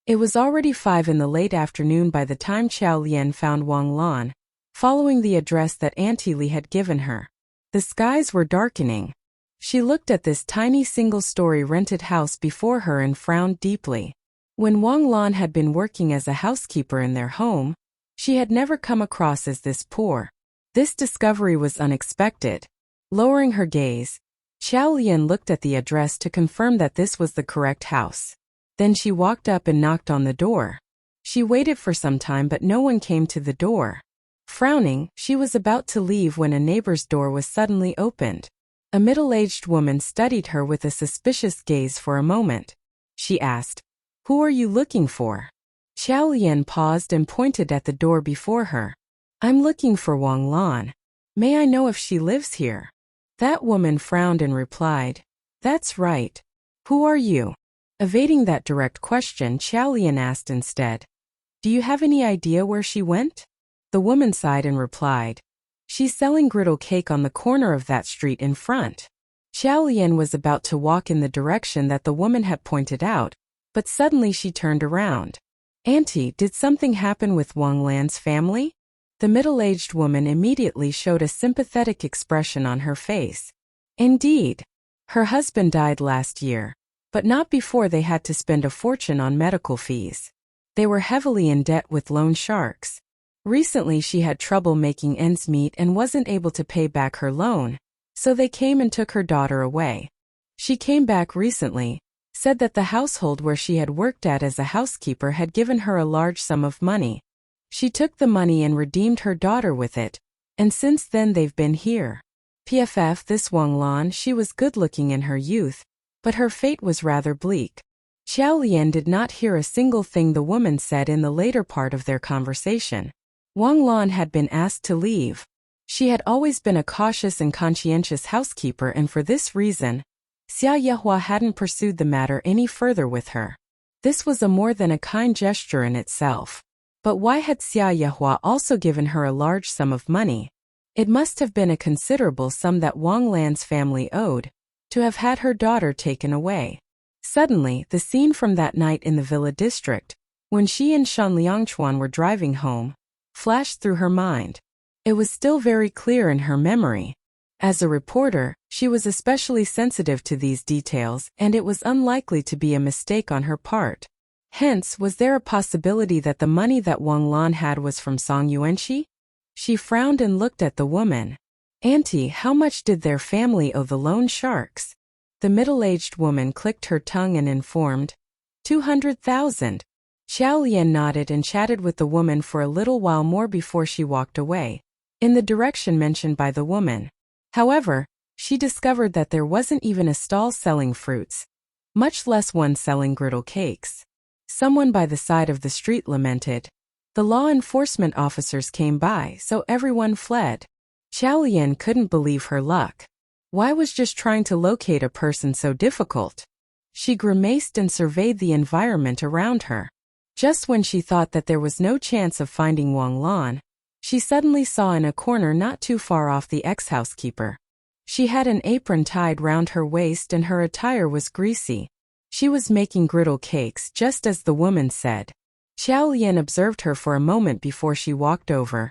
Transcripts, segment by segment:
It was already 5 in the late afternoon by the time Xiao Lian found Wang Lan, following the address that Auntie Li had given her. The skies were darkening. She looked at this tiny single-story rented house before her and frowned deeply. When Wang Lan had been working as a housekeeper in their home, she had never come across as this poor. This discovery was unexpected. Lowering her gaze, Xiao Lian looked at the address to confirm that this was the correct house. Then she walked up and knocked on the door. She waited for some time but no one came to the door. Frowning, she was about to leave when a neighbor's door was suddenly opened. A middle-aged woman studied her with a suspicious gaze for a moment. She asked, "Who are you looking for?" Xiao Lian paused and pointed at the door before her. "I'm looking for Wang Lan. May I know if she lives here?" That woman frowned and replied, "That's right. Who are you?" Evading that direct question, Xiao Lian asked instead, "Do you have any idea where she went?" The woman sighed and replied, "She's selling griddle cake on the corner of that street in front." Xiao Lian was about to walk in the direction that the woman had pointed out, but suddenly she turned around. "Auntie, did something happen with Wang Lan's family?" The middle-aged woman immediately showed a sympathetic expression on her face. "Indeed. Her husband died last year, but not before they had to spend a fortune on medical fees. They were heavily in debt with loan sharks. Recently she had trouble making ends meet and wasn't able to pay back her loan, so they came and took her daughter away. She came back recently, said that the household where she had worked at as a housekeeper had given her a large sum of money. She took the money and redeemed her daughter with it, and since then they've been here. PFF, this Wang Lan, she was good-looking in her youth, but her fate was rather bleak." Xiao Lian did not hear a single thing the woman said in the later part of their conversation. Wang Lan had been asked to leave. She had always been a cautious and conscientious housekeeper, and for this reason, Xia Yehua hadn't pursued the matter any further with her. This was a more than a kind gesture in itself. But why had Xia Yehua also given her a large sum of money? It must have been a considerable sum that Wang Lan's family owed, to have had her daughter taken away. Suddenly, the scene from that night in the Villa district, when she and Shan Liangchuan were driving home, flashed through her mind. It was still very clear in her memory. As a reporter, she was especially sensitive to these details, and it was unlikely to be a mistake on her part. Hence, was there a possibility that the money that Wang Lan had was from Song Yuanxi? She frowned and looked at the woman. "Auntie, how much did their family owe the loan sharks?" The middle-aged woman clicked her tongue and informed, 200,000. Xiao Lian nodded and chatted with the woman for a little while more before she walked away, in the direction mentioned by the woman. However, she discovered that there wasn't even a stall selling fruits, much less one selling griddle cakes. Someone by the side of the street lamented. The law enforcement officers came by, so everyone fled. Xiao Lian couldn't believe her luck. Why was just trying to locate a person so difficult? She grimaced and surveyed the environment around her. Just when she thought that there was no chance of finding Wang Lan, she suddenly saw in a corner not too far off the ex-housekeeper. She had an apron tied round her waist and her attire was greasy. She was making griddle cakes just as the woman said. Xiao Lian observed her for a moment before she walked over,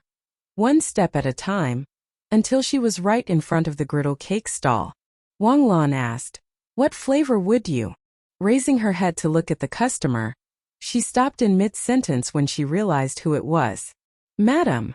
one step at a time, until she was right in front of the griddle cake stall. Wang Lan asked, "What flavor would you?" Raising her head to look at the customer, she stopped in mid-sentence when she realized who it was. "Madam."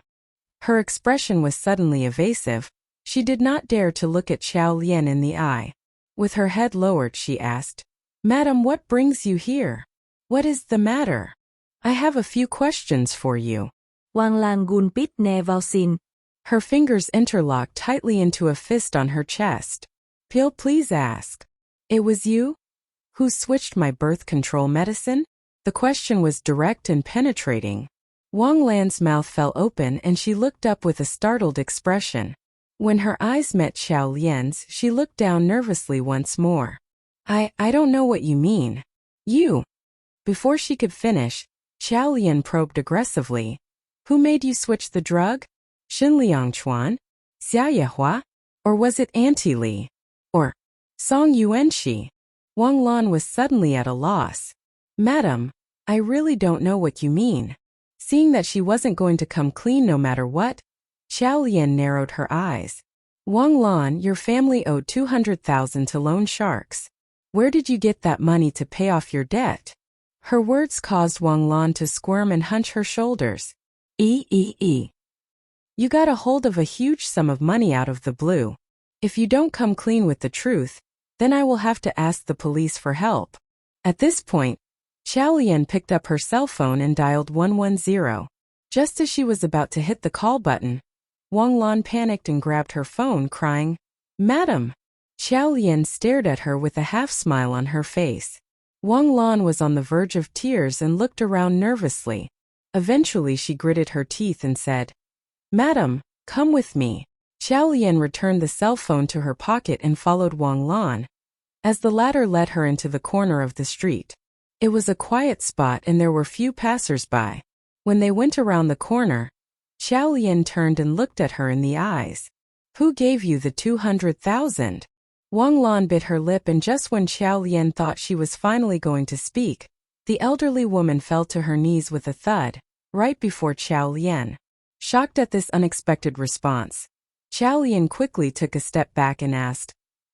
Her expression was suddenly evasive. She did not dare to look at Xiao Lian in the eye. With her head lowered, she asked, "Madam, what brings you here? What is the matter? I have a few questions for you." Wang Lan gun pít nè vào xin. Her fingers interlocked tightly into a fist on her chest. Please ask. It was you who switched my birth control medicine?" The question was direct and penetrating. Wang Lan's mouth fell open and she looked up with a startled expression. When her eyes met Xiao Lian's, she looked down nervously once more. I don't know what you mean. You." Before she could finish, Xiao Lian probed aggressively. "Who made you switch the drug? Shin Liangchuan? Xia Yehua? Or was it Auntie Li? Or Song Yuanxi?" Wang Lan was suddenly at a loss. "Madam, I really don't know what you mean. Seeing that she wasn't going to come clean no matter what, Xiao Lian narrowed her eyes. Wang Lan, your family owed 200,000 to loan sharks. Where did you get that money to pay off your debt? Her words caused Wang Lan to squirm and hunch her shoulders. You got a hold of a huge sum of money out of the blue. If you don't come clean with the truth, then I will have to ask the police for help. At this point, Xiao Lian picked up her cell phone and dialed 110. Just as she was about to hit the call button, Wang Lan panicked and grabbed her phone, crying, "Madam!" Xiao Lian stared at her with a half-smile on her face. Wang Lan was on the verge of tears and looked around nervously. Eventually she gritted her teeth and said, "Madam, come with me." Xiao Lian returned the cell phone to her pocket and followed Wang Lan, as the latter led her into the corner of the street. It was a quiet spot and there were few passers-by. When they went around the corner, Xiao Lian turned and looked at her in the eyes. "Who gave you the 200,000? Wang Lan bit her lip, and just when Xiao Lian thought she was finally going to speak, the elderly woman fell to her knees with a thud, right before Xiao Lian. Shocked at this unexpected response, Xiao Lian quickly took a step back and asked,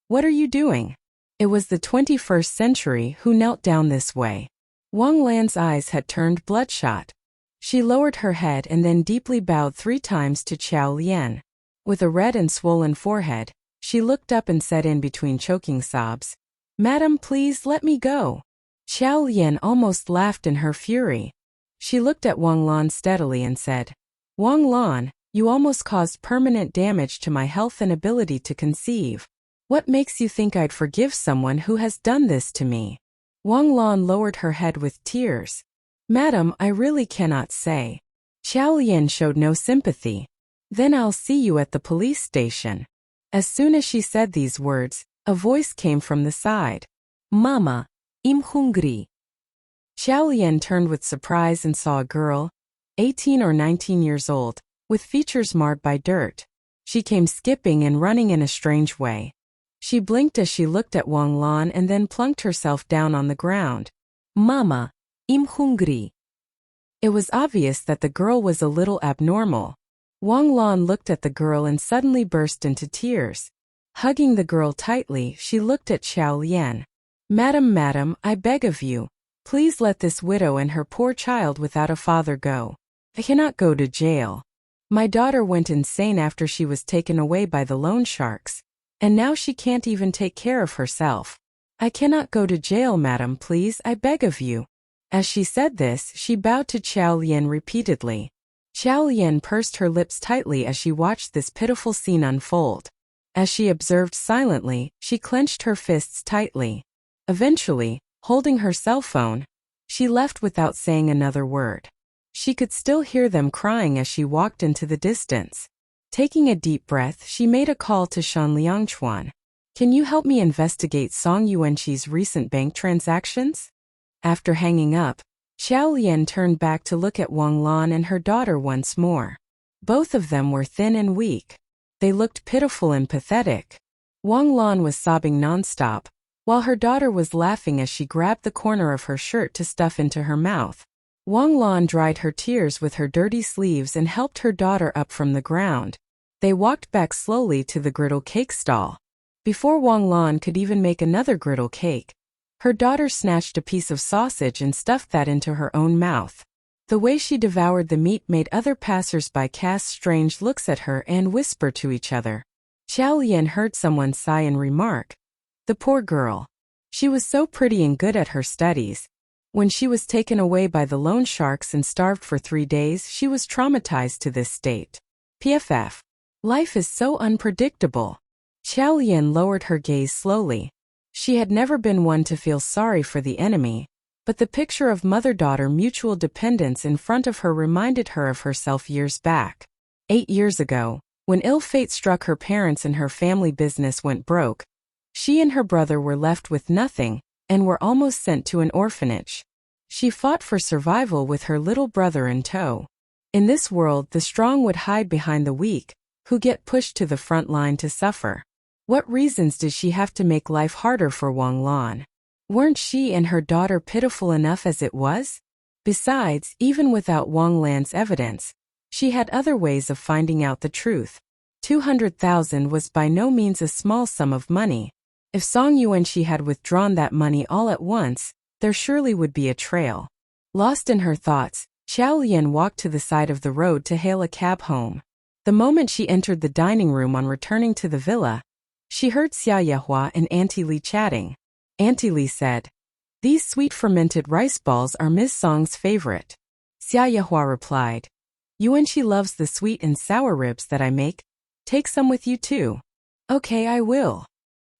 "What are you doing?" It was the 21st century who knelt down this way. Wang Lan's eyes had turned bloodshot. She lowered her head and then deeply bowed 3 times to Xiao Lian. With a red and swollen forehead, she looked up and said in between choking sobs, "Madam, please let me go." Xiao Lian almost laughed in her fury. She looked at Wang Lan steadily and said, "Wang Lan, you almost caused permanent damage to my health and ability to conceive. What makes you think I'd forgive someone who has done this to me?" Wang Lan lowered her head with tears. "Madam, I really cannot say." Xiao Lian showed no sympathy. "Then I'll see you at the police station." As soon as she said these words, a voice came from the side. "Mama, I'm hungry." Xiao Lian turned with surprise and saw a girl, 18 or 19 years old, with features marred by dirt. She came skipping and running in a strange way. She blinked as she looked at Wang Lan and then plunked herself down on the ground. "Mama, I'm hungry." It was obvious that the girl was a little abnormal. Wang Lan looked at the girl and suddenly burst into tears. Hugging the girl tightly, she looked at Xiao Lian. Madam, I beg of you, please let this widow and her poor child without a father go. I cannot go to jail. My daughter went insane after she was taken away by the loan sharks, and now she can't even take care of herself. I cannot go to jail, madam, please, I beg of you." As she said this, she bowed to Xiao Lian repeatedly. Xiao Lian pursed her lips tightly as she watched this pitiful scene unfold. As she observed silently, she clenched her fists tightly. Eventually, holding her cell phone, she left without saying another word. She could still hear them crying as she walked into the distance. Taking a deep breath, she made a call to Shan Liangchuan. "Can you help me investigate Song Yuanqi's recent bank transactions?" After hanging up, Xiao Lian turned back to look at Wang Lan and her daughter once more. Both of them were thin and weak. They looked pitiful and pathetic. Wang Lan was sobbing nonstop, while her daughter was laughing as she grabbed the corner of her shirt to stuff into her mouth. Wang Lan dried her tears with her dirty sleeves and helped her daughter up from the ground. They walked back slowly to the griddle cake stall. Before Wang Lan could even make another griddle cake, her daughter snatched a piece of sausage and stuffed that into her own mouth. The way she devoured the meat made other passers-by cast strange looks at her and whisper to each other. Xiao Lian heard someone sigh and remark, "The poor girl. She was so pretty and good at her studies. When she was taken away by the loan sharks and starved for 3 days, she was traumatized to this state. PFF. Life is so unpredictable." Xiao Lian lowered her gaze slowly. She had never been one to feel sorry for the enemy, but the picture of mother-daughter mutual dependence in front of her reminded her of herself years back. 8 years ago, when ill fate struck her parents and her family business went broke, she and her brother were left with nothing and were almost sent to an orphanage. She fought for survival with her little brother in tow. In this world, the strong would hide behind the weak, who get pushed to the front line to suffer. What reasons did she have to make life harder for Wang Lan? Weren't she and her daughter pitiful enough as it was? Besides, even without Wang Lan's evidence, she had other ways of finding out the truth. 200,000 was by no means a small sum of money. If Song Yuanxi had withdrawn that money all at once, there surely would be a trail. Lost in her thoughts, Xiao Lian walked to the side of the road to hail a cab home. The moment she entered the dining room on returning to the villa, she heard Xia Yehua and Auntie Li chatting. Auntie Li said, "These sweet fermented rice balls are Miss Song's favorite." Xia Yehua replied, "Yuanxi loves the sweet and sour ribs that I make. Take some with you too." "Okay, I will."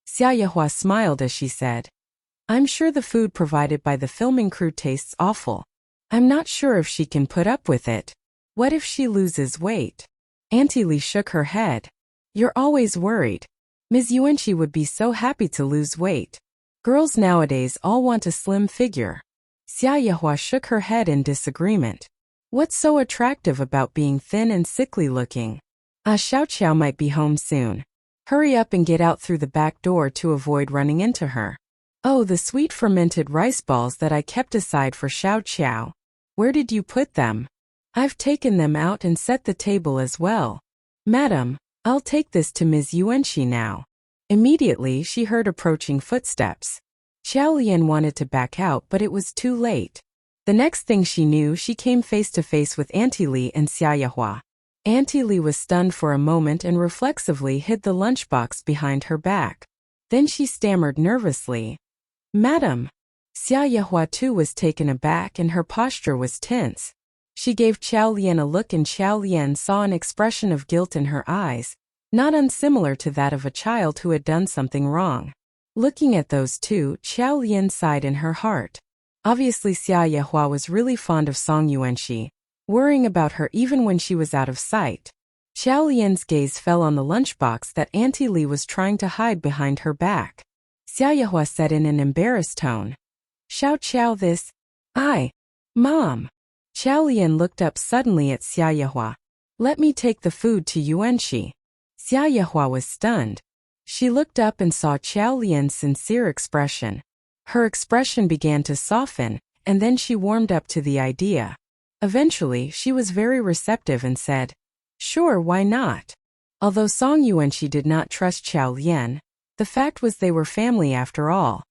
Xia Yehua smiled as she said, "I'm sure the food provided by the filming crew tastes awful. I'm not sure if she can put up with it. What if she loses weight?" Auntie Li shook her head. "You're always worried. Ms. Yuanxi would be so happy to lose weight. Girls nowadays all want a slim figure." Xia Yehua shook her head in disagreement. "What's so attractive about being thin and sickly looking? Xiao Qiao might be home soon. Hurry up and get out through the back door to avoid running into her." "Oh, the sweet fermented rice balls that I kept aside for Xiao Qiao. Where did you put them?" "I've taken them out and set the table as well. Madam, I'll take this to Ms. Yuanxi now." Immediately, she heard approaching footsteps. Xiao Lian wanted to back out, but it was too late. The next thing she knew, she came face to face with Auntie Li and Xia Yehua. Auntie Li was stunned for a moment and reflexively hid the lunchbox behind her back. Then she stammered nervously, "Madam." Xia Yehua too was taken aback and her posture was tense. She gave Xiao Lian a look and Xiao Lian saw an expression of guilt in her eyes, not unsimilar to that of a child who had done something wrong. Looking at those two, Xiao Lian sighed in her heart. Obviously Xia Yehua was really fond of Song Yuanxi, worrying about her even when she was out of sight. Xiao Lian's gaze fell on the lunchbox that Auntie Li was trying to hide behind her back. Xia Yehua said in an embarrassed tone, "Xiao Qiao, this." Mom." Xiao Lian looked up suddenly at Xia Yehua. "Let me take the food to Yuanxi." Xia Yehua was stunned. She looked up and saw Xiao Lian's sincere expression. Her expression began to soften, and then she warmed up to the idea. Eventually, she was very receptive and said, "Sure, why not?" Although Song Yuanxi did not trust Xiao Lian, the fact was they were family after all.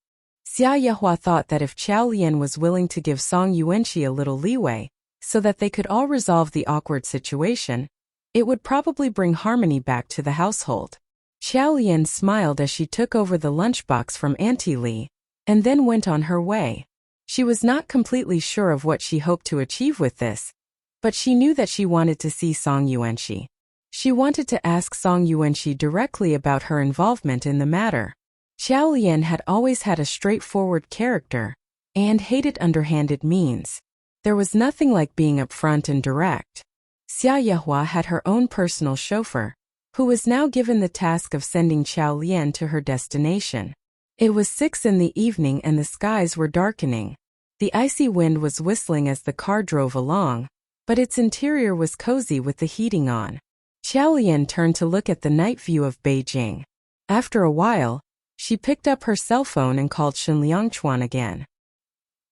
Xia Yehua thought that if Xiao Lian was willing to give Song Yuanxi a little leeway, so that they could all resolve the awkward situation, it would probably bring harmony back to the household. Xiao Lian smiled as she took over the lunchbox from Auntie Li, and then went on her way. She was not completely sure of what she hoped to achieve with this, but she knew that she wanted to see Song Yuanxi. She wanted to ask Song Yuanxi directly about her involvement in the matter. Xiao Lian had always had a straightforward character, and hated underhanded means. There was nothing like being upfront and direct. Xia Yehua had her own personal chauffeur, who was now given the task of sending Xiao Lian to her destination. It was 6 in the evening and the skies were darkening. The icy wind was whistling as the car drove along, but its interior was cozy with the heating on. Xiao Lian turned to look at the night view of Beijing. After a while, she picked up her cell phone and called Shen Liangchuan again.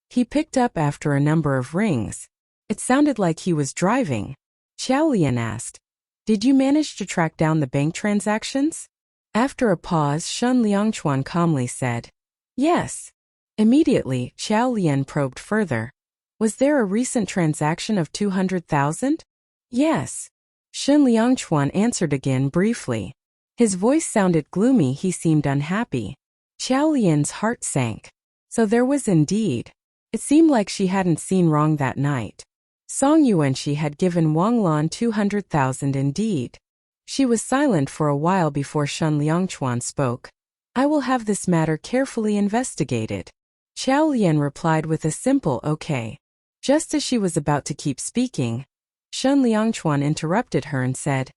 He picked up after a number of rings. It sounded like he was driving. Xiao Lian asked, "Did you manage to track down the bank transactions?" After a pause, Shen Liangchuan calmly said, "Yes." Immediately, Xiao Lian probed further. "Was there a recent transaction of 200,000? "Yes." Shen Liangchuan answered again briefly. His voice sounded gloomy. He seemed unhappy. Xiao Lian's heart sank. So there was indeed. It seemed like she hadn't seen wrong that night. Song Yuanxi had given Wang Lan 200,000 indeed. She was silent for a while before Shen Liangchuan spoke. "I will have this matter carefully investigated." Xiao Lian replied with a simple okay. Just as she was about to keep speaking, Shen Liangchuan interrupted her and said,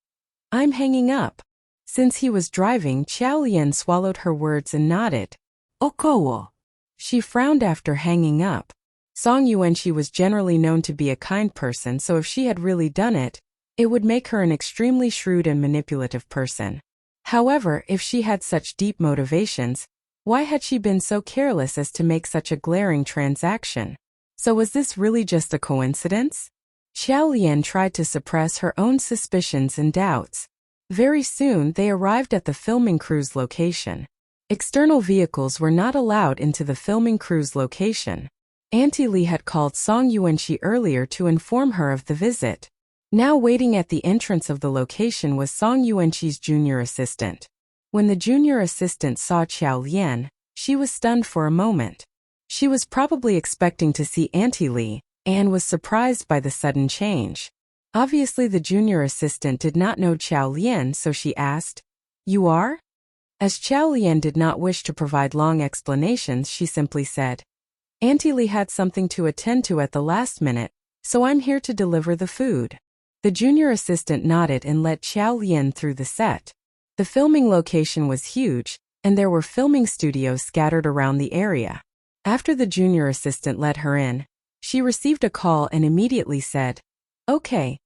"I'm hanging up." Since he was driving, Xiao Lian swallowed her words and nodded. "Okowo." She frowned after hanging up. Song Yuanxi was generally known to be a kind person, so if she had really done it, it would make her an extremely shrewd and manipulative person. However, if she had such deep motivations, why had she been so careless as to make such a glaring transaction? So was this really just a coincidence? Xiao Lian tried to suppress her own suspicions and doubts. Very soon they arrived at the filming crew's location. External vehicles were not allowed into the filming crew's location. Auntie Li had called Song Yuanqi earlier to inform her of the visit. Now waiting at the entrance of the location was Song Yuanqi's junior assistant. When the junior assistant saw Xiao Lian, she was stunned for a moment. She was probably expecting to see Auntie Li, and was surprised by the sudden change. Obviously the junior assistant did not know Xiao Lian, so she asked, "You are?" As Xiao Lian did not wish to provide long explanations, she simply said, "Auntie Li had something to attend to at the last minute, so I'm here to deliver the food." The junior assistant nodded and let Xiao Lian through the set. The filming location was huge, and there were filming studios scattered around the area. After the junior assistant let her in, she received a call and immediately said, "Okay,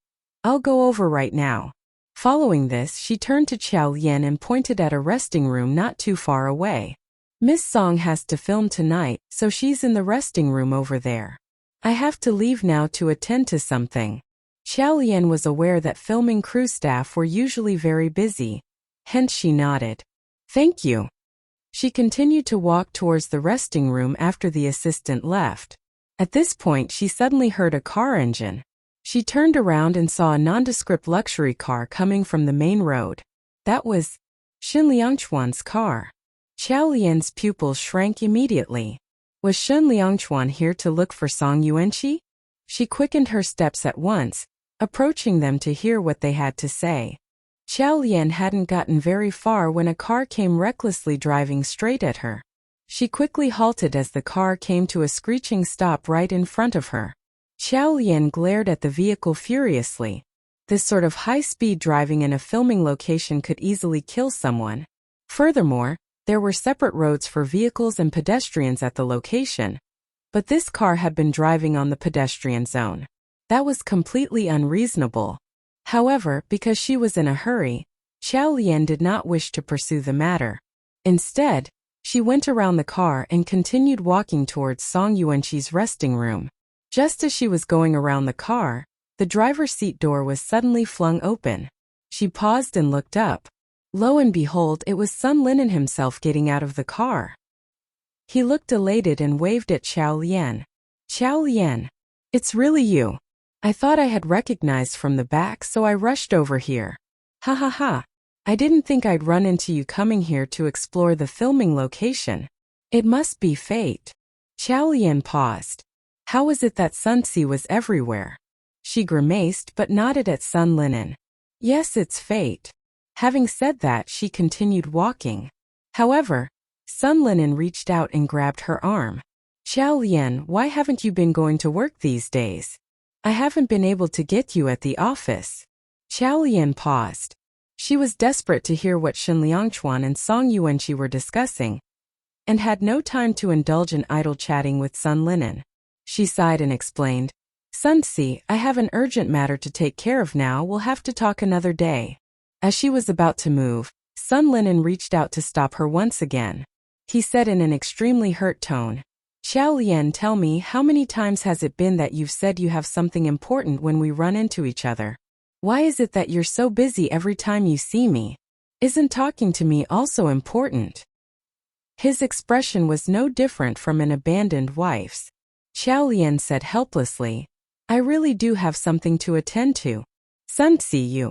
I'll go over right now." Following this, she turned to Xiao Lian and pointed at a resting room not too far away. "Miss Song has to film tonight, so she's in the resting room over there. I have to leave now to attend to something." Xiao Lian was aware that filming crew staff were usually very busy, hence she nodded. "Thank you." She continued to walk towards the resting room after the assistant left. At this point, she suddenly heard a car engine. She turned around and saw a nondescript luxury car coming from the main road. That was Shen Liangchuan's car. Xiao Lian's pupils shrank immediately. Was Shen Liangchuan here to look for Song Yuanqi? She quickened her steps at once, approaching them to hear what they had to say. Xiao Lian hadn't gotten very far when a car came recklessly driving straight at her. She quickly halted as the car came to a screeching stop right in front of her. Xiao Lian glared at the vehicle furiously. This sort of high-speed driving in a filming location could easily kill someone. Furthermore, there were separate roads for vehicles and pedestrians at the location. But this car had been driving on the pedestrian zone. That was completely unreasonable. However, because she was in a hurry, Xiao Lian did not wish to pursue the matter. Instead, she went around the car and continued walking towards Song Yuanqi's resting room. Just as she was going around the car, the driver's seat door was suddenly flung open. She paused and looked up. Lo and behold, it was Sun Linen himself getting out of the car. He looked elated and waved at Xiao Lian. "Xiao Lian, it's really you. I thought I had recognized from the back, so I rushed over here. Ha ha ha. I didn't think I'd run into you coming here to explore the filming location. It must be fate." Xiao Lian paused. How was it that Sun Si was everywhere? She grimaced but nodded at Sun Linen. "Yes, it's fate." Having said that, she continued walking. However, Sun Linen reached out and grabbed her arm. "Xiao Lian, why haven't you been going to work these days? I haven't been able to get you at the office." Xiao Lian paused. She was desperate to hear what Shen Liangchuan and Song Yuanqi were discussing, and had no time to indulge in idle chatting with Sun Linen. She sighed and explained, "Sun Si, I have an urgent matter to take care of now. We'll have to talk another day." As she was about to move, Sun Linen reached out to stop her once again. He said in an extremely hurt tone, "Xiao Lian, tell me, how many times has it been that you've said you have something important when we run into each other? Why is it that you're so busy every time you see me? Isn't talking to me also important?" His expression was no different from an abandoned wife's. Xiao Lian said helplessly, "I really do have something to attend to." "Sun Si,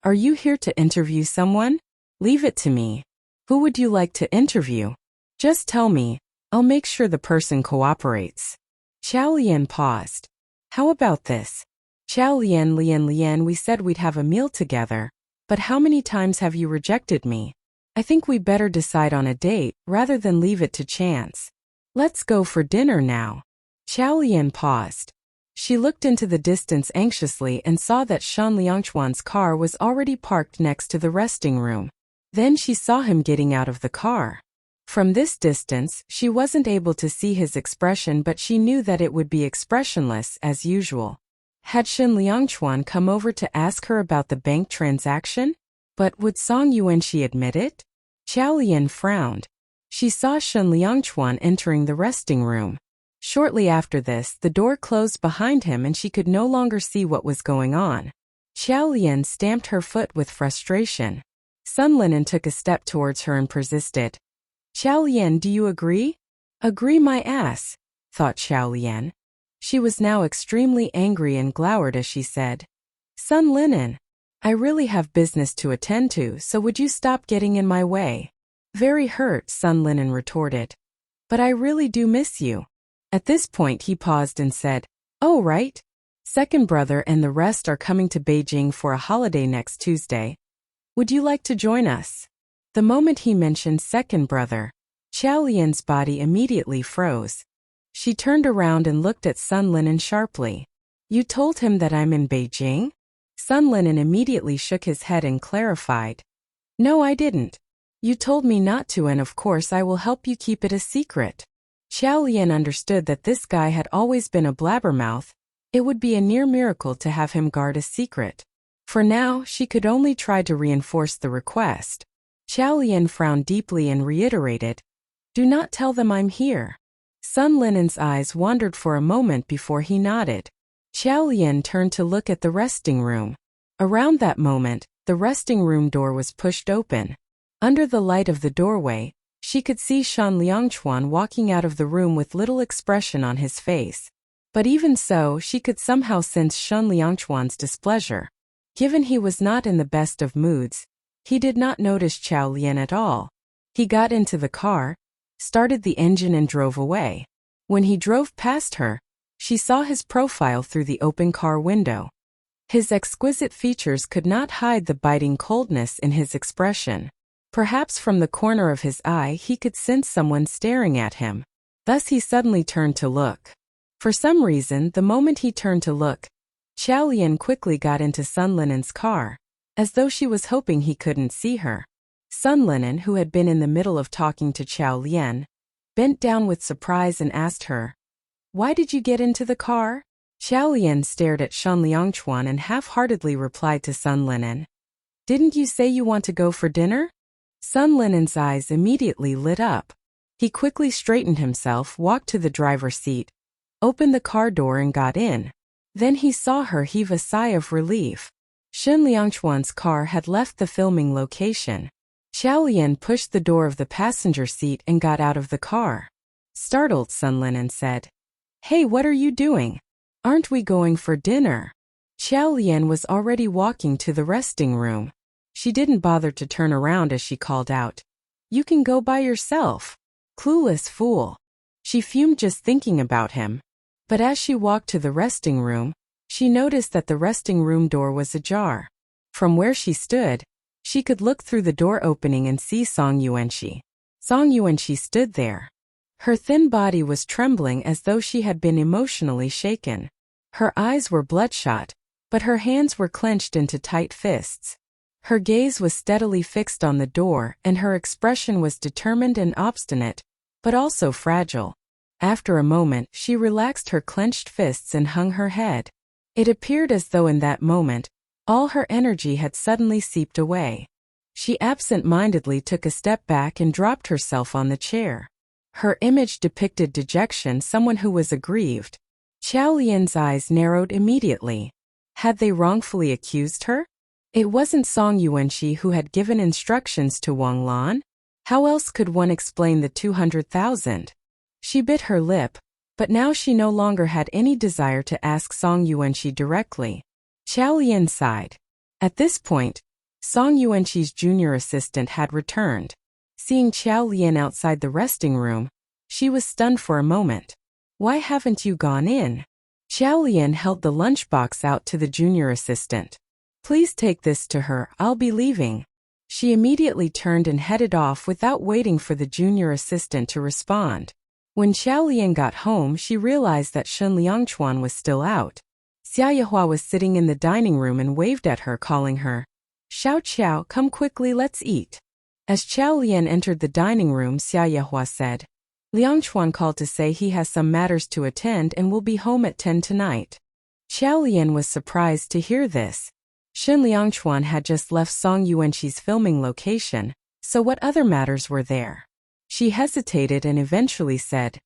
are you here to interview someone? Leave it to me. Who would you like to interview? Just tell me. I'll make sure the person cooperates." Xiao Lian paused. "How about this? Xiao Lian, we said we'd have a meal together, but how many times have you rejected me? I think we better decide on a date, rather than leave it to chance. Let's go for dinner now." Xiao Lian paused. She looked into the distance anxiously and saw that Shen Liangchuan's car was already parked next to the resting room. Then she saw him getting out of the car. From this distance, she wasn't able to see his expression, but she knew that it would be expressionless as usual. Had Shen Liangchuan come over to ask her about the bank transaction? But would Song Yuanqi admit it? Xiao Lian frowned. She saw Shen Liangchuan entering the resting room. Shortly after this, the door closed behind him and she could no longer see what was going on. Xiao Lian stamped her foot with frustration. Sun Linen took a step towards her and persisted. Xiao Lian, do you agree? Agree my ass, thought Xiao Lian. She was now extremely angry and glowered as she said, Sun Linen, I really have business to attend to, so would you stop getting in my way? Very hurt, Sun Linen retorted. But I really do miss you. At this point he paused and said, Oh right. Second brother and the rest are coming to Beijing for a holiday next Tuesday. Would you like to join us? The moment he mentioned second brother, Xiao Lian's body immediately froze. She turned around and looked at Sun Linen sharply. You told him that I'm in Beijing? Sun Linen immediately shook his head and clarified. No, I didn't. You told me not to, and of course I will help you keep it a secret. Xiao Lian understood that this guy had always been a blabbermouth. It would be a near miracle to have him guard a secret. For now, she could only try to reinforce the request. Xiao Lian frowned deeply and reiterated, Do not tell them I'm here. Sun Linen's eyes wandered for a moment before he nodded. Xiao Lian turned to look at the resting room. Around that moment, the resting room door was pushed open. Under the light of the doorway, she could see Shan Liangchuan walking out of the room with little expression on his face. But even so, she could somehow sense Shan Liangchuan's displeasure. Given he was not in the best of moods, he did not notice Xiao Lian at all. He got into the car, started the engine and drove away. When he drove past her, she saw his profile through the open car window. His exquisite features could not hide the biting coldness in his expression. Perhaps from the corner of his eye he could sense someone staring at him. Thus he suddenly turned to look. For some reason, the moment he turned to look, Xiao Lian quickly got into Sun Linen's car, as though she was hoping he couldn't see her. Sun Linen, who had been in the middle of talking to Xiao Lian, bent down with surprise and asked her, Why did you get into the car? Xiao Lian stared at Shan Liangchuan and half-heartedly replied to Sun Linen, Didn't you say you want to go for dinner? Sun Linen's eyes immediately lit up. He quickly straightened himself, walked to the driver's seat, opened the car door and got in. Then he saw her heave a sigh of relief. Shan Liangchuan's car had left the filming location. Xiao Lian pushed the door of the passenger seat and got out of the car. Startled, Sun Linen said, Hey, what are you doing? Aren't we going for dinner? Xiao Lian was already walking to the resting room. She didn't bother to turn around as she called out, You can go by yourself. Clueless fool. She fumed just thinking about him. But as she walked to the resting room, she noticed that the resting room door was ajar. From where she stood, she could look through the door opening and see Song Yuanxi. Song Yuanxi stood there. Her thin body was trembling as though she had been emotionally shaken. Her eyes were bloodshot, but her hands were clenched into tight fists. Her gaze was steadily fixed on the door and her expression was determined and obstinate, but also fragile. After a moment, she relaxed her clenched fists and hung her head. It appeared as though in that moment, all her energy had suddenly seeped away. She absent-mindedly took a step back and dropped herself on the chair. Her image depicted dejection, someone who was aggrieved. Xiao Lian's eyes narrowed immediately. Had they wrongfully accused her? It wasn't Song Yuanxi who had given instructions to Wang Lan. How else could one explain the 200,000? She bit her lip, but now she no longer had any desire to ask Song Yuanxi directly. Xiao Lian sighed. At this point, Song Yuanxi's junior assistant had returned. Seeing Xiao Lian outside the resting room, she was stunned for a moment. Why haven't you gone in? Xiao Lian held the lunchbox out to the junior assistant. Please take this to her, I'll be leaving. She immediately turned and headed off without waiting for the junior assistant to respond. When Xiao Lian got home, she realized that Shan Liangchuan was still out. Xia Yehua was sitting in the dining room and waved at her, calling her, Xiao Qiao, come quickly, let's eat. As Xiao Lian entered the dining room, Xia Yehua said, Liangchuan called to say he has some matters to attend and will be home at 10 tonight. Xiao Lian was surprised to hear this. Shan Liangchuan had just left Song Yuanxi's filming location, so what other matters were there? She hesitated and eventually said,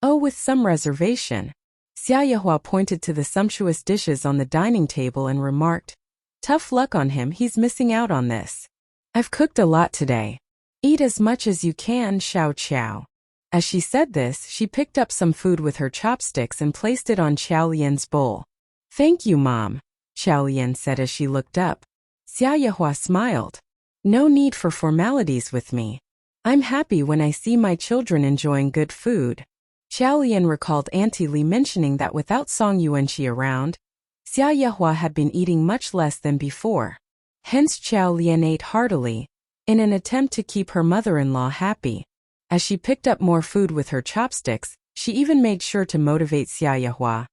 Oh, with some reservation. Xia Yehua pointed to the sumptuous dishes on the dining table and remarked, tough luck on him, he's missing out on this. I've cooked a lot today. Eat as much as you can, Xiao Qiao. As she said this, she picked up some food with her chopsticks and placed it on Xiao Lian's bowl. Thank you, Mom, Xiao Lian said as she looked up. Xia Yehua smiled. No need for formalities with me. I'm happy when I see my children enjoying good food. Xiao Lian recalled Auntie Li mentioning that without Song Yuanqi around, Xia Yehua had been eating much less than before. Hence Xiao Lian ate heartily, in an attempt to keep her mother-in-law happy. As she picked up more food with her chopsticks, she even made sure to motivate Xia Yehua.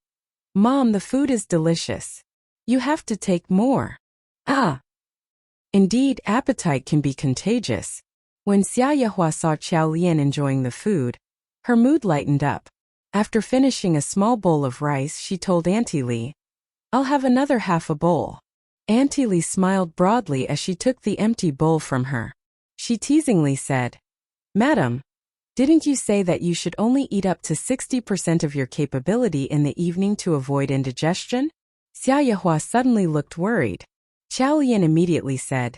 Mom, the food is delicious. You have to take more. Ah! Indeed, appetite can be contagious. When Xia Yehua saw Xiao Lian enjoying the food, her mood lightened up. After finishing a small bowl of rice, she told Auntie Li, I'll have another half a bowl. Auntie Li smiled broadly as she took the empty bowl from her. She teasingly said, Madam, didn't you say that you should only eat up to 60% of your capability in the evening to avoid indigestion? Xia Yehua suddenly looked worried. Xiao Lian immediately said,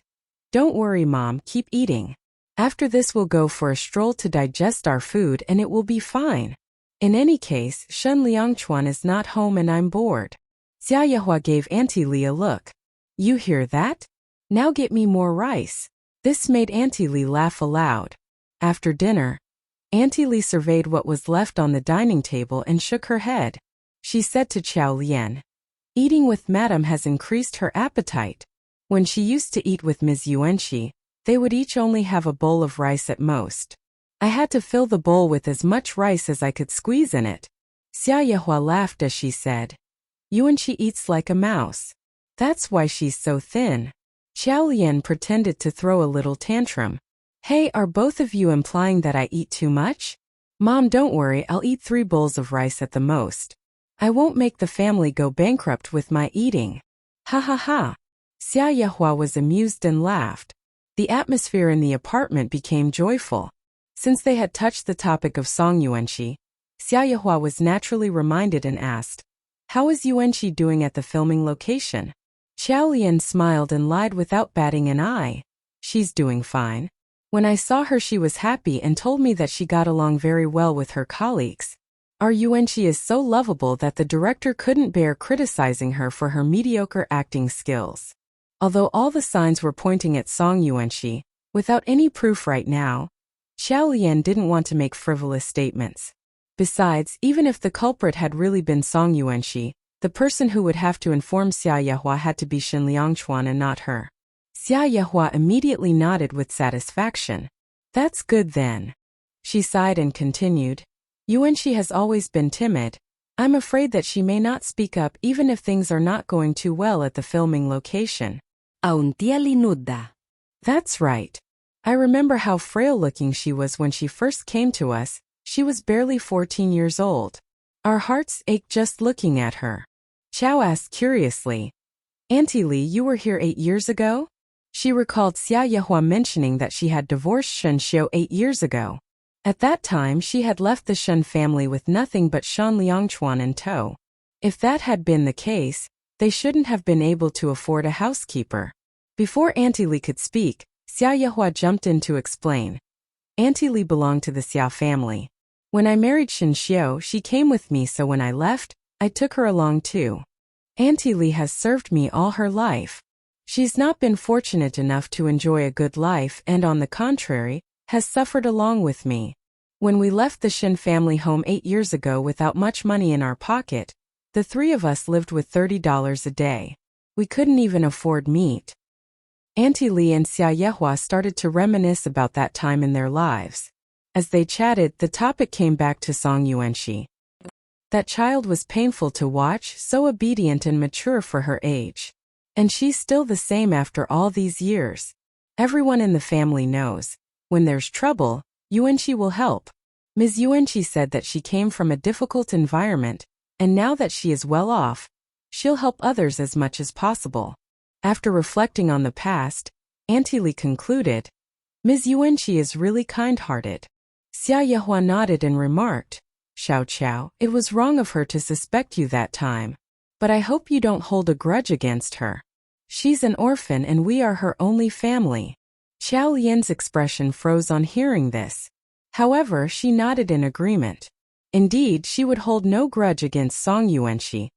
Don't worry, Mom, keep eating. After this we'll go for a stroll to digest our food and it will be fine. In any case, Shen Liangchuan is not home and I'm bored. Xia Yehua gave Auntie Li a look. You hear that? Now get me more rice. This made Auntie Li laugh aloud. After dinner, Auntie Li surveyed what was left on the dining table and shook her head. She said to Xiao Lian, Eating with Madam has increased her appetite. When she used to eat with Ms. Yuanqi, they would each only have a bowl of rice at most. I had to fill the bowl with as much rice as I could squeeze in it. Xia Yehua laughed as she said, Yuanqi eats like a mouse. That's why she's so thin. Xiao Lian pretended to throw a little tantrum. Hey, are both of you implying that I eat too much? Mom, don't worry, I'll eat 3 bowls of rice at the most. I won't make the family go bankrupt with my eating. Ha ha ha. Xia Yehua was amused and laughed. The atmosphere in the apartment became joyful. Since they had touched the topic of Song Yuanqi, Xia Yehua was naturally reminded and asked, How is Yuanqi doing at the filming location? Xiao Lian smiled and lied without batting an eye. She's doing fine. When I saw her she was happy and told me that she got along very well with her colleagues. Our Yuanqi is so lovable that the director couldn't bear criticizing her for her mediocre acting skills. Although all the signs were pointing at Song Yuanqi, without any proof right now, Xiao Lian didn't want to make frivolous statements. Besides, even if the culprit had really been Song Yuanqi, the person who would have to inform Xia Yehua had to be Shen Liangchuan and not her. Xia Yehua immediately nodded with satisfaction. That's good then. She sighed and continued, Yuanqi has always been timid. I'm afraid that she may not speak up even if things are not going too well at the filming location. Auntia Linuda. That's right. I remember how frail-looking she was when she first came to us. She was barely 14 years old. Our hearts ached just looking at her. Xiao asked curiously, Auntie Li, you were here 8 years ago? She recalled Xia Yehua mentioning that she had divorced Shen Xiu 8 years ago. At that time she had left the Shen family with nothing but Shen Liangchuan in tow. If that had been the case, they shouldn't have been able to afford a housekeeper. Before Auntie Li could speak, Xia Yehua jumped in to explain. Auntie Li belonged to the Xia family. When I married Shen Xiu, she came with me, so when I left, I took her along too. Auntie Li has served me all her life. She's not been fortunate enough to enjoy a good life and, on the contrary, has suffered along with me. When we left the Shen family home 8 years ago without much money in our pocket, the 3 of us lived with $30 a day. We couldn't even afford meat. Auntie Li and Xia Yehua started to reminisce about that time in their lives. As they chatted, the topic came back to Song Yuanqi. That child was painful to watch, so obedient and mature for her age. And she's still the same after all these years. Everyone in the family knows, when there's trouble, Yuanqi will help. Ms. Yuanqi said that she came from a difficult environment, and now that she is well off, she'll help others as much as possible. After reflecting on the past, Auntie Li concluded, Ms. Yuanqi is really kind-hearted. Xia Yehua nodded and remarked, Xiao Qiao, it was wrong of her to suspect you that time. But I hope you don't hold a grudge against her. She's an orphan and we are her only family. Xiao Lian's expression froze on hearing this. However, she nodded in agreement. Indeed, she would hold no grudge against Song Yuanxi.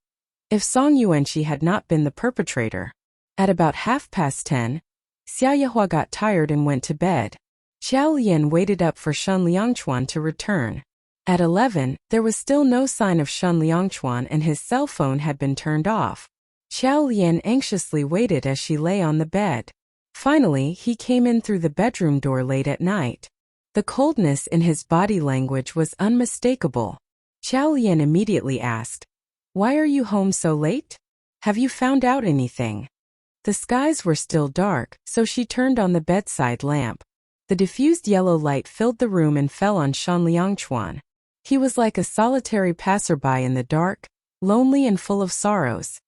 If Song Yuanxi had not been the perpetrator. At about 10:30, Xia Yehua got tired and went to bed. Xiao Lian waited up for Shen Liangchuan to return. At 11, there was still no sign of Shen Liangchuan and his cell phone had been turned off. Xiao Lian anxiously waited as she lay on the bed. Finally, he came in through the bedroom door late at night. The coldness in his body language was unmistakable. Xiao Lian immediately asked, "Why are you home so late? Have you found out anything?" The skies were still dark, so she turned on the bedside lamp. The diffused yellow light filled the room and fell on Shen Liangchuan. He was like a solitary passerby in the dark, lonely and full of sorrows.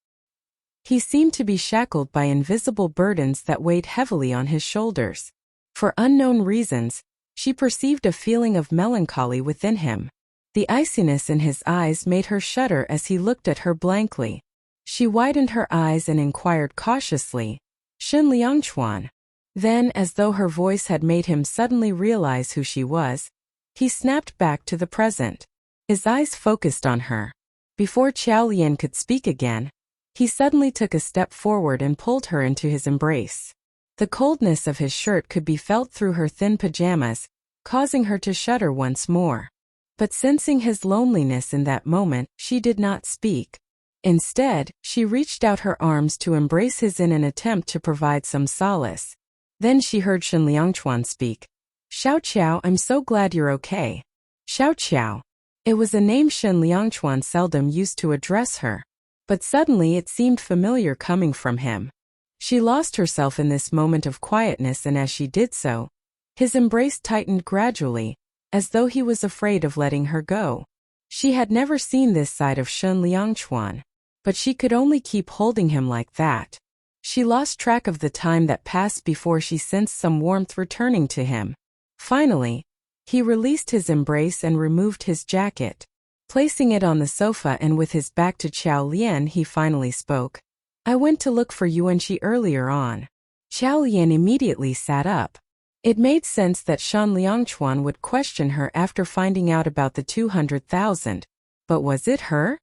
He seemed to be shackled by invisible burdens that weighed heavily on his shoulders. For unknown reasons, she perceived a feeling of melancholy within him. The iciness in his eyes made her shudder as he looked at her blankly. She widened her eyes and inquired cautiously, "Shen Liangchuan?" Then, as though her voice had made him suddenly realize who she was, he snapped back to the present. His eyes focused on her. Before Xiao Lian could speak again, he suddenly took a step forward and pulled her into his embrace. The coldness of his shirt could be felt through her thin pajamas, causing her to shudder once more. But sensing his loneliness in that moment, she did not speak. Instead, she reached out her arms to embrace his in an attempt to provide some solace. Then she heard Shen Liangchuan speak. "Xiao Qiao, I'm so glad you're okay." Xiao Qiao. It was a name Shen Liangchuan seldom used to address her. But suddenly it seemed familiar coming from him. She lost herself in this moment of quietness, and as she did so, his embrace tightened gradually, as though he was afraid of letting her go. She had never seen this side of Shen Liangchuan, but she could only keep holding him like that. She lost track of the time that passed before she sensed some warmth returning to him. Finally, he released his embrace and removed his jacket. Placing it on the sofa and with his back to Xiao Lian, he finally spoke. "I went to look for Yuanxi earlier on." Xiao Lian immediately sat up. It made sense that Shen Liangchuan would question her after finding out about the 200,000. But was it her?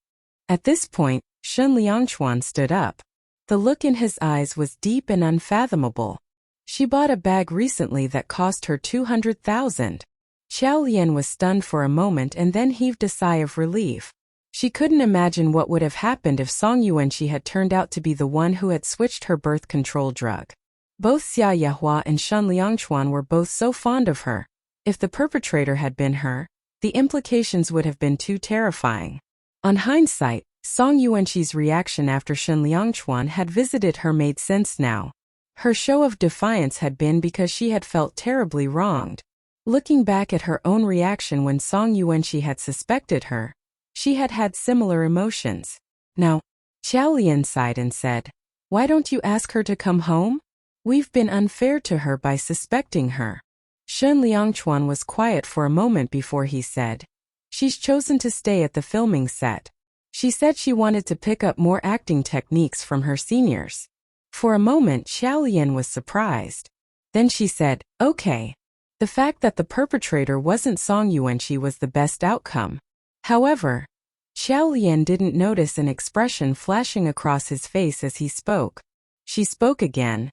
At this point, Shen Liangchuan stood up. The look in his eyes was deep and unfathomable. "She bought a bag recently that cost her 200,000. Xiao Lian was stunned for a moment and then heaved a sigh of relief. She couldn't imagine what would have happened if Song Yuanxi had turned out to be the one who had switched her birth control drug. Both Xia Yehua and Shen Liangchuan were both so fond of her. If the perpetrator had been her, the implications would have been too terrifying. On hindsight, Song Yuanxi's reaction after Shen Liangchuan had visited her made sense now. Her show of defiance had been because she had felt terribly wronged. Looking back at her own reaction when Song Yuanxi had suspected her, she had had similar emotions. Now, Xiao Lian sighed and said, "Why don't you ask her to come home? We've been unfair to her by suspecting her." Shen Liangchuan was quiet for a moment before he said, "She's chosen to stay at the filming set. She said she wanted to pick up more acting techniques from her seniors." For a moment, Xiao Lian was surprised. Then she said, "Okay." The fact that the perpetrator wasn't Song Yuanxi was the best outcome. However, Xiao Lian didn't notice an expression flashing across his face as he spoke. She spoke again.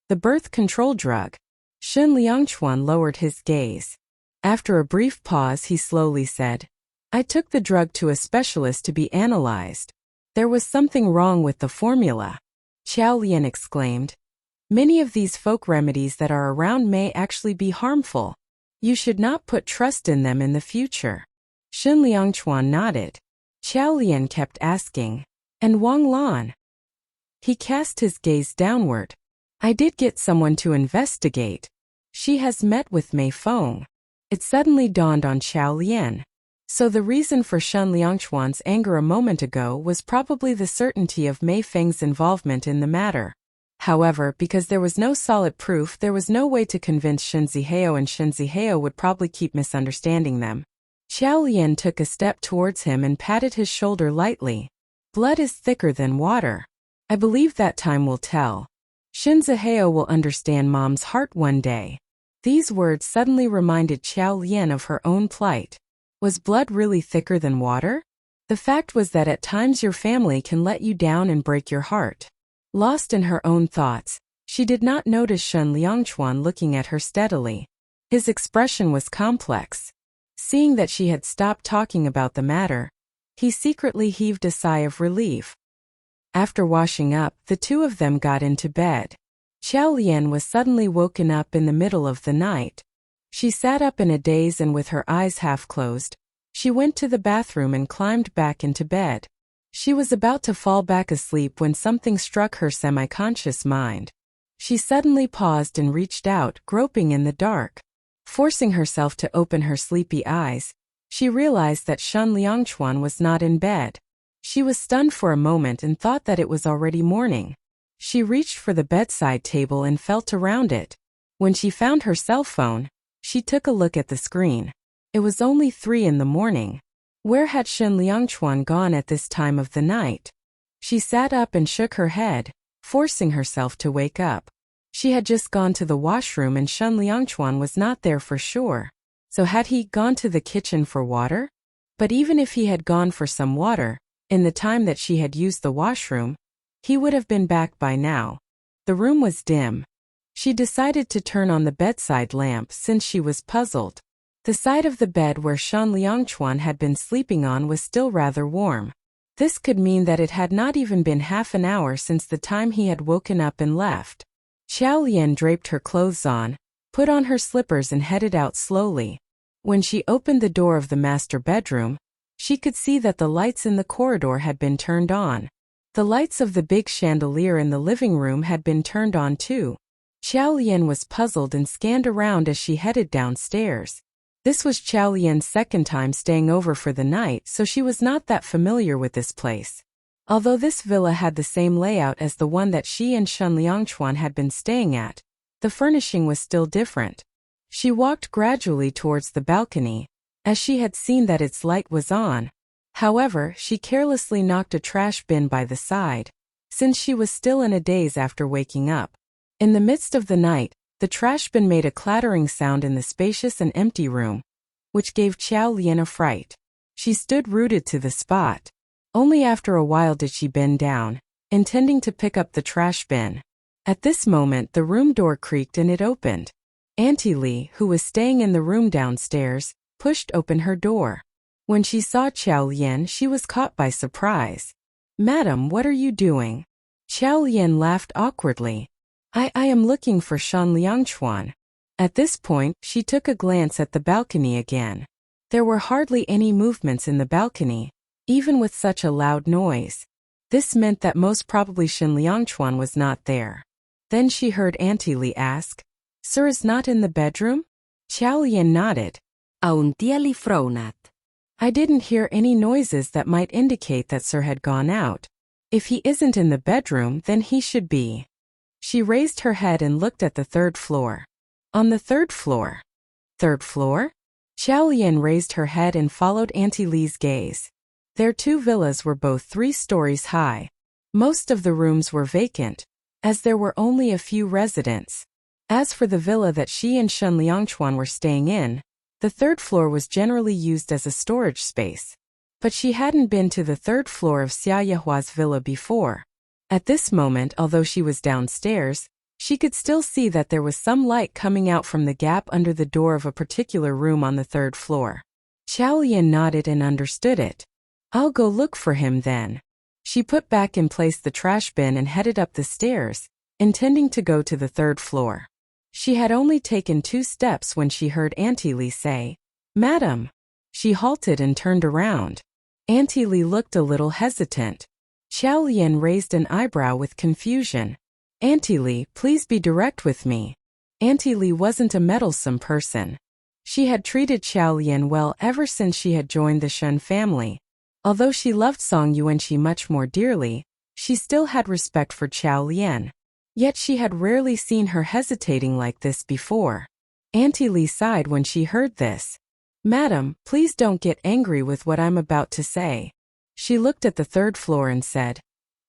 "The birth control drug." Shen Liangchuan lowered his gaze. After a brief pause, he slowly said, "I took the drug to a specialist to be analyzed. There was something wrong with the formula." Xiao Lian exclaimed, "Many of these folk remedies that are around may actually be harmful. You should not put trust in them in the future." Shen Liangchuan nodded. Xiao Lian kept asking, "And Wang Lan?" He cast his gaze downward. "I did get someone to investigate. She has met with Mei Feng." It suddenly dawned on Xiao Lian. So the reason for Shen Liangchuan's anger a moment ago was probably the certainty of Mei Feng's involvement in the matter. However, because there was no solid proof, there was no way to convince Shen Zihao, and Shen Zihao would probably keep misunderstanding them. Xiao Lian took a step towards him and patted his shoulder lightly. Blood is thicker than water. I believe that time will tell. Shin Zihao will understand Mom's heart one day. These words suddenly reminded Xiao Lian of her own plight. Was blood really thicker than water? The fact was that at times your family can let you down and break your heart. Lost in her own thoughts, she did not notice Shen Liangchuan looking at her steadily. His expression was complex. Seeing that she had stopped talking about the matter, he secretly heaved a sigh of relief. After washing up, the two of them got into bed. Xiao Lian was suddenly woken up in the middle of the night. She sat up in a daze and with her eyes half closed, she went to the bathroom and climbed back into bed. She was about to fall back asleep when something struck her semi-conscious mind. She suddenly paused and reached out, groping in the dark. Forcing herself to open her sleepy eyes, she realized that Shen Liangchuan was not in bed. She was stunned for a moment and thought that it was already morning. She reached for the bedside table and felt around it. When she found her cell phone, she took a look at the screen. It was only 3 in the morning. Where had Shen Liangchuan gone at this time of the night? She sat up and shook her head, forcing herself to wake up. She had just gone to the washroom and Shen Liangchuan was not there for sure. So had he gone to the kitchen for water? But even if he had gone for some water, in the time that she had used the washroom, he would have been back by now. The room was dim. She decided to turn on the bedside lamp since she was puzzled. The side of the bed where Shen Liangchuan had been sleeping on was still rather warm. This could mean that it had not even been half an hour since the time he had woken up and left. Xiao Lian draped her clothes on, put on her slippers and headed out slowly. When she opened the door of the master bedroom, she could see that the lights in the corridor had been turned on. The lights of the big chandelier in the living room had been turned on too. Xiao Lian was puzzled and scanned around as she headed downstairs. This was Xiao Lian's second time staying over for the night, so she was not that familiar with this place. Although this villa had the same layout as the one that she and Shen Liangchuan had been staying at, the furnishing was still different. She walked gradually towards the balcony, as she had seen that its light was on. However, she carelessly knocked a trash bin by the side, since she was still in a daze after waking up. In the midst of the night, the trash bin made a clattering sound in the spacious and empty room, which gave Xiao Lian a fright. She stood rooted to the spot. Only after a while did she bend down, intending to pick up the trash bin. At this moment the room door creaked and it opened. Auntie Li, who was staying in the room downstairs, pushed open her door. When she saw Xiao Lian, she was caught by surprise. "Madam, what are you doing?" Xiao Lian laughed awkwardly. I am looking for Shen Liangchuan." At this point, she took a glance at the balcony again. There were hardly any movements in the balcony, even with such a loud noise. This meant that most probably Shen Liangchuan was not there. Then she heard Auntie Li ask, "Sir is not in the bedroom?" Xiao Lian nodded. Aun tia li fronat. "I didn't hear any noises that might indicate that Sir had gone out. If he isn't in the bedroom, then he should be." She raised her head and looked at the 3rd floor. On the 3rd floor. 3rd floor? Xiao Lian raised her head and followed Auntie Li's gaze. Their 2 villas were both 3 stories high. Most of the rooms were vacant, as there were only a few residents. As for the villa that she and Shen Liangchuan were staying in, the 3rd floor was generally used as a storage space. But she hadn't been to the 3rd floor of Xia Yehua's villa before. At this moment, although she was downstairs, she could still see that there was some light coming out from the gap under the door of a particular room on the 3rd floor. Xiao Lian nodded and understood it. "I'll go look for him then." She put back in place the trash bin and headed up the stairs, intending to go to the 3rd floor. She had only taken 2 steps when she heard Auntie Li say, "Madam." She halted and turned around. Auntie Li looked a little hesitant. Xiao Lian raised an eyebrow with confusion. "Auntie Li, please be direct with me." Auntie Li wasn't a meddlesome person. She had treated Xiao Lian well ever since she had joined the Shen family. Although she loved Song Yuanqi much more dearly, she still had respect for Xiao Lian. Yet she had rarely seen her hesitating like this before. Auntie Li sighed when she heard this. Madam, please don't get angry with what I'm about to say. She looked at the third floor and said,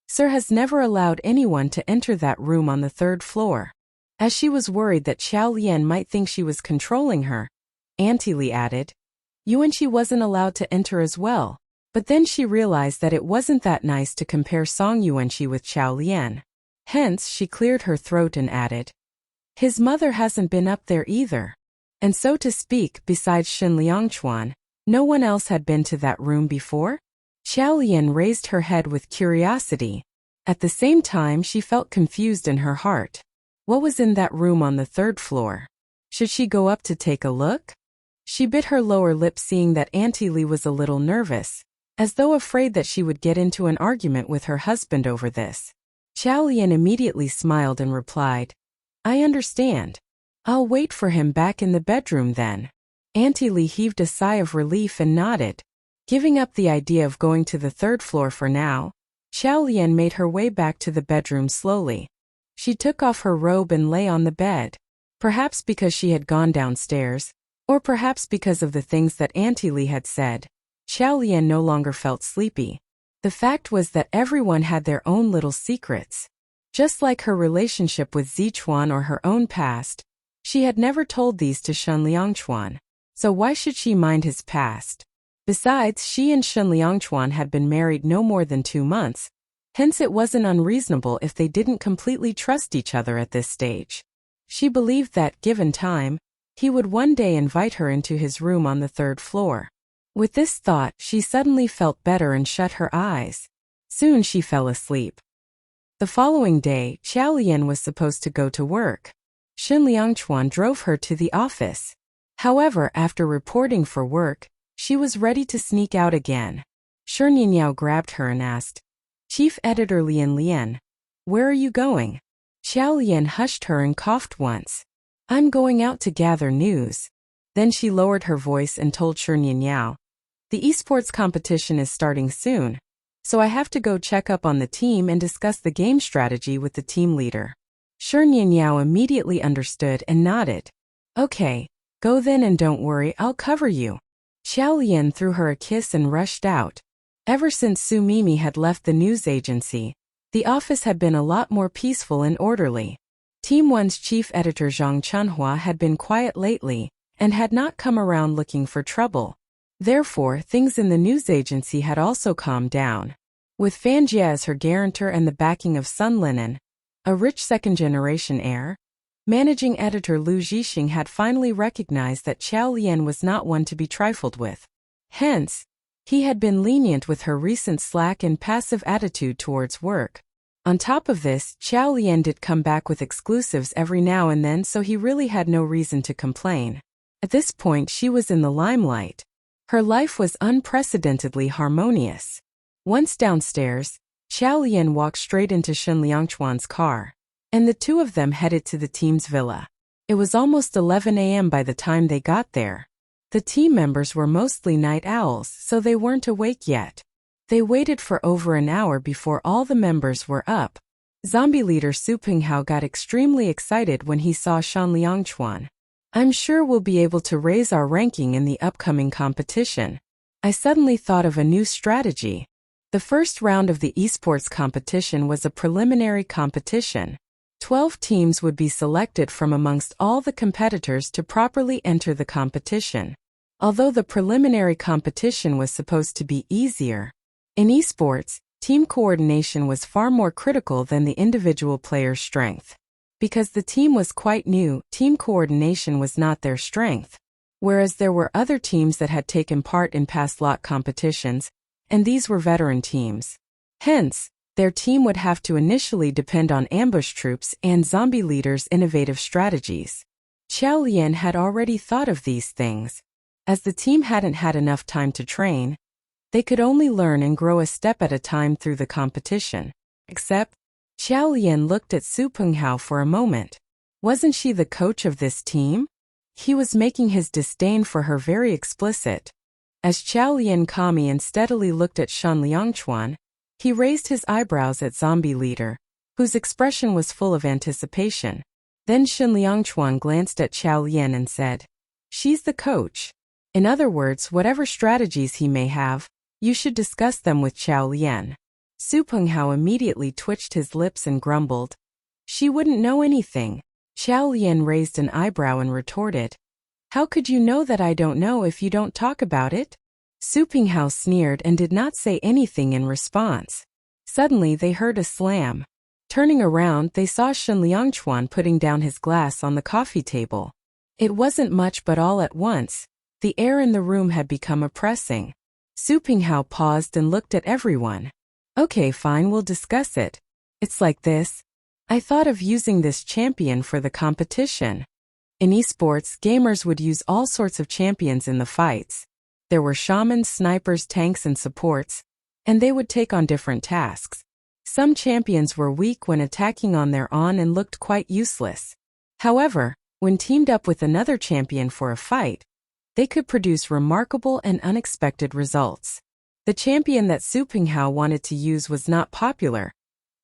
Sir has never allowed anyone to enter that room on the third floor. As she was worried that Xiao Lian might think she was controlling her, Auntie Li added, Yuanqi wasn't allowed to enter as well. But then she realized that it wasn't that nice to compare Song Yuanqi with Xiao Lian. Hence, she cleared her throat and added, His mother hasn't been up there either. And so to speak, besides Shen Liangchuan, no one else had been to that room before? Xiao Lian raised her head with curiosity. At the same time, she felt confused in her heart. What was in that room on the third floor? Should she go up to take a look? She bit her lower lip, seeing that Auntie Li was a little nervous, as though afraid that she would get into an argument with her husband over this. Xiao Lian immediately smiled and replied, I understand. I'll wait for him back in the bedroom then. Auntie Li heaved a sigh of relief and nodded. Giving up the idea of going to the third floor for now, Xiao Lian made her way back to the bedroom slowly. She took off her robe and lay on the bed. Perhaps because she had gone downstairs, or perhaps because of the things that Auntie Li had said, Xiao Lian no longer felt sleepy. The fact was that everyone had their own little secrets. Just like her relationship with Zichuan or her own past, she had never told these to Shen Liangchuan. So why should she mind his past? Besides, she and Shen Liangchuan had been married no more than 2 months, hence it wasn't unreasonable if they didn't completely trust each other at this stage. She believed that, given time, he would one day invite her into his room on the third floor. With this thought, she suddenly felt better and shut her eyes. Soon she fell asleep. The following day, Xiao Lian was supposed to go to work. Shen Liangchuan drove her to the office. However, after reporting for work, she was ready to sneak out again. Shen Yinyao grabbed her and asked, Chief Editor Lian, where are you going? Xiao Lian hushed her and coughed once. I'm going out to gather news. Then she lowered her voice and told Shen Yinyao, the esports competition is starting soon, so I have to go check up on the team and discuss the game strategy with the team leader. Shen Yinyao immediately understood and nodded. Okay, go then and don't worry, I'll cover you. Xiao Lian threw her a kiss and rushed out. Ever since Su Mimi had left the news agency, the office had been a lot more peaceful and orderly. Team 1's chief editor Zhang Chunhua had been quiet lately and had not come around looking for trouble. Therefore, things in the news agency had also calmed down. With Fan Jie as her guarantor and the backing of Sun Linen, a rich second-generation heir, managing editor Lu Zhixing had finally recognized that Xiao Lian was not one to be trifled with. Hence, he had been lenient with her recent slack and passive attitude towards work. On top of this, Xiao Lian did come back with exclusives every now and then, so he really had no reason to complain. At this point, she was in the limelight. Her life was unprecedentedly harmonious. Once downstairs, Xiao Lian walked straight into Shen Liangchuan's car, and the two of them headed to the team's villa. It was almost 11 a.m. by the time they got there. The team members were mostly night owls, so they weren't awake yet. They waited for over an hour before all the members were up. Zombie leader Su Pinghao got extremely excited when he saw Shen Liangchuan. I'm sure we'll be able to raise our ranking in the upcoming competition. I suddenly thought of a new strategy. The first round of the esports competition was a preliminary competition. 12 teams would be selected from amongst all the competitors to properly enter the competition. Although the preliminary competition was supposed to be easier, in esports, team coordination was far more critical than the individual player's strength. Because the team was quite new, team coordination was not their strength, whereas there were other teams that had taken part in past lot competitions, and these were veteran teams. Hence, their team would have to initially depend on ambush troops and zombie leaders' innovative strategies. Xiao Lian had already thought of these things. As the team hadn't had enough time to train, they could only learn and grow a step at a time through the competition. Except, Xiao Lian looked at Su Pinghao for a moment. Wasn't she the coach of this team? He was making his disdain for her very explicit. As Xiao Lian calmly and steadily looked at Shen Liangchuan, he raised his eyebrows at zombie leader, whose expression was full of anticipation. Then Shen Liangchuan glanced at Xiao Lian and said, She's the coach. In other words, whatever strategies he may have, you should discuss them with Xiao Lian. Su Penghao immediately twitched his lips and grumbled. She wouldn't know anything. Xiao Lian raised an eyebrow and retorted. How could you know that I don't know if you don't talk about it? Su Penghao sneered and did not say anything in response. Suddenly they heard a slam. Turning around, they saw Shen Liangchuan putting down his glass on the coffee table. It wasn't much, but all at once, the air in the room had become oppressing. Su Penghao paused and looked at everyone. Okay, fine, we'll discuss it. It's like this. I thought of using this champion for the competition. In esports, gamers would use all sorts of champions in the fights. There were shamans, snipers, tanks, and supports, and they would take on different tasks. Some champions were weak when attacking on their own and looked quite useless. However, when teamed up with another champion for a fight, they could produce remarkable and unexpected results. The champion that Su Penghao wanted to use was not popular.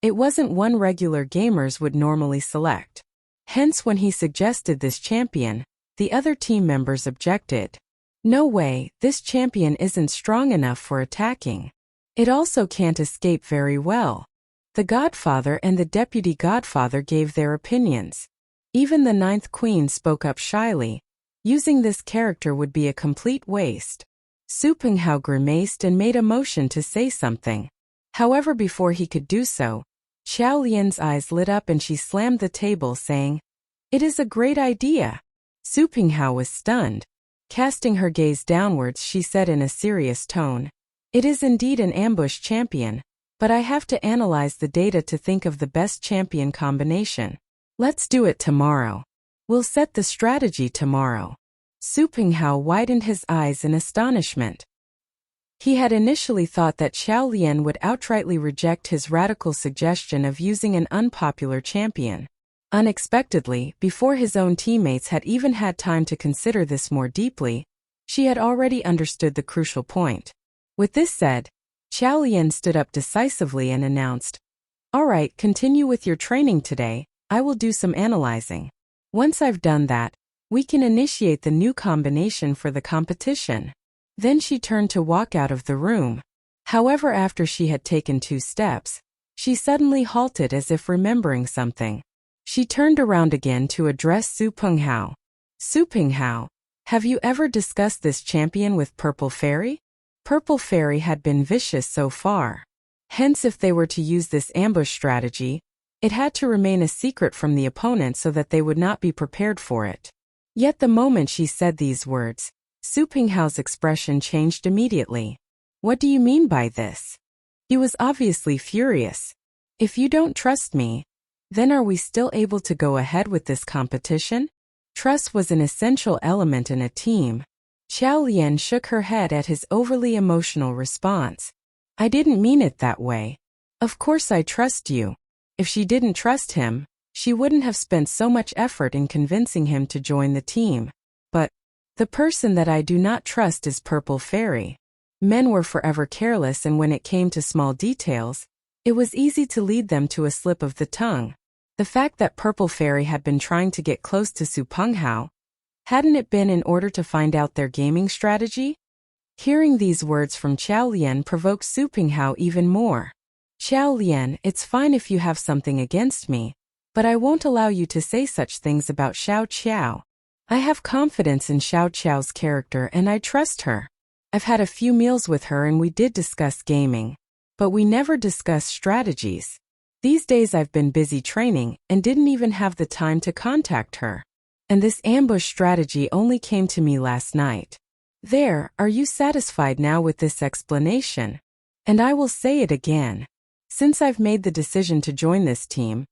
It wasn't one regular gamers would normally select. Hence, when he suggested this champion, the other team members objected. No way, this champion isn't strong enough for attacking. It also can't escape very well. The Godfather and the Deputy Godfather gave their opinions. Even the Ninth Queen spoke up shyly. Using this character would be a complete waste. Su Penghao grimaced and made a motion to say something. However, before he could do so, Xiao Lian's eyes lit up and she slammed the table, saying, "It is a great idea." Su Penghao was stunned. Casting her gaze downwards, she said in a serious tone, "It is indeed an ambush champion, but I have to analyze the data to think of the best champion combination. Let's do it tomorrow. We'll set the strategy tomorrow." Su Penghao widened his eyes in astonishment. He had initially thought that Xiao Lian would outrightly reject his radical suggestion of using an unpopular champion. Unexpectedly, before his own teammates had even had time to consider this more deeply, she had already understood the crucial point. With this said, Xiao Lian stood up decisively and announced, "All right, continue with your training today. I will do some analyzing. Once I've done that, we can initiate the new combination for the competition." Then she turned to walk out of the room. However, after she had taken 2 steps, she suddenly halted as if remembering something. She turned around again to address Su Penghao. "Su Penghao, have you ever discussed this champion with Purple Fairy?" Purple Fairy had been vicious so far. Hence, if they were to use this ambush strategy, it had to remain a secret from the opponent so that they would not be prepared for it. Yet the moment she said these words, Su Penghao's expression changed immediately. "What do you mean by this?" He was obviously furious. "If you don't trust me, then are we still able to go ahead with this competition?" Trust was an essential element in a team. Xiao Lian shook her head at his overly emotional response. "I didn't mean it that way. Of course I trust you." If she didn't trust him, she wouldn't have spent so much effort in convincing him to join the team. But the person that I do not trust is Purple Fairy. Men were forever careless, and when it came to small details, it was easy to lead them to a slip of the tongue. The fact that Purple Fairy had been trying to get close to Su Penghao, hadn't it been in order to find out their gaming strategy? Hearing these words from Xiao Lian provoked Su Penghao even more. "Xiao Lian, it's fine if you have something against me, but I won't allow you to say such things about Xiao Qiao. I have confidence in Xiao Qiao's character and I trust her. I've had a few meals with her and we did discuss gaming, but we never discussed strategies. These days I've been busy training and didn't even have the time to contact her. And this ambush strategy only came to me last night. There, are you satisfied now with this explanation? And I will say it again. Since I've made the decision to join this team,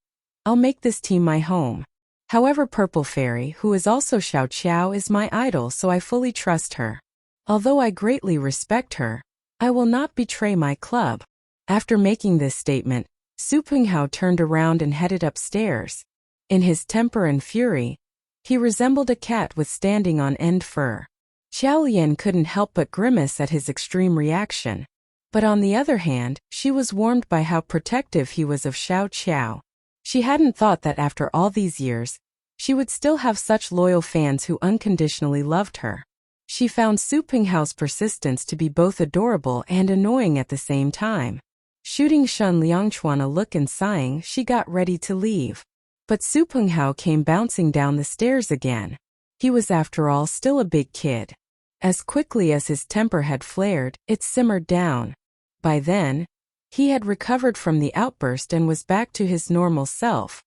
I'll make this team my home. However, Purple Fairy, who is also Xiao Qiao, is my idol, so I fully trust her. Although I greatly respect her, I will not betray my club." After making this statement, Su Penghao turned around and headed upstairs. In his temper and fury, he resembled a cat with standing on end fur. Xiao Lian couldn't help but grimace at his extreme reaction. But on the other hand, she was warmed by how protective he was of Xiao Qiao. She hadn't thought that after all these years, she would still have such loyal fans who unconditionally loved her. She found Su Pinghao's persistence to be both adorable and annoying at the same time. Shooting Shen Liangchuan a look and sighing, she got ready to leave. But Su Pinghao came bouncing down the stairs again. He was after all still a big kid. As quickly as his temper had flared, it simmered down. By then, he had recovered from the outburst and was back to his normal self.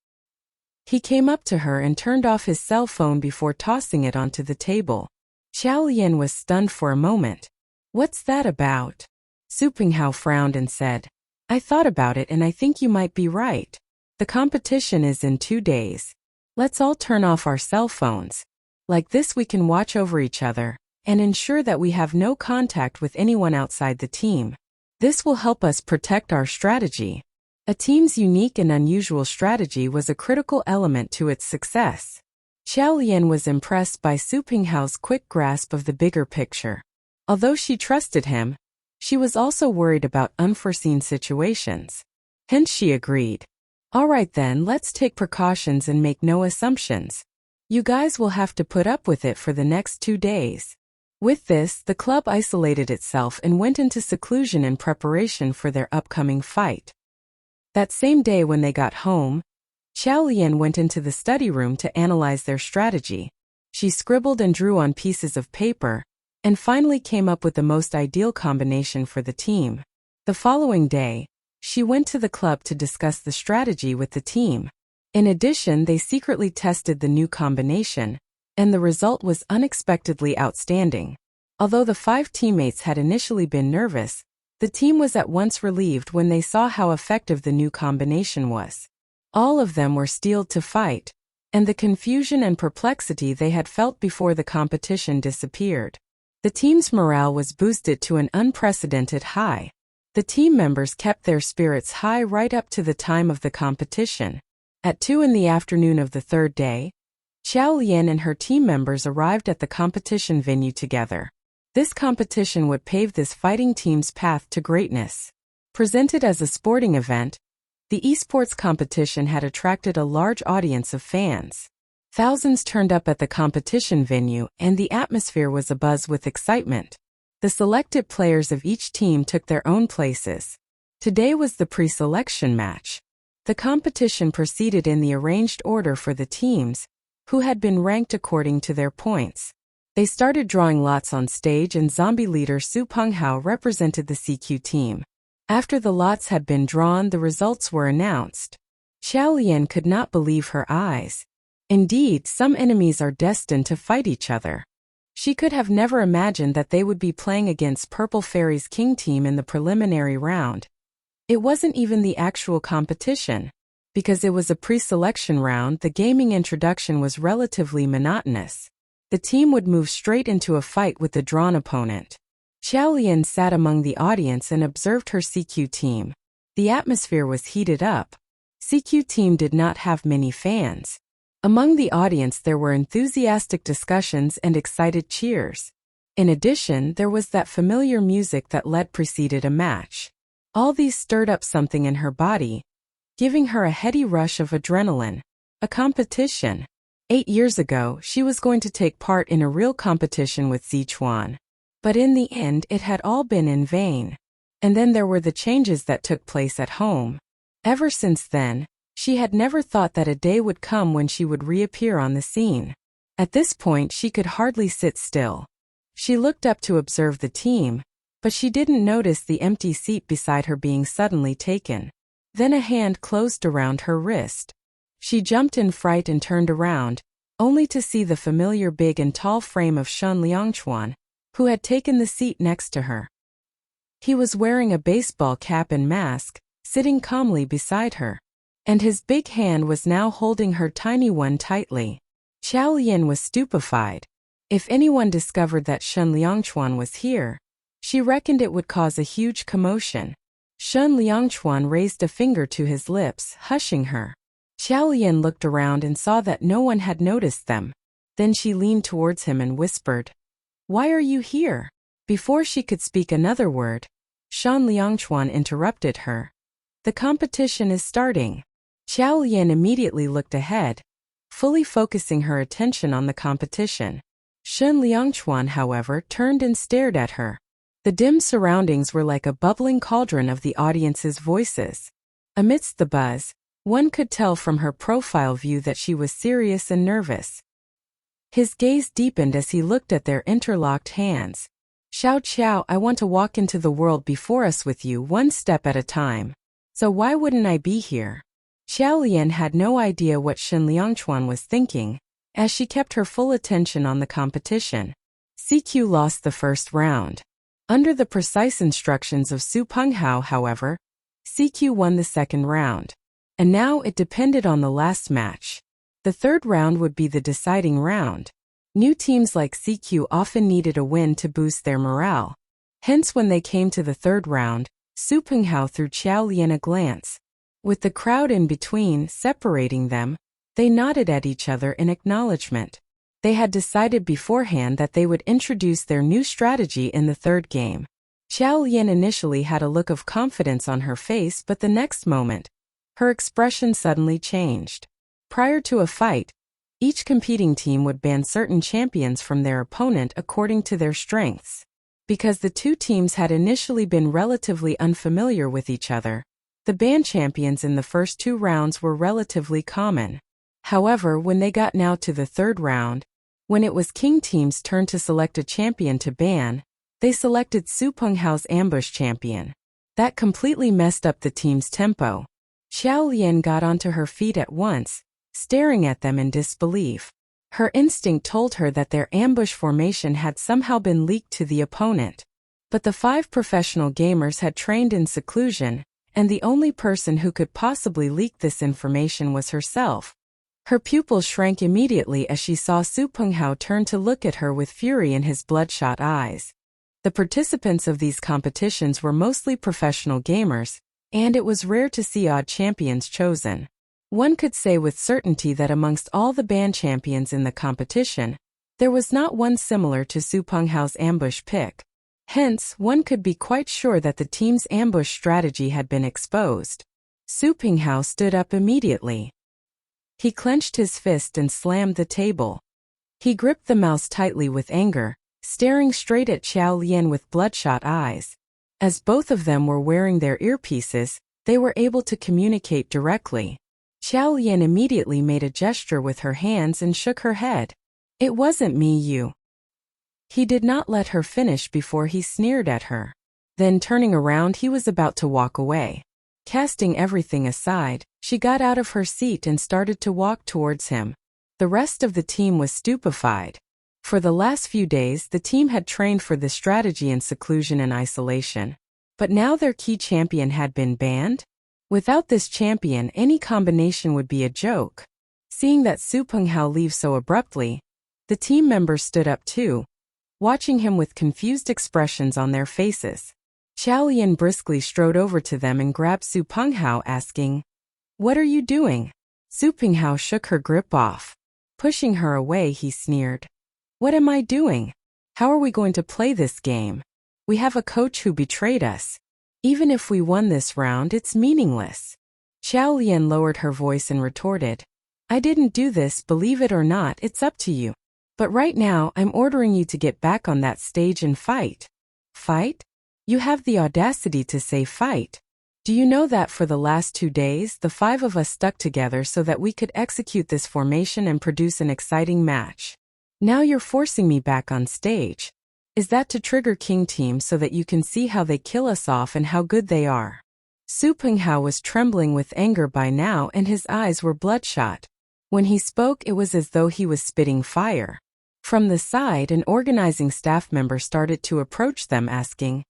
He came up to her and turned off his cell phone before tossing it onto the table. Xiao Lian was stunned for a moment. "What's that about?" Su Pinghao frowned and said, "I thought about it and I think you might be right. The competition is in 2 days. Let's all turn off our cell phones. Like this we can watch over each other and ensure that we have no contact with anyone outside the team. This will help us protect our strategy." A team's unique and unusual strategy was a critical element to its success. Xiao Lian was impressed by Su Pinghao's quick grasp of the bigger picture. Although she trusted him, she was also worried about unforeseen situations. Hence she agreed. "All right then, let's take precautions and make no assumptions. You guys will have to put up with it for the next 2 days." With this, the club isolated itself and went into seclusion in preparation for their upcoming fight. That same day when they got home, Xiao Lian went into the study room to analyze their strategy. She scribbled and drew on pieces of paper, and finally came up with the most ideal combination for the team. The following day, she went to the club to discuss the strategy with the team. In addition, they secretly tested the new combination, and the result was unexpectedly outstanding. Although the 5 teammates had initially been nervous, the team was at once relieved when they saw how effective the new combination was. All of them were steeled to fight, and the confusion and perplexity they had felt before the competition disappeared. The team's morale was boosted to an unprecedented high. The team members kept their spirits high right up to the time of the competition. At 2 in the afternoon of the 3rd day, Xiao Lian and her team members arrived at the competition venue together. This competition would pave this fighting team's path to greatness. Presented as a sporting event, the esports competition had attracted a large audience of fans. Thousands turned up at the competition venue, and the atmosphere was abuzz with excitement. The selected players of each team took their own places. Today was the pre-selection match. The competition proceeded in the arranged order for the teams, who had been ranked according to their points. They started drawing lots on stage, and zombie leader Su Penghao represented the CQ team. After the lots had been drawn, the results were announced. Xiao Lian could not believe her eyes. Indeed, some enemies are destined to fight each other. She could have never imagined that they would be playing against Purple Fairy's King team in the preliminary round. It wasn't even the actual competition. Because it was a pre-selection round, the gaming introduction was relatively monotonous. The team would move straight into a fight with the drawn opponent. Xiao Lian sat among the audience and observed her CQ team. The atmosphere was heated up. CQ team did not have many fans. Among the audience there were enthusiastic discussions and excited cheers. In addition, there was that familiar music that preceded a match. All these stirred up something in her body, giving her a heady rush of adrenaline. A competition. 8 years ago, she was going to take part in a real competition with Zichuan. But in the end, it had all been in vain. And then there were the changes that took place at home. Ever since then, she had never thought that a day would come when she would reappear on the scene. At this point, she could hardly sit still. She looked up to observe the team, but she didn't notice the empty seat beside her being suddenly taken. Then a hand closed around her wrist. She jumped in fright and turned around, only to see the familiar big and tall frame of Shen Liangchuan, who had taken the seat next to her. He was wearing a baseball cap and mask, sitting calmly beside her. And his big hand was now holding her tiny one tightly. Xiao Lian was stupefied. If anyone discovered that Shen Liangchuan was here, she reckoned it would cause a huge commotion. Shen Liangchuan raised a finger to his lips, hushing her. Xiao Lian looked around and saw that no one had noticed them. Then she leaned towards him and whispered, "Why are you here?" Before she could speak another word, Shen Liangchuan interrupted her. "The competition is starting." Xiao Lian immediately looked ahead, fully focusing her attention on the competition. Shen Liangchuan, however, turned and stared at her. The dim surroundings were like a bubbling cauldron of the audience's voices. Amidst the buzz, one could tell from her profile view that she was serious and nervous. His gaze deepened as he looked at their interlocked hands. Xiao Qiao, I want to walk into the world before us with you one step at a time. So why wouldn't I be here? Xiao Lian had no idea what Shen Liangchuan was thinking, as she kept her full attention on the competition. CQ lost the first round. Under the precise instructions of Su Penghao, however, CQ won the second round. And now it depended on the last match. The third round would be the deciding round. New teams like CQ often needed a win to boost their morale. Hence when they came to the third round, Su Penghao threw Xiao Lian a glance. With the crowd in between, separating them, they nodded at each other in acknowledgement. They had decided beforehand that they would introduce their new strategy in the third game. Xiao Lian initially had a look of confidence on her face, but the next moment, her expression suddenly changed. Prior to a fight, each competing team would ban certain champions from their opponent according to their strengths. Because the two teams had initially been relatively unfamiliar with each other, the banned champions in the first two rounds were relatively common. However, when they got now to the third round, when it was King Team's turn to select a champion to ban, they selected Su Penghao's ambush champion. That completely messed up the team's tempo. Xiao Lian got onto her feet at once, staring at them in disbelief. Her instinct told her that their ambush formation had somehow been leaked to the opponent. But the 5 professional gamers had trained in seclusion, and the only person who could possibly leak this information was herself. Her pupils shrank immediately as she saw Su Penghao turn to look at her with fury in his bloodshot eyes. The participants of these competitions were mostly professional gamers, and it was rare to see odd champions chosen. One could say with certainty that amongst all the banned champions in the competition, there was not one similar to Su Penghao's ambush pick. Hence, one could be quite sure that the team's ambush strategy had been exposed. Su Penghao stood up immediately. He clenched his fist and slammed the table. He gripped the mouse tightly with anger, staring straight at Xiao Lian with bloodshot eyes. As both of them were wearing their earpieces, they were able to communicate directly. Xiao Lian immediately made a gesture with her hands and shook her head. It wasn't me, you. He did not let her finish before he sneered at her. Then turning around, he was about to walk away. Casting everything aside, she got out of her seat and started to walk towards him. The rest of the team was stupefied. For the last few days, the team had trained for this strategy in seclusion and isolation. But now their key champion had been banned? Without this champion, any combination would be a joke. Seeing that Su Penghao leave so abruptly, the team members stood up too, watching him with confused expressions on their faces. Xiao Lian briskly strode over to them and grabbed Su Penghao, asking, "What are you doing?" Su Penghao shook her grip off. Pushing her away, he sneered, "What am I doing? How are we going to play this game? We have a coach who betrayed us. Even if we won this round, it's meaningless." Xiao Lian lowered her voice and retorted, "I didn't do this, believe it or not, it's up to you. But right now, I'm ordering you to get back on that stage and fight." "Fight? You have the audacity to say fight. Do you know that for the last 2 days, the 5 of us stuck together so that we could execute this formation and produce an exciting match? Now you're forcing me back on stage. Is that to trigger King Team so that you can see how they kill us off and how good they are?" Su Penghao was trembling with anger by now and his eyes were bloodshot. When he spoke, it was as though he was spitting fire. From the side, an organizing staff member started to approach them asking,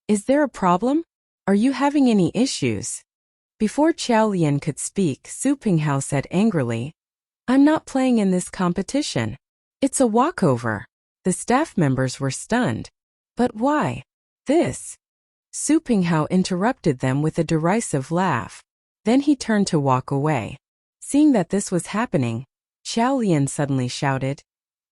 "Is there a problem? Are you having any issues?" Before Xiao Lian could speak, Su Penghao said angrily, "I'm not playing in this competition. It's a walkover." The staff members were stunned. "But why? This?" Su Penghao interrupted them with a derisive laugh. Then he turned to walk away. Seeing that this was happening, Xiao Lian suddenly shouted,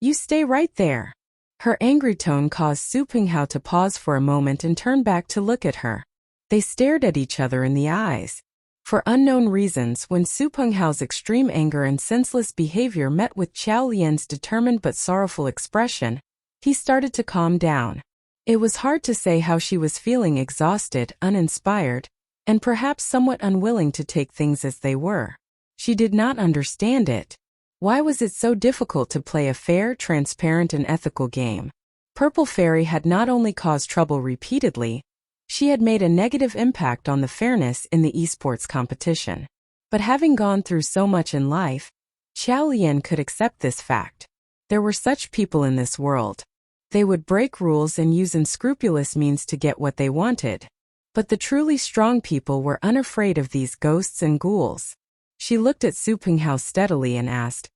"You stay right there." Her angry tone caused Su Penghao to pause for a moment and turn back to look at her. They stared at each other in the eyes. For unknown reasons, when Su Penghao's extreme anger and senseless behavior met with Qiao Lian's determined but sorrowful expression, he started to calm down. It was hard to say how she was feeling: exhausted, uninspired, and perhaps somewhat unwilling to take things as they were. She did not understand it. Why was it so difficult to play a fair, transparent, and ethical game? Purple Fairy had not only caused trouble repeatedly, she had made a negative impact on the fairness in the esports competition. But having gone through so much in life, Qiao Lian could accept this fact. There were such people in this world. They would break rules and use unscrupulous means to get what they wanted. But the truly strong people were unafraid of these ghosts and ghouls. She looked at Su Penghao steadily and asked,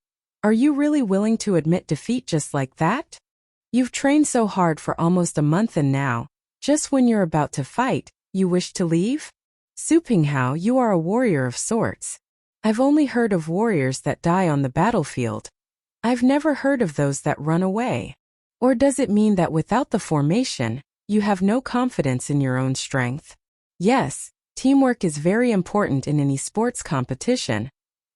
"Are you really willing to admit defeat just like that? You've trained so hard for almost a month, and now, just when you're about to fight, you wish to leave? Su Penghao, you are a warrior of sorts. I've only heard of warriors that die on the battlefield. I've never heard of those that run away. Or does it mean that without the formation, you have no confidence in your own strength?" Yes, teamwork is very important in any sports competition,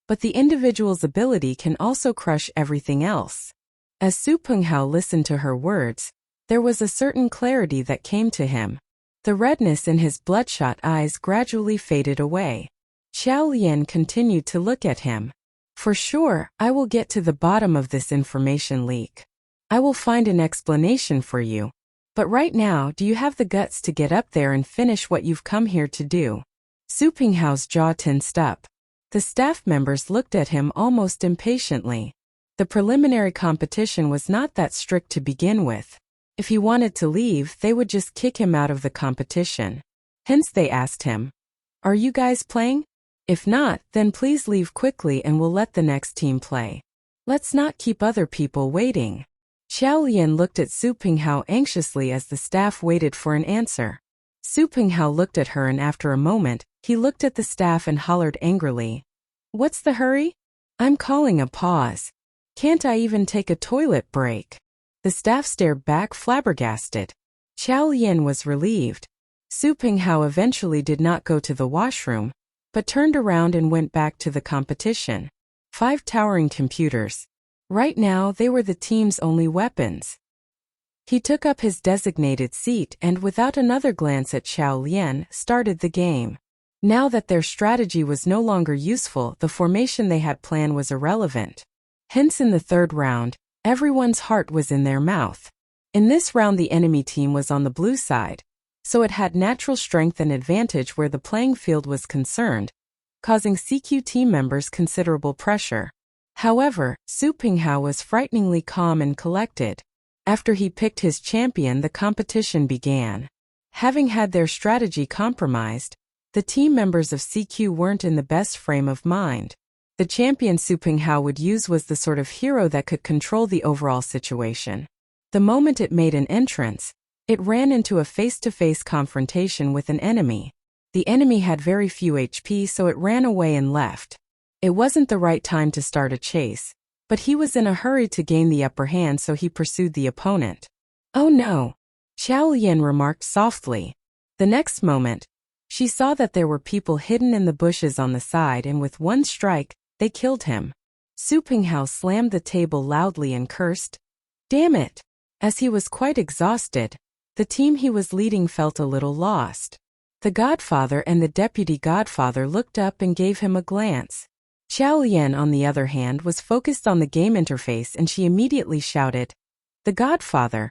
but the individual's ability can also crush everything else. As Su Penghao listened to her words, there was a certain clarity that came to him. The redness in his bloodshot eyes gradually faded away. Qiao Lian continued to look at him. "For sure, I will get to the bottom of this information leak. I will find an explanation for you. But right now, do you have the guts to get up there and finish what you've come here to do?" Su Penghao's jaw tensed up. The staff members looked at him almost impatiently. The preliminary competition was not that strict to begin with. If he wanted to leave, they would just kick him out of the competition. Hence they asked him, "Are you guys playing? If not, then please leave quickly and we'll let the next team play. Let's not keep other people waiting." Qiao Lian looked at Su Penghao anxiously as the staff waited for an answer. Su Penghao looked at her, and after a moment, he looked at the staff and hollered angrily, "What's the hurry? I'm calling a pause. Can't I even take a toilet break?" The staff stared back flabbergasted. Qiao Lian was relieved. Su Penghao eventually did not go to the washroom, but turned around and went back to the competition. 5 towering computers. Right now, they were the team's only weapons. He took up his designated seat and, without another glance at Qiao Lian, started the game. Now that their strategy was no longer useful, the formation they had planned was irrelevant. Hence, in the third round, everyone's heart was in their mouth. In this round, the enemy team was on the blue side, so it had natural strength and advantage where the playing field was concerned, causing CQ team members considerable pressure. However, Su Penghao was frighteningly calm and collected. After he picked his champion, the competition began. Having had their strategy compromised, the team members of CQ weren't in the best frame of mind. The champion Su Penghao would use was the sort of hero that could control the overall situation. The moment it made an entrance, it ran into a face-to-face confrontation with an enemy. The enemy had very few HP, so it ran away and left. It wasn't the right time to start a chase, but he was in a hurry to gain the upper hand, so he pursued the opponent. "Oh no," Qiao Lian remarked softly. The next moment, she saw that there were people hidden in the bushes on the side, and with one strike, they killed him. Su Penghao slammed the table loudly and cursed, "Damn it!" As he was quite exhausted, the team he was leading felt a little lost. The Godfather and the Deputy Godfather looked up and gave him a glance. Qiao Lian, on the other hand, was focused on the game interface, and she immediately shouted, "The Godfather!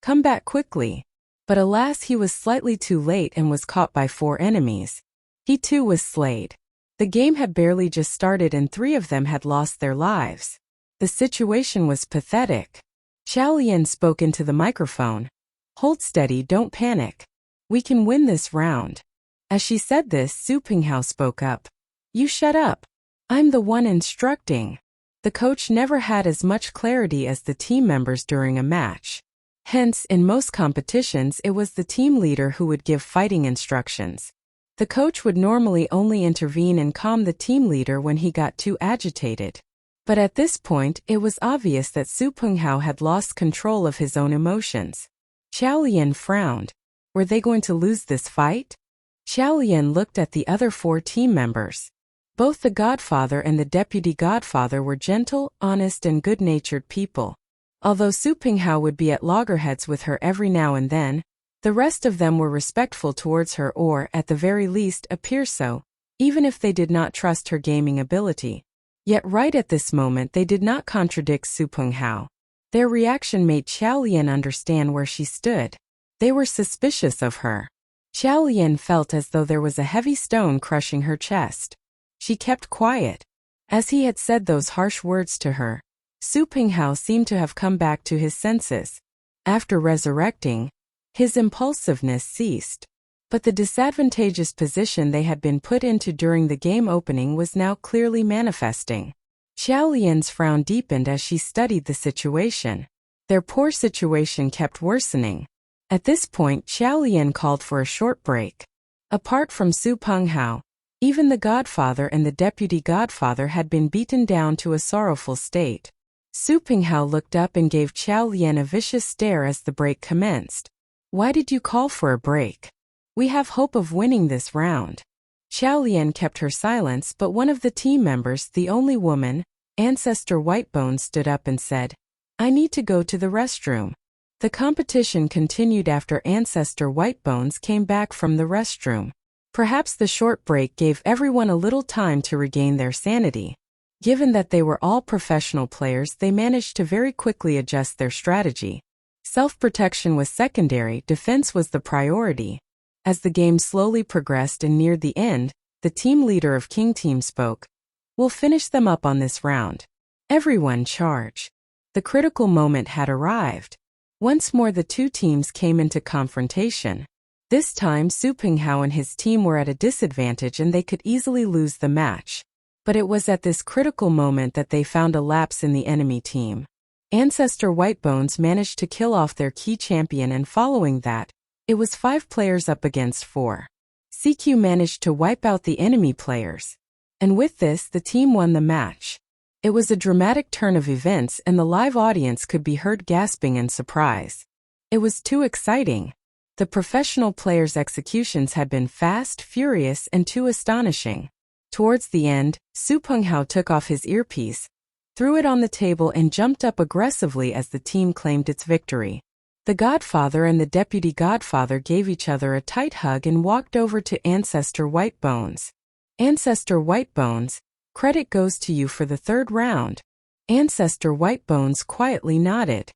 Come back quickly!" But alas, he was slightly too late and was caught by 4 enemies. He too was slayed. The game had barely just started and 3 of them had lost their lives. The situation was pathetic. Qiao Lian spoke into the microphone, "Hold steady, don't panic. We can win this round." As she said this, Su Penghao spoke up, "You shut up. I'm the one instructing." The coach never had as much clarity as the team members during a match. Hence, in most competitions, it was the team leader who would give fighting instructions. The coach would normally only intervene and calm the team leader when he got too agitated. But at this point, it was obvious that Su Penghao had lost control of his own emotions. Qiao Lian frowned. Were they going to lose this fight? Xiao Lian looked at the other 4 team members. Both the godfather and the deputy godfather were gentle, honest and good-natured people. Although Su Pinghao would be at loggerheads with her every now and then, the rest of them were respectful towards her or, at the very least, appear so, even if they did not trust her gaming ability. Yet right at this moment they did not contradict Su Pinghao. Their reaction made Xiao Lian understand where she stood. They were suspicious of her. Xiao Lian felt as though there was a heavy stone crushing her chest. She kept quiet. As he had said those harsh words to her, Su Pinghao seemed to have come back to his senses. After resurrecting, his impulsiveness ceased. But the disadvantageous position they had been put into during the game opening was now clearly manifesting. Xiao Lian's frown deepened as she studied the situation. Their poor situation kept worsening. At this point, Xiao Lian called for a short break. Apart from Su Pinghao, even the godfather and the deputy godfather had been beaten down to a sorrowful state. Su Pinghao looked up and gave Xiao Lian a vicious stare as the break commenced. "Why did you call for a break? We have hope of winning this round." Xiao Lian kept her silence, but one of the team members, the only woman, Ancestor Whitebones, stood up and said, "I need to go to the restroom." The competition continued after Ancestor Whitebones came back from the restroom. Perhaps the short break gave everyone a little time to regain their sanity. Given that they were all professional players, they managed to very quickly adjust their strategy. Self-protection was secondary, defense was the priority. As the game slowly progressed and neared the end, the team leader of King Team spoke. "We'll finish them up on this round. Everyone charge." The critical moment had arrived. Once more the 2 teams came into confrontation. This time Su Pinghao and his team were at a disadvantage and they could easily lose the match. But it was at this critical moment that they found a lapse in the enemy team. Ancestor Whitebones managed to kill off their key champion, and following that, it was 5 players up against 4. CQ managed to wipe out the enemy players. And with this, the team won the match. It was a dramatic turn of events and the live audience could be heard gasping in surprise. It was too exciting. The professional players' executions had been fast, furious, and too astonishing. Towards the end, Su Pinghao took off his earpiece, threw it on the table and jumped up aggressively as the team claimed its victory. The godfather and the deputy godfather gave each other a tight hug and walked over to Ancestor Whitebones. "Ancestor Whitebones, credit goes to you for the 3rd round." Ancestor Whitebones quietly nodded.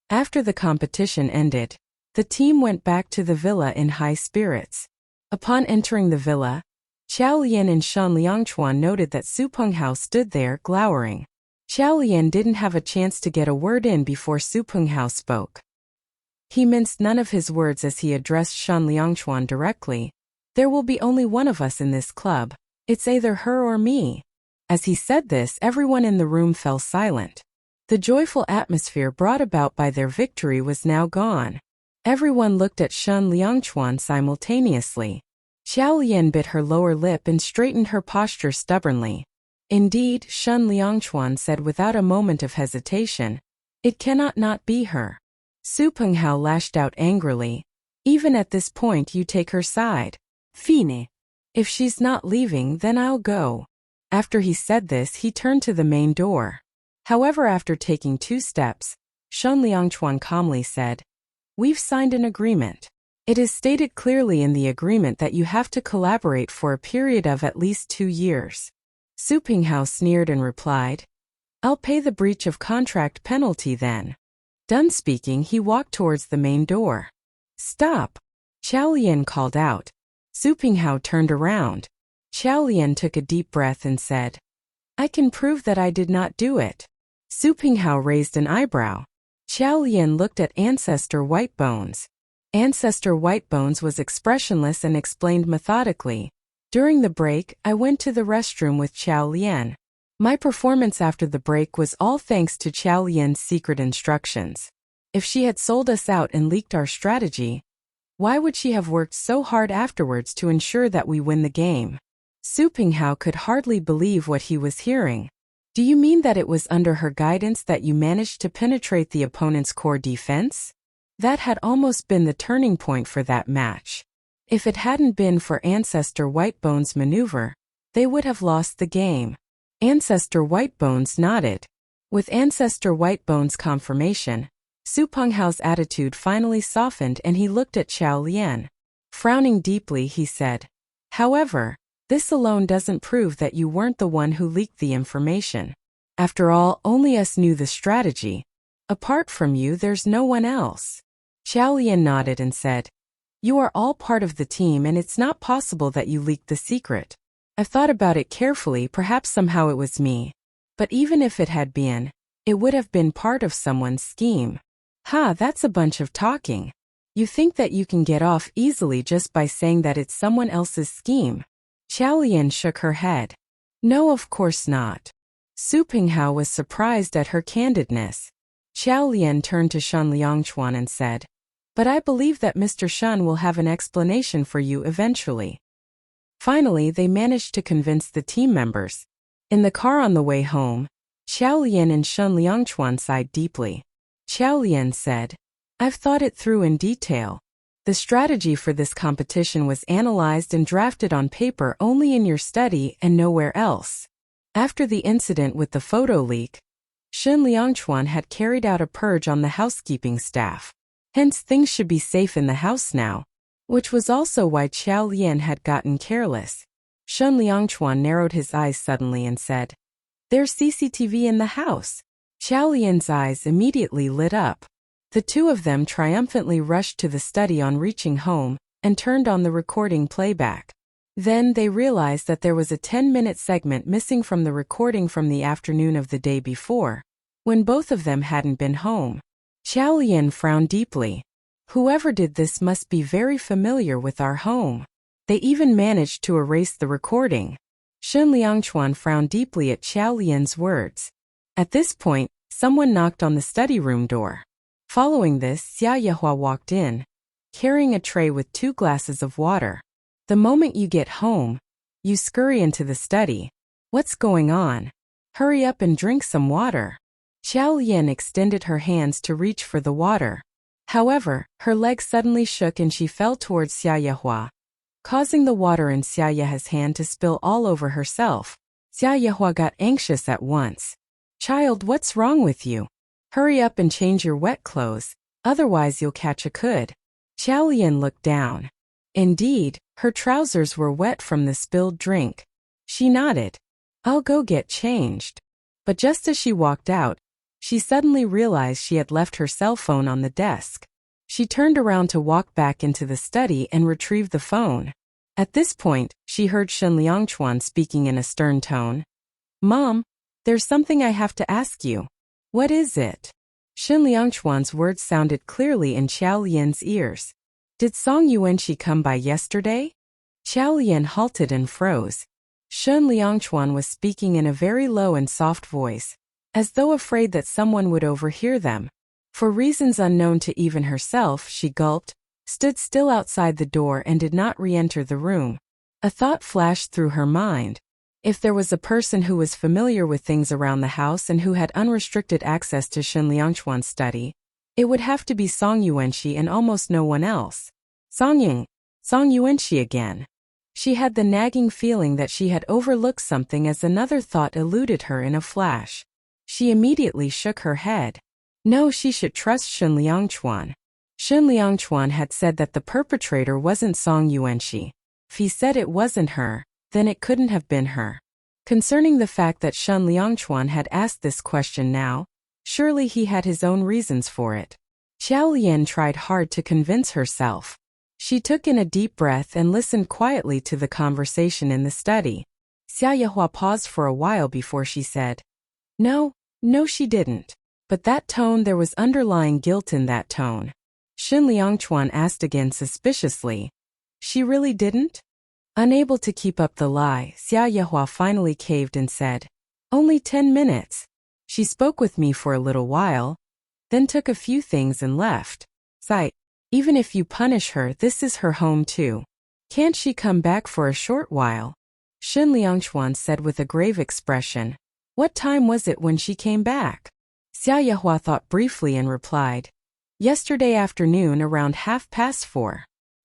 After the competition ended, the team went back to the villa in high spirits. Upon entering the villa, Xiao Lian and Shen Liangchuan noted that Su Pinghao stood there, glowering. Xiao Lian didn't have a chance to get a word in before Su Pinghao spoke. He minced none of his words as he addressed Shen Liangchuan directly. "There will be only one of us in this club. It's either her or me." As he said this, everyone in the room fell silent. The joyful atmosphere brought about by their victory was now gone. Everyone looked at Shen Liangchuan simultaneously. Xiao Lian bit her lower lip and straightened her posture stubbornly. "Indeed," Shen Liangchuan said without a moment of hesitation, "it cannot not be her." Su Pinghao lashed out angrily. "Even at this point you take her side. Fine. If she's not leaving, then I'll go." After he said this, he turned to the main door. However, after taking 2 steps, Shen Liangchuan calmly said, "We've signed an agreement. It is stated clearly in the agreement that you have to collaborate for a period of at least 2 years. Su Pinghao sneered and replied, "I'll pay the breach of contract penalty then." Done speaking, he walked towards the main door. "Stop!" Xiao Lian called out. Su Pinghao turned around. Xiao Lian took a deep breath and said, "I can prove that I did not do it." Su Pinghao raised an eyebrow. Xiao Lian looked at Ancestor Whitebones. Ancestor Whitebones was expressionless and explained methodically, "During the break, I went to the restroom with Xiao Lian. My performance after the break was all thanks to Xiao Lian's secret instructions. If she had sold us out and leaked our strategy, why would she have worked so hard afterwards to ensure that we win the game?" Su Pinghao could hardly believe what he was hearing. "Do you mean that it was under her guidance that you managed to penetrate the opponent's core defense? That had almost been the turning point for that match. If it hadn't been for Ancestor Whitebone's maneuver, they would have lost the game. Ancestor Whitebones nodded. With Ancestor Whitebone's confirmation, Su Penghao's attitude finally softened and he looked at Xiao Lian. Frowning deeply, he said, "However, this alone doesn't prove that you weren't the one who leaked the information. After all, only us knew the strategy. Apart from you, there's no one else." Xiao Lian nodded and said, "You are all part of the team and it's not possible that you leaked the secret. I've thought about it carefully, perhaps somehow it was me. But even if it had been, it would have been part of someone's scheme." "Ha, that's a bunch of talking. You think that you can get off easily just by saying that it's someone else's scheme?" Xiao Lian shook her head. "No, of course not." Su Penghao was surprised at her candidness. Xiao Lian turned to Shen Liangchuan and said, "But I believe that Mr. Shen will have an explanation for you eventually." Finally, they managed to convince the team members. In the car on the way home, Xiao Lian and Shen Liangchuan sighed deeply. Xiao Lian said, "I've thought it through in detail. The strategy for this competition was analyzed and drafted on paper only in your study and nowhere else. After the incident with the photo leak, Shen Liangchuan had carried out a purge on the housekeeping staff. Hence things should be safe in the house now. Which was also why Xiao Lian had gotten careless." Shen Liangchuan narrowed his eyes suddenly and said, "There's CCTV in the house." Xiao Lian's eyes immediately lit up. The two of them triumphantly rushed to the study on reaching home and turned on the recording playback. Then they realized that there was a 10-minute segment missing from the recording from the afternoon of the day before, when both of them hadn't been home. Xiao Lian frowned deeply. "Whoever did this must be very familiar with our home. They even managed to erase the recording." Shen Liangchuan frowned deeply at Xiao Lian's words. At this point, someone knocked on the study room door. Following this, Xia Yehua walked in, carrying a tray with 2 glasses of water. "The moment you get home, you scurry into the study. What's going on? Hurry up and drink some water." Xiao Lian extended her hands to reach for the water. However, her legs suddenly shook and she fell towards Xia Yehua, causing the water in Xia Yehua's hand to spill all over herself. Xia Yehua got anxious at once. "Child, what's wrong with you? Hurry up and change your wet clothes, otherwise you'll catch a cold." Xiao Lian looked down. Indeed, her trousers were wet from the spilled drink. She nodded. "I'll go get changed." But just as she walked out, she suddenly realized she had left her cell phone on the desk. She turned around to walk back into the study and retrieve the phone. At this point, she heard Shen Liangchuan speaking in a stern tone. "Mom, there's something I have to ask you." "What is it?" Shen Liangchuan's words sounded clearly in Xiao Lian's ears. "Did Song Yuanqi come by yesterday?" Xiao Lian halted and froze. Shen Liangchuan was speaking in a very low and soft voice, as though afraid that someone would overhear them. For reasons unknown to even herself, she gulped, stood still outside the door and did not re-enter the room. A thought flashed through her mind. If there was a person who was familiar with things around the house and who had unrestricted access to Shen Liangchuan's study, it would have to be Song Yuanqi and almost no one else. Song Yuanqi again. She had the nagging feeling that she had overlooked something as another thought eluded her in a flash. She immediately shook her head. No, she should trust Shen Liangchuan. Shen Liangchuan had said that the perpetrator wasn't Song Yuanqi. If he said it wasn't her, then it couldn't have been her. Concerning the fact that Shen Liangchuan had asked this question now, surely he had his own reasons for it. Xiao Lian tried hard to convince herself. She took in a deep breath and listened quietly to the conversation in the study. Xia Yehua paused for a while before she said, No, she didn't. But that tone, there was underlying guilt in that tone. Shen Liangchuan asked again suspiciously, She really didn't? Unable to keep up the lie, Xia Yehua finally caved and said, Only 10 minutes. She spoke with me for a little while, then took a few things and left. Sight, even if you punish her, this is her home too. Can't she come back for a short while? Shen Liangchuan said with a grave expression. What time was it when she came back? Xia Yehua thought briefly and replied, Yesterday afternoon around 4:30.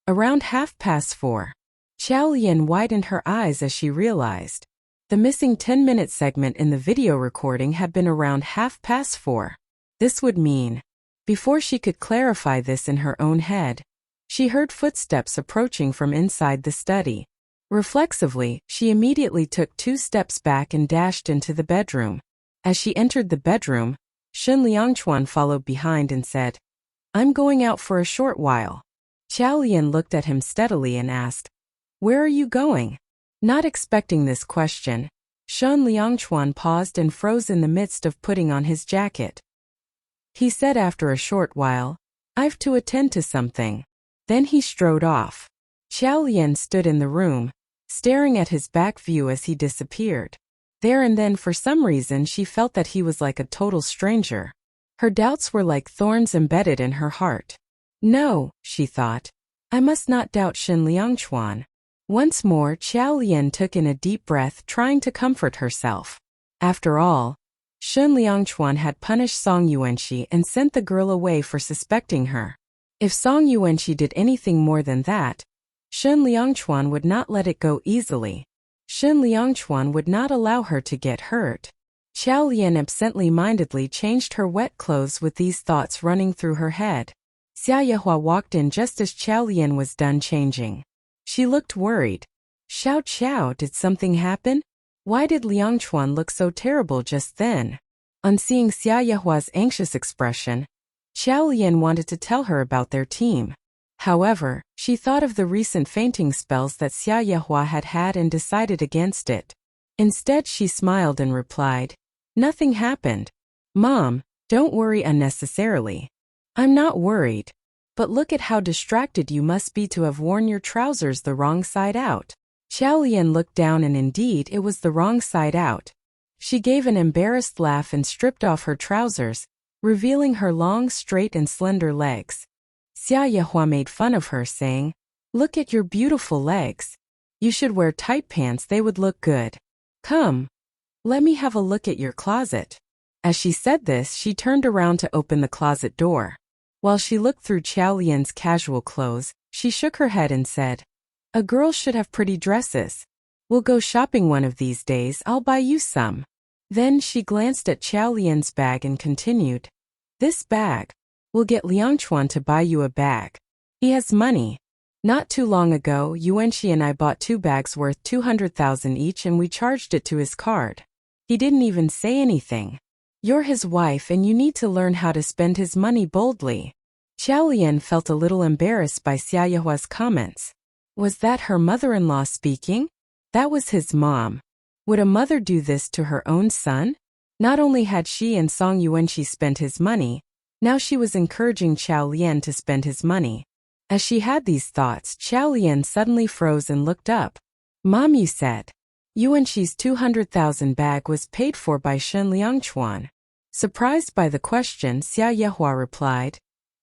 Around 4:30. Xiao Lian widened her eyes as she realized. The missing 10-minute segment in the video recording had been around 4:30. This would mean. Before she could clarify this in her own head, she heard footsteps approaching from inside the study. Reflexively, she immediately took 2 steps back and dashed into the bedroom. As she entered the bedroom, Shen Liangchuan followed behind and said, "I'm going out for a short while." Xiao Lian looked at him steadily and asked, "Where are you going?" Not expecting this question, Shen Liangchuan paused and froze in the midst of putting on his jacket. He said after a short while, "I've to attend to something." Then he strode off. Xiao Lian stood in the room, staring at his back view as he disappeared. There and then for some reason she felt that he was like a total stranger. Her doubts were like thorns embedded in her heart. No, she thought. I must not doubt Shen Liangchuan. Once more Xiao Lian took in a deep breath, trying to comfort herself. After all, Shen Liangchuan had punished Song Yuanxi and sent the girl away for suspecting her. If Song Yuanxi did anything more than that, Shen Liangchuan would not let it go easily. Shen Liangchuan would not allow her to get hurt. Xiao Lian absently-mindedly changed her wet clothes with these thoughts running through her head. Xia Yehua walked in just as Xiao Lian was done changing. She looked worried. "Xiao Qiao, did something happen? Why did Liangchuan look so terrible just then?" On seeing Xia Yehua's anxious expression, Xiao Lian wanted to tell her about their team. However, she thought of the recent fainting spells that Xia Yehua had had and decided against it. Instead she smiled and replied, "Nothing happened. Mom, don't worry unnecessarily." "I'm not worried. But look at how distracted you must be to have worn your trousers the wrong side out." Xiao Lian looked down and indeed it was the wrong side out. She gave an embarrassed laugh and stripped off her trousers, revealing her long, straight and slender legs. Xia Yehua made fun of her, saying, "Look at your beautiful legs. You should wear tight pants, they would look good. Come, let me have a look at your closet." As she said this, she turned around to open the closet door. While she looked through Xiao Lian's casual clothes, she shook her head and said, "A girl should have pretty dresses. We'll go shopping one of these days, I'll buy you some." Then she glanced at Xiao Lian's bag and continued, "This bag. We'll get Liangchuan to buy you a bag. He has money. Not too long ago, Yuanxi and I bought 2 bags worth 200,000 each and we charged it to his card. He didn't even say anything. You're his wife and you need to learn how to spend his money boldly." Xiao Lian felt a little embarrassed by Xia Yehua's comments. Was that her mother-in-law speaking? That was his mom. Would a mother do this to her own son? Not only had she and Song Yuanxi spent his money, now she was encouraging Xiao Lian to spend his money. As she had these thoughts, Xiao Lian suddenly froze and looked up. "Mom, you said Yuanxi's 200,000 bag was paid for by Shen Liangchuan." Surprised by the question, Xia Yehua replied,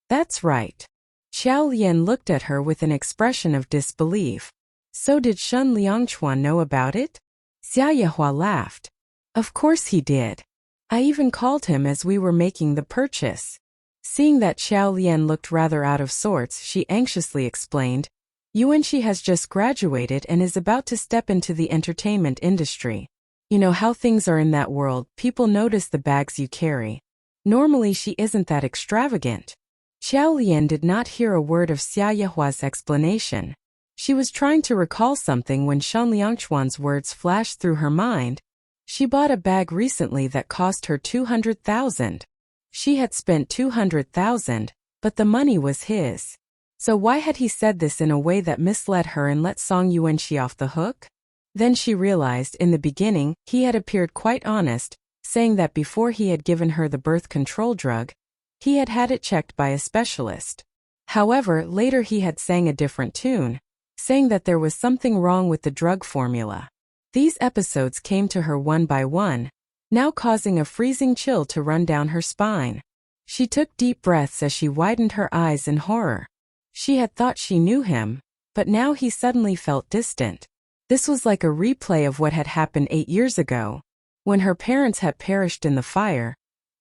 "That's right." Xiao Lian looked at her with an expression of disbelief. "So did Shen Liangchuan know about it?" Xia Yehua laughed. "Of course he did. I even called him as we were making the purchase." Seeing that Xiao Lian looked rather out of sorts, she anxiously explained, "Yuanxi has just graduated and is about to step into the entertainment industry. You know how things are in that world, people notice the bags you carry. Normally she isn't that extravagant." Xiao Lian did not hear a word of Xia Yehua's explanation. She was trying to recall something when Shen Liangchuan's words flashed through her mind. She bought a bag recently that cost her 200,000. She had spent 200,000, but the money was his. So why had he said this in a way that misled her and let Song Yuanxi off the hook? Then she realized in the beginning he had appeared quite honest, saying that before he had given her the birth control drug, he had had it checked by a specialist. However, later he had sang a different tune, saying that there was something wrong with the drug formula. These episodes came to her one by one, now causing a freezing chill to run down her spine. She took deep breaths as she widened her eyes in horror. She had thought she knew him, but now he suddenly felt distant. This was like a replay of what had happened 8 years ago, when her parents had perished in the fire.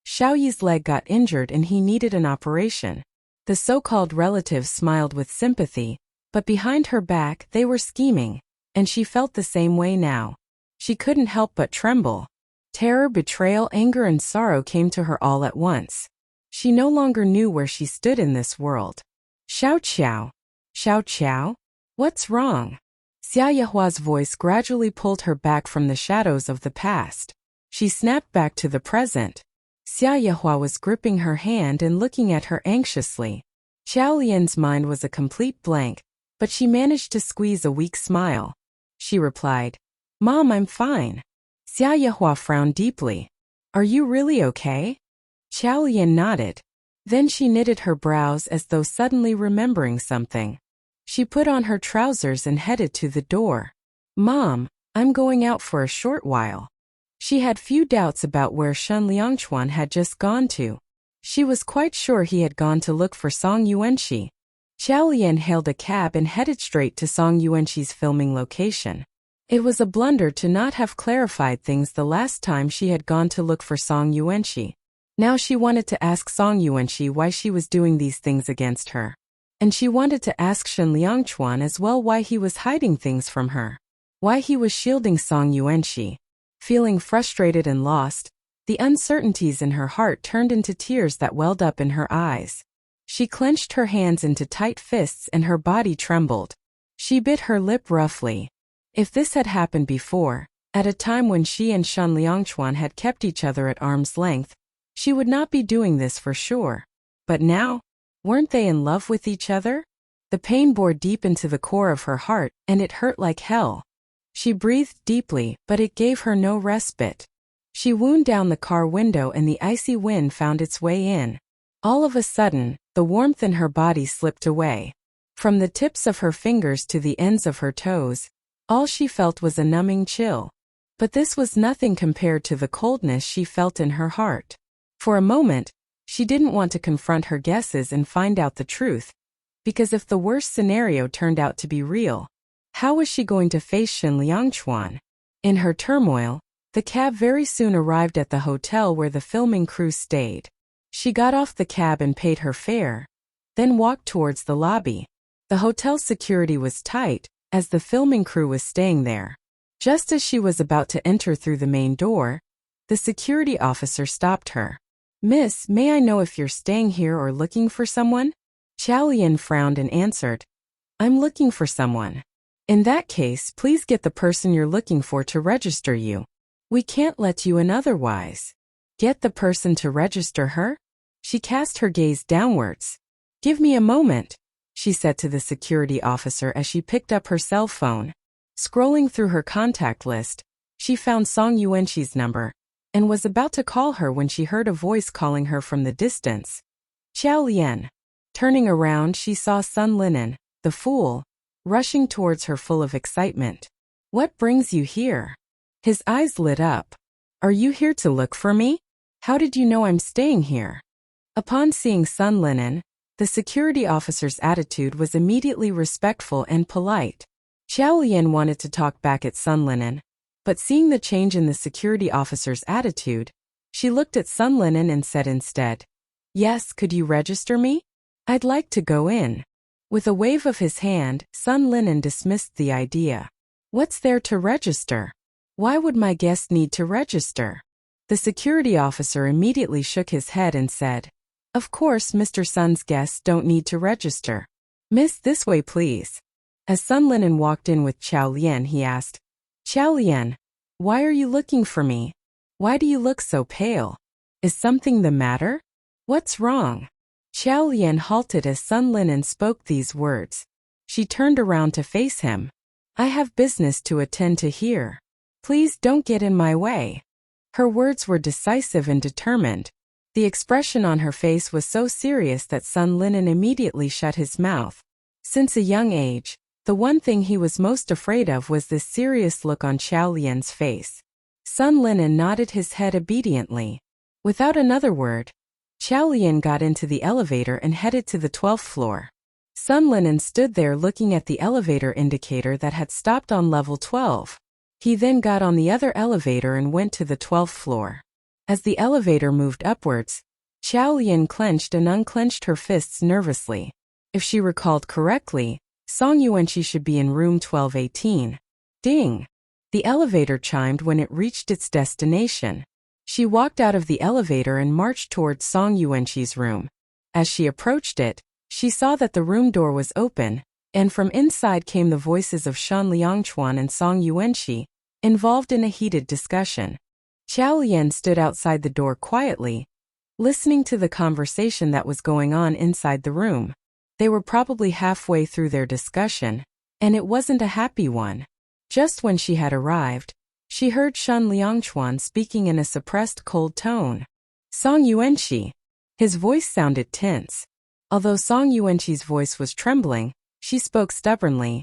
Xiaoyi's leg got injured and he needed an operation. The so-called relatives smiled with sympathy, But behind her back, they were scheming, and she felt the same way now. She couldn't help but tremble. Terror, betrayal, anger, and sorrow came to her all at once. She no longer knew where she stood in this world. Xiao Qiao. Xiao Qiao? What's wrong? Xia Yehua's voice gradually pulled her back from the shadows of the past. She snapped back to the present. Xia Yehua was gripping her hand and looking at her anxiously. Xiao Lian's mind was a complete blank, but she managed to squeeze a weak smile. She replied, "Mom, I'm fine." Xia Yehua frowned deeply. "Are you really okay?" Xiao Lian nodded. Then she knitted her brows as though suddenly remembering something. She put on her trousers and headed to the door. "Mom, I'm going out for a short while." She had few doubts about where Shen Liangchuan had just gone to. She was quite sure he had gone to look for Song Yuanxi. Xiao Lian hailed a cab and headed straight to Song Yuanxi's filming location. It was a blunder to not have clarified things the last time she had gone to look for Song Yuanxi. Now she wanted to ask Song Yuanxi why she was doing these things against her. And she wanted to ask Shen Liangchuan as well why he was hiding things from her. Why he was shielding Song Yuanxi. Feeling frustrated and lost, the uncertainties in her heart turned into tears that welled up in her eyes. She clenched her hands into tight fists and her body trembled. She bit her lip roughly. If this had happened before, at a time when she and Shen Liangchuan had kept each other at arm's length, she would not be doing this for sure. But now, weren't they in love with each other? The pain bore deep into the core of her heart, and it hurt like hell. She breathed deeply, but it gave her no respite. She wound down the car window and the icy wind found its way in. All of a sudden, the warmth in her body slipped away. From the tips of her fingers to the ends of her toes, all she felt was a numbing chill. But this was nothing compared to the coldness she felt in her heart. For a moment, she didn't want to confront her guesses and find out the truth. Because if the worst scenario turned out to be real, how was she going to face Shen Liangchuan? In her turmoil, the cab very soon arrived at the hotel where the filming crew stayed. She got off the cab and paid her fare, then walked towards the lobby. The hotel security was tight, as the filming crew was staying there. Just as she was about to enter through the main door, the security officer stopped her. "Miss, may I know if you're staying here or looking for someone?" Xiao Lian frowned and answered, "I'm looking for someone." "In that case, please get the person you're looking for to register you. We can't let you in otherwise." "Get the person to register her?" She cast her gaze downwards. "Give me a moment," she said to the security officer as she picked up her cell phone. Scrolling through her contact list, she found Song Yuanxi's number, and was about to call her when she heard a voice calling her from the distance. "Xiao Lian." Turning around, she saw Sun Linen, the fool, rushing towards her full of excitement. "What brings you here?" His eyes lit up. "Are you here to look for me? How did you know I'm staying here?" Upon seeing Sun Linen, the security officer's attitude was immediately respectful and polite. Xiao Lian wanted to talk back at Sun Linen, but seeing the change in the security officer's attitude, she looked at Sun Linen and said instead, "Yes, could you register me? I'd like to go in." With a wave of his hand, Sun Linen dismissed the idea. "What's there to register? Why would my guest need to register?" The security officer immediately shook his head and said, "Of course Mr. Sun's guests don't need to register. Miss, this way please." As Sun Linen walked in with Xiao Lian, he asked, "Xiao Lian, why are you looking for me? Why do you look so pale? Is something the matter? What's wrong?" Xiao Lian halted as Sun Linen spoke these words. She turned around to face him. "I have business to attend to here. Please don't get in my way." Her words were decisive and determined. The expression on her face was so serious that Sun Linen immediately shut his mouth. Since a young age, the one thing he was most afraid of was this serious look on Xiao Lian's face. Sun Linen nodded his head obediently. Without another word, Xiao Lian got into the elevator and headed to the 12th floor. Sun Linen stood there looking at the elevator indicator that had stopped on level 12. He then got on the other elevator and went to the 12th floor. As the elevator moved upwards, Xiao Lian clenched and unclenched her fists nervously. If she recalled correctly, Song Yuanqi should be in room 1218. Ding! The elevator chimed when it reached its destination. She walked out of the elevator and marched towards Song Yuanqi's room. As she approached it, she saw that the room door was open, and from inside came the voices of Shan Liangchuan and Song Yuanqi, involved in a heated discussion. Qiao Lian stood outside the door quietly, listening to the conversation that was going on inside the room. They were probably halfway through their discussion, and it wasn't a happy one. Just when she had arrived, she heard Shan Liangchuan speaking in a suppressed cold tone. Song Yuanqi. His voice sounded tense. Although Song Yuanqi's voice was trembling, she spoke stubbornly.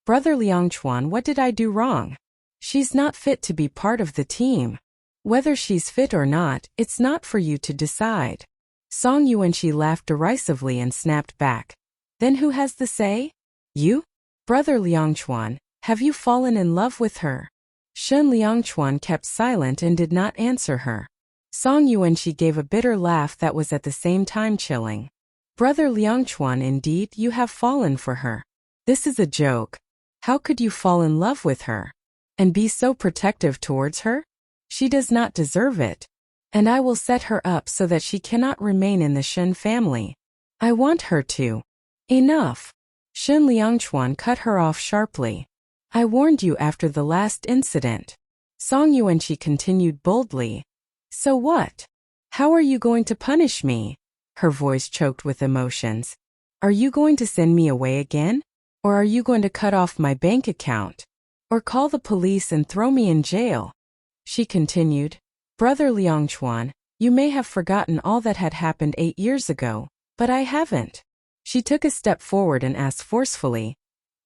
Brother Liangchuan, what did I do wrong? She's not fit to be part of the team. Whether she's fit or not, it's not for you to decide. Song Yuanqi laughed derisively and snapped back. Then who has the say? You? Brother Liangchuan, have you fallen in love with her? Shen Liangchuan kept silent and did not answer her. Song Yuanqi gave a bitter laugh that was at the same time chilling. Brother Liangchuan, indeed, you have fallen for her. This is a joke. How could you fall in love with her? And be so protective towards her? She does not deserve it. And I will set her up so that she cannot remain in the Shen family. I want her to. Enough. Shen Liangchuan cut her off sharply. I warned you after the last incident. Song Yuanqi continued boldly. So what? How are you going to punish me? Her voice choked with emotions. Are you going to send me away again? Or are you going to cut off my bank account? Or call the police and throw me in jail? She continued. Brother Liangchuan, you may have forgotten all that had happened 8 years ago, but I haven't. She took a step forward and asked forcefully.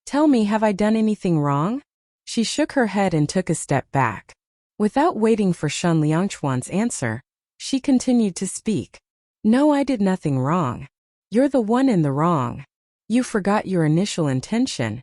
Tell me, have I done anything wrong? She shook her head and took a step back. Without waiting for Shen Liangchuan's answer, she continued to speak. No, I did nothing wrong. You're the one in the wrong. You forgot your initial intention.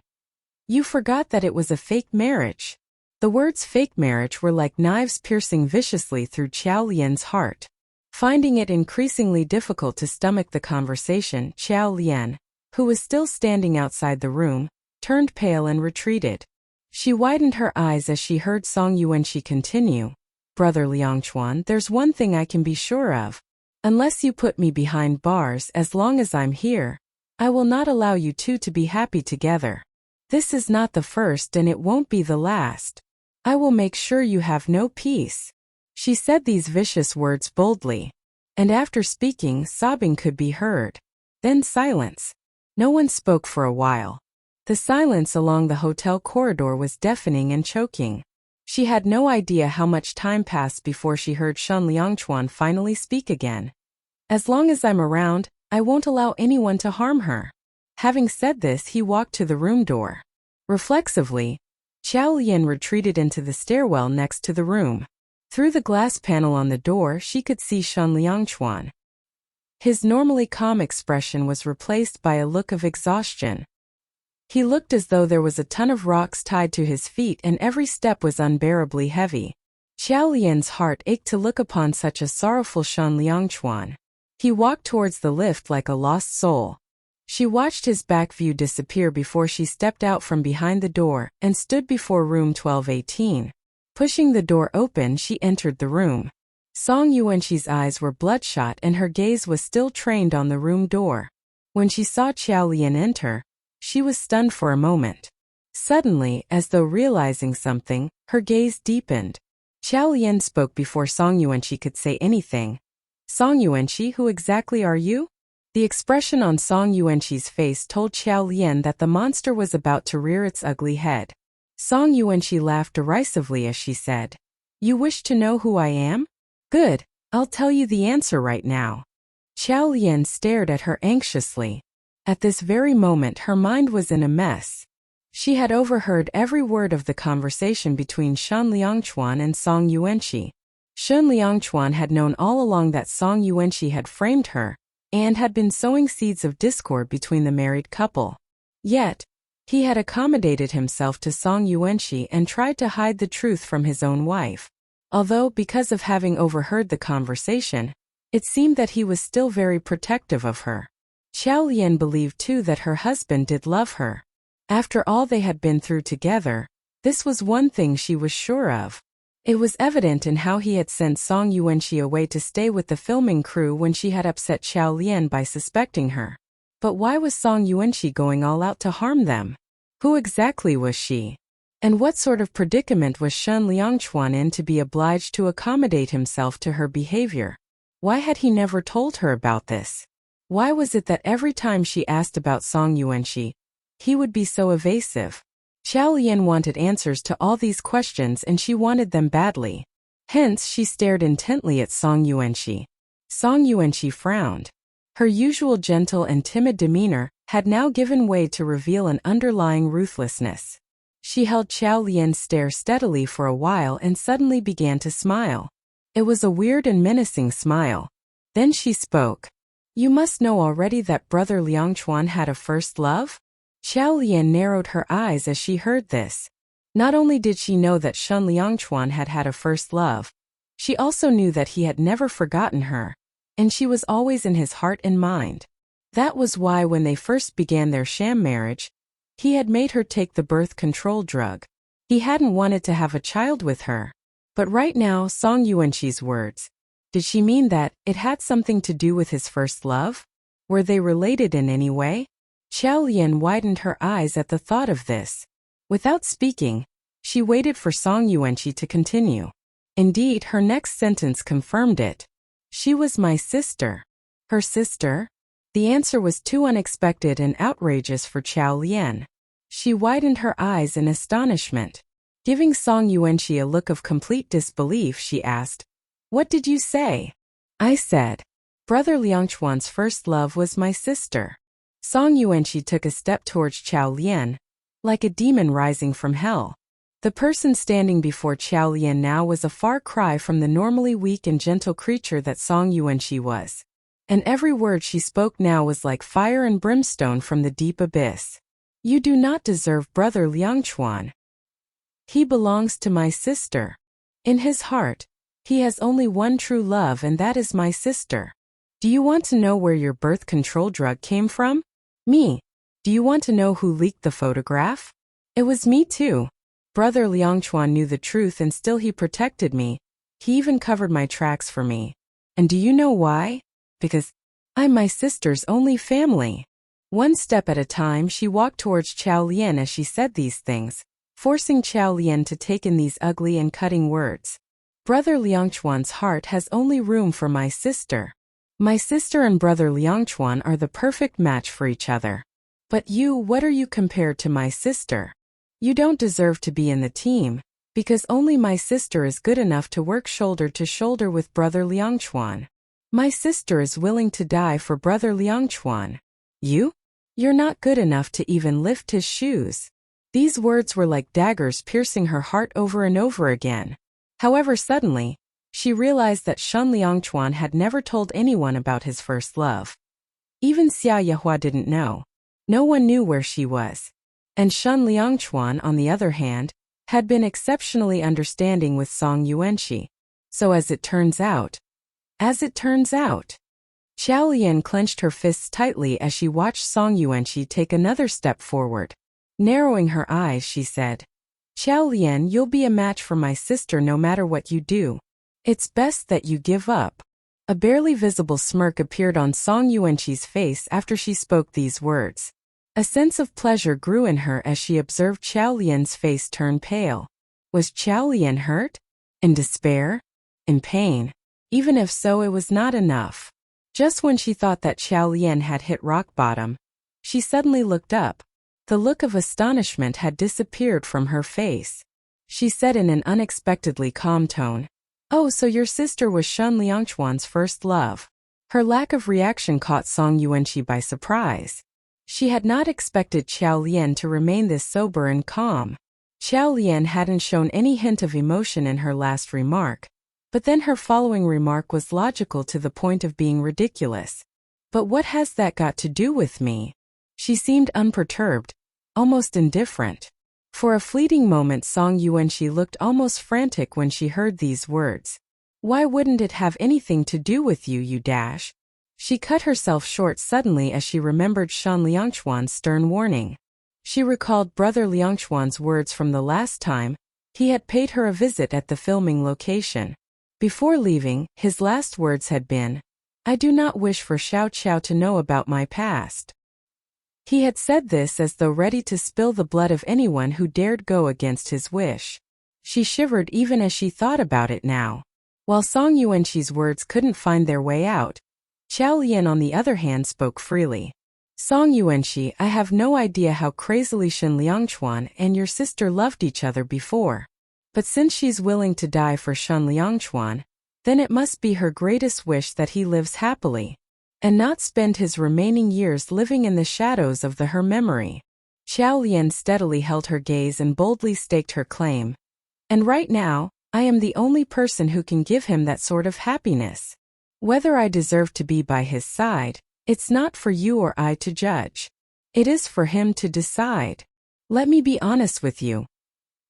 You forgot that it was a fake marriage. The words fake marriage were like knives piercing viciously through Qiao Lian's heart. Finding it increasingly difficult to stomach the conversation, Qiao Lian, who was still standing outside the room, turned pale and retreated. She widened her eyes as she heard Song Yuanqi continue. Brother Liangchuan, there's one thing I can be sure of. Unless you put me behind bars as long as I'm here, I will not allow you two to be happy together. This is not the first and it won't be the last. I will make sure you have no peace. She said these vicious words boldly. And after speaking, sobbing could be heard. Then silence. No one spoke for a while. The silence along the hotel corridor was deafening and choking. She had no idea how much time passed before she heard Shen Liangchuan finally speak again. As long as I'm around, I won't allow anyone to harm her. Having said this, he walked to the room door. Reflexively, Qiao Lian retreated into the stairwell next to the room. Through the glass panel on the door, she could see Shen Liangchuan. His normally calm expression was replaced by a look of exhaustion. He looked as though there was a ton of rocks tied to his feet and every step was unbearably heavy. Qiao Lian's heart ached to look upon such a sorrowful Shen Liangchuan. He walked towards the lift like a lost soul. She watched his back view disappear before she stepped out from behind the door and stood before room 1218. Pushing the door open, she entered the room. Song Yuanqi's eyes were bloodshot and her gaze was still trained on the room door. When she saw Qiao Lian enter, she was stunned for a moment. Suddenly, as though realizing something, her gaze deepened. Qiao Lian spoke before Song Yuanqi could say anything. Song Yuanqi, who exactly are you? The expression on Song Yuanqi's face told Qiao Lian that the monster was about to rear its ugly head. Song Yuanqi laughed derisively as she said, You wish to know who I am? Good, I'll tell you the answer right now. Qiao Lian stared at her anxiously. At this very moment her mind was in a mess. She had overheard every word of the conversation between Shen Liangchuan and Song Yuanqi. Shen Liangchuan had known all along that Song Yuanqi had framed her, and had been sowing seeds of discord between the married couple. Yet, he had accommodated himself to Song Yuanqi and tried to hide the truth from his own wife. Although, because of having overheard the conversation, it seemed that he was still very protective of her. Qiao Lian believed too that her husband did love her. After all they had been through together, this was one thing she was sure of. It was evident in how he had sent Song Yuanqi away to stay with the filming crew when she had upset Xiao Lian by suspecting her. But why was Song Yuanqi going all out to harm them? Who exactly was she? And what sort of predicament was Shen Liangchuan in to be obliged to accommodate himself to her behavior? Why had he never told her about this? Why was it that every time she asked about Song Yuanqi, he would be so evasive? Xiao Lian wanted answers to all these questions and she wanted them badly. Hence she stared intently at Song Yuanqi. Song Yuanqi frowned. Her usual gentle and timid demeanor had now given way to reveal an underlying ruthlessness. She held Xiao Lian's stare steadily for a while and suddenly began to smile. It was a weird and menacing smile. Then she spoke. You must know already that Brother Liangchuan had a first love? Xiao Lian narrowed her eyes as she heard this. Not only did she know that Shen Liangchuan had had a first love, she also knew that he had never forgotten her, and she was always in his heart and mind. That was why when they first began their sham marriage, he had made her take the birth control drug. He hadn't wanted to have a child with her. But right now, Song Yuanqi's words, did she mean that it had something to do with his first love? Were they related in any way? Xiao Lian widened her eyes at the thought of this. Without speaking, she waited for Song Yuanqi to continue. Indeed, her next sentence confirmed it. She was my sister. Her sister? The answer was too unexpected and outrageous for Xiao Lian. She widened her eyes in astonishment. Giving Song Yuanqi a look of complete disbelief, she asked, What did you say? I said, Brother Liangchuan's first love was my sister. Song Yuanqi took a step towards Xiao Lian, like a demon rising from hell. The person standing before Xiao Lian now was a far cry from the normally weak and gentle creature that Song Yuanqi was. And every word she spoke now was like fire and brimstone from the deep abyss. You do not deserve Brother Liangchuan. He belongs to my sister. In his heart, he has only one true love, and that is my sister. Do you want to know where your birth control drug came from? Me. Do you want to know who leaked the photograph? It was me too. Brother Liangchuan knew the truth and still he protected me. He even covered my tracks for me. And do you know why? Because I'm my sister's only family. One step at a time she walked towards Xiao Lian as she said these things, forcing Xiao Lian to take in these ugly and cutting words. Brother Liangchuan's heart has only room for my sister. My sister and Brother Liangchuan are the perfect match for each other. But you, what are you compared to my sister? You don't deserve to be in the team, because only my sister is good enough to work shoulder to shoulder with Brother Liangchuan. My sister is willing to die for Brother Liangchuan. You? You're not good enough to even lift his shoes. These words were like daggers piercing her heart over and over again. However, suddenly, she realized that Shen Liangchuan had never told anyone about his first love. Even Xia Yehua didn't know. No one knew where she was. And Shen Liangchuan, on the other hand, had been exceptionally understanding with Song Yuanqi. So as it turns out, Xiao Lian clenched her fists tightly as she watched Song Yuanqi take another step forward. Narrowing her eyes, she said, Xiao Lian, you'll be a match for my sister no matter what you do. It's best that you give up. A barely visible smirk appeared on Song Yuanqi's face after she spoke these words. A sense of pleasure grew in her as she observed Xiao Lian's face turn pale. Was Xiao Lian hurt? In despair? In pain? Even if so, it was not enough. Just when she thought that Xiao Lian had hit rock bottom, she suddenly looked up. The look of astonishment had disappeared from her face. She said in an unexpectedly calm tone, Oh, so your sister was Shen Liangchuan's first love. Her lack of reaction caught Song Yuanqi by surprise. She had not expected Xiao Lian to remain this sober and calm. Xiao Lian hadn't shown any hint of emotion in her last remark, but then her following remark was logical to the point of being ridiculous. But what has that got to do with me? She seemed unperturbed, almost indifferent. For a fleeting moment Song Yuanqi looked almost frantic when she heard these words. Why wouldn't it have anything to do with you, you dash? She cut herself short suddenly as she remembered Shen Liangchuan's stern warning. She recalled Brother Liangchuan's words from the last time he had paid her a visit at the filming location. Before leaving, his last words had been, "I do not wish for Xiao Qiao to know about my past." He had said this as though ready to spill the blood of anyone who dared go against his wish. She shivered even as she thought about it now. While Song Yuanxi's words couldn't find their way out, Qiao Lian on the other hand spoke freely. "Song Yuanxi, I have no idea how crazily Shen Liangchuan and your sister loved each other before. But since she's willing to die for Shen Liangchuan, then it must be her greatest wish that he lives happily, and not spend his remaining years living in the shadows of her memory." Qiao Lian steadily held her gaze and boldly staked her claim. "And right now, I am the only person who can give him that sort of happiness. Whether I deserve to be by his side, it's not for you or I to judge. It is for him to decide. Let me be honest with you.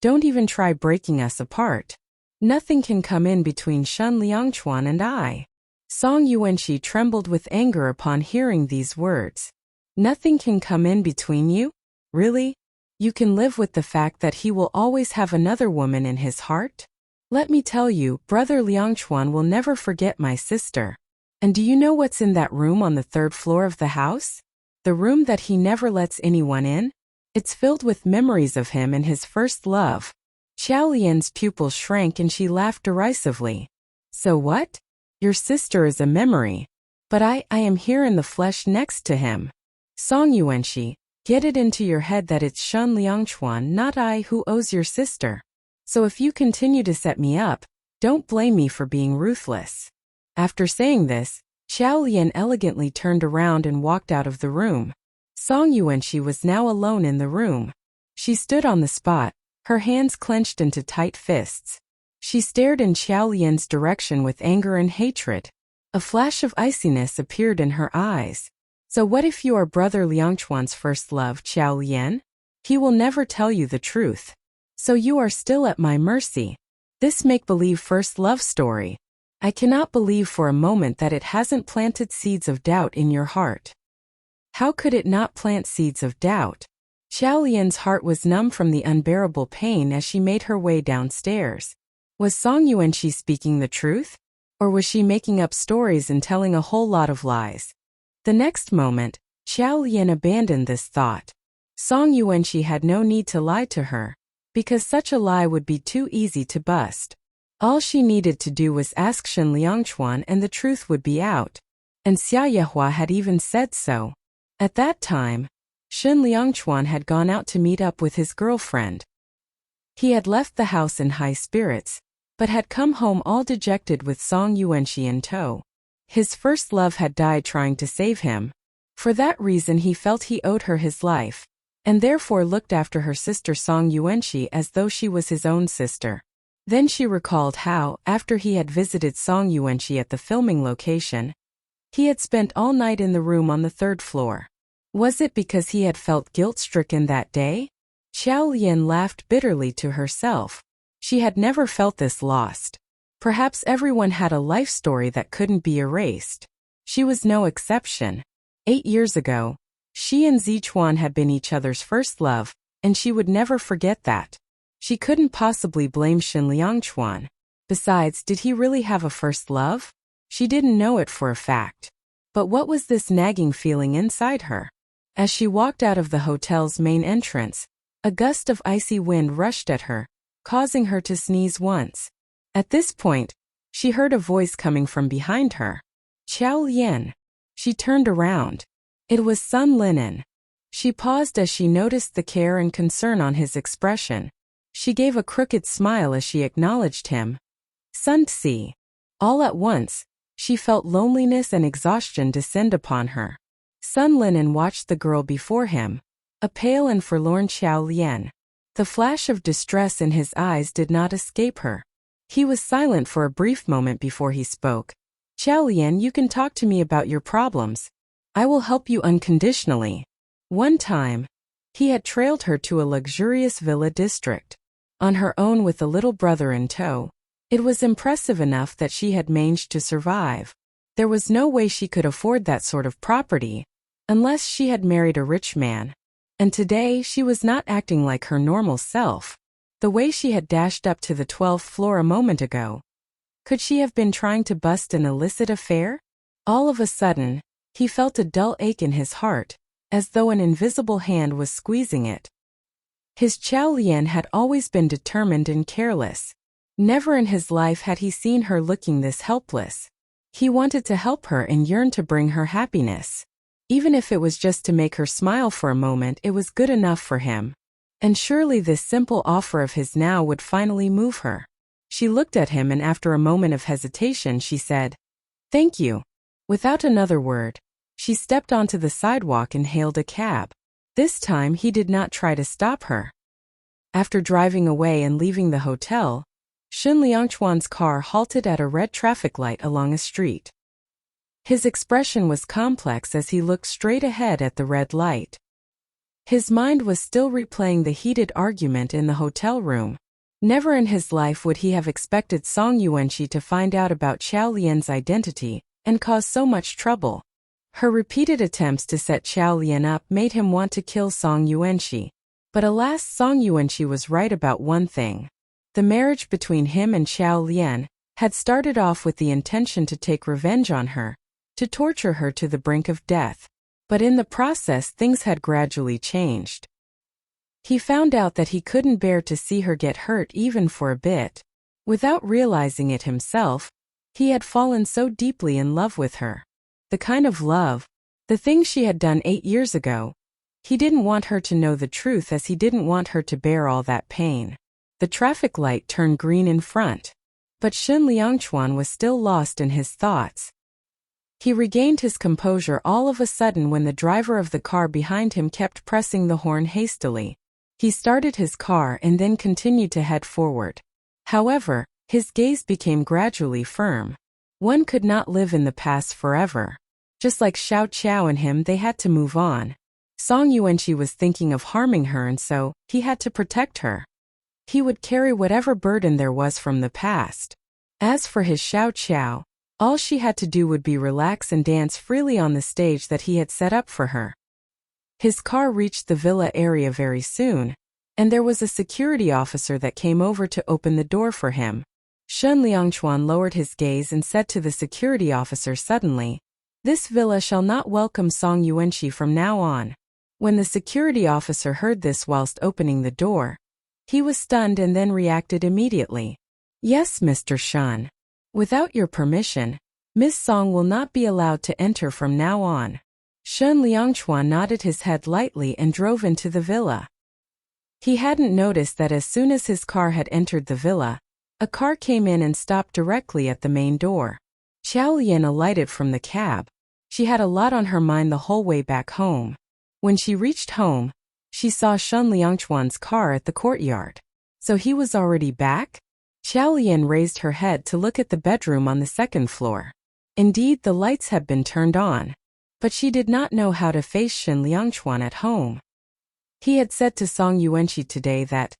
Don't even try breaking us apart. Nothing can come in between Shen Liangchuan and I." Song Yuanxi trembled with anger upon hearing these words. "Nothing can come in between you? Really? You can live with the fact that he will always have another woman in his heart? Let me tell you, Brother Liangchuan will never forget my sister. And do you know what's in that room on the 3rd floor of the house? The room that he never lets anyone in? It's filled with memories of him and his first love." Qiao Lian's pupils shrank and she laughed derisively. "So what? Your sister is a memory. But I am here in the flesh next to him. Song Yuanxi, get it into your head that it's Shen Liangchuan, not I, who owes your sister. So if you continue to set me up, don't blame me for being ruthless." After saying this, Qiao Lian elegantly turned around and walked out of the room. Song Yuanxi was now alone in the room. She stood on the spot, her hands clenched into tight fists. She stared in Qiao Lian's direction with anger and hatred. A flash of iciness appeared in her eyes. "So what if you are Brother Liangchuan's first love, Qiao Lian? He will never tell you the truth. So you are still at my mercy. This make-believe first love story. I cannot believe for a moment that it hasn't planted seeds of doubt in your heart." How could it not plant seeds of doubt? Qiao Lian's heart was numb from the unbearable pain as she made her way downstairs. Was Song Yuanxi speaking the truth? Or was she making up stories and telling a whole lot of lies? The next moment, Qiao Lian abandoned this thought. Song Yuanxi had no need to lie to her, because such a lie would be too easy to bust. All she needed to do was ask Shen Liangchuan and the truth would be out. And Xia Yehua had even said so. At that time, Shen Liangchuan had gone out to meet up with his girlfriend. He had left the house in high spirits, but had come home all dejected with Song Yuanxi in tow. His first love had died trying to save him. For that reason he felt he owed her his life, and therefore looked after her sister Song Yuanxi as though she was his own sister. Then she recalled how, after he had visited Song Yuanxi at the filming location, he had spent all night in the room on the 3rd floor. Was it because he had felt guilt-stricken that day? Qiao Lian laughed bitterly to herself. She had never felt this lost. Perhaps everyone had a life story that couldn't be erased. She was no exception. 8 years ago, she and Zichuan had been each other's first love, and she would never forget that. She couldn't possibly blame Shen Liangchuan. Besides, did he really have a first love? She didn't know it for a fact. But what was this nagging feeling inside her? As she walked out of the hotel's main entrance, a gust of icy wind rushed at her, causing her to sneeze once. At this point, she heard a voice coming from behind her. "Qiao Lian." She turned around. It was Sun Linen. She paused as she noticed the care and concern on his expression. She gave a crooked smile as she acknowledged him. Sun Tsi. All at once, she felt loneliness and exhaustion descend upon her. Sun Linen watched the girl before him, a pale and forlorn Qiao Lian. The flash of distress in his eyes did not escape her. He was silent for a brief moment before he spoke. "Qiao Lian, you can talk to me about your problems. I will help you unconditionally." One time, he had trailed her to a luxurious villa district. On her own with a little brother in tow. It was impressive enough that she had managed to survive. There was no way she could afford that sort of property, unless she had married a rich man. And today she was not acting like her normal self, the way she had dashed up to the 12th floor a moment ago. Could she have been trying to bust an illicit affair? All of a sudden, he felt a dull ache in his heart, as though an invisible hand was squeezing it. His Xiao Lian had always been determined and careless. Never in his life had he seen her looking this helpless. He wanted to help her and yearned to bring her happiness. Even if it was just to make her smile for a moment, it was good enough for him. And surely this simple offer of his now would finally move her. She looked at him and after a moment of hesitation she said, "Thank you." Without another word, she stepped onto the sidewalk and hailed a cab. This time he did not try to stop her. After driving away and leaving the hotel, Shun Liangchuan's car halted at a red traffic light along a street. His expression was complex as he looked straight ahead at the red light. His mind was still replaying the heated argument in the hotel room. Never in his life would he have expected Song Yuanqi to find out about Xiao Lian's identity and cause so much trouble. Her repeated attempts to set Xiao Lian up made him want to kill Song Yuanqi. But alas, Song Yuanqi was right about one thing. The marriage between him and Xiao Lian had started off with the intention to take revenge on her, to torture her to the brink of death. But in the process things had gradually changed. He found out that he couldn't bear to see her get hurt even for a bit. Without realizing it himself, he had fallen so deeply in love with her. The kind of love, the things she had done 8 years ago. He didn't want her to know the truth as he didn't want her to bear all that pain. The traffic light turned green in front. But Shun Liangchuan was still lost in his thoughts. He regained his composure all of a sudden when the driver of the car behind him kept pressing the horn hastily. He started his car and then continued to head forward. However, his gaze became gradually firm. One could not live in the past forever. Just like Xiao Qiao and him, they had to move on. Song Yuanqi was thinking of harming her and so, he had to protect her. He would carry whatever burden there was from the past. As for his Xiao Qiao, all she had to do would be relax and dance freely on the stage that he had set up for her. His car reached the villa area very soon, and there was a security officer that came over to open the door for him. Shun Liangchuan lowered his gaze and said to the security officer suddenly, "This villa shall not welcome Song Yuanqi from now on." When the security officer heard this whilst opening the door, he was stunned and then reacted immediately. "Yes, Mr. Shun. Without your permission, Miss Song will not be allowed to enter from now on." Shun Liangchuan nodded his head lightly and drove into the villa. He hadn't noticed that as soon as his car had entered the villa, a car came in and stopped directly at the main door. Xiao Lian alighted from the cab. She had a lot on her mind the whole way back home. When she reached home, she saw Shun Liangchuan's car at the courtyard. So he was already back? Xiao Lian raised her head to look at the bedroom on the second floor. Indeed, the lights had been turned on. But she did not know how to face Shun Liangchuan at home. He had said to Song Yuanqi today that,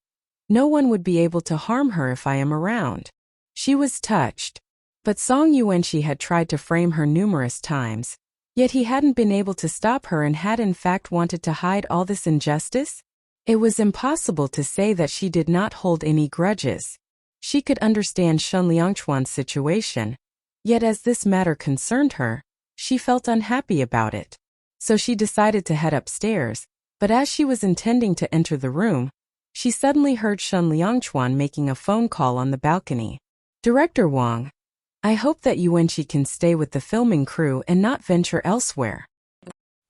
"No one would be able to harm her if I am around." She was touched. But Song Yuanqi had tried to frame her numerous times. Yet he hadn't been able to stop her and had in fact wanted to hide all this injustice. It was impossible to say that she did not hold any grudges. She could understand Shun Liangchuan's situation. Yet as this matter concerned her, she felt unhappy about it. So she decided to head upstairs, but as she was intending to enter the room, she suddenly heard Shun Liangchuan making a phone call on the balcony. "Director Wang, I hope that Yuanqi can stay with the filming crew and not venture elsewhere."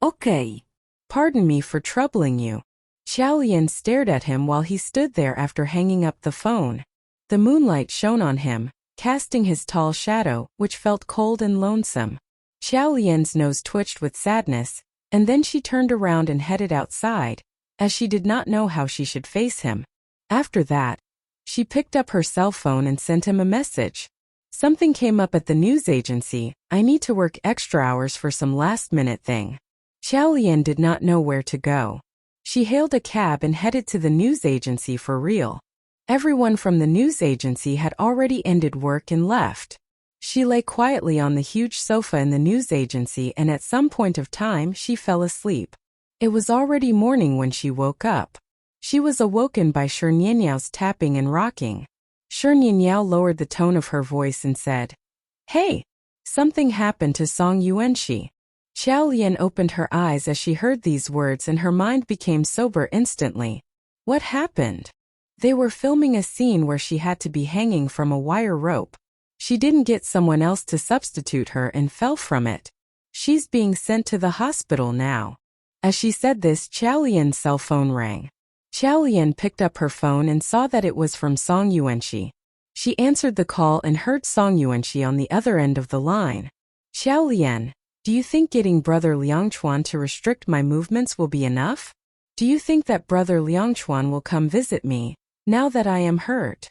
Okay. "Pardon me for troubling you." Xiao Lian stared at him while he stood there after hanging up the phone. The moonlight shone on him, casting his tall shadow, which felt cold and lonesome. Xiao Lian's nose twitched with sadness, and then she turned around and headed outside, as she did not know how she should face him. After that, she picked up her cell phone and sent him a message. "Something came up at the news agency. I need to work extra hours for some last-minute thing." Xiao Lian did not know where to go. She hailed a cab and headed to the news agency for real. Everyone from the news agency had already ended work and left. She lay quietly on the huge sofa in the news agency and at some point of time she fell asleep. It was already morning when she woke up. She was awoken by Shernyanyao's tapping and rocking. Shernyanao lowered the tone of her voice and said, "Hey, something happened to Song Yuanxi." Xiao Lian opened her eyes as she heard these words and her mind became sober instantly. What happened? They were filming a scene where she had to be hanging from a wire rope. She didn't get someone else to substitute her and fell from it. She's being sent to the hospital now. As she said this, Xiao Lian's cell phone rang. Xiao Lian picked up her phone and saw that it was from Song Yuanxi. She answered the call and heard Song Yuanxi on the other end of the line. "Xiao Lian, do you think getting Brother Liangchuan to restrict my movements will be enough? Do you think that Brother Liangchuan will come visit me, now that I am hurt?"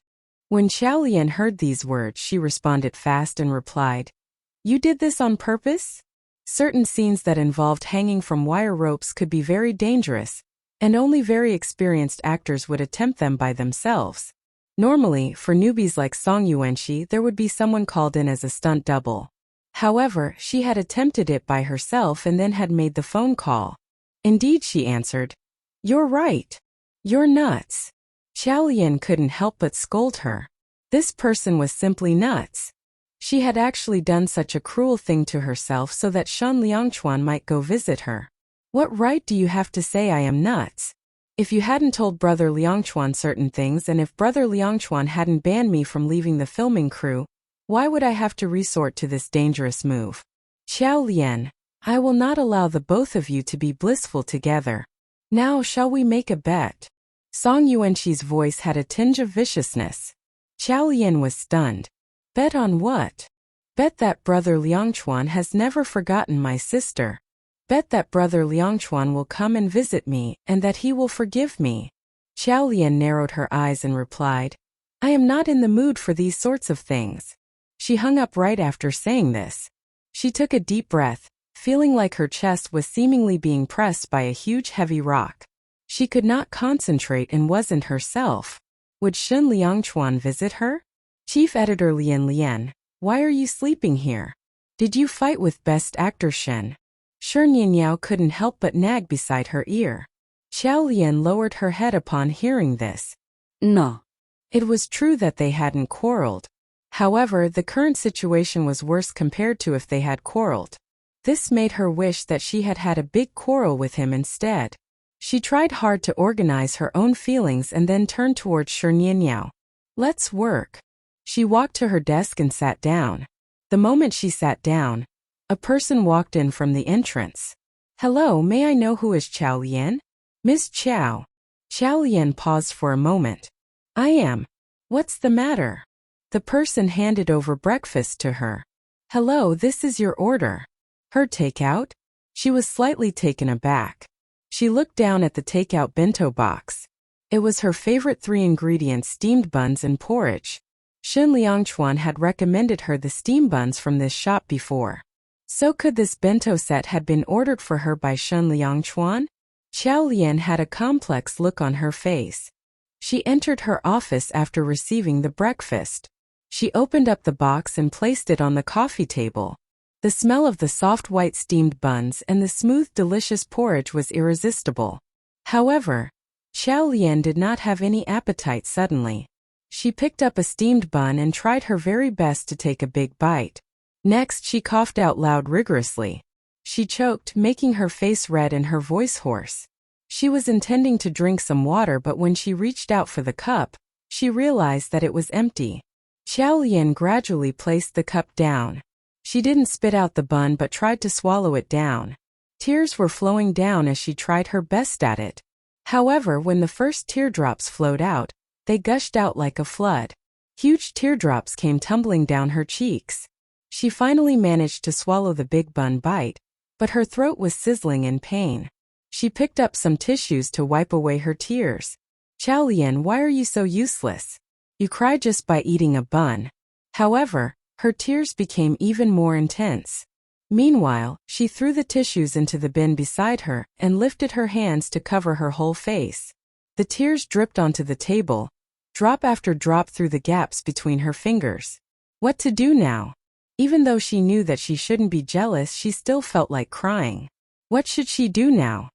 When Xiao Lian heard these words, she responded fast and replied, "You did this on purpose?" Certain scenes that involved hanging from wire ropes could be very dangerous, and only very experienced actors would attempt them by themselves. Normally, for newbies like Song Yuanxi, there would be someone called in as a stunt double. However, she had attempted it by herself and then had made the phone call. "Indeed," she answered. "You're right. You're nuts." Xiao Lian couldn't help but scold her. This person was simply nuts. She had actually done such a cruel thing to herself so that Shen Liangchuan might go visit her. What right do you have to say I am nuts? If you hadn't told Brother Liangchuan certain things and if Brother Liangchuan hadn't banned me from leaving the filming crew, why would I have to resort to this dangerous move? Xiao Lian, I will not allow the both of you to be blissful together. Now shall we make a bet? Song Yuanxi's voice had a tinge of viciousness. Xiao Lian was stunned. Bet on what? Bet that Brother Liangchuan has never forgotten my sister. Bet that Brother Liangchuan will come and visit me and that he will forgive me. Xiao Lian narrowed her eyes and replied, I am not in the mood for these sorts of things. She hung up right after saying this. She took a deep breath, feeling like her chest was seemingly being pressed by a huge heavy rock. She could not concentrate and wasn't herself. Would Shen Liangchuan visit her? Chief Editor Lian, why are you sleeping here? Did you fight with Best Actor Shen? Shernyanao couldn't help but nag beside her ear. Xiao Lian lowered her head upon hearing this. No. It was true that they hadn't quarreled. However, the current situation was worse compared to if they had quarreled. This made her wish that she had had a big quarrel with him instead. She tried hard to organize her own feelings and then turned towards Shernyanao. Let's work. She walked to her desk and sat down. The moment she sat down, a person walked in from the entrance. Hello, may I know who is Xiao Lian? Miss Xiao. Xiao Lian paused for a moment. I am. What's the matter? The person handed over breakfast to her. Hello, this is your order. Her takeout? She was slightly taken aback. She looked down at the takeout bento box. It was her favorite 3 ingredients: steamed buns and porridge. Shen Liangchuan had recommended her the steamed buns from this shop before. So could this bento set had been ordered for her by Shen Liangchuan? Xiao Lian had a complex look on her face. She entered her office after receiving the breakfast. She opened up the box and placed it on the coffee table. The smell of the soft white steamed buns and the smooth delicious porridge was irresistible. However, Xiao Lian did not have any appetite suddenly. She picked up a steamed bun and tried her very best to take a big bite. Next, she coughed out loud rigorously. She choked, making her face red and her voice hoarse. She was intending to drink some water, but when she reached out for the cup, she realized that it was empty. Xiao Lian gradually placed the cup down. She didn't spit out the bun but tried to swallow it down. Tears were flowing down as she tried her best at it. However, when the first teardrops flowed out, they gushed out like a flood. Huge teardrops came tumbling down her cheeks. She finally managed to swallow the big bun bite, but her throat was sizzling in pain. She picked up some tissues to wipe away her tears. Xiao Lian, why are you so useless? You cry just by eating a bun. However, her tears became even more intense. Meanwhile, she threw the tissues into the bin beside her and lifted her hands to cover her whole face. The tears dripped onto the table, drop after drop through the gaps between her fingers. What to do now? Even though she knew that she shouldn't be jealous, she still felt like crying. What should she do now?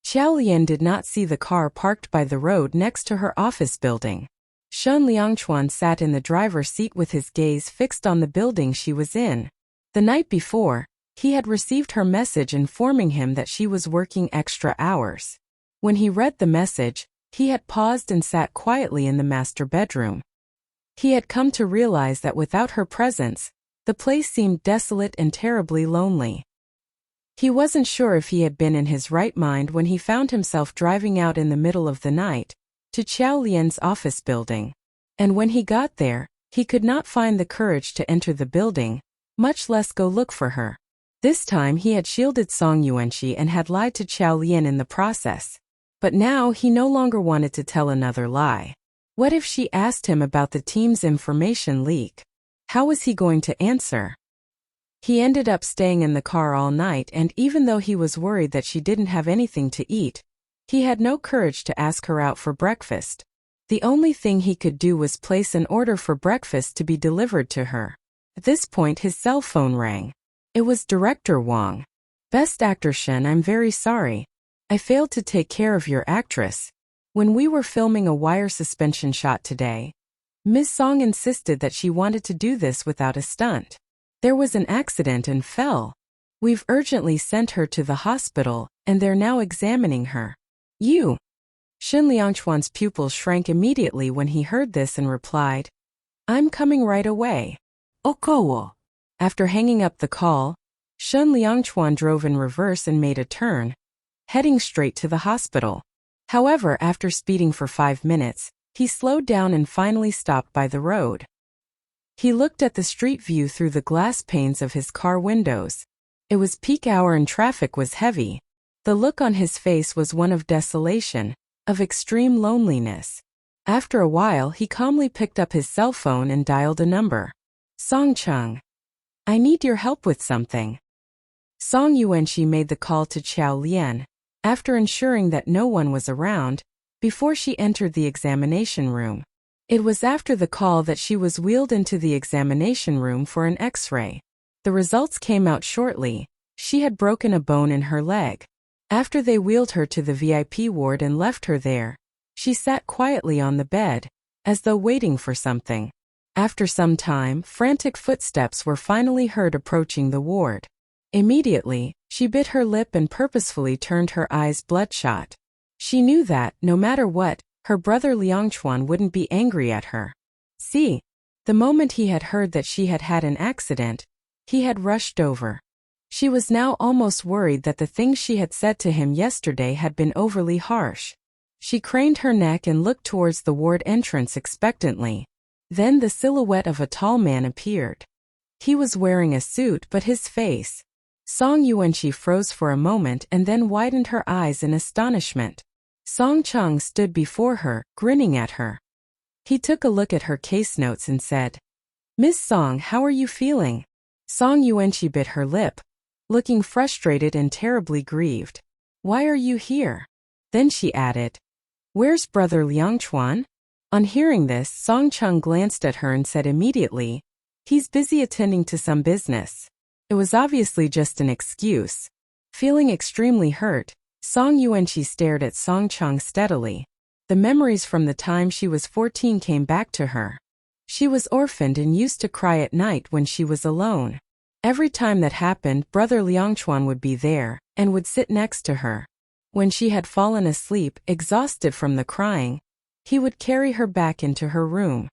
Xiao Lian did not see the car parked by the road next to her office building. Shen Liangchuan sat in the driver's seat with his gaze fixed on the building she was in. The night before, he had received her message informing him that she was working extra hours. When he read the message, he had paused and sat quietly in the master bedroom. He had come to realize that without her presence, the place seemed desolate and terribly lonely. He wasn't sure if he had been in his right mind when he found himself driving out in the middle of the night to Xiao Lian's office building. And when he got there, he could not find the courage to enter the building, much less go look for her. This time he had shielded Song Yuanqi and had lied to Xiao Lian in the process. But now he no longer wanted to tell another lie. What if she asked him about the team's information leak? How was he going to answer? He ended up staying in the car all night, and even though he was worried that she didn't have anything to eat, he had no courage to ask her out for breakfast. The only thing he could do was place an order for breakfast to be delivered to her. At this point his cell phone rang. It was Director Wang. "Best Actor Shen, I'm very sorry. I failed to take care of your actress. When we were filming a wire suspension shot today, Ms. Song insisted that she wanted to do this without a stunt. There was an accident and fell. We've urgently sent her to the hospital, and they're now examining her." "You?" Shen Liangchuan's pupils shrank immediately when he heard this and replied, "I'm coming right away." "Okowo." After hanging up the call, Shen Liangchuan drove in reverse and made a turn, heading straight to the hospital. However, after speeding for 5 minutes, he slowed down and finally stopped by the road. He looked at the street view through the glass panes of his car windows. It was peak hour and traffic was heavy. The look on his face was one of desolation, of extreme loneliness. After a while, he calmly picked up his cell phone and dialed a number. "Song Chung. I need your help with something." Song Yuanqi made the call to Xiao Lian, after ensuring that no one was around, before she entered the examination room. It was after the call that she was wheeled into the examination room for an X-ray. The results came out shortly. She had broken a bone in her leg. After they wheeled her to the VIP ward and left her there, she sat quietly on the bed, as though waiting for something. After some time, frantic footsteps were finally heard approaching the ward. Immediately, she bit her lip and purposefully turned her eyes bloodshot. She knew that, no matter what, her brother Liangchuan wouldn't be angry at her. See, the moment he had heard that she had had an accident, he had rushed over. She was now almost worried that the things she had said to him yesterday had been overly harsh. She craned her neck and looked towards the ward entrance expectantly. Then the silhouette of a tall man appeared. He was wearing a suit, but his face. Song Yuanqi froze for a moment and then widened her eyes in astonishment. Song Chung stood before her, grinning at her. He took a look at her case notes and said, "Miss Song, how are you feeling?" Song Yuanqi bit her lip, looking frustrated and terribly grieved. "Why are you here?" Then she added, "Where's brother Liangchuan?" On hearing this, Song Chung glanced at her and said immediately, "He's busy attending to some business." It was obviously just an excuse. Feeling extremely hurt, Song Yuanqi stared at Song Chung steadily. The memories from the time she was 14 came back to her. She was orphaned and used to cry at night when she was alone. Every time that happened, brother Liangchuan would be there, and would sit next to her. When she had fallen asleep, exhausted from the crying, he would carry her back into her room.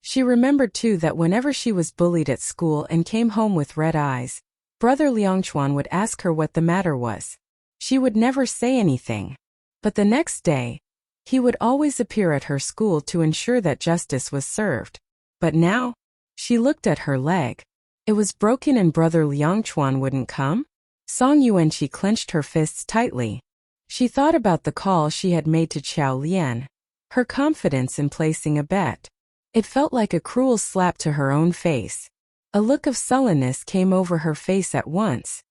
She remembered too that whenever she was bullied at school and came home with red eyes, brother Liangchuan would ask her what the matter was. She would never say anything. But the next day, he would always appear at her school to ensure that justice was served. But now, she looked at her leg. It was broken and brother Liangchuan wouldn't come? Song Yuanqi clenched her fists tightly. She thought about the call she had made to Xiao Lian, her confidence in placing a bet. It felt like a cruel slap to her own face. A look of sullenness came over her face at once.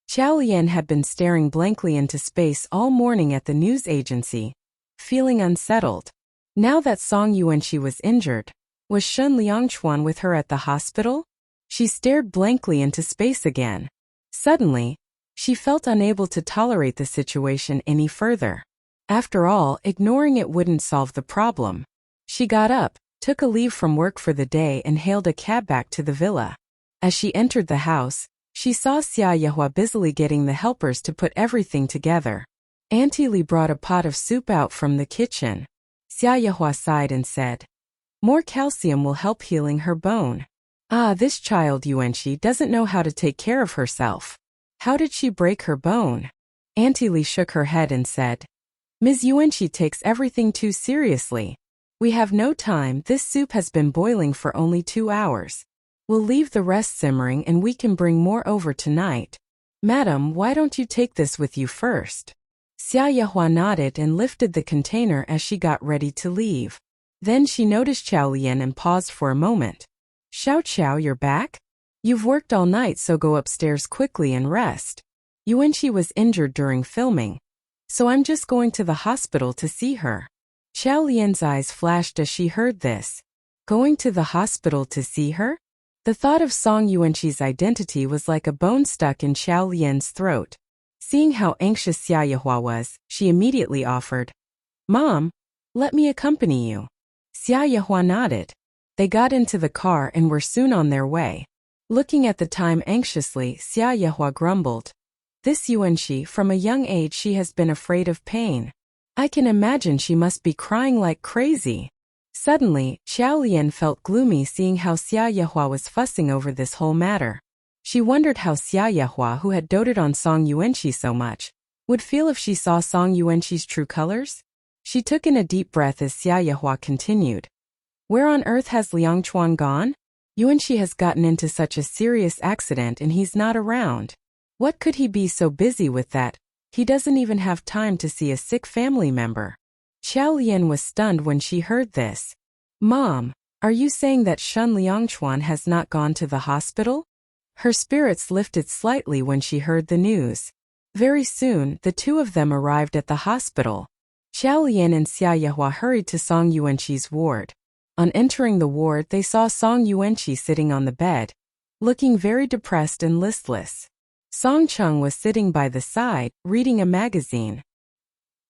Xiao Lian had been staring blankly into space all morning at the news agency, feeling unsettled. Now that Song Yuanqi was injured, was Shen Liangchuan with her at the hospital? She stared blankly into space again. Suddenly, She felt unable to tolerate the situation any further. After all, ignoring it wouldn't solve the problem. She got up, took a leave from work for the day and hailed a cab back to the villa. As she entered the house, she saw Xia Yehua busily getting the helpers to put everything together. Auntie Li brought a pot of soup out from the kitchen. Xia Yehua sighed and said, "More calcium will help healing her bone." Ah, this child Yuanqi doesn't know how to take care of herself. How did she break her bone? Auntie Li shook her head and said, "Ms. Yuanqi takes everything too seriously. We have no time, this soup has been boiling for only 2 hours. We'll leave the rest simmering and we can bring more over tonight. Madam, why don't you take this with you first?" Xia Yehua nodded and lifted the container as she got ready to leave. Then she noticed Xiao Lian and paused for a moment. "Xiao Xiao, you're back? You've worked all night, so go upstairs quickly and rest. Yuanqi was injured during filming, so I'm just going to the hospital to see her." Xiao Lian's eyes flashed as she heard this. Going to the hospital to see her? The thought of Song Yuanqi's identity was like a bone stuck in Xiao Lian's throat. Seeing how anxious Xia Yehua was, she immediately offered, "Mom, let me accompany you." Xia Yehua nodded. They got into the car and were soon on their way. Looking at the time anxiously, Xia Yehua grumbled, "This Yuanqi, from a young age she has been afraid of pain. I can imagine she must be crying like crazy." Suddenly, Xiao Lian felt gloomy seeing how Xia Yehua was fussing over this whole matter. She wondered how Xia Yehua, who had doted on Song Yuanqi so much, would feel if she saw Song Yuanqi's true colors. She took in a deep breath as Xia Yehua continued, "Where on earth has Liang Chuan gone? Yuanqi has gotten into such a serious accident and he's not around. What could he be so busy with that? He doesn't even have time to see a sick family member." Xiao Lian was stunned when she heard this. "Mom, are you saying that Shun Liangchuan has not gone to the hospital?" Her spirits lifted slightly when she heard the news. Very soon, the two of them arrived at the hospital. Xiao Lian and Xia Yehua hurried to Song Yuanqi's ward. On entering the ward, they saw Song Yuanqi sitting on the bed, looking very depressed and listless. Song Cheng was sitting by the side, reading a magazine.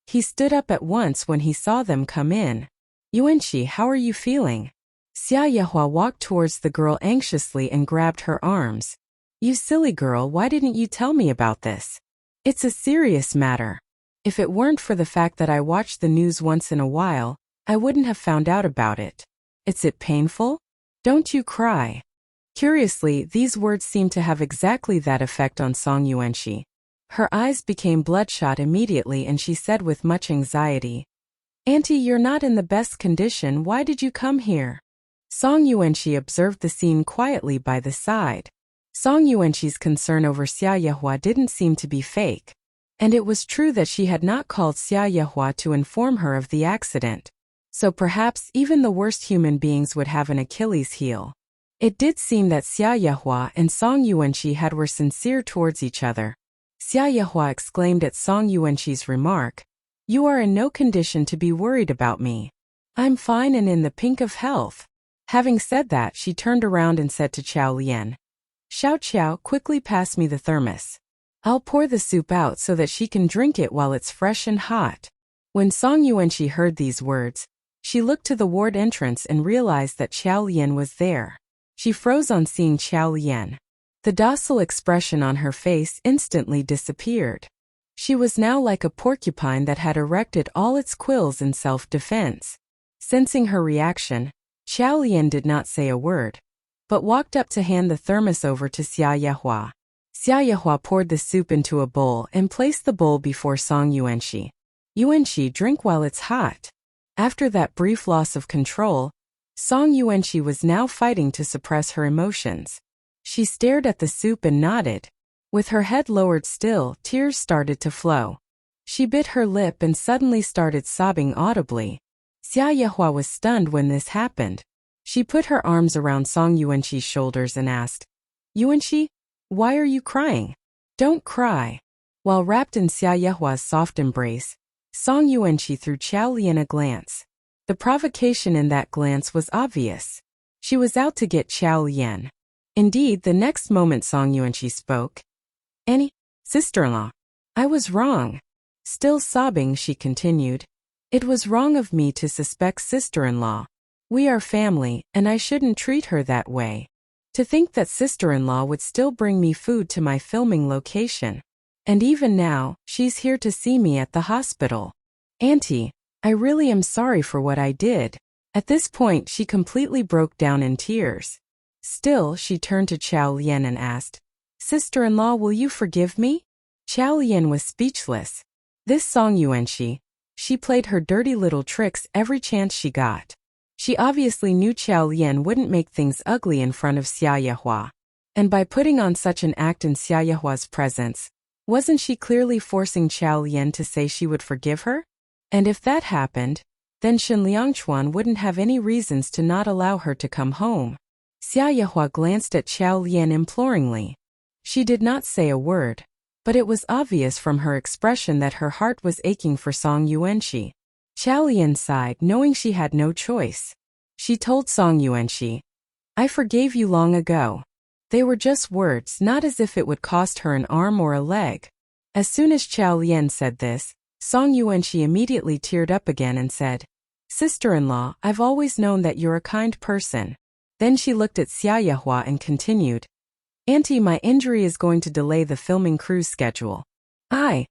He stood up at once when he saw them come in. "Yuanqi, how are you feeling?" Xia Yehua walked towards the girl anxiously and grabbed her arms. "You silly girl, why didn't you tell me about this? It's a serious matter. If it weren't for the fact that I watch the news once in a while, I wouldn't have found out about it. Is it painful? Don't you cry." Curiously, these words seemed to have exactly that effect on Song Yuanqi. Her eyes became bloodshot immediately and she said with much anxiety, "Auntie, you're not in the best condition, why did you come here?" Song Yuanqi observed the scene quietly by the side. Song Yuanqi's concern over Xia Yehua didn't seem to be fake. And it was true that she had not called Xia Yehua to inform her of the accident. So perhaps even the worst human beings would have an Achilles heel. It did seem that Xia Yehua and Song Yuanqi were sincere towards each other. Xia Yehua exclaimed at Song Yuanqi's remark, "You are in no condition to be worried about me. I'm fine and in the pink of health." Having said that, she turned around and said to Xiao Lian, "Xiao Xiao, quickly pass me the thermos. I'll pour the soup out so that she can drink it while it's fresh and hot." When Song Yuanqi heard these words, she looked to the ward entrance and realized that Xiao Lian was there. She froze on seeing Xiao Lian. The docile expression on her face instantly disappeared. She was now like a porcupine that had erected all its quills in self-defense. Sensing her reaction, Xiao Lian did not say a word, but walked up to hand the thermos over to Xia Yehua. Xia Yehua poured the soup into a bowl and placed the bowl before Song Yuanqi. "Yuanqi, drink while it's hot." After that brief loss of control, Song Yuanqi was now fighting to suppress her emotions. She stared at the soup and nodded. With her head lowered still, tears started to flow. She bit her lip and suddenly started sobbing audibly. Xia Yehua was stunned when this happened. She put her arms around Song Yuanqi's shoulders and asked, "Yuanqi, why are you crying? Don't cry." While wrapped in Xia Yehua's soft embrace, Song Yuanqi threw Xiao Lian a glance. The provocation in that glance was obvious. She was out to get Xiao Lian. Indeed, the next moment Song Yuanqi spoke. "Annie, Sister-in-law. I was wrong. Still sobbing, she continued. It was wrong of me to suspect sister-in-law. We are family, and I shouldn't treat her that way. To think that sister-in-law would still bring me food to my filming location. And even now, she's here to see me at the hospital. Auntie, I really am sorry for what I did. At this point, she completely broke down in tears. Still, she turned to Chow Lien and asked, Sister-in-law, will you forgive me? Chow Lien was speechless. This Song Yuanxi, she played her dirty little tricks every chance she got. She obviously knew Chow Lien wouldn't make things ugly in front of Xia Yehua. And by putting on such an act in Xia Yehua's presence, wasn't she clearly forcing Chow Lien to say she would forgive her? And if that happened, then Shen Liangchuan wouldn't have any reasons to not allow her to come home. Xia Yehua glanced at Chow Lien imploringly. She did not say a word, but it was obvious from her expression that her heart was aching for Song Yuanxi. Chow Lien sighed, knowing she had no choice. She told Song Yuanxi, I forgave you long ago. They were just words, not as if it would cost her an arm or a leg. As soon as Chow Lien said this, Song Yuanxi immediately teared up again and said, Sister-in-law, I've always known that you're a kind person. Then she looked at Xia Yehua and continued, Auntie, my injury is going to delay the filming crew's schedule. Xia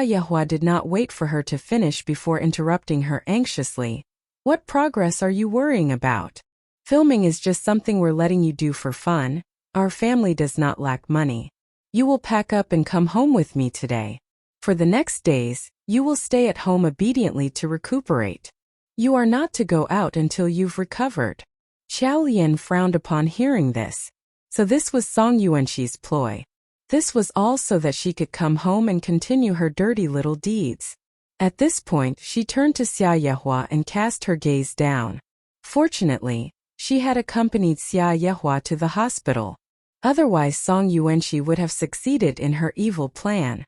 Yehua did not wait for her to finish before interrupting her anxiously. What progress are you worrying about? Filming is just something we're letting you do for fun. Our family does not lack money. You will pack up and come home with me today. For the next days, you will stay at home obediently to recuperate. You are not to go out until you've recovered. Chow Lien frowned upon hearing this. So this was Song Yuanxi's ploy. This was all so that she could come home and continue her dirty little deeds. At this point, she turned to Xia Yehua and cast her gaze down. Fortunately, she had accompanied Xia Yehua to the hospital. Otherwise, Song Yuanxi would have succeeded in her evil plan.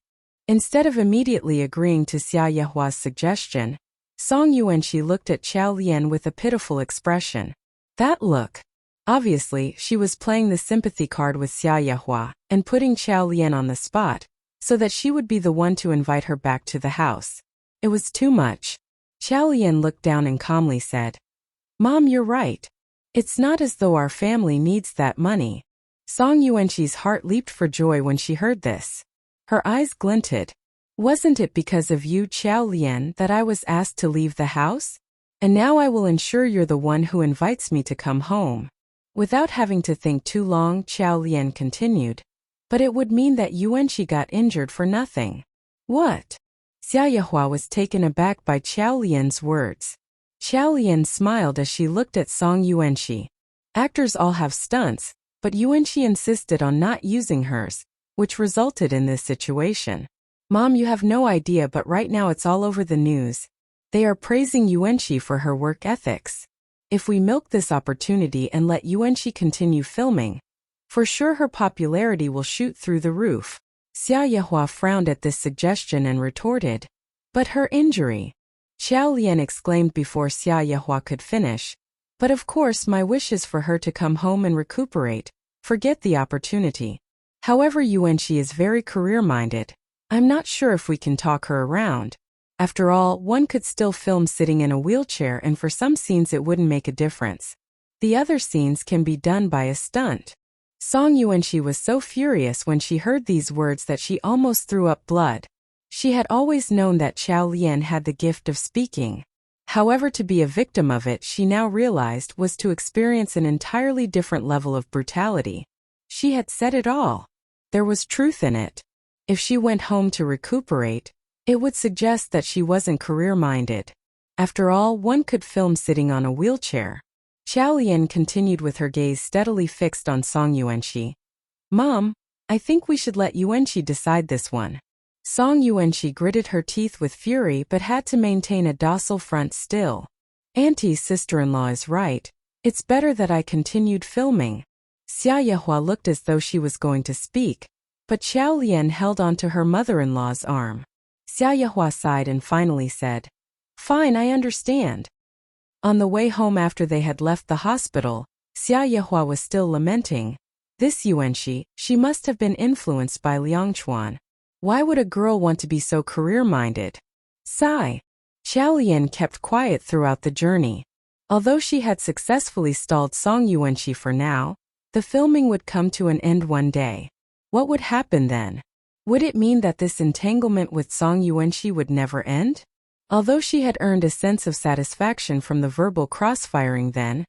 Instead of immediately agreeing to Xia Yehua's suggestion, Song Yuanxi looked at Chow Lien with a pitiful expression. That look. Obviously, she was playing the sympathy card with Xia Yehua and putting Chow Lien on the spot, so that she would be the one to invite her back to the house. It was too much. Chow Lien looked down and calmly said, Mom, you're right. It's not as though our family needs that money. Song Yuanxi's heart leaped for joy when she heard this. Her eyes glinted. Wasn't it because of you, Chow Lien, that I was asked to leave the house? And now I will ensure you're the one who invites me to come home. Without having to think too long, Chow Lien continued, but it would mean that Yuanxi got injured for nothing. What? Xia Yehua was taken aback by Chow Lien's words. Chow Lien smiled as she looked at Song Yuanxi. Actors all have stunts, but Yuanxi insisted on not using hers, which resulted in this situation. Mom, you have no idea, but right now it's all over the news. They are praising Yuanxi for her work ethics. If we milk this opportunity and let Yuanxi continue filming, for sure her popularity will shoot through the roof. Xia Yehua frowned at this suggestion and retorted, but her injury. Chow Lien exclaimed before Xia Yehua could finish, but of course my wish is for her to come home and recuperate, forget the opportunity. However, Yuanxi is very career-minded. I'm not sure if we can talk her around. After all, one could still film sitting in a wheelchair, and for some scenes it wouldn't make a difference. The other scenes can be done by a stunt. Song Yuanxi was so furious when she heard these words that she almost threw up blood. She had always known that Chow Lien had the gift of speaking. However, to be a victim of it, she now realized, was to experience an entirely different level of brutality. She had said it all. There was truth in it. If she went home to recuperate, it would suggest that she wasn't career-minded. After all, one could film sitting on a wheelchair. Chow Lien continued with her gaze steadily fixed on Song Yuanxi. Mom, I think we should let Yuanxi decide this one. Song Yuanxi gritted her teeth with fury but had to maintain a docile front still. Auntie's sister-in-law is right. It's better that I continued filming. Xia Yehua looked as though she was going to speak, but Chow Lien held onto her mother-in-law's arm. Xia Yehua sighed and finally said, Fine, I understand. On the way home after they had left the hospital, Xia Yehua was still lamenting. This Yuanxi, she must have been influenced by Liangchuan. Why would a girl want to be so career-minded? Sigh. Xiao Lian kept quiet throughout the journey. Although she had successfully stalled Song Yuanqi for now, the filming would come to an end one day. What would happen then? Would it mean that this entanglement with Song Yuanqi would never end? Although she had earned a sense of satisfaction from the verbal crossfiring then,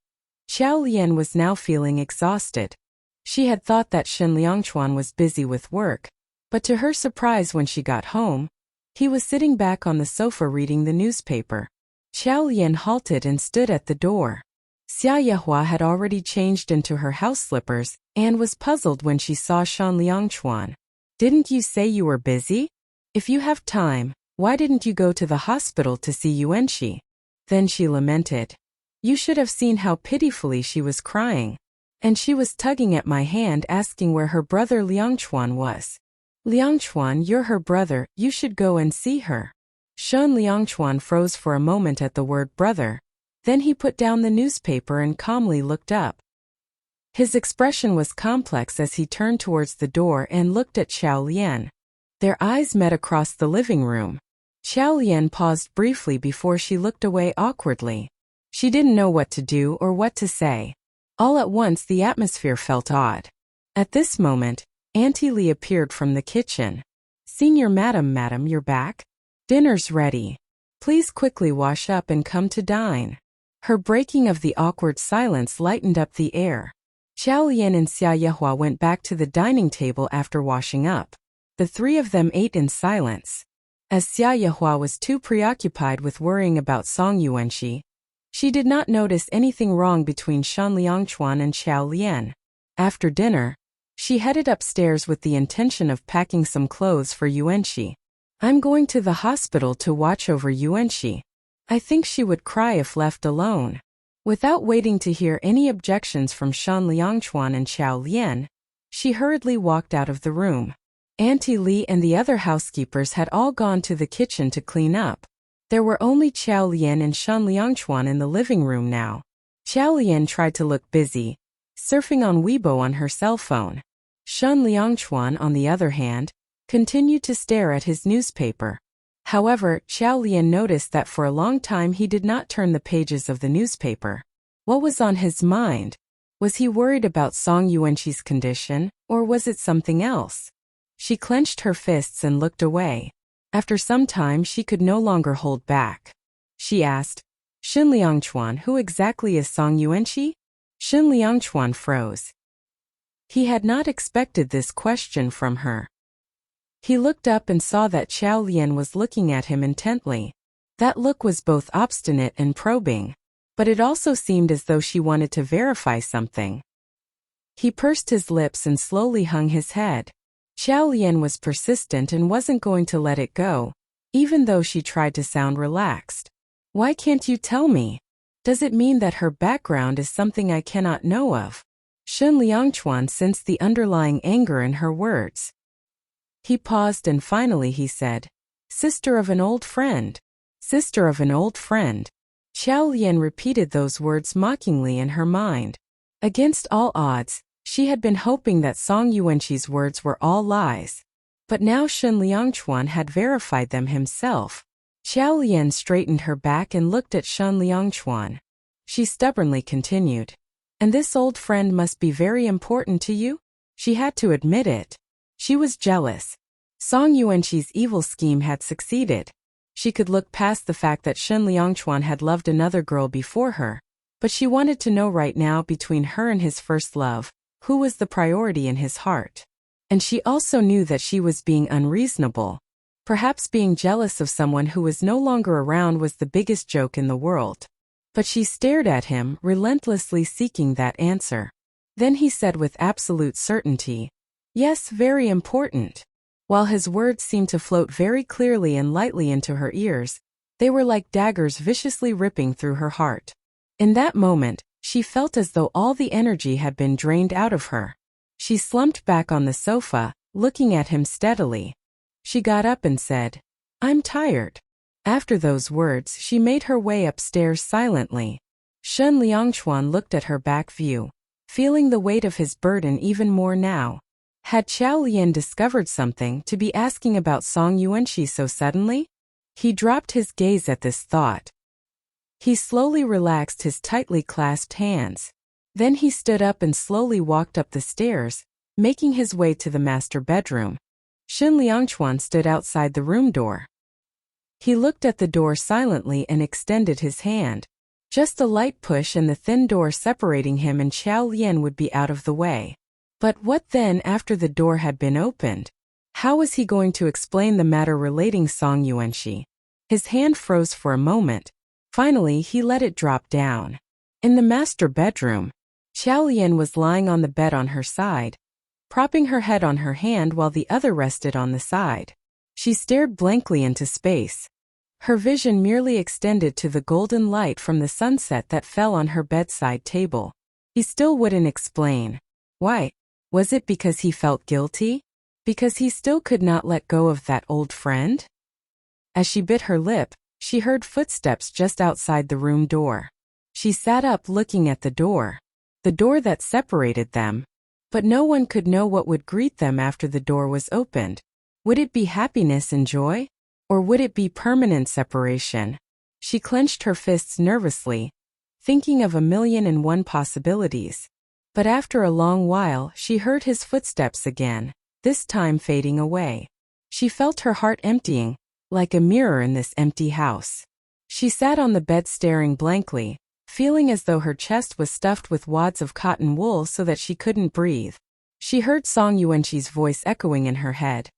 Xiao Lian was now feeling exhausted. She had thought that Shen Liangchuan was busy with work, but to her surprise when she got home, he was sitting back on the sofa reading the newspaper. Xiao Lian halted and stood at the door. Xia Yehua had already changed into her house slippers and was puzzled when she saw Shen Liangchuan. Didn't you say you were busy? If you have time, why didn't you go to the hospital to see Yuanqi? Then she lamented. You should have seen how pitifully she was crying. And she was tugging at my hand asking where her brother Liangchuan was. Liangchuan, you're her brother, you should go and see her. Shen Liangchuan froze for a moment at the word brother. Then he put down the newspaper and calmly looked up. His expression was complex as he turned towards the door and looked at Xiao Lian. Their eyes met across the living room. Xiao Lian paused briefly before she looked away awkwardly. She didn't know what to do or what to say. All at once the atmosphere felt odd. At this moment, Auntie Li appeared from the kitchen. Senior madam, you're back? Dinner's ready. Please quickly wash up and come to dine. Her breaking of the awkward silence lightened up the air. Xiao Lian and Xia Yehua went back to the dining table after washing up. The three of them ate in silence. As Xia Yehua was too preoccupied with worrying about Song Yuanqi, she did not notice anything wrong between Shen Liangchuan and Xiao Lian. After dinner, she headed upstairs with the intention of packing some clothes for Yuanqi. I'm going to the hospital to watch over Yuanqi. I think she would cry if left alone. Without waiting to hear any objections from Shen Liangchuan and Xiao Lian, she hurriedly walked out of the room. Auntie Li and the other housekeepers had all gone to the kitchen to clean up. There were only Xiao Lian and Shen Liangchuan in the living room now. Xiao Lian tried to look busy, surfing on Weibo on her cell phone. Shen Liangchuan, on the other hand, continued to stare at his newspaper. However, Xiao Lian noticed that for a long time he did not turn the pages of the newspaper. What was on his mind? Was he worried about Song Yuanqi's condition, or was it something else? She clenched her fists and looked away. After some time she could no longer hold back. She asked, Shen Liangchuan, who exactly is Song Yuanqi? Shen Liangchuan froze. He had not expected this question from her. He looked up and saw that Xiao Lian was looking at him intently. That look was both obstinate and probing, but it also seemed as though she wanted to verify something. He pursed his lips and slowly hung his head. Xiao Lian was persistent and wasn't going to let it go, even though she tried to sound relaxed. Why can't you tell me? Does it mean that her background is something I cannot know of? Shen Liangchuan sensed the underlying anger in her words. He paused and finally he said, Sister of an old friend. Sister of an old friend. Xiao Lian repeated those words mockingly in her mind. Against all odds, she had been hoping that Song Yuanqi's words were all lies. But now Shen Liangchuan had verified them himself. Xiao Lian straightened her back and looked at Shen Liangchuan. She stubbornly continued. And this old friend must be very important to you? She had to admit it. She was jealous. Song Yuanqi's evil scheme had succeeded. She could look past the fact that Shen Liangchuan had loved another girl before her, but she wanted to know right now between her and his first love, who was the priority in his heart. And she also knew that she was being unreasonable. Perhaps being jealous of someone who was no longer around was the biggest joke in the world. But she stared at him, relentlessly seeking that answer. Then he said with absolute certainty, Yes, very important. While his words seemed to float very clearly and lightly into her ears, they were like daggers viciously ripping through her heart. In that moment, she felt as though all the energy had been drained out of her. She slumped back on the sofa, looking at him steadily. She got up and said, I'm tired. After those words, she made her way upstairs silently. Shen Liangchuan looked at her back view, feeling the weight of his burden even more now. Had Xiao Lian discovered something to be asking about Song Yuanqi so suddenly? He dropped his gaze at this thought. He slowly relaxed his tightly clasped hands. Then he stood up and slowly walked up the stairs, making his way to the master bedroom. Shen Liangchuan stood outside the room door. He looked at the door silently and extended his hand. Just a light push and the thin door separating him and Xiao Lian would be out of the way. But what then after the door had been opened? How was he going to explain the matter relating Song Yuanqi? His hand froze for a moment. Finally, he let it drop down. In the master bedroom, Xiao Lian was lying on the bed on her side, propping her head on her hand while the other rested on the side. She stared blankly into space. Her vision merely extended to the golden light from the sunset that fell on her bedside table. He still wouldn't explain. Why? Was it because he felt guilty? Because he still could not let go of that old friend? As she bit her lip, she heard footsteps just outside the room door. She sat up looking at the door that separated them. But no one could know what would greet them after the door was opened. Would it be happiness and joy? Or would it be permanent separation? She clenched her fists nervously, thinking of 1,000,001 possibilities. But after a long while, she heard his footsteps again, this time fading away. She felt her heart emptying, like a mirror in this empty house. She sat on the bed staring blankly, feeling as though her chest was stuffed with wads of cotton wool so that she couldn't breathe. She heard Song Yuanqi's voice echoing in her head.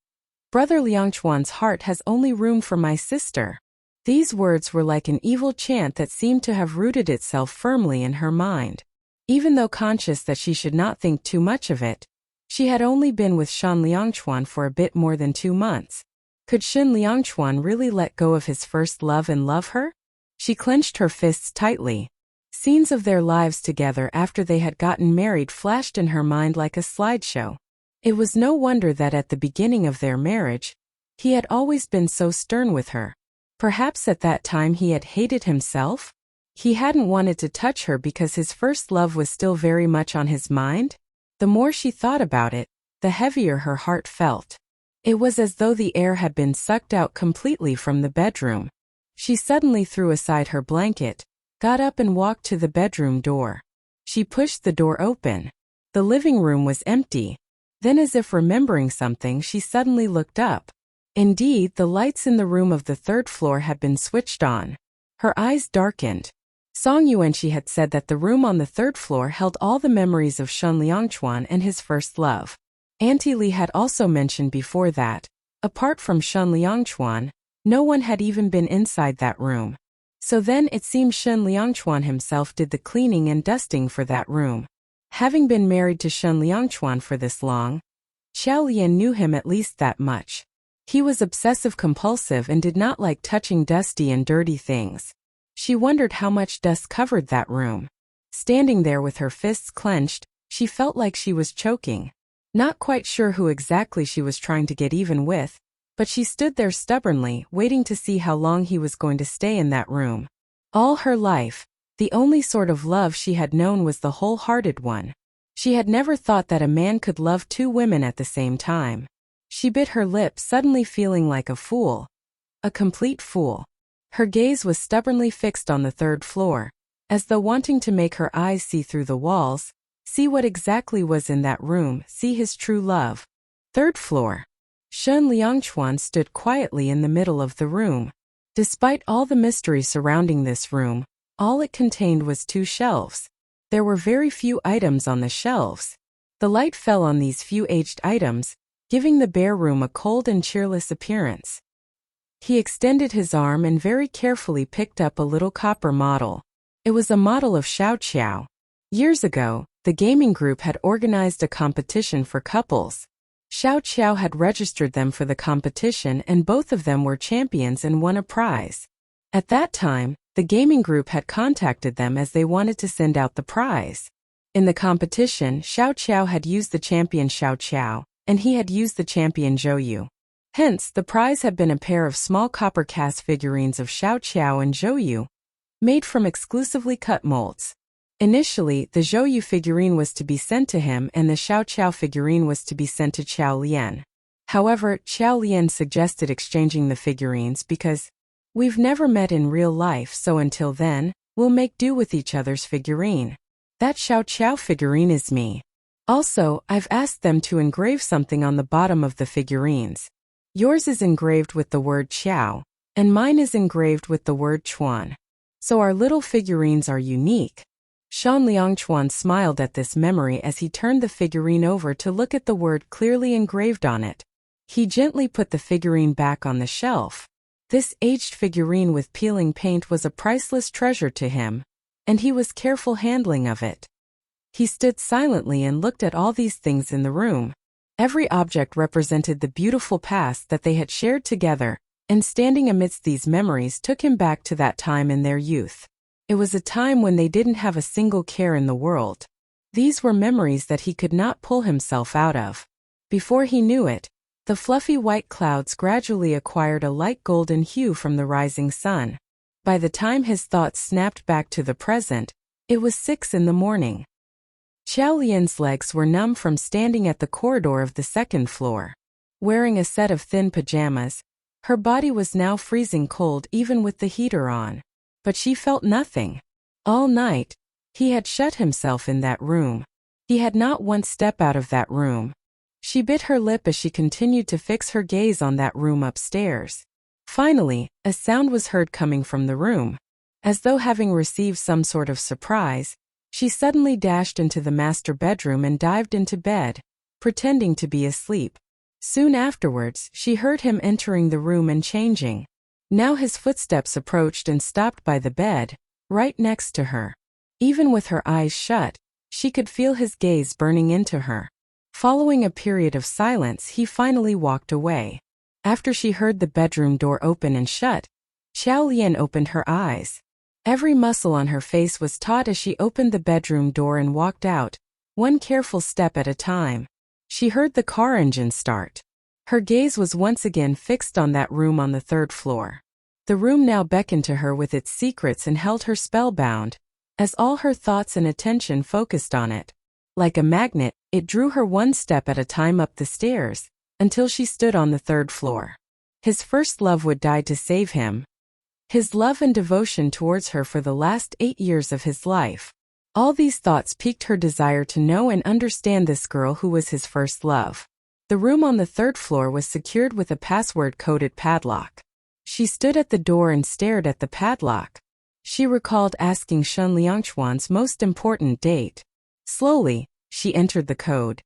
Brother Liangchuan's heart has only room for my sister. These words were like an evil chant that seemed to have rooted itself firmly in her mind. Even though conscious that she should not think too much of it, she had only been with Shen Liangchuan for a bit more than 2 months. Could Shen Liangchuan really let go of his first love and love her? She clenched her fists tightly. Scenes of their lives together after they had gotten married flashed in her mind like a slideshow. It was no wonder that at the beginning of their marriage, he had always been so stern with her. Perhaps at that time he had hated himself? He hadn't wanted to touch her because his first love was still very much on his mind? The more she thought about it, the heavier her heart felt. It was as though the air had been sucked out completely from the bedroom. She suddenly threw aside her blanket, got up and walked to the bedroom door. She pushed the door open. The living room was empty. Then, as if remembering something, she suddenly looked up. Indeed, the lights in the room of the 3rd floor had been switched on. Her eyes darkened. Song Yuanqi had said that the room on the 3rd floor held all the memories of Shen Liangchuan and his first love. Auntie Li had also mentioned before that, apart from Shen Liangchuan, no one had even been inside that room. So then it seemed Shen Liangchuan himself did the cleaning and dusting for that room. Having been married to Shen Liangchuan for this long, Xiao Lian knew him at least that much. He was obsessive-compulsive and did not like touching dusty and dirty things. She wondered how much dust covered that room. Standing there with her fists clenched, she felt like she was choking. Not quite sure who exactly she was trying to get even with, but she stood there stubbornly, waiting to see how long he was going to stay in that room. All her life, the only sort of love she had known was the wholehearted one. She had never thought that a man could love 2 women at the same time. She bit her lip, suddenly feeling like a fool. A complete fool. Her gaze was stubbornly fixed on the 3rd floor, as though wanting to make her eyes see through the walls, see what exactly was in that room, see his true love. 3rd floor. Shen Liangchuan stood quietly in the middle of the room. Despite all the mystery surrounding this room, all it contained was 2 shelves. There were very few items on the shelves. The light fell on these few aged items, giving the bare room a cold and cheerless appearance. He extended his arm and very carefully picked up a little copper model. It was a model of Xiao Qiao. Years ago, the gaming group had organized a competition for couples. Xiao Qiao had registered them for the competition and both of them were champions and won a prize. At that time, the gaming group had contacted them as they wanted to send out the prize. In the competition, Xiao Qiao had used the champion Xiao Qiao, and he had used the champion Zhou Yu. Hence, the prize had been a pair of small copper cast figurines of Xiao Qiao and Zhou Yu, made from exclusively cut molds. Initially, the Zhou Yu figurine was to be sent to him and the Xiao Qiao figurine was to be sent to Qiao Lian. However, Qiao Lian suggested exchanging the figurines because, "We've never met in real life, so until then, we'll make do with each other's figurine. That Xiao Qiao figurine is me. Also, I've asked them to engrave something on the bottom of the figurines. Yours is engraved with the word Qiao, and mine is engraved with the word Chuan. So our little figurines are unique." Shan Liangchuan smiled at this memory as he turned the figurine over to look at the word clearly engraved on it. He gently put the figurine back on the shelf. This aged figurine with peeling paint was a priceless treasure to him, and he was careful handling of it. He stood silently and looked at all these things in the room. Every object represented the beautiful past that they had shared together, and standing amidst these memories took him back to that time in their youth. It was a time when they didn't have a single care in the world. These were memories that he could not pull himself out of. Before he knew it, the fluffy white clouds gradually acquired a light golden hue from the rising sun. By the time his thoughts snapped back to the present, it was 6 in the morning. Qiao Lian's legs were numb from standing at the corridor of the second floor. Wearing a set of thin pajamas, her body was now freezing cold even with the heater on. But she felt nothing. All night, he had shut himself in that room. He had not once stepped out of that room. She bit her lip as she continued to fix her gaze on that room upstairs. Finally, a sound was heard coming from the room. As though having received some sort of surprise, she suddenly dashed into the master bedroom and dived into bed, pretending to be asleep. Soon afterwards, she heard him entering the room and changing. Now his footsteps approached and stopped by the bed, right next to her. Even with her eyes shut, she could feel his gaze burning into her. Following a period of silence, he finally walked away. After she heard the bedroom door open and shut, Qiao Lian opened her eyes. Every muscle on her face was taut as she opened the bedroom door and walked out, one careful step at a time. She heard the car engine start. Her gaze was once again fixed on that room on the 3rd floor. The room now beckoned to her with its secrets and held her spellbound, as all her thoughts and attention focused on it. Like a magnet, it drew her one step at a time up the stairs, until she stood on the 3rd floor. His first love would die to save him. His love and devotion towards her for the last 8 years of his life. All these thoughts piqued her desire to know and understand this girl who was his first love. The room on the 3rd floor was secured with a password-coded padlock. She stood at the door and stared at the padlock. She recalled asking Shen Liangchuan's most important date. Slowly, she entered the code.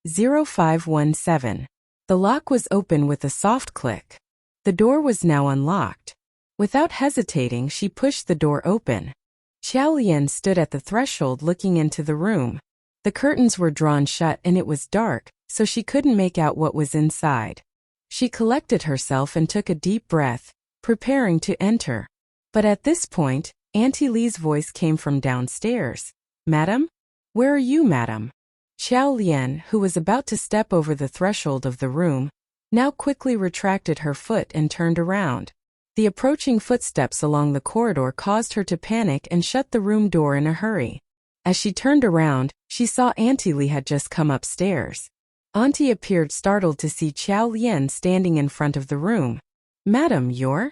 0517. The lock was open with a soft click. The door was now unlocked. Without hesitating, she pushed the door open. Qiao Lian stood at the threshold looking into the room. The curtains were drawn shut and it was dark, so she couldn't make out what was inside. She collected herself and took a deep breath, preparing to enter. But at this point, Auntie Li's voice came from downstairs. "Madam? Where are you, madam?" Qiao Lian, who was about to step over the threshold of the room, now quickly retracted her foot and turned around. The approaching footsteps along the corridor caused her to panic and shut the room door in a hurry. As she turned around, she saw Auntie Li had just come upstairs. Auntie appeared startled to see Qiao Lian standing in front of the room. "Madam, you're?"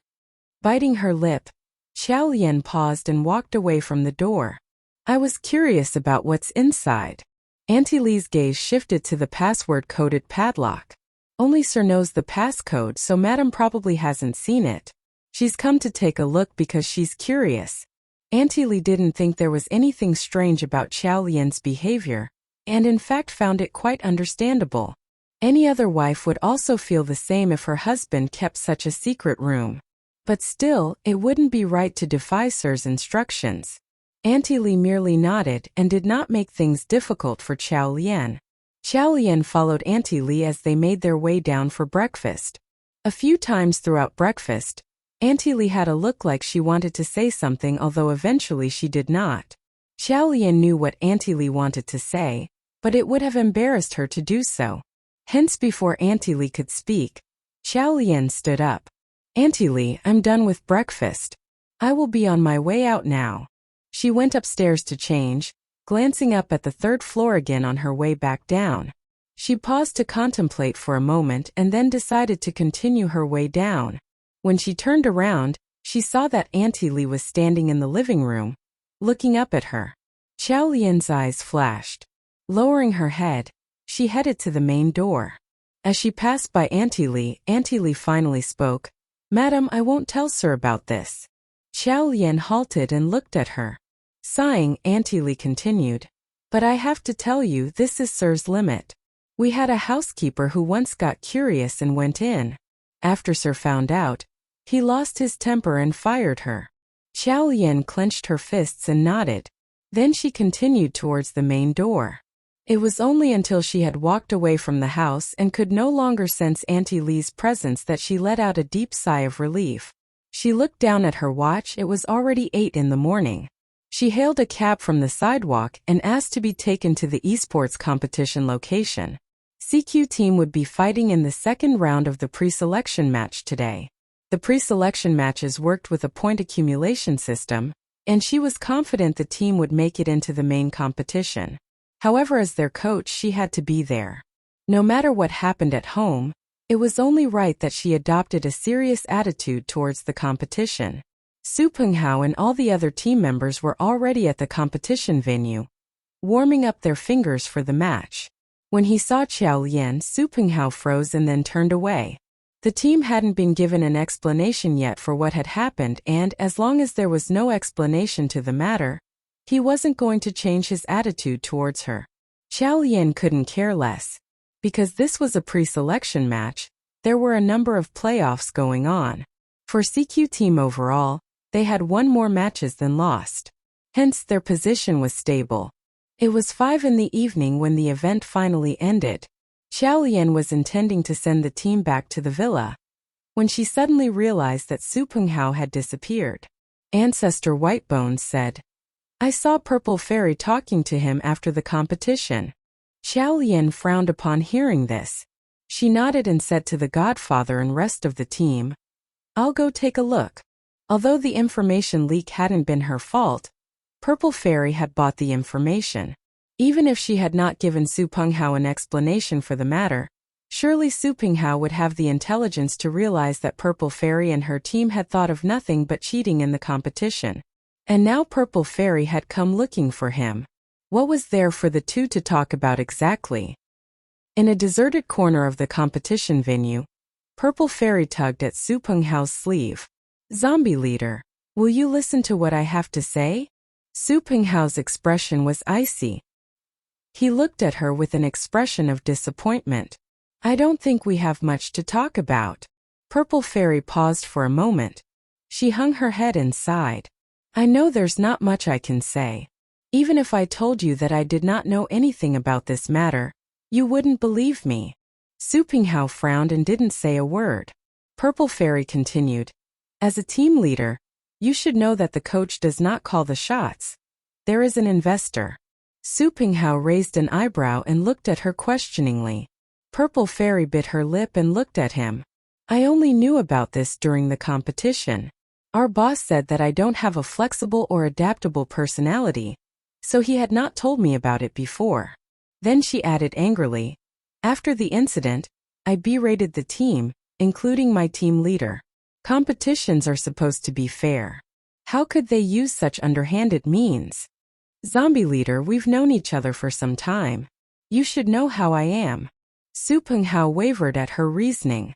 Biting her lip, Qiao Lian paused and walked away from the door. "I was curious about what's inside." Auntie Li's gaze shifted to the password-coded padlock. "Only Sir knows the passcode, so Madam probably hasn't seen it. She's come to take a look because she's curious." Auntie Li didn't think there was anything strange about Qiao Lian's behavior, and in fact found it quite understandable. Any other wife would also feel the same if her husband kept such a secret room. But still, it wouldn't be right to defy Sir's instructions. Auntie Li merely nodded and did not make things difficult for Qiao Lian. Qiao Lian followed Auntie Li as they made their way down for breakfast. A few times throughout breakfast, Auntie Li had a look like she wanted to say something, although eventually she did not. Qiao Lian knew what Auntie Li wanted to say, but it would have embarrassed her to do so. Hence, before Auntie Li could speak, Qiao Lian stood up. "Auntie Li, I'm done with breakfast. I will be on my way out now." She went upstairs to change, glancing up at the third floor again on her way back down. She paused to contemplate for a moment and then decided to continue her way down. When she turned around, she saw that Auntie Lee was standing in the living room, looking up at her. Xiao Lian's eyes flashed. Lowering her head, she headed to the main door. As she passed by Auntie Lee finally spoke. "Madam, I won't tell sir about this." Xiao Lian halted and looked at her. Sighing, Auntie Lee continued, "But I have to tell you, this is sir's limit. We had a housekeeper who once got curious and went in. After sir found out, he lost his temper and fired her." Xiao Lian clenched her fists and nodded. Then she continued towards the main door. It was only until she had walked away from the house and could no longer sense Auntie Lee's presence that she let out a deep sigh of relief. She looked down at her watch. It was already 8 in the morning. She hailed a cab from the sidewalk and asked to be taken to the esports competition location. CQ team would be fighting in the second round of the pre-selection match today. The pre-selection matches worked with a point accumulation system, and she was confident the team would make it into the main competition. However, as their coach, she had to be there. No matter what happened at home, it was only right that she adopted a serious attitude towards the competition. Su Penghao and all the other team members were already at the competition venue, warming up their fingers for the match. When he saw Xiao Lian, Su Penghao froze and then turned away. The team hadn't been given an explanation yet for what had happened, and as long as there was no explanation to the matter, he wasn't going to change his attitude towards her. Xiao Lian couldn't care less. Because this was a pre-selection match, there were a number of playoffs going on. For CQ team overall, they had won more matches than lost. Hence their position was stable. It was 5 in the evening when the event finally ended. Xiao Lian was intending to send the team back to the villa, when she suddenly realized that Su Penghao had disappeared. Ancestor Whitebones said, "I saw Purple Fairy talking to him after the competition." Xiao Lian frowned upon hearing this. She nodded and said to the godfather and rest of the team, "I'll go take a look." Although the information leak hadn't been her fault, Purple Fairy had bought the information. Even if she had not given Su Penghao an explanation for the matter, surely Su Penghao would have the intelligence to realize that Purple Fairy and her team had thought of nothing but cheating in the competition. And now Purple Fairy had come looking for him. What was there for the two to talk about exactly? In a deserted corner of the competition venue, Purple Fairy tugged at Su Penghao's sleeve. "Zombie leader, will you listen to what I have to say?" Su Penghao's expression was icy. He looked at her with an expression of disappointment. "I don't think we have much to talk about." Purple Fairy paused for a moment. She hung her head and sighed. "I know there's not much I can say. Even if I told you that I did not know anything about this matter, you wouldn't believe me." Su Penghao frowned and didn't say a word. Purple Fairy continued, "As a team leader, you should know that the coach does not call the shots. There is an investor." Su Penghao raised an eyebrow and looked at her questioningly. Purple Fairy bit her lip and looked at him. "I only knew about this during the competition. Our boss said that I don't have a flexible or adaptable personality, so he had not told me about it before." Then she added angrily, "After the incident, I berated the team, including my team leader. Competitions are supposed to be fair. How could they use such underhanded means? Zombie leader, we've known each other for some time. You should know how I am." Su Penghao wavered at her reasoning.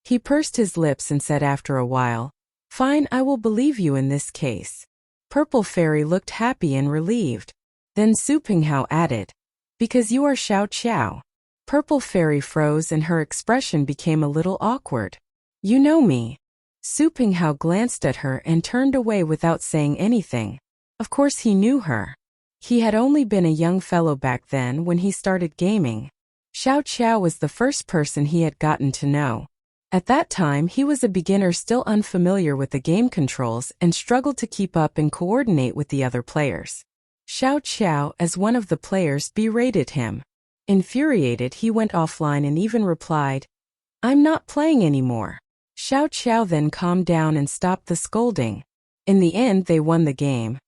He pursed his lips and said after a while, "Fine, I will believe you in this case." Purple Fairy looked happy and relieved. Then Su Penghao added, "Because you are Xiao Qiao." Purple Fairy froze and her expression became a little awkward. "You know me." Su Penghao glanced at her and turned away without saying anything. Of course he knew her. He had only been a young fellow back then when he started gaming. Xiao Qiao was the first person he had gotten to know. At that time he was a beginner still unfamiliar with the game controls and struggled to keep up and coordinate with the other players. Xiao Qiao, as one of the players, berated him. Infuriated, he went offline and even replied, "I'm not playing anymore." Xiao Qiao then calmed down and stopped the scolding. In the end they won the game.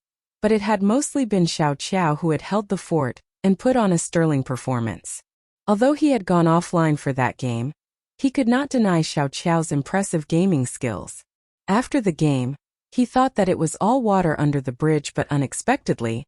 but it had mostly been Xiao Qiao who had held the fort and put on a sterling performance. Although he had gone offline for that game, he could not deny Xiao Qiao's impressive gaming skills. After the game, he thought that it was all water under the bridge, but unexpectedly,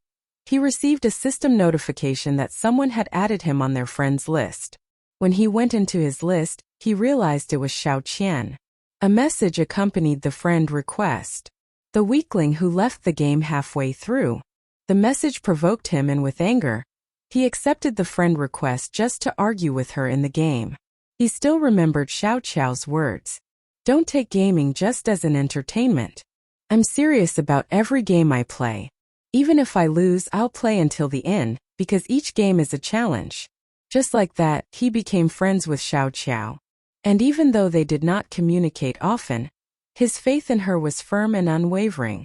he received a system notification that someone had added him on their friends list. When he went into his list, he realized it was Xiao Qian. A message accompanied the friend request. The weakling who left the game halfway through. The message provoked him, and with anger, he accepted the friend request just to argue with her in the game. He still remembered Xiao Qiao's words. Don't take gaming just as an entertainment. I'm serious about every game I play. Even if I lose, I'll play until the end, because each game is a challenge. Just like that, he became friends with Xiao Qiao. And even though they did not communicate often, his faith in her was firm and unwavering.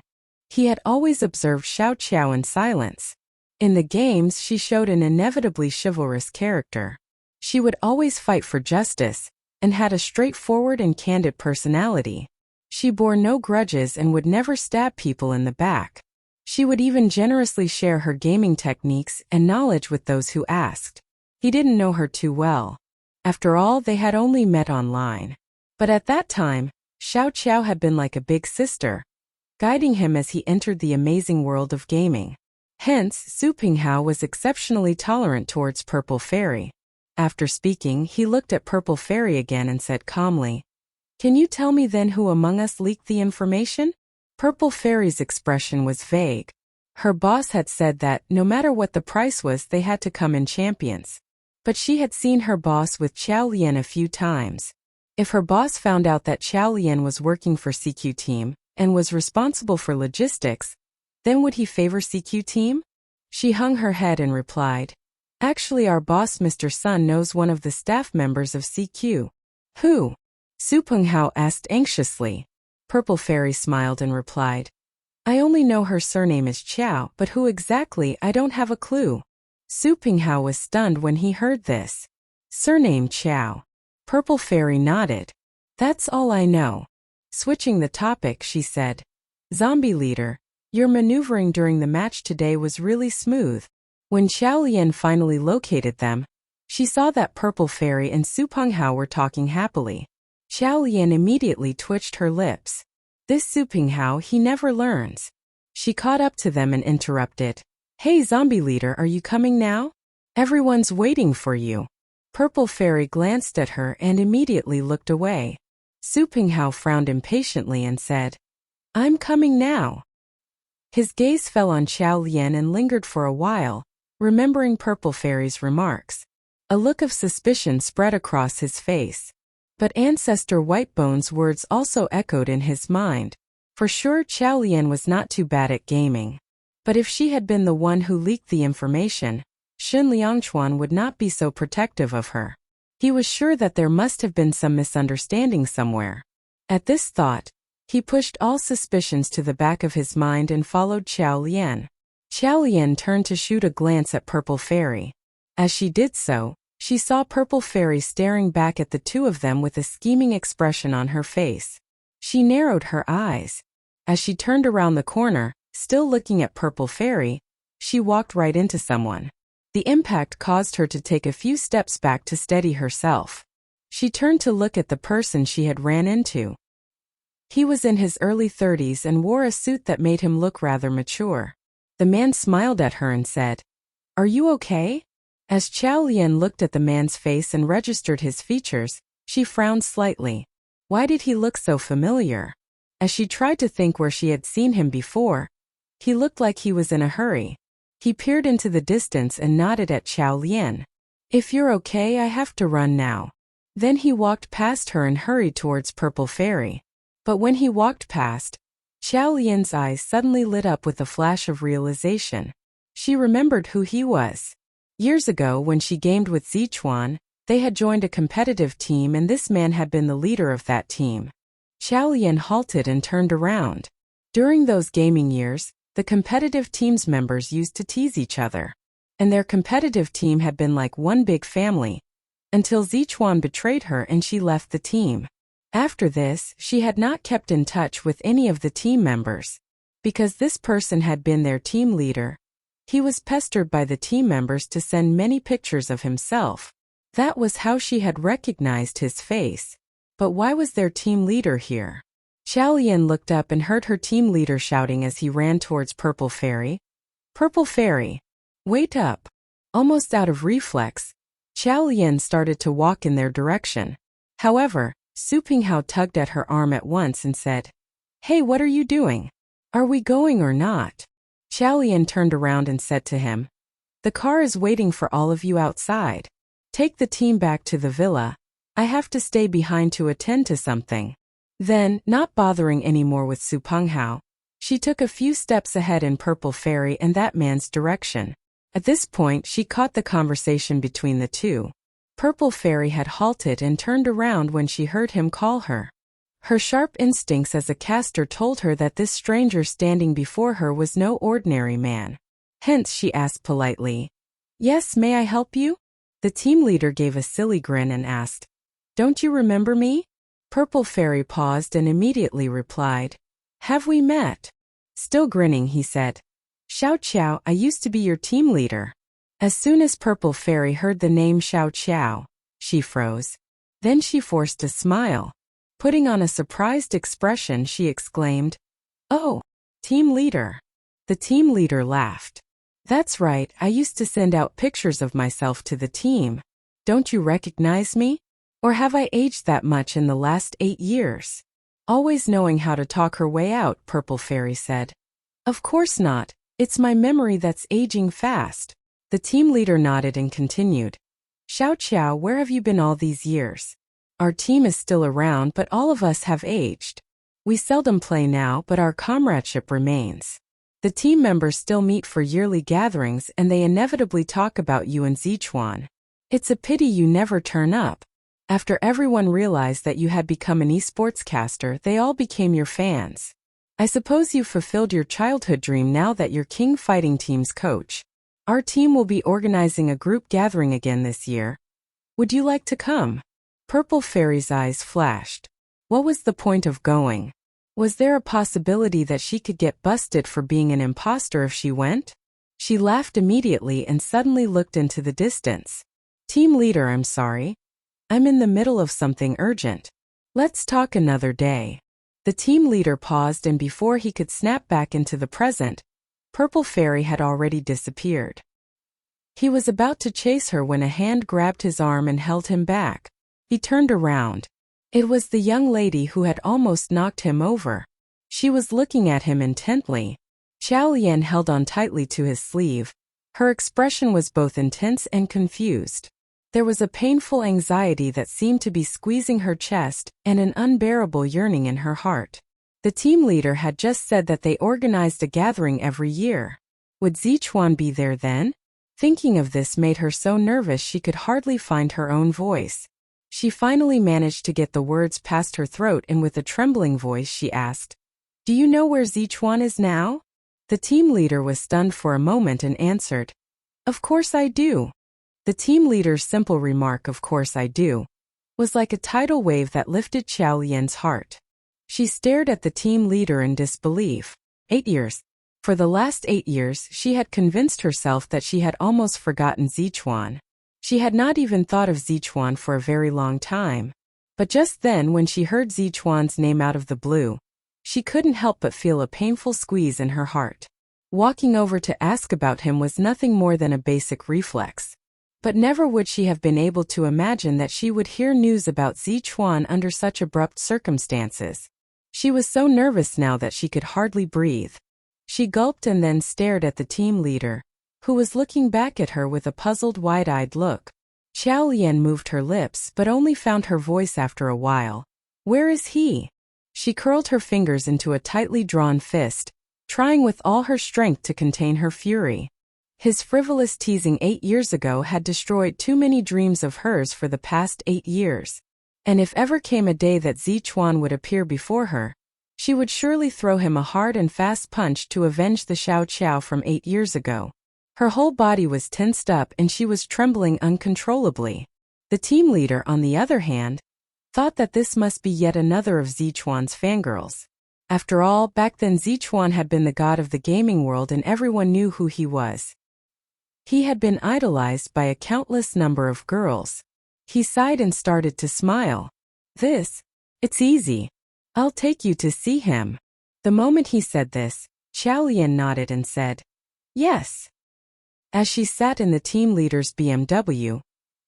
He had always observed Xiao Qiao in silence. In the games, she showed an inevitably chivalrous character. She would always fight for justice, and had a straightforward and candid personality. She bore no grudges and would never stab people in the back. She would even generously share her gaming techniques and knowledge with those who asked. He didn't know her too well. After all, they had only met online. But at that time, Xiao Qiao had been like a big sister, guiding him as he entered the amazing world of gaming. Hence, Su Pinghao was exceptionally tolerant towards Purple Fairy. After speaking, he looked at Purple Fairy again and said calmly, "Can you tell me then who among us leaked the information?" Purple Fairy's expression was vague. Her boss had said that, no matter what the price was, they had to come in champions. But she had seen her boss with Qiao Lian a few times. If her boss found out that Qiao Lian was working for CQ Team and was responsible for logistics, then would he favor CQ Team? She hung her head and replied, "Actually, our boss Mr. Sun knows one of the staff members of CQ." "Who?" Su Pinghao asked anxiously. Purple Fairy smiled and replied, "I only know her surname is Qiao, but who exactly, I don't have a clue." Su Pinghao was stunned when he heard this. Surname Qiao. Purple Fairy nodded. "That's all I know." Switching the topic, she said, "Zombie leader, your maneuvering during the match today was really smooth." When Xiao Lian finally located them, she saw that Purple Fairy and Su Pinghao were talking happily. Xiao Lian immediately twitched her lips. This Su Pinghao, he never learns. She caught up to them and interrupted, "Hey zombie leader, are you coming now? Everyone's waiting for you." Purple Fairy glanced at her and immediately looked away. Su Pinghao frowned impatiently and said, "I'm coming now." His gaze fell on Xiao Lian and lingered for a while, remembering Purple Fairy's remarks. A look of suspicion spread across his face. But Ancestor Whitebone's words also echoed in his mind. For sure Xiao Lian was not too bad at gaming. But if she had been the one who leaked the information, Xun Liangchuan would not be so protective of her. He was sure that there must have been some misunderstanding somewhere. At this thought, he pushed all suspicions to the back of his mind and followed Xiao Lian. Xiao Lian turned to shoot a glance at Purple Fairy. As she did so, she saw Purple Fairy staring back at the two of them with a scheming expression on her face. She narrowed her eyes. As she turned around the corner, still looking at Purple Fairy, she walked right into someone. The impact caused her to take a few steps back to steady herself. She turned to look at the person she had ran into. He was in his early 30s and wore a suit that made him look rather mature. The man smiled at her and said, "Are you okay?" As Xiao Lian looked at the man's face and registered his features, she frowned slightly. Why did he look so familiar? As she tried to think where she had seen him before, he looked like he was in a hurry. He peered into the distance and nodded at Xiao Lian. "If you're okay, I have to run now." Then he walked past her and hurried towards Purple Fairy. But when he walked past, Xiao Lian's eyes suddenly lit up with a flash of realization. She remembered who he was. Years ago, when she gamed with Zichuan, they had joined a competitive team and this man had been the leader of that team. Xiao Lian halted and turned around. During those gaming years, the competitive team's members used to tease each other. And their competitive team had been like one big family, until Zichuan betrayed her and she left the team. After this, she had not kept in touch with any of the team members. Because this person had been their team leader, he was pestered by the team members to send many pictures of himself. That was how she had recognized his face. But why was their team leader here? Xiao Lian looked up and heard her team leader shouting as he ran towards Purple Fairy. Purple Fairy, wait up! Almost out of reflex, Xiao Lian started to walk in their direction. However, Su Pinghao tugged at her arm at once and said, "Hey, what are you doing? Are we going or not?" Xiao Lian turned around and said to him, "The car is waiting for all of you outside. Take the team back to the villa. I have to stay behind to attend to something." Then, not bothering anymore with Su Pinghao, she took a few steps ahead in Purple Fairy and that man's direction. At this point, she caught the conversation between the two. Purple Fairy had halted and turned around when she heard him call her. Her sharp instincts as a caster told her that this stranger standing before her was no ordinary man. Hence she asked politely, "Yes, may I help you?" The team leader gave a silly grin and asked, "Don't you remember me?" Purple Fairy paused and immediately replied, "Have we met?" Still grinning, he said, "Xiao Qiao, I used to be your team leader." As soon as Purple Fairy heard the name Xiao Qiao, she froze. Then she forced a smile. Putting on a surprised expression, she exclaimed, "Oh, team leader." The team leader laughed. "That's right, I used to send out pictures of myself to the team. Don't you recognize me? Or have I aged that much in the last 8 years?" Always knowing how to talk her way out, Purple Fairy said, "Of course not, it's my memory that's aging fast." The team leader nodded and continued, "Xiao Qiao, where have you been all these years? Our team is still around, but all of us have aged. We seldom play now, but our comradeship remains. The team members still meet for yearly gatherings and they inevitably talk about you and Zichuan. It's a pity you never turn up." After everyone realized that you had become an esports caster, they all became your fans. "I suppose you've fulfilled your childhood dream now that you're King Fighting Team's coach. Our team will be organizing a group gathering again this year. Would you like to come?" Purple Fairy's eyes flashed. What was the point of going? Was there a possibility that she could get busted for being an imposter if she went? She laughed immediately and suddenly looked into the distance. "Team leader, I'm sorry. I'm in the middle of something urgent. Let's talk another day." The team leader paused, and before he could snap back into the present, Purple Fairy had already disappeared. He was about to chase her when a hand grabbed his arm and held him back. He turned around. It was the young lady who had almost knocked him over. She was looking at him intently. Xiao Lian held on tightly to his sleeve. Her expression was both intense and confused. There was a painful anxiety that seemed to be squeezing her chest and an unbearable yearning in her heart. The team leader had just said that they organized a gathering every year. Would Zichuan be there then? Thinking of this made her so nervous she could hardly find her own voice. She finally managed to get the words past her throat, and with a trembling voice she asked, "Do you know where Zichuan is now?" The team leader was stunned for a moment and answered, "Of course I do." The team leader's simple remark, "Of course I do," was like a tidal wave that lifted Xiao Lian's heart. She stared at the team leader in disbelief. 8 years. For the last 8 years, she had convinced herself that she had almost forgotten Zichuan. She had not even thought of Zichuan for a very long time. But just then, when she heard Zichuan's name out of the blue, she couldn't help but feel a painful squeeze in her heart. Walking over to ask about him was nothing more than a basic reflex. But never would she have been able to imagine that she would hear news about Zichuan under such abrupt circumstances. She was so nervous now that she could hardly breathe. She gulped and then stared at the team leader, who was looking back at her with a puzzled, wide-eyed look. Xiao Lian moved her lips but only found her voice after a while. "Where is he?" She curled her fingers into a tightly drawn fist, trying with all her strength to contain her fury. His frivolous teasing 8 years ago had destroyed too many dreams of hers for the past 8 years. And if ever came a day that Zichuan would appear before her, she would surely throw him a hard and fast punch to avenge the Xiao Qiao from 8 years ago. Her whole body was tensed up and she was trembling uncontrollably. The team leader, on the other hand, thought that this must be yet another of Zichuan's fangirls. After all, back then Zichuan had been the god of the gaming world and everyone knew who he was. He had been idolized by a countless number of girls. He sighed and started to smile. It's easy. I'll take you to see him. The moment he said this, Xiaolian nodded and said, yes. As she sat in the team leader's BMW,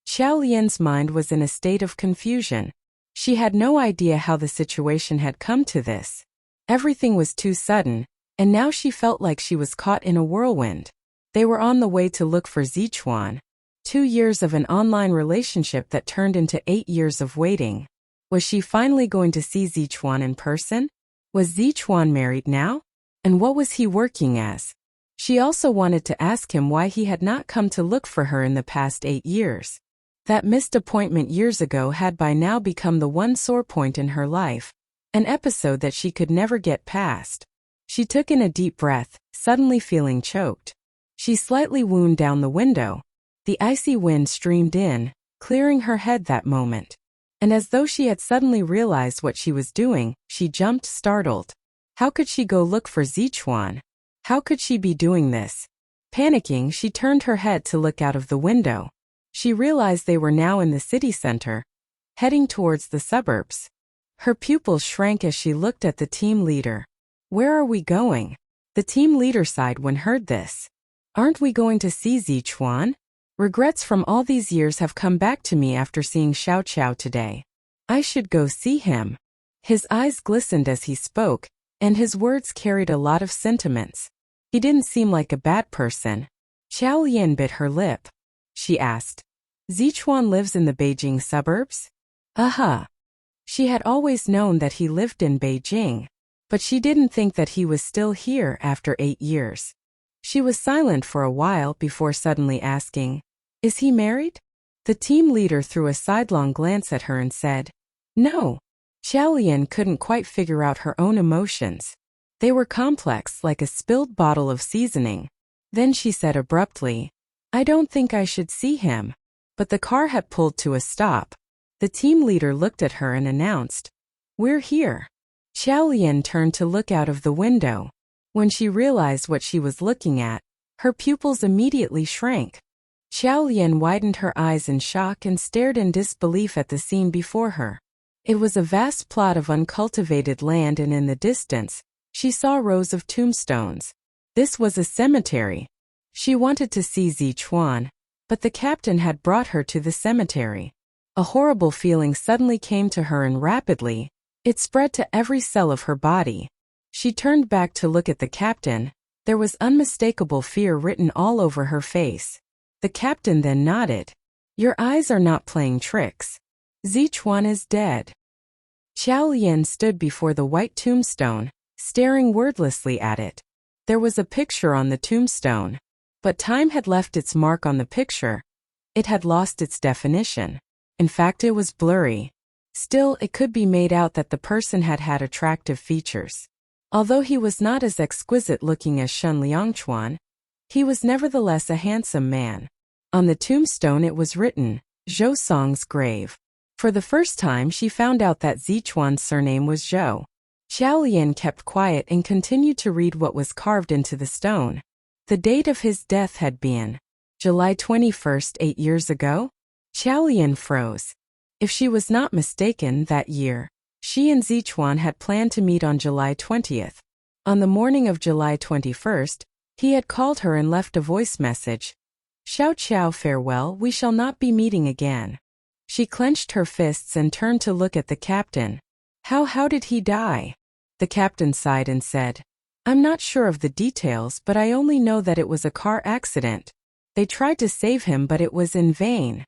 Xiaolian's mind was in a state of confusion. She had no idea how the situation had come to this. Everything was too sudden, and now she felt like she was caught in a whirlwind. They were on the way to look for Zichuan. 2 years of an online relationship that turned into 8 years of waiting. Was she finally going to see Zichuan in person? Was Zichuan married now? And what was he working as? She also wanted to ask him why he had not come to look for her in the past 8 years. That missed appointment years ago had by now become the one sore point in her life, an episode that she could never get past. She took in a deep breath, suddenly feeling choked. She slightly wound down the window. The icy wind streamed in, clearing her head that moment. And as though she had suddenly realized what she was doing, she jumped startled. How could she go look for Zichuan? How could she be doing this? Panicking, she turned her head to look out of the window. She realized they were now in the city center, heading towards the suburbs. Her pupils shrank as she looked at the team leader. Where are we going? The team leader sighed when heard this. Aren't we going to see Zichuan? Regrets from all these years have come back to me after seeing Xiao Qiao today. I should go see him. His eyes glistened as he spoke, and his words carried a lot of sentiments. He didn't seem like a bad person. Xiaolian bit her lip. She asked, Zichuan lives in the Beijing suburbs? Aha. She had always known that he lived in Beijing, but she didn't think that he was still here after 8 years. She was silent for a while before suddenly asking, is he married? The team leader threw a sidelong glance at her and said, no. Xiaolian couldn't quite figure out her own emotions. They were complex like a spilled bottle of seasoning. Then she said abruptly, I don't think I should see him. But the car had pulled to a stop. The team leader looked at her and announced, we're here. Xiaolian turned to look out of the window. When she realized what she was looking at, her pupils immediately shrank. Xiaolian widened her eyes in shock and stared in disbelief at the scene before her. It was a vast plot of uncultivated land, and in the distance, she saw rows of tombstones. This was a cemetery. She wanted to see Zichuan, but the captain had brought her to the cemetery. A horrible feeling suddenly came to her, and rapidly, it spread to every cell of her body. She turned back to look at the captain. There was unmistakable fear written all over her face. The captain then nodded. Your eyes are not playing tricks. Zichuan is dead. Xiaolian stood before the white tombstone, staring wordlessly at it. There was a picture on the tombstone, but time had left its mark on the picture. It had lost its definition. In fact, it was blurry. Still, it could be made out that the person had had attractive features. Although he was not as exquisite looking as Shen Liangchuan, he was nevertheless a handsome man. On the tombstone it was written, Zhou Song's grave. For the first time she found out that Zichuan's surname was Zhou. Xiaolian kept quiet and continued to read what was carved into the stone. The date of his death had been July 21st, 8 years ago. Xiaolian froze. If she was not mistaken, that year, she and Zichuan had planned to meet on July 20th. On the morning of July 21st, he had called her and left a voice message. Xiao Qiao, farewell, we shall not be meeting again. She clenched her fists and turned to look at the captain. How did he die? The captain sighed and said, I'm not sure of the details, but I only know that it was a car accident. They tried to save him, but it was in vain.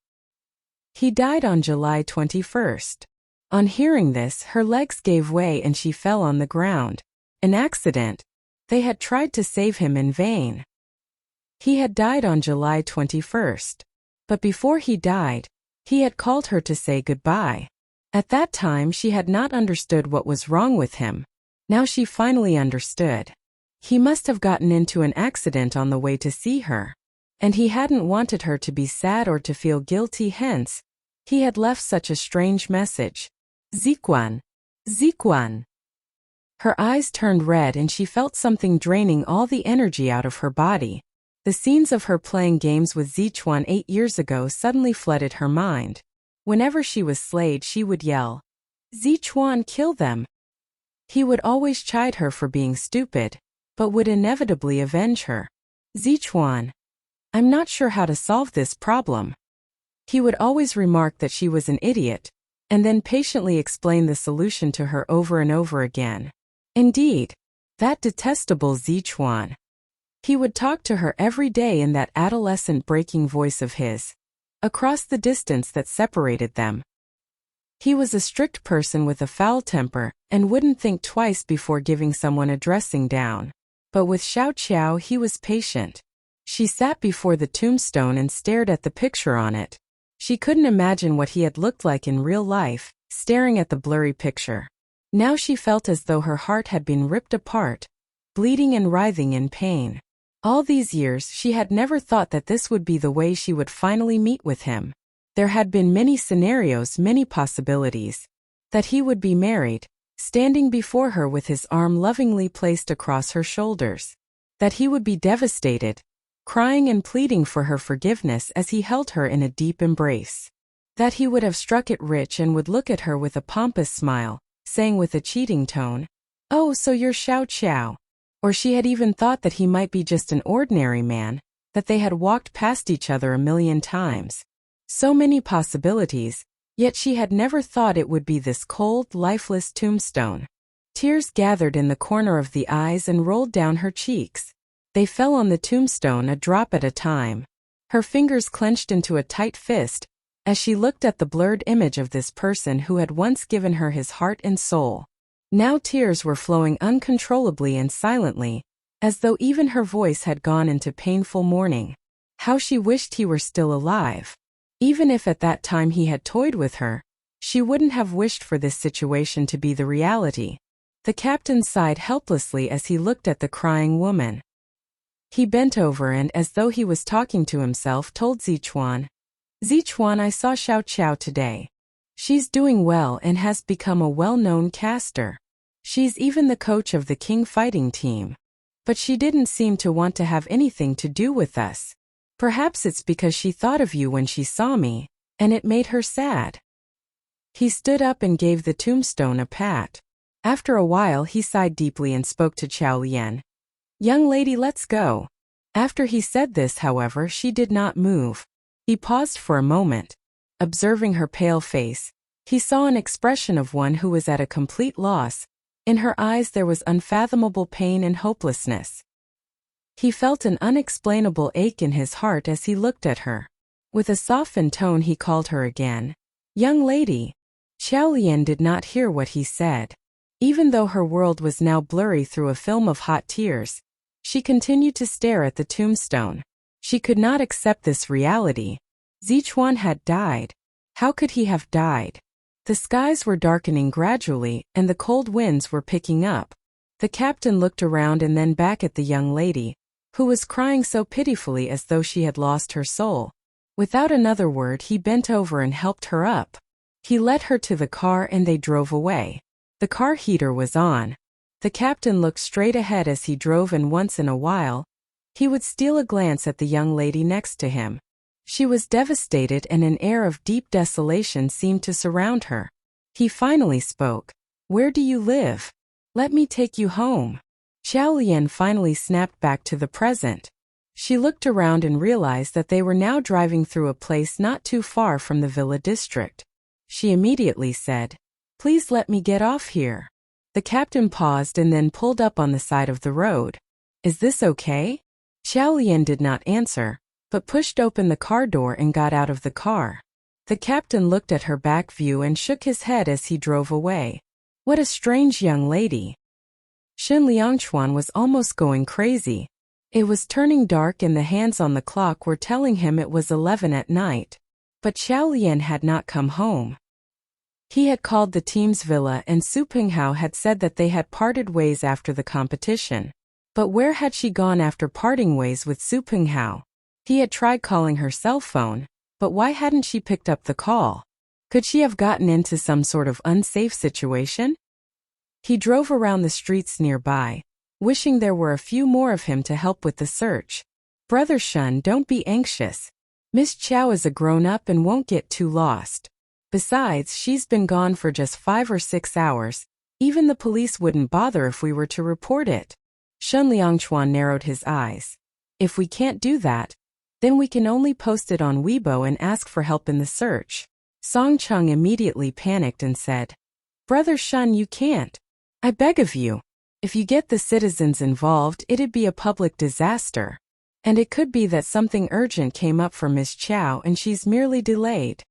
He died on July 21st. On hearing this, her legs gave way and she fell on the ground. An accident. They had tried to save him in vain. He had died on July 21st. But before he died, he had called her to say goodbye. At that time she had not understood what was wrong with him. Now she finally understood. He must have gotten into an accident on the way to see her. And he hadn't wanted her to be sad or to feel guilty, hence, he had left such a strange message. Zichuan. Zichuan. Her eyes turned red and she felt something draining all the energy out of her body. The scenes of her playing games with Zichuan 8 years ago suddenly flooded her mind. Whenever she was slayed, she would yell, "Zichuan, kill them!" He would always chide her for being stupid, but would inevitably avenge her. "Zichuan, I'm not sure how to solve this problem." He would always remark that she was an idiot, and then patiently explain the solution to her over and over again. Indeed, that detestable Zichuan. He would talk to her every day in that adolescent breaking voice of his, across the distance that separated them. He was a strict person with a foul temper, and wouldn't think twice before giving someone a dressing down. But with Xiao Qiao he was patient. She sat before the tombstone and stared at the picture on it. She couldn't imagine what he had looked like in real life, staring at the blurry picture. Now she felt as though her heart had been ripped apart, bleeding and writhing in pain. All these years she had never thought that this would be the way she would finally meet with him. There had been many scenarios, many possibilities. That he would be married, standing before her with his arm lovingly placed across her shoulders. That he would be devastated, crying and pleading for her forgiveness as he held her in a deep embrace. That he would have struck it rich and would look at her with a pompous smile, saying with a cheating tone, "Oh, so you're Xiao Qiao." Or she had even thought that he might be just an ordinary man, that they had walked past each other a million times. So many possibilities, yet she had never thought it would be this cold, lifeless tombstone. Tears gathered in the corner of the eyes and rolled down her cheeks. They fell on the tombstone a drop at a time. Her fingers clenched into a tight fist, as she looked at the blurred image of this person who had once given her his heart and soul. Now tears were flowing uncontrollably and silently, as though even her voice had gone into painful mourning. How she wished he were still alive. Even if at that time he had toyed with her, she wouldn't have wished for this situation to be the reality. The captain sighed helplessly as he looked at the crying woman. He bent over and, as though he was talking to himself, told Zichuan, "Zichuan, I saw Xiao Qiao today. She's doing well and has become a well-known caster. She's even the coach of the King fighting team. But she didn't seem to want to have anything to do with us. Perhaps it's because she thought of you when she saw me, and it made her sad." He stood up and gave the tombstone a pat. After a while he sighed deeply and spoke to Qiao Lian. "Young lady, let's go." After he said this, however, she did not move. He paused for a moment. Observing her pale face, he saw an expression of one who was at a complete loss. In her eyes there was unfathomable pain and hopelessness. He felt an unexplainable ache in his heart as he looked at her. With a softened tone he called her again. "Young lady." Xiao Lian did not hear what he said. Even though her world was now blurry through a film of hot tears, she continued to stare at the tombstone. She could not accept this reality. Zichuan had died. How could he have died? The skies were darkening gradually, and the cold winds were picking up. The captain looked around and then back at the young lady, who was crying so pitifully as though she had lost her soul. Without another word he bent over and helped her up. He led her to the car and they drove away. The car heater was on. The captain looked straight ahead as he drove, and once in a while, he would steal a glance at the young lady next to him. She was devastated and an air of deep desolation seemed to surround her. He finally spoke. "Where do you live? Let me take you home." Xiao Lian finally snapped back to the present. She looked around and realized that they were now driving through a place not too far from the villa district. She immediately said, "Please let me get off here." The captain paused and then pulled up on the side of the road. "Is this okay?" Xiao Lian did not answer, but pushed open the car door and got out of the car. The captain looked at her back view and shook his head as he drove away. What a strange young lady. Shen Liangchuan was almost going crazy. It was turning dark and the hands on the clock were telling him it was 11 at night. But Xiao Lian had not come home. He had called the team's villa and Su Pinghao had said that they had parted ways after the competition. But where had she gone after parting ways with Su Pinghao? He had tried calling her cell phone, but why hadn't she picked up the call? Could she have gotten into some sort of unsafe situation? He drove around the streets nearby, wishing there were a few more of him to help with the search. Brother Shun, don't be anxious. Miss Chow is a grown-up and won't get too lost. Besides, she's been gone for just 5 or 6 hours. Even the police wouldn't bother if we were to report it. Shun Liangchuan narrowed his eyes. If we can't do that, then we can only post it on Weibo and ask for help in the search. Song Chung immediately panicked and said, Brother Shun, you can't. I beg of you. If you get the citizens involved, it'd be a public disaster. And it could be that something urgent came up for Miss Chow and she's merely delayed.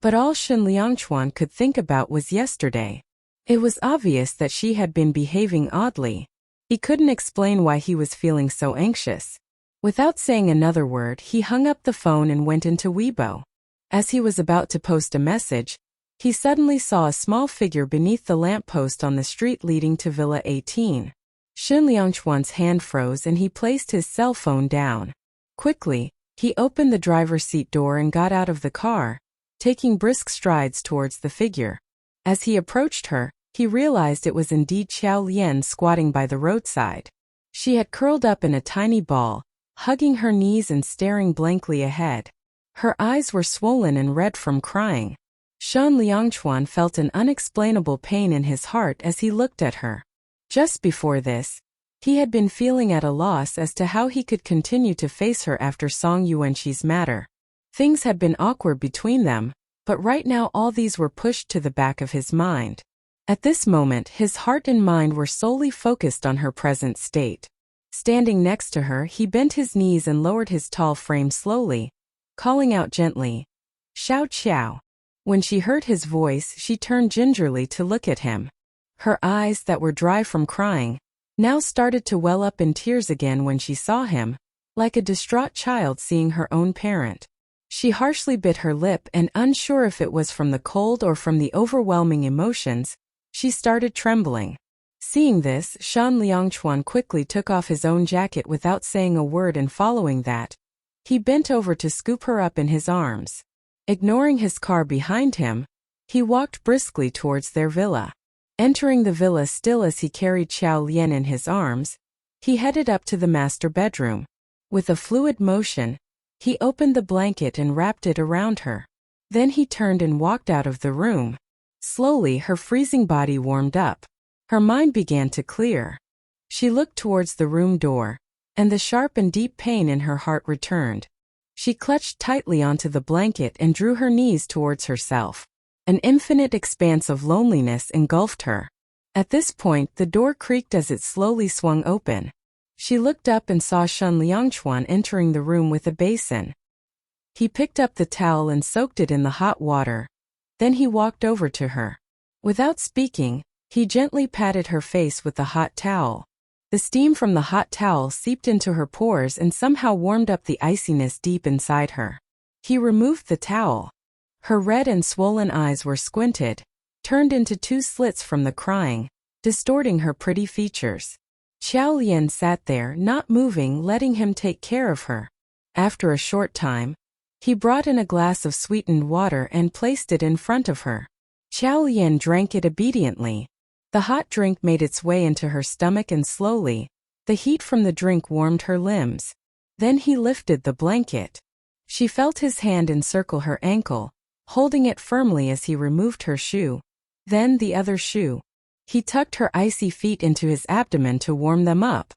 But all Shun Liangchuan could think about was yesterday. It was obvious that she had been behaving oddly. He couldn't explain why he was feeling so anxious. Without saying another word, he hung up the phone and went into Weibo. As he was about to post a message, he suddenly saw a small figure beneath the lamppost on the street leading to Villa 18. Shun Liangchuan's hand froze and he placed his cell phone down. Quickly, he opened the driver's seat door and got out of the car, taking brisk strides towards the figure. As he approached her, he realized it was indeed Chow Lien squatting by the roadside. She had curled up in a tiny ball, hugging her knees and staring blankly ahead. Her eyes were swollen and red from crying. Shun Liangchuan felt an unexplainable pain in his heart as he looked at her. Just before this, he had been feeling at a loss as to how he could continue to face her after Song Yuanqi's matter. Things had been awkward between them, but right now all these were pushed to the back of his mind. At this moment, his heart and mind were solely focused on her present state. Standing next to her, he bent his knees and lowered his tall frame slowly, calling out gently, Xiao Qiao. When she heard his voice, she turned gingerly to look at him. Her eyes, that were dry from crying, now started to well up in tears again when she saw him, like a distraught child seeing her own parent. She harshly bit her lip and, unsure if it was from the cold or from the overwhelming emotions, she started trembling. Seeing this, Shun Liangchuan quickly took off his own jacket without saying a word, and following that, he bent over to scoop her up in his arms. Ignoring his car behind him, he walked briskly towards their villa. Entering the villa still as he carried Chow Lien in his arms, he headed up to the master bedroom. With a fluid motion, he opened the blanket and wrapped it around her. Then he turned and walked out of the room. Slowly, her freezing body warmed up. Her mind began to clear. She looked towards the room door, and the sharp and deep pain in her heart returned. She clutched tightly onto the blanket and drew her knees towards herself. An infinite expanse of loneliness engulfed her. At this point, the door creaked as it slowly swung open. She looked up and saw Shun Liangchuan entering the room with a basin. He picked up the towel and soaked it in the hot water. Then he walked over to her. Without speaking, he gently patted her face with the hot towel. The steam from the hot towel seeped into her pores and somehow warmed up the iciness deep inside her. He removed the towel. Her red and swollen eyes were squinted, turned into 2 slits from the crying, distorting her pretty features. Chow Lien sat there, not moving, letting him take care of her. After a short time, he brought in a glass of sweetened water and placed it in front of her. Chow Lien drank it obediently. The hot drink made its way into her stomach and slowly, the heat from the drink warmed her limbs. Then he lifted the blanket. She felt his hand encircle her ankle, holding it firmly as he removed her shoe. Then the other shoe. He tucked her icy feet into his abdomen to warm them up.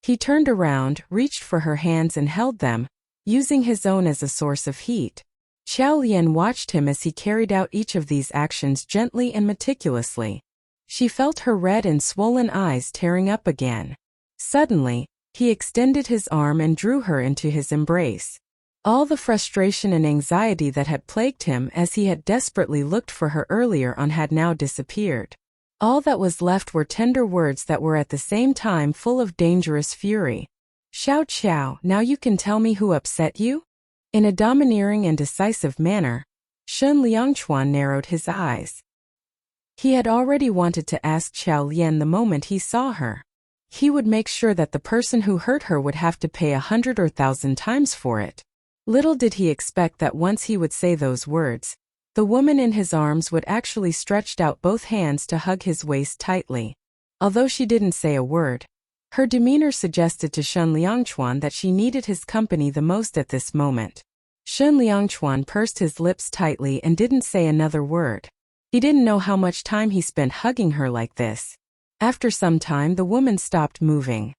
He turned around, reached for her hands and held them, using his own as a source of heat. Chow Lien watched him as he carried out each of these actions gently and meticulously. She felt her red and swollen eyes tearing up again. Suddenly, he extended his arm and drew her into his embrace. All the frustration and anxiety that had plagued him as he had desperately looked for her earlier on had now disappeared. All that was left were tender words that were at the same time full of dangerous fury. Xiao Qiao, now you can tell me who upset you? In a domineering and decisive manner, Shun Liangchuan narrowed his eyes. He had already wanted to ask Chow Lien the moment he saw her. He would make sure that the person who hurt her would have to pay 100 or 1,000 times for it. Little did he expect that once he would say those words, The woman in his arms would actually stretched out both hands to hug his waist tightly. Although she didn't say a word, her demeanor suggested to Shen Liangchuan that she needed his company the most at this moment. Shen Liangchuan pursed his lips tightly and didn't say another word. He didn't know how much time he spent hugging her like this. After some time, the woman stopped moving.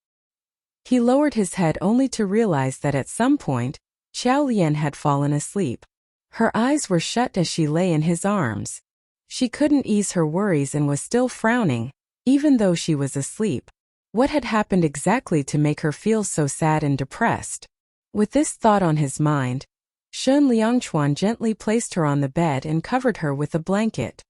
He lowered his head only to realize that at some point, Xiao Lian had fallen asleep. Her eyes were shut as she lay in his arms. She couldn't ease her worries and was still frowning, even though she was asleep. What had happened exactly to make her feel so sad and depressed? With this thought on his mind, Shen Liangchuan gently placed her on the bed and covered her with a blanket.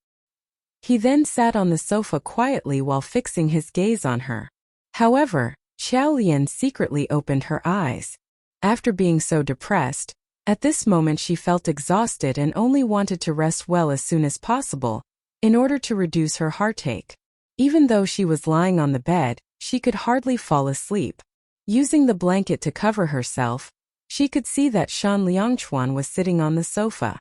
He then sat on the sofa quietly while fixing his gaze on her. However, Xiao Lian secretly opened her eyes. After being so depressed, at this moment she felt exhausted and only wanted to rest well as soon as possible, in order to reduce her heartache. Even though she was lying on the bed, she could hardly fall asleep. Using the blanket to cover herself, she could see that Shen Liangchuan was sitting on the sofa.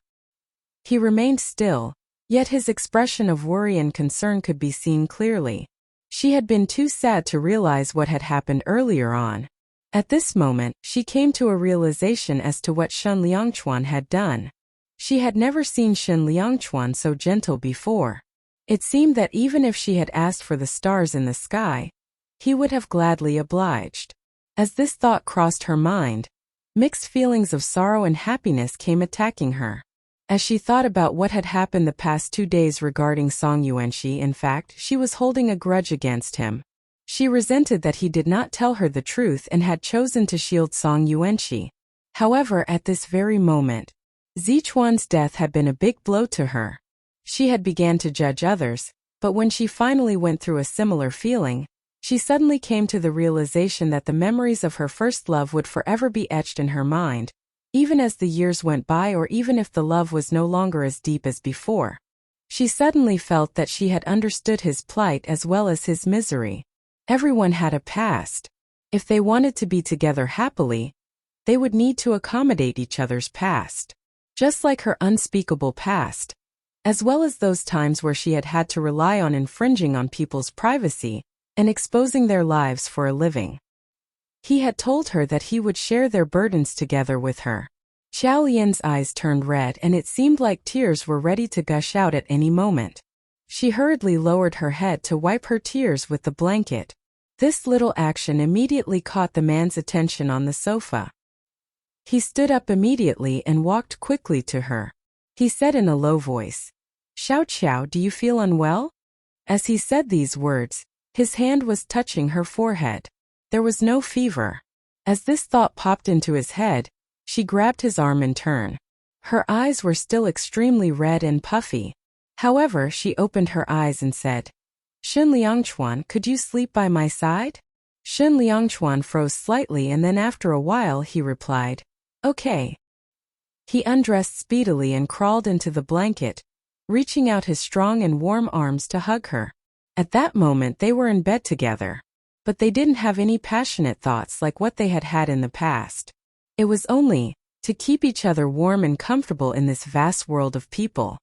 He remained still, yet his expression of worry and concern could be seen clearly. She had been too sad to realize what had happened earlier on. At this moment, she came to a realization as to what Shen Liangchuan had done. She had never seen Shen Liangchuan so gentle before. It seemed that even if she had asked for the stars in the sky, he would have gladly obliged. As this thought crossed her mind, mixed feelings of sorrow and happiness came attacking her. As she thought about what had happened the past 2 days regarding Song Yuanxi, in fact, she was holding a grudge against him. She resented that he did not tell her the truth and had chosen to shield Song Yuanxi. However, at this very moment, Zichuan's death had been a big blow to her. She had begun to judge others, but when she finally went through a similar feeling, she suddenly came to the realization that the memories of her first love would forever be etched in her mind, even as the years went by or even if the love was no longer as deep as before. She suddenly felt that she had understood his plight as well as his misery. Everyone had a past. If they wanted to be together happily, they would need to accommodate each other's past. Just like her unspeakable past, as well as those times where she had had to rely on infringing on people's privacy and exposing their lives for a living. He had told her that he would share their burdens together with her. Xiao Lian's eyes turned red and it seemed like tears were ready to gush out at any moment. She hurriedly lowered her head to wipe her tears with the blanket. This little action immediately caught the man's attention on the sofa. He stood up immediately and walked quickly to her. He said in a low voice, "Xiao Qiao, do you feel unwell?" As he said these words, his hand was touching her forehead. There was no fever. As this thought popped into his head, she grabbed his arm in turn. Her eyes were still extremely red and puffy. However, she opened her eyes and said, "Shen Liangchuan, could you sleep by my side?" Shen Liangchuan froze slightly and then after a while he replied, "Okay." He undressed speedily and crawled into the blanket, reaching out his strong and warm arms to hug her. At that moment they were in bed together. But they didn't have any passionate thoughts like what they had had in the past. It was only to keep each other warm and comfortable in this vast world of people.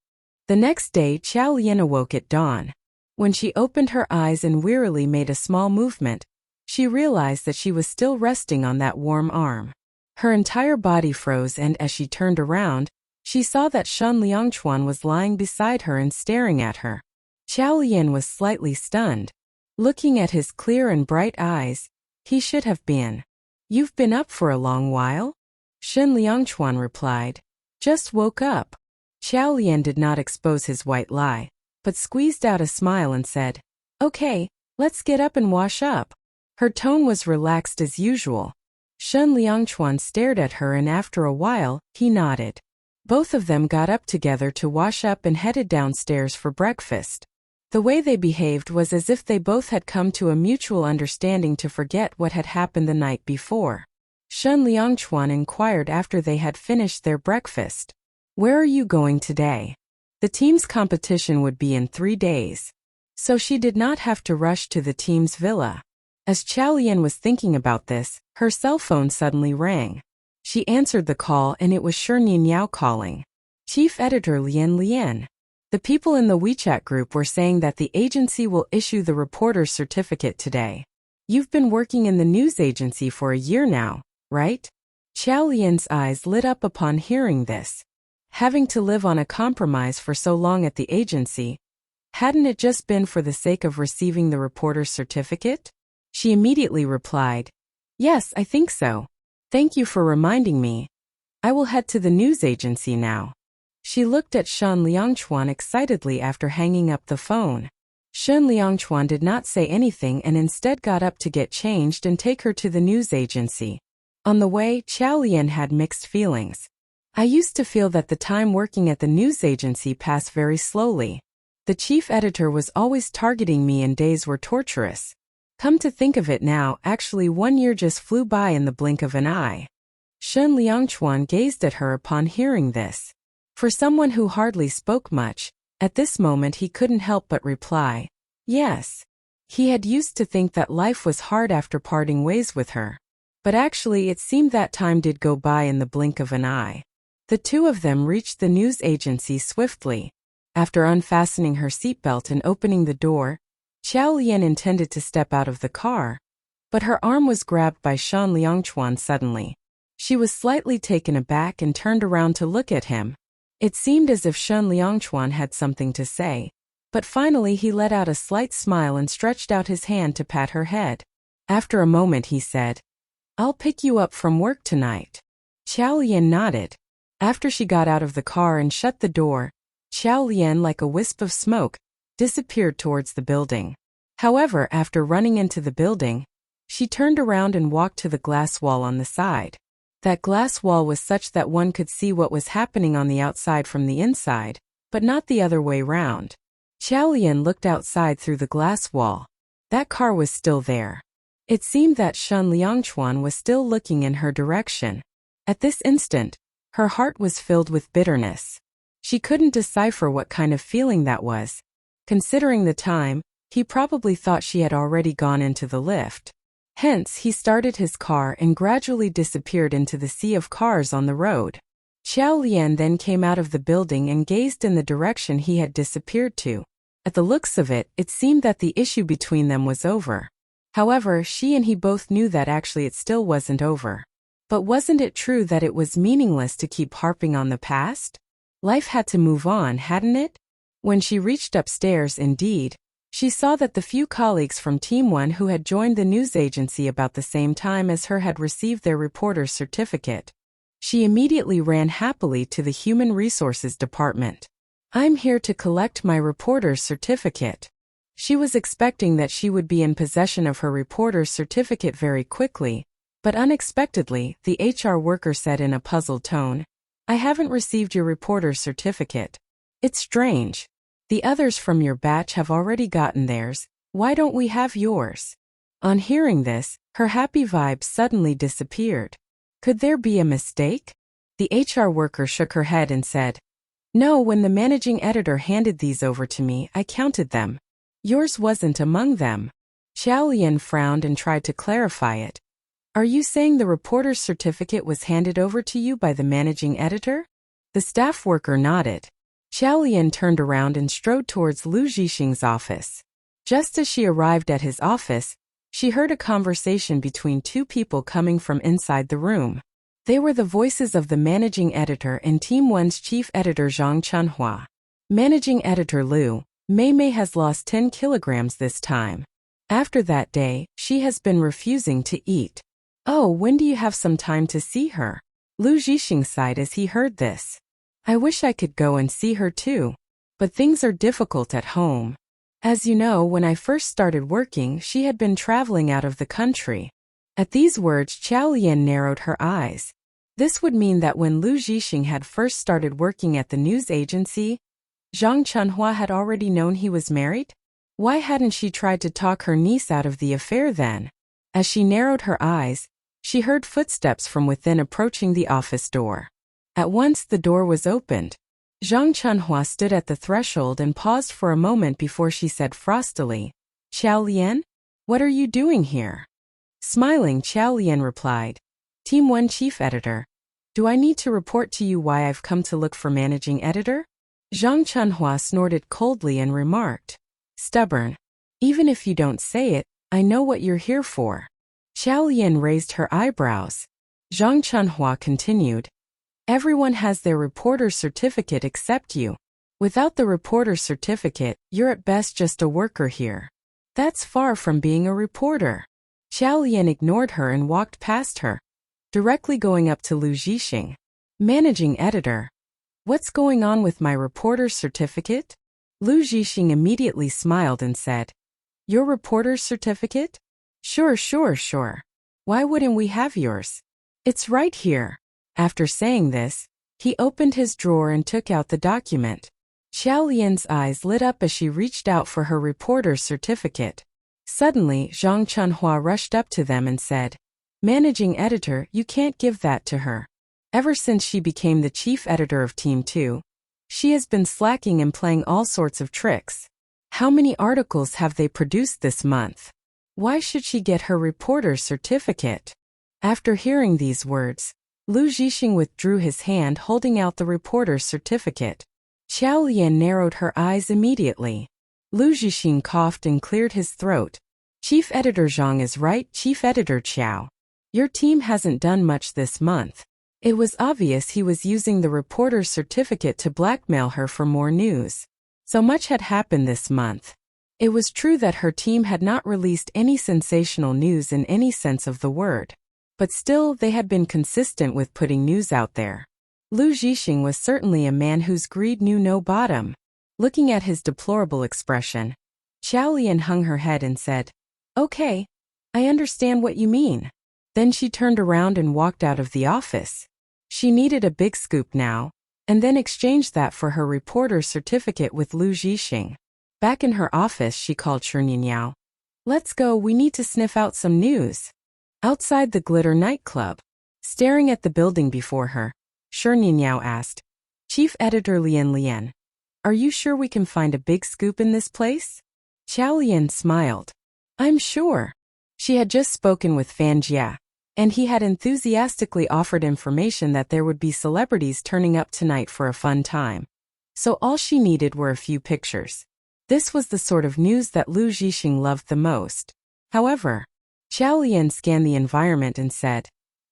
The next day, Xiao Lian awoke at dawn. When she opened her eyes and wearily made a small movement, she realized that she was still resting on that warm arm. Her entire body froze and as she turned around, she saw that Shen Liangchuan was lying beside her and staring at her. Xiao Lian was slightly stunned. Looking at his clear and bright eyes, he should have been. "You've been up for a long while?" Shen Liangchuan replied. "Just woke up." Xiao Lian did not expose his white lie, but squeezed out a smile and said, "Okay, let's get up and wash up." Her tone was relaxed as usual. Shen Liangchuan stared at her and after a while, he nodded. Both of them got up together to wash up and headed downstairs for breakfast. The way they behaved was as if they both had come to a mutual understanding to forget what had happened the night before. Shen Liangchuan inquired after they had finished their breakfast, "Where are you going today?" The team's competition would be in 3 days, so she did not have to rush to the team's villa. As Xiao Lian was thinking about this, her cell phone suddenly rang. She answered the call and it was Shi Ninyao calling. Chief Editor Lian. The people in the WeChat group were saying that the agency will issue the reporter's certificate today. You've been working in the news agency for a year now, right? Xiao Lian's eyes lit up upon hearing this. Having to live on a compromise for so long at the agency, hadn't it just been for the sake of receiving the reporter's certificate? She immediately replied, "Yes, I think so. Thank you for reminding me. I will head to the news agency now." She looked at Shen Liangchuan excitedly after hanging up the phone. Shen Liangchuan did not say anything and instead got up to get changed and take her to the news agency. On the way, Xiao Lian had mixed feelings. I used to feel that the time working at the news agency passed very slowly. The chief editor was always targeting me and days were torturous. Come to think of it now, actually 1 year just flew by in the blink of an eye. Shen Liangchuan gazed at her upon hearing this. For someone who hardly spoke much, at this moment he couldn't help but reply, "Yes." He had used to think that life was hard after parting ways with her. But actually it seemed that time did go by in the blink of an eye. The two of them reached the news agency swiftly. After unfastening her seatbelt and opening the door, Xiao Lian intended to step out of the car, but her arm was grabbed by Shen Liangchuan suddenly. She was slightly taken aback and turned around to look at him. It seemed as if Shen Liangchuan had something to say, but finally he let out a slight smile and stretched out his hand to pat her head. After a moment he said, "I'll pick you up from work tonight." Xiao Lian nodded. After she got out of the car and shut the door, Xiao Lian, like a wisp of smoke, disappeared towards the building. However, after running into the building, she turned around and walked to the glass wall on the side. That glass wall was such that one could see what was happening on the outside from the inside, but not the other way round. Xiao Lian looked outside through the glass wall. That car was still there. It seemed that Shen Liangchuan was still looking in her direction. At this instant, her heart was filled with bitterness. She couldn't decipher what kind of feeling that was. Considering the time, he probably thought she had already gone into the lift. Hence, he started his car and gradually disappeared into the sea of cars on the road. Xiao Lian then came out of the building and gazed in the direction he had disappeared to. At the looks of it, it seemed that the issue between them was over. However, she and he both knew that actually it still wasn't over. But wasn't it true that it was meaningless to keep harping on the past? Life had to move on, hadn't it? When she reached upstairs, indeed, she saw that the few colleagues from Team 1 who had joined the news agency about the same time as her had received their reporter's certificate. She immediately ran happily to the Human Resources Department. "I'm here to collect my reporter's certificate." She was expecting that she would be in possession of her reporter's certificate very quickly, but unexpectedly, the HR worker said in a puzzled tone, "I haven't received your reporter's certificate. It's strange. The others from your batch have already gotten theirs. Why don't we have yours?" On hearing this, her happy vibe suddenly disappeared. Could there be a mistake? The HR worker shook her head and said, "No, when the managing editor handed these over to me, I counted them. Yours wasn't among them." Xiao Lian frowned and tried to clarify it. "Are you saying the reporter's certificate was handed over to you by the managing editor?" The staff worker nodded. Xiao Lian turned around and strode towards Lu Zhixing's office. Just as she arrived at his office, she heard a conversation between two people coming from inside the room. They were the voices of the managing editor and Team 1's chief editor Zhang Chunhua. "Managing editor Lu, Mei has lost 10 kilograms this time. After that day, she has been refusing to eat. Oh, when do you have some time to see her?" Lu Zhixing sighed as he heard this. "I wish I could go and see her too. But things are difficult at home. As you know, when I first started working, she had been traveling out of the country." At these words, Xiao Lian narrowed her eyes. This would mean that when Lu Zhixing had first started working at the news agency, Zhang Chunhua had already known he was married? Why hadn't she tried to talk her niece out of the affair then? As she narrowed her eyes, she heard footsteps from within approaching the office door. At once the door was opened. Zhang Chunhua stood at the threshold and paused for a moment before she said frostily, "Xiao Lian? What are you doing here?" Smiling, Xiao Lian replied, "Team 1 chief editor. Do I need to report to you why I've come to look for managing editor? Zhang Chunhua snorted coldly and remarked. Stubborn. Even if you don't say it, I know what you're here for. Xiao Lian raised her eyebrows. Zhang Chunhua continued. Everyone has their reporter's certificate except you. Without the reporter's certificate, you're at best just a worker here. That's far from being a reporter. Xiao Lian ignored her and walked past her, directly going up to Lu Zhixing. Managing editor. What's going on with my reporter's certificate? Lu Zhixing immediately smiled and said, Your reporter's certificate? Sure. Why wouldn't we have yours? It's right here. After saying this, he opened his drawer and took out the document. Xiao Lian's eyes lit up as she reached out for her reporter's certificate. Suddenly, Zhang Chunhua rushed up to them and said, Managing editor, you can't give that to her. Ever since she became the chief editor of Team 2, she has been slacking and playing all sorts of tricks. How many articles have they produced this month? Why should she get her reporter's certificate? After hearing these words, Lu Zhixing withdrew his hand holding out the reporter's certificate. Xiao Lian narrowed her eyes immediately. Lu Zhixing coughed and cleared his throat. Chief Editor Zhang is right, Chief Editor Qiao. Your team hasn't done much this month. It was obvious he was using the reporter's certificate to blackmail her for more news. So much had happened this month. It was true that her team had not released any sensational news in any sense of the word. But still, they had been consistent with putting news out there. Lu Zhixing was certainly a man whose greed knew no bottom. Looking at his deplorable expression, Xiao Lian hung her head and said, Okay, I understand what you mean. Then she turned around and walked out of the office. She needed a big scoop now, and then exchanged that for her reporter's certificate with Lu Zhixing. Back in her office, she called Shininyao. Let's go, we need to sniff out some news. Outside the Glitter nightclub, staring at the building before her, Shininyao asked, Chief Editor Lian, are you sure we can find a big scoop in this place? Xiao Lian smiled. I'm sure. She had just spoken with Fan Jia, and he had enthusiastically offered information that there would be celebrities turning up tonight for a fun time. So all she needed were a few pictures. This was the sort of news that Lu Zhixing loved the most. However, Xiao Lian scanned the environment and said,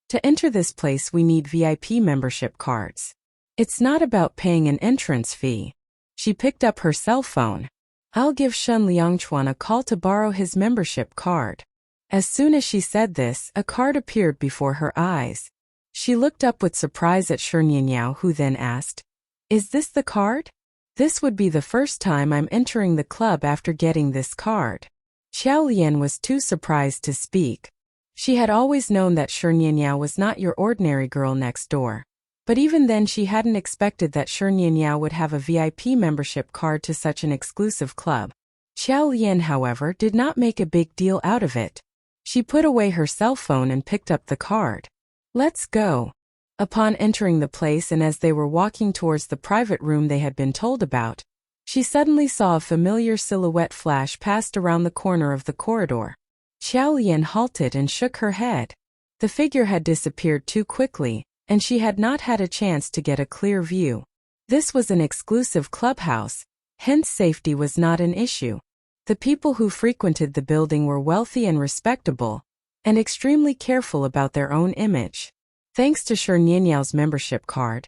To enter this place we need VIP membership cards. It's not about paying an entrance fee. She picked up her cell phone. I'll give Shen Liangchuan a call to borrow his membership card. As soon as she said this, a card appeared before her eyes. She looked up with surprise at Shininyao, who then asked, Is this the card? This would be the first time I'm entering the club after getting this card. Xiao Lian was too surprised to speak. She had always known that Shininyao was not your ordinary girl next door. But even then she hadn't expected that Shininyao would have a VIP membership card to such an exclusive club. Xiao Lian, however, did not make a big deal out of it. She put away her cell phone and picked up the card. Let's go. Upon entering the place and as they were walking towards the private room they had been told about, she suddenly saw a familiar silhouette flash past around the corner of the corridor. Xiao Lian halted and shook her head. The figure had disappeared too quickly, and she had not had a chance to get a clear view. This was an exclusive clubhouse, hence safety was not an issue. The people who frequented the building were wealthy and respectable, and extremely careful about their own image. Thanks to Shininyao membership card,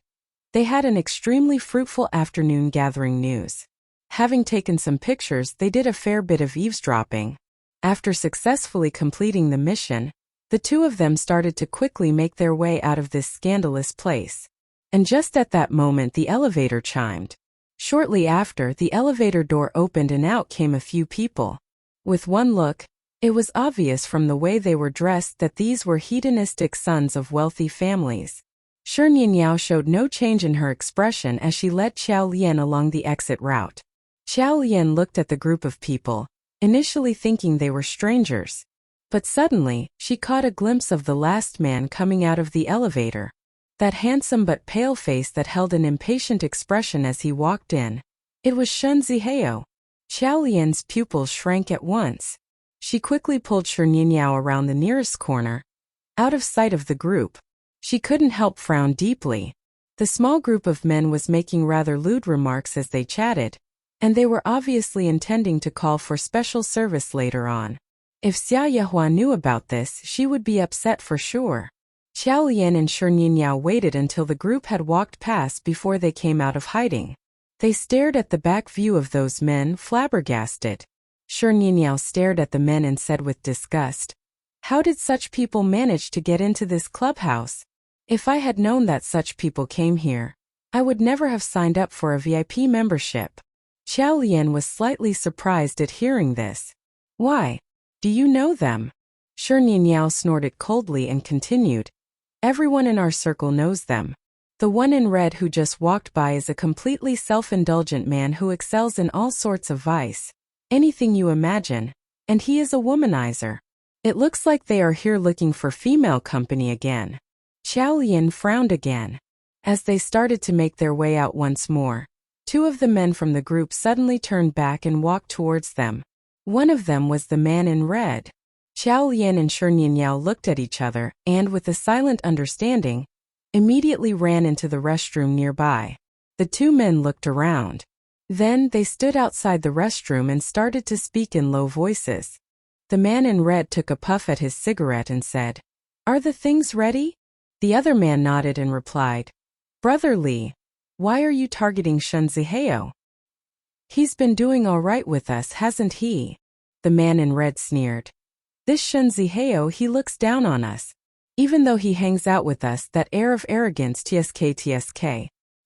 they had an extremely fruitful afternoon gathering news. Having taken some pictures, they did a fair bit of eavesdropping. After successfully completing the mission, the two of them started to quickly make their way out of this scandalous place. And just at that moment the elevator chimed. Shortly after, the elevator door opened and out came a few people. With one look, it was obvious from the way they were dressed that these were hedonistic sons of wealthy families. Shininyao showed no change in her expression as she led Xiao Lian along the exit route. Xiao Lian looked at the group of people, initially thinking they were strangers. But suddenly, she caught a glimpse of the last man coming out of the elevator. That handsome but pale face that held an impatient expression as he walked in. It was Shen Zihao. Xiao Lian's pupils shrank at once. She quickly pulled Shininyao around the nearest corner, out of sight of the group. She couldn't help frown deeply. The small group of men was making rather lewd remarks as they chatted, and they were obviously intending to call for special service later on. If Xia Yehua knew about this, she would be upset for sure. Xiao Lian and Shi Nianyao waited until the group had walked past before they came out of hiding. They stared at the back view of those men, flabbergasted. Shi Nianyao stared at the men and said with disgust, "How did such people manage to get into this clubhouse? If I had known that such people came here, I would never have signed up for a VIP membership." Xiao Lian was slightly surprised at hearing this. "Why? Do you know them?" Shi Nianyao snorted coldly and continued, "Everyone in our circle knows them. The one in red who just walked by is a completely self-indulgent man who excels in all sorts of vice, anything you imagine, and he is a womanizer. It looks like they are here looking for female company again." Xiao Lian frowned again. As they started to make their way out once more, two of the men from the group suddenly turned back and walked towards them. One of them was the man in red. Xiao Lian and Shi Nianyao looked at each other and, with a silent understanding, immediately ran into the restroom nearby. The two men looked around. Then they stood outside the restroom and started to speak in low voices. The man in red took a puff at his cigarette and said, "Are the things ready?" The other man nodded and replied, "Brother Li, why are you targeting Shen Zihao? He's been doing all right with us, hasn't he?" The man in red sneered. "This Shen Zihao, he looks down on us. Even though he hangs out with us, that air of arrogance, tsk.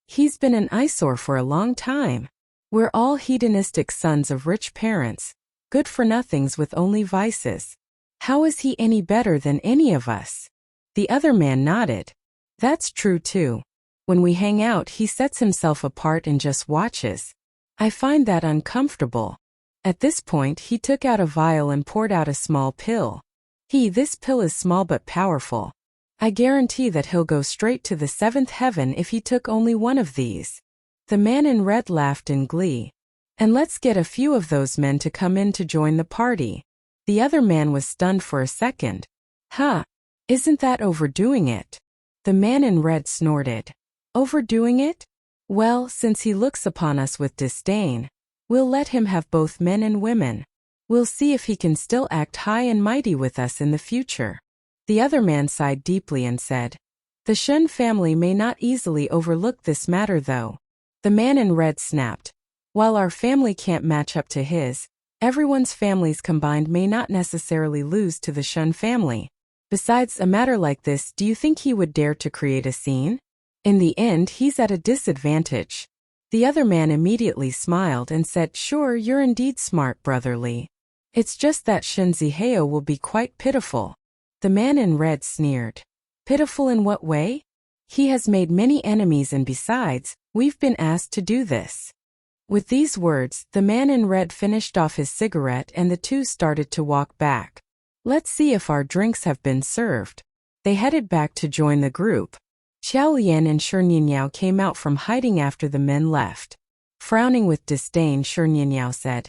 He's been an eyesore for a long time. We're all hedonistic sons of rich parents, good-for-nothings with only vices. How is he any better than any of us?" The other man nodded. "That's true too. When we hang out, he sets himself apart and just watches. I find that uncomfortable." At this point, he took out a vial and poured out a small pill. This pill is small but powerful. I guarantee that he'll go straight to the seventh heaven if he took only one of these." The man in red laughed in glee. "And let's get a few of those men to come in to join the party." The other man was stunned for a second. "Huh? Isn't that overdoing it?" The man in red snorted. "Overdoing it? Well, since he looks upon us with disdain, we'll let him have both men and women. We'll see if he can still act high and mighty with us in the future." The other man sighed deeply and said, "The Shen family may not easily overlook this matter though." The man in red snapped, "While our family can't match up to his, everyone's families combined may not necessarily lose to the Shen family. Besides, a matter like this, do you think he would dare to create a scene? In the end, he's at a disadvantage." The other man immediately smiled and said, "Sure, you're indeed smart, Brother Li. It's just that Shen Zihao will be quite pitiful." The man in red sneered. "Pitiful in what way? He has made many enemies, and besides, we've been asked to do this." With these words, the man in red finished off his cigarette and the two started to walk back. "Let's see if our drinks have been served." They headed back to join the group. Xiao Lian and Shi Nianyao came out from hiding after the men left. Frowning with disdain, Shi Nianyao said,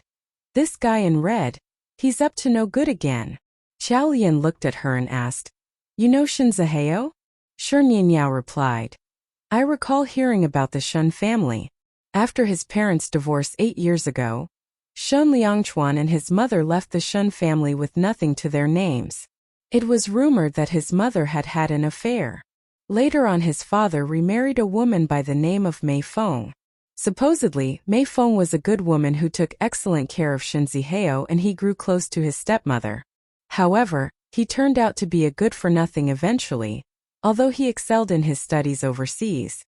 "This guy in red, he's up to no good again." Xiao Lian looked at her and asked, "You know Shen Zihao?" Shi Nianyao replied, "I recall hearing about the Shen family. After his parents' divorce 8 years ago, Shen Liangchuan and his mother left the Shen family with nothing to their names. It was rumored that his mother had had an affair. Later on, his father remarried a woman by the name of Mei Feng. Supposedly, Mei Feng was a good woman who took excellent care of Shen Zihao and he grew close to his stepmother. However, he turned out to be a good-for-nothing eventually, although he excelled in his studies overseas.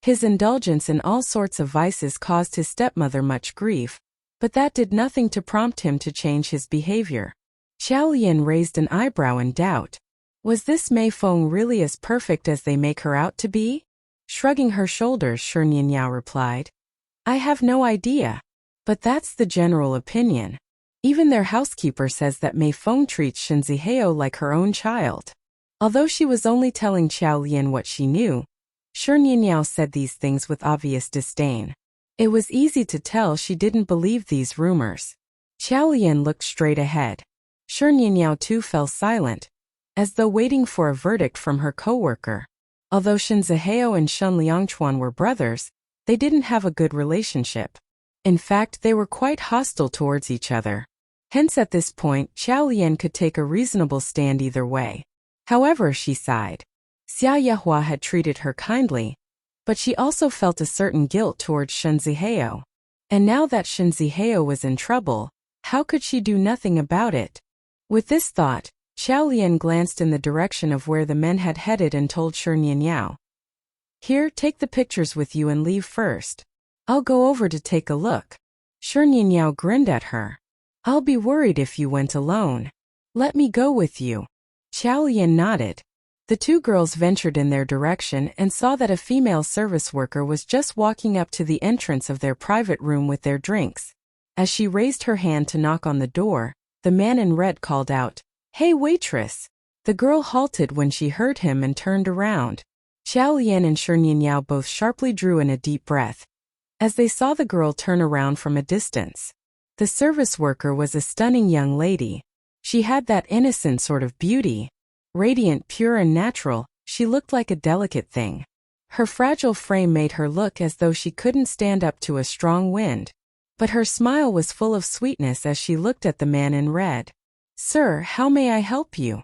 His indulgence in all sorts of vices caused his stepmother much grief, but that did nothing to prompt him to change his behavior." Xiao Lian raised an eyebrow in doubt. Was this Mei Feng really as perfect as they make her out to be? Shrugging her shoulders, Shi Nianyao replied, "I have no idea. But that's the general opinion. Even their housekeeper says that Mei Feng treats Shen Zihao like her own child." Although she was only telling Xiao Lian what she knew, Shi Nianyao said these things with obvious disdain. It was easy to tell she didn't believe these rumors. Xiao Lian looked straight ahead. Shi Nianyao too fell silent. as though waiting for a verdict from her coworker. Although Shen Zihao and Shen Liangchuan were brothers, they didn't have a good relationship. In fact, they were quite hostile towards each other. Hence at this point, Xiao Lian could take a reasonable stand either way. However, she sighed. Xia Yehua had treated her kindly, but she also felt a certain guilt towards Shen Zihao. And now that Shen Zihao was in trouble, how could she do nothing about it? With this thought, Xiao Lian glanced in the direction of where the men had headed and told Shi Nianyao, "Here, take the pictures with you and leave first. I'll go over to take a look." Shi Nianyao grinned at her. "I'll be worried if you went alone. Let me go with you." Xiao Lian nodded. The two girls ventured in their direction and saw that a female service worker was just walking up to the entrance of their private room with their drinks. As she raised her hand to knock on the door, the man in red called out, "Hey, waitress!" The girl halted when she heard him and turned around. Xiao Lian and Shi Nianyao both sharply drew in a deep breath as they saw the girl turn around from a distance. The service worker was a stunning young lady. She had that innocent sort of beauty. Radiant, pure and natural, she looked like a delicate thing. Her fragile frame made her look as though she couldn't stand up to a strong wind. But her smile was full of sweetness as she looked at the man in red. "Sir, how may I help you?"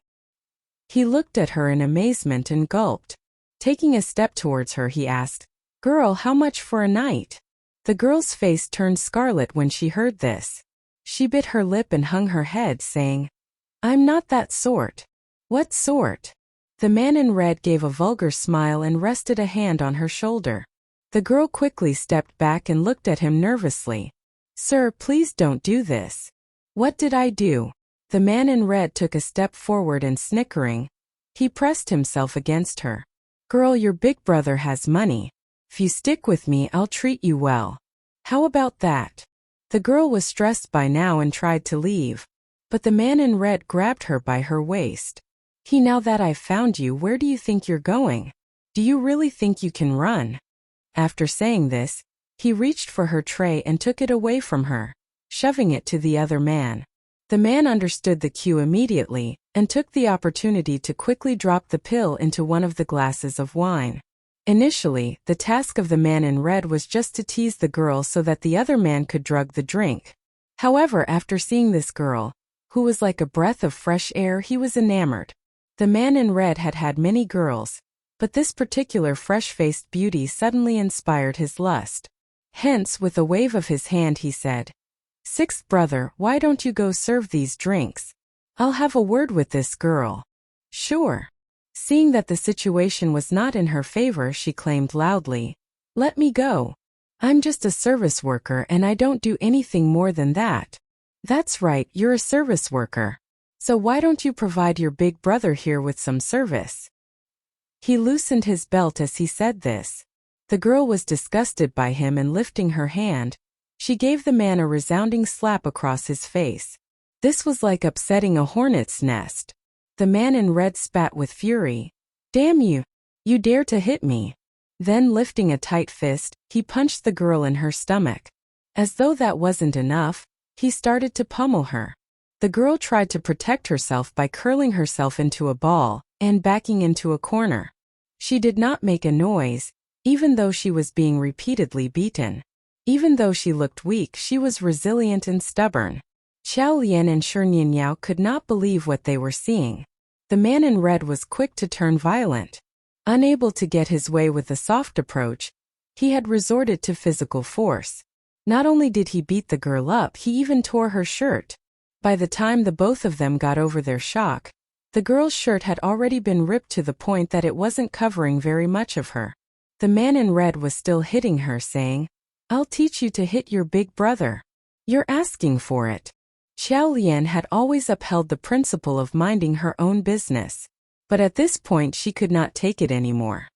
He looked at her in amazement and gulped. Taking a step towards her, he asked, "Girl, how much for a night?" The girl's face turned scarlet when she heard this. She bit her lip and hung her head, saying, "I'm not that sort." "What sort?" The man in red gave a vulgar smile and rested a hand on her shoulder. The girl quickly stepped back and looked at him nervously. "Sir, please don't do this." "What did I do?" The man in red took a step forward and snickering, he pressed himself against her. "Girl, your big brother has money. If you stick with me, I'll treat you well. How about that?" The girl was stressed by now and tried to leave, but the man in red grabbed her by her waist. Now that I've found you, where do you think you're going? Do you really think you can run?" After saying this, he reached for her tray and took it away from her, shoving it to the other man. The man understood the cue immediately and took the opportunity to quickly drop the pill into one of the glasses of wine. Initially, the task of the man in red was just to tease the girl so that the other man could drug the drink. However, after seeing this girl, who was like a breath of fresh air, he was enamored. The man in red had had many girls, but this particular fresh-faced beauty suddenly inspired his lust. Hence, with a wave of his hand, he said, "Sixth brother, why don't you go serve these drinks? I'll have a word with this girl." "Sure." Seeing that the situation was not in her favor, she claimed loudly, "Let me go. I'm just a service worker and I don't do anything more than that." "That's right, you're a service worker. So why don't you provide your big brother here with some service?" He loosened his belt as he said this. The girl was disgusted by him and lifting her hand, she gave the man a resounding slap across his face. This was like upsetting a hornet's nest. The man in red spat with fury. "Damn you! You dare to hit me!" Then lifting a tight fist, he punched the girl in her stomach. As though that wasn't enough, he started to pummel her. The girl tried to protect herself by curling herself into a ball and backing into a corner. She did not make a noise, even though she was being repeatedly beaten. Even though she looked weak, she was resilient and stubborn. Xiao Lian and Shi Nianyao could not believe what they were seeing. The man in red was quick to turn violent. Unable to get his way with a soft approach, he had resorted to physical force. Not only did he beat the girl up, he even tore her shirt. By the time the both of them got over their shock, the girl's shirt had already been ripped to the point that it wasn't covering very much of her. The man in red was still hitting her, saying, "I'll teach you to hit your big brother. You're asking for it." Xiao Lian had always upheld the principle of minding her own business, but at this point she could not take it anymore.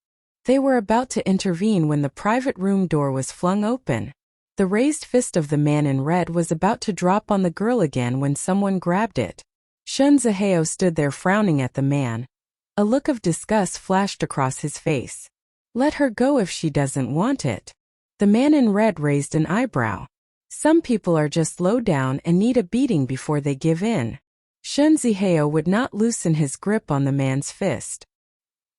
They were about to intervene when the private room door was flung open. The raised fist of the man in red was about to drop on the girl again when someone grabbed it. Shen Zihao stood there frowning at the man. A look of disgust flashed across his face. "Let her go if she doesn't want it." The man in red raised an eyebrow. "Some people are just low down and need a beating before they give in." Shun Zihao would not loosen his grip on the man's fist.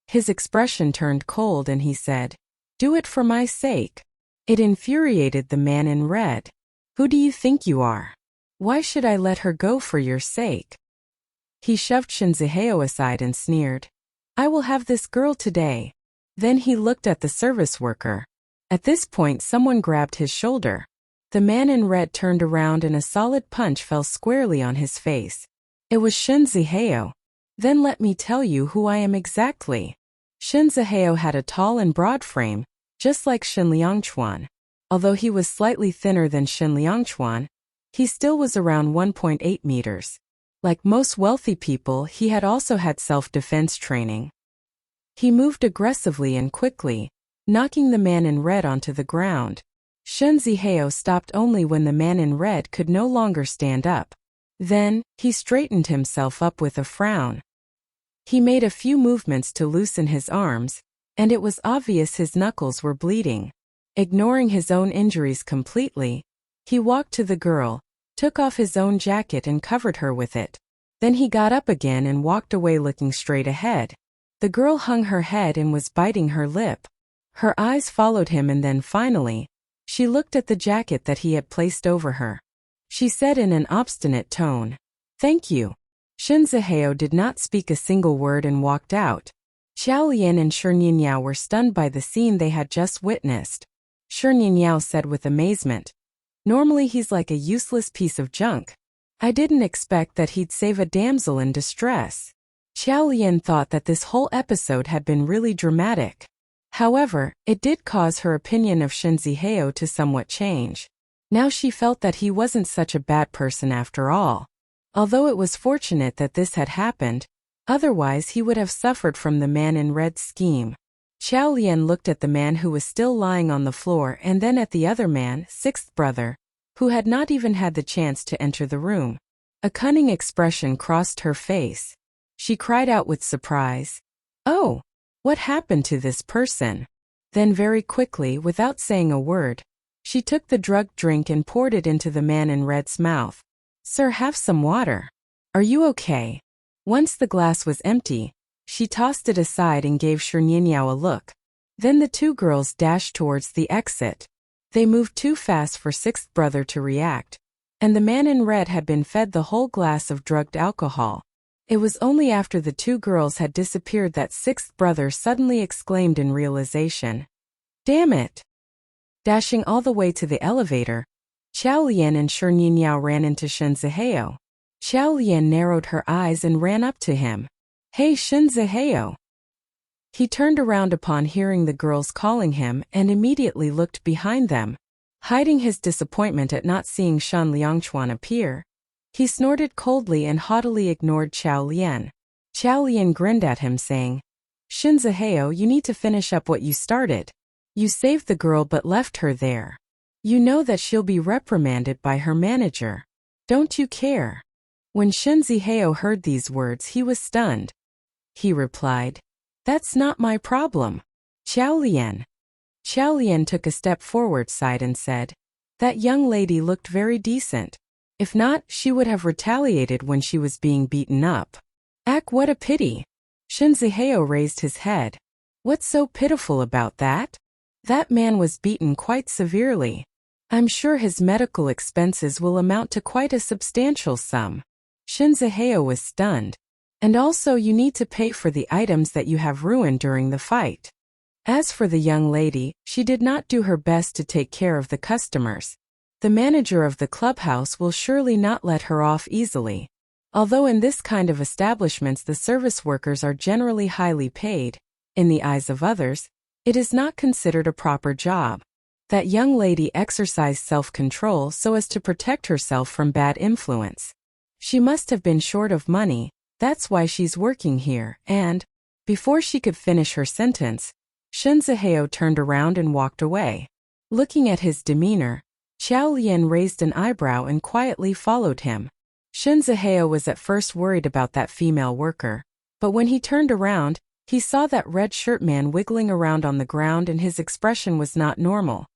His expression turned cold and he said, "Do it for my sake." It infuriated the man in red. "Who do you think you are? Why should I let her go for your sake?" He shoved Shun Zihao aside and sneered, "I will have this girl today." Then he looked at the service worker. At this point someone grabbed his shoulder. The man in red turned around and a solid punch fell squarely on his face. It was Shun Zihao. "Then let me tell you who I am exactly." Shun Zihao had a tall and broad frame, just like Shen Liangchuan. Although he was slightly thinner than Shen Liangchuan, he still was around 1.8 meters. Like most wealthy people, he had also had self-defense training. He moved aggressively and quickly, knocking the man in red onto the ground. Shun Zihao stopped only when the man in red could no longer stand up. Then, he straightened himself up with a frown. He made a few movements to loosen his arms, and it was obvious his knuckles were bleeding. Ignoring his own injuries completely, he walked to the girl, took off his own jacket and covered her with it. Then he got up again and walked away looking straight ahead. The girl hung her head and was biting her lip. Her eyes followed him and then finally, she looked at the jacket that he had placed over her. She said in an obstinate tone, "Thank you." Shun Zihao did not speak a single word and walked out. Xiao Lian and Shi Nianyao were stunned by the scene they had just witnessed. Shi Nianyao said with amazement, "Normally he's like a useless piece of junk. I didn't expect that he'd save a damsel in distress." Xiao Lian thought that this whole episode had been really dramatic. However, it did cause her opinion of Shun Zihao to somewhat change. Now she felt that he wasn't such a bad person after all. Although it was fortunate that this had happened, otherwise he would have suffered from the man in red's scheme. Xiao Lian looked at the man who was still lying on the floor and then at the other man, sixth brother, who had not even had the chance to enter the room. A cunning expression crossed her face. She cried out with surprise, "Oh! What happened to this person?" Then very quickly, without saying a word, she took the drugged drink and poured it into the man in red's mouth. "Sir, have some water. Are you okay?" Once the glass was empty, she tossed it aside and gave Shi Nianyao a look. Then the two girls dashed towards the exit. They moved too fast for sixth brother to react, and the man in red had been fed the whole glass of drugged alcohol. It was only after the two girls had disappeared that sixth brother suddenly exclaimed in realization, "Damn it!" Dashing all the way to the elevator, Xiao Lian and Shi Nianyao ran into Shun Zihao. Xiao Lian narrowed her eyes and ran up to him. "Hey Shun Zihao!" He turned around upon hearing the girls calling him and immediately looked behind them. Hiding his disappointment at not seeing Shen Liangchuan appear, he snorted coldly and haughtily ignored Xiao Lian. Xiao Lian grinned at him saying, "Shun Zihao, you need to finish up what you started. You saved the girl but left her there. You know that she'll be reprimanded by her manager. Don't you care?" When Shun Zihao heard these words he was stunned. He replied, "That's not my problem. Xiao Lian." Xiao Lian took a step forward side and said, "That young lady looked very decent. If not, she would have retaliated when she was being beaten up." "Ak, what a pity." Shun Zihao raised his head. "What's so pitiful about that? That man was beaten quite severely. I'm sure his medical expenses will amount to quite a substantial sum." Shun Zihao was stunned. "And also you need to pay for the items that you have ruined during the fight. As for the young lady, she did not do her best to take care of the customers. The manager of the clubhouse will surely not let her off easily. Although in this kind of establishments the service workers are generally highly paid, in the eyes of others, it is not considered a proper job. That young lady exercised self-control so as to protect herself from bad influence. She must have been short of money, that's why she's working here, and..." Before she could finish her sentence, Shun Zihao turned around and walked away. Looking at his demeanor, Xiao Lian raised an eyebrow and quietly followed him. Shun Zihao was at first worried about that female worker, but when he turned around, he saw that red shirt man wiggling around on the ground and his expression was not normal.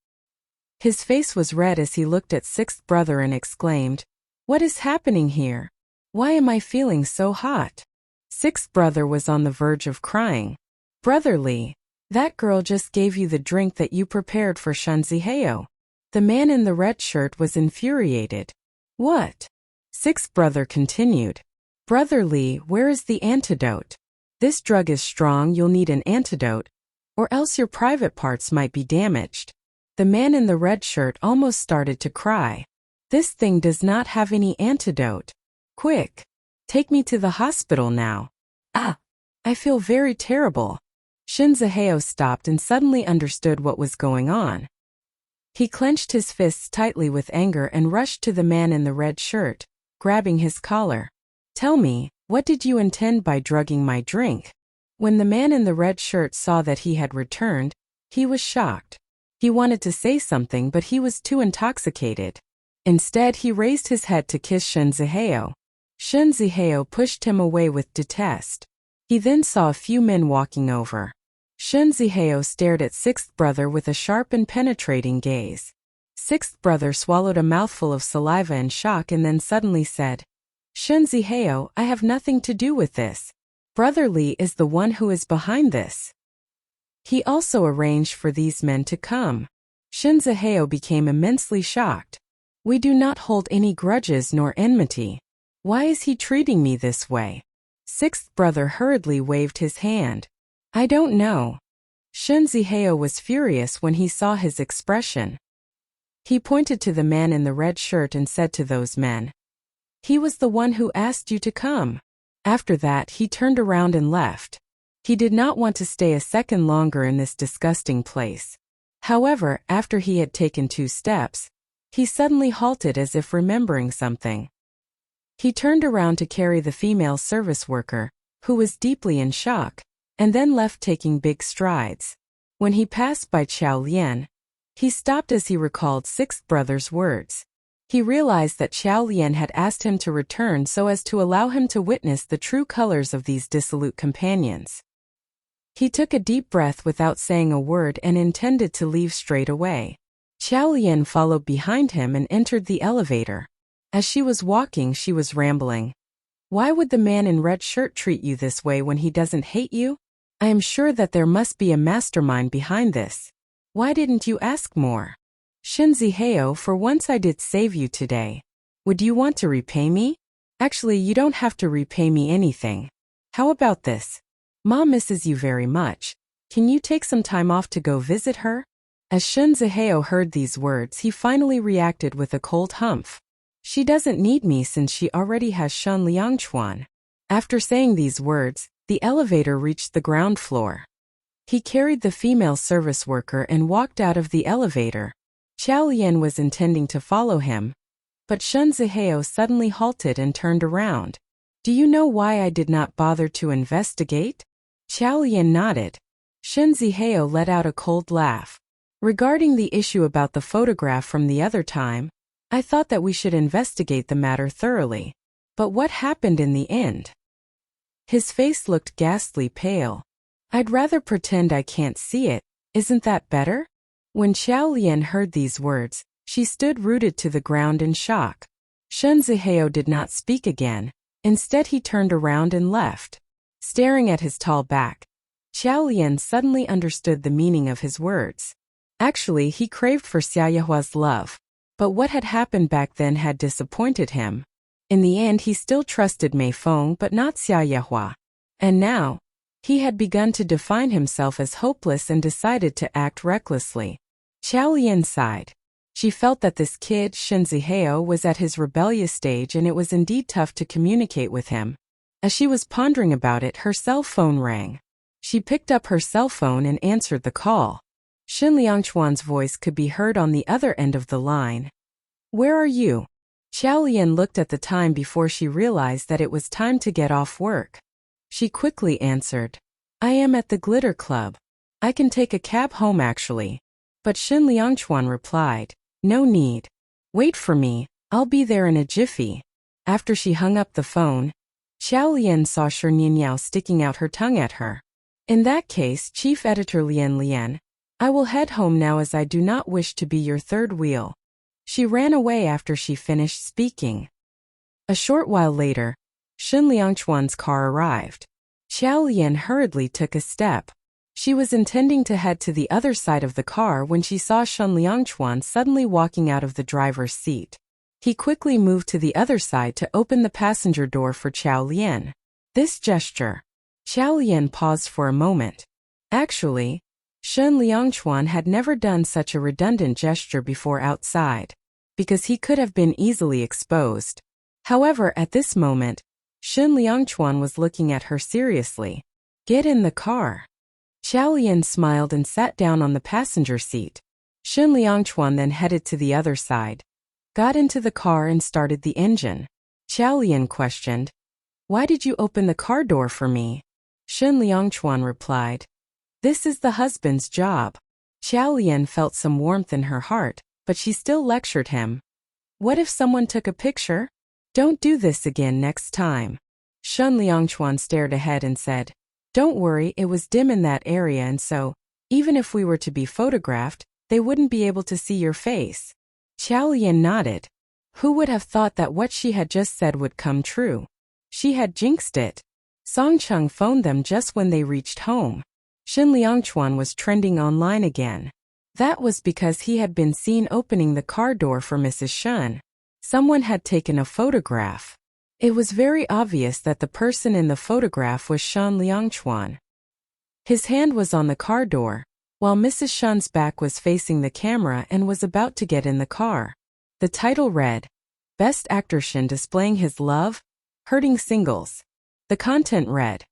His face was red as he looked at sixth brother and exclaimed, "What is happening here? Why am I feeling so hot? Sixth brother was on the verge of crying. Brother Lee, that girl just gave you the drink that you prepared for Shunziheo. The man in the red shirt was infuriated. What? Sixth brother continued. Brother Lee, where is the antidote? This drug is strong, you'll need an antidote, or else your private parts might be damaged. The man in the red shirt almost started to cry. This thing does not have any antidote. Quick! Take me to the hospital now. Ah! I feel very terrible. Shunziheo stopped and suddenly understood what was going on. He clenched his fists tightly with anger and rushed to the man in the red shirt, grabbing his collar. Tell me, what did you intend by drugging my drink? When the man in the red shirt saw that he had returned, he was shocked. He wanted to say something but he was too intoxicated. Instead he raised his head to kiss Shunziheo. Shunziheo pushed him away with detest. He then saw a few men walking over. Shunziheo stared at sixth brother with a sharp and penetrating gaze. Sixth brother swallowed a mouthful of saliva in shock and then suddenly said, Shunziheo, I have nothing to do with this. Brother Lee is the one who is behind this. He also arranged for these men to come. Shunziheo became immensely shocked. We do not hold any grudges nor enmity. Why is he treating me this way? Sixth brother hurriedly waved his hand. I don't know. Shunziheo was furious when he saw his expression. He pointed to the man in the red shirt and said to those men, He was the one who asked you to come. After that he turned around and left. He did not want to stay a second longer in this disgusting place. However, after he had taken 2 steps, he suddenly halted as if remembering something. He turned around to carry the female service worker, who was deeply in shock, and then left taking big strides. When he passed by Xiao Lian, he stopped as he recalled sixth brother's words. He realized that Xiao Lian had asked him to return so as to allow him to witness the true colors of these dissolute companions. He took a deep breath without saying a word and intended to leave straight away. Xiao Lian followed behind him and entered the elevator. As she was walking, she was rambling. Why would the man in red shirt treat you this way when he doesn't hate you? I am sure that there must be a mastermind behind this. Why didn't you ask more? Shunziheo, for once I did save you today. Would you want to repay me? Actually, you don't have to repay me anything. How about this? Mom misses you very much. Can you take some time off to go visit her? As Shunziheo heard these words, he finally reacted with a cold humph. She doesn't need me since she already has Shun Liangchuan. After saying these words, the elevator reached the ground floor. He carried the female service worker and walked out of the elevator. Xiao Lian was intending to follow him, but Shunziheo suddenly halted and turned around. Do you know why I did not bother to investigate? Xiao Lian nodded. Shunziheo let out a cold laugh. Regarding the issue about the photograph from the other time, I thought that we should investigate the matter thoroughly. But what happened in the end? His face looked ghastly pale. I'd rather pretend I can't see it, isn't that better? When Xiao Lian heard these words, she stood rooted to the ground in shock. Shunziheo did not speak again. Instead he turned around and left. Staring at his tall back, Xiao Lian suddenly understood the meaning of his words. Actually, he craved for Xiaoyahua's love. But what had happened back then had disappointed him. In the end he still trusted Mei Feng but not Xiaoyahua. And now, he had begun to define himself as hopeless and decided to act recklessly. Xiao Lian sighed. She felt that this kid, Shunziheo, was at his rebellious stage and it was indeed tough to communicate with him. As she was pondering about it, her cell phone rang. She picked up her cell phone and answered the call. Shin Liangchuan's voice could be heard on the other end of the line. Where are you? Xiao Lian looked at the time before she realized that it was time to get off work. She quickly answered, I am at the Glitter Club. I can take a cab home actually. But Shin Liangchuan replied, no need. Wait for me, I'll be there in a jiffy. After she hung up the phone, Xiao Lian saw Shi Nianyao sticking out her tongue at her. In that case, Chief Editor Lian, I will head home now as I do not wish to be your third wheel. She ran away after she finished speaking. A short while later, Shen Liangchuan's car arrived. Xiao Lian hurriedly took a step. She was intending to head to the other side of the car when she saw Shen Liangchuan suddenly walking out of the driver's seat. He quickly moved to the other side to open the passenger door for Xiao Lian. This gesture. Xiao Lian paused for a moment. Actually, Shen Liangchuan had never done such a redundant gesture before outside, because he could have been easily exposed. However, at this moment, Shen Liangchuan was looking at her seriously. Get in the car. Xiao Lian smiled and sat down on the passenger seat. Shen Liangchuan then headed to the other side, got into the car and started the engine. Xiao Lian questioned, "Why did you open the car door for me?" Shen Liangchuan replied, "This is the husband's job." Xiao Lian felt some warmth in her heart, but she still lectured him. "What if someone took a picture? Don't do this again next time." Shen Liangchuan stared ahead and said, "Don't worry, it was dim in that area and so, even if we were to be photographed, they wouldn't be able to see your face." Xiao Lian nodded. Who would have thought that what she had just said would come true? She had jinxed it. Song Chung phoned them just when they reached home. Shen Liangchuan was trending online again. That was because he had been seen opening the car door for Mrs. Shen. Someone had taken a photograph. It was very obvious that the person in the photograph was Shen Liangchuan. His hand was on the car door, while Mrs. Shen's back was facing the camera and was about to get in the car. The title read, Best Actor Shen displaying his love, hurting singles. The content read,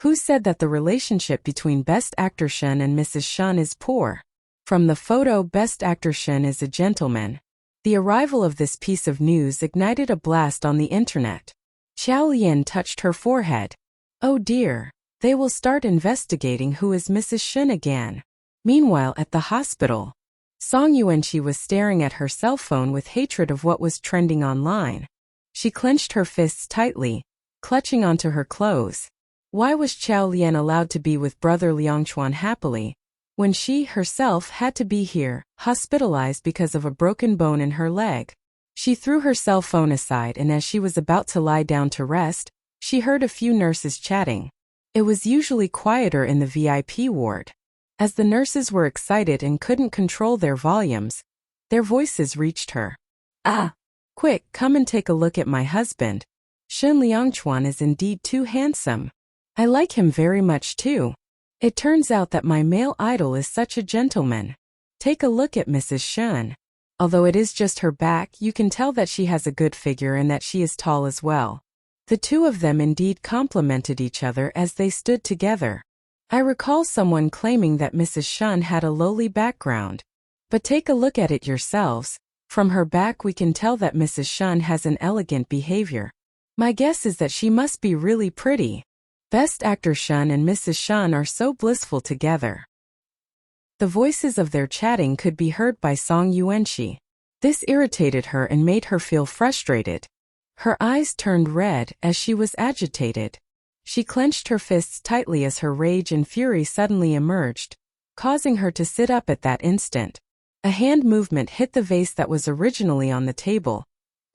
Who said that the relationship between Best Actor Shen and Mrs. Shen is poor? From the photo, Best Actor Shen is a gentleman. The arrival of this piece of news ignited a blast on the internet. Xiao Lian touched her forehead. Oh dear, they will start investigating who is Mrs. Shen again. Meanwhile, at the hospital, Song Yuanqi was staring at her cell phone with hatred of what was trending online. She clenched her fists tightly, clutching onto her clothes. Why was Xiao Lian allowed to be with brother Liangchuan happily, when she herself had to be here, hospitalized because of a broken bone in her leg? She threw her cell phone aside and as she was about to lie down to rest, she heard a few nurses chatting. It was usually quieter in the VIP ward. As the nurses were excited and couldn't control their volumes, their voices reached her. Ah! Quick, come and take a look at my husband. Shen Liangchuan is indeed too handsome. I like him very much too. It turns out that my male idol is such a gentleman. Take a look at Mrs. Shen. Although it is just her back, you can tell that she has a good figure and that she is tall as well. The two of them indeed complemented each other as they stood together. I recall someone claiming that Mrs. Shen had a lowly background. But take a look at it yourselves. From her back we can tell that Mrs. Shen has an elegant behavior. My guess is that she must be really pretty. Best Actor Shen and Mrs. Shen are so blissful together. The voices of their chatting could be heard by Song Yuanqi. This irritated her and made her feel frustrated. Her eyes turned red as she was agitated. She clenched her fists tightly as her rage and fury suddenly emerged, causing her to sit up at that instant. A hand movement hit the vase that was originally on the table,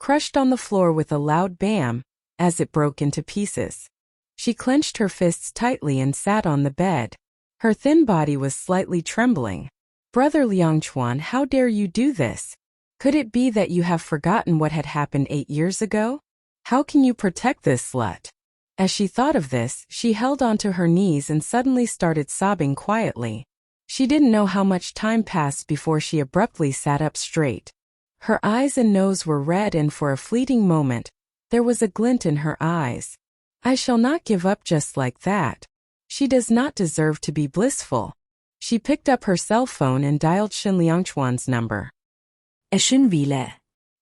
crushed on the floor with a loud bam, as it broke into pieces. She clenched her fists tightly and sat on the bed. Her thin body was slightly trembling. Brother Liangchuan, how dare you do this? Could it be that you have forgotten what had happened 8 years ago? How can you protect this slut? As she thought of this, she held onto her knees and suddenly started sobbing quietly. She didn't know how much time passed before she abruptly sat up straight. Her eyes and nose were red and for a fleeting moment, there was a glint in her eyes. I shall not give up just like that. She does not deserve to be blissful. She picked up her cell phone and dialed Shen Liangchuan's number. Shen Vile.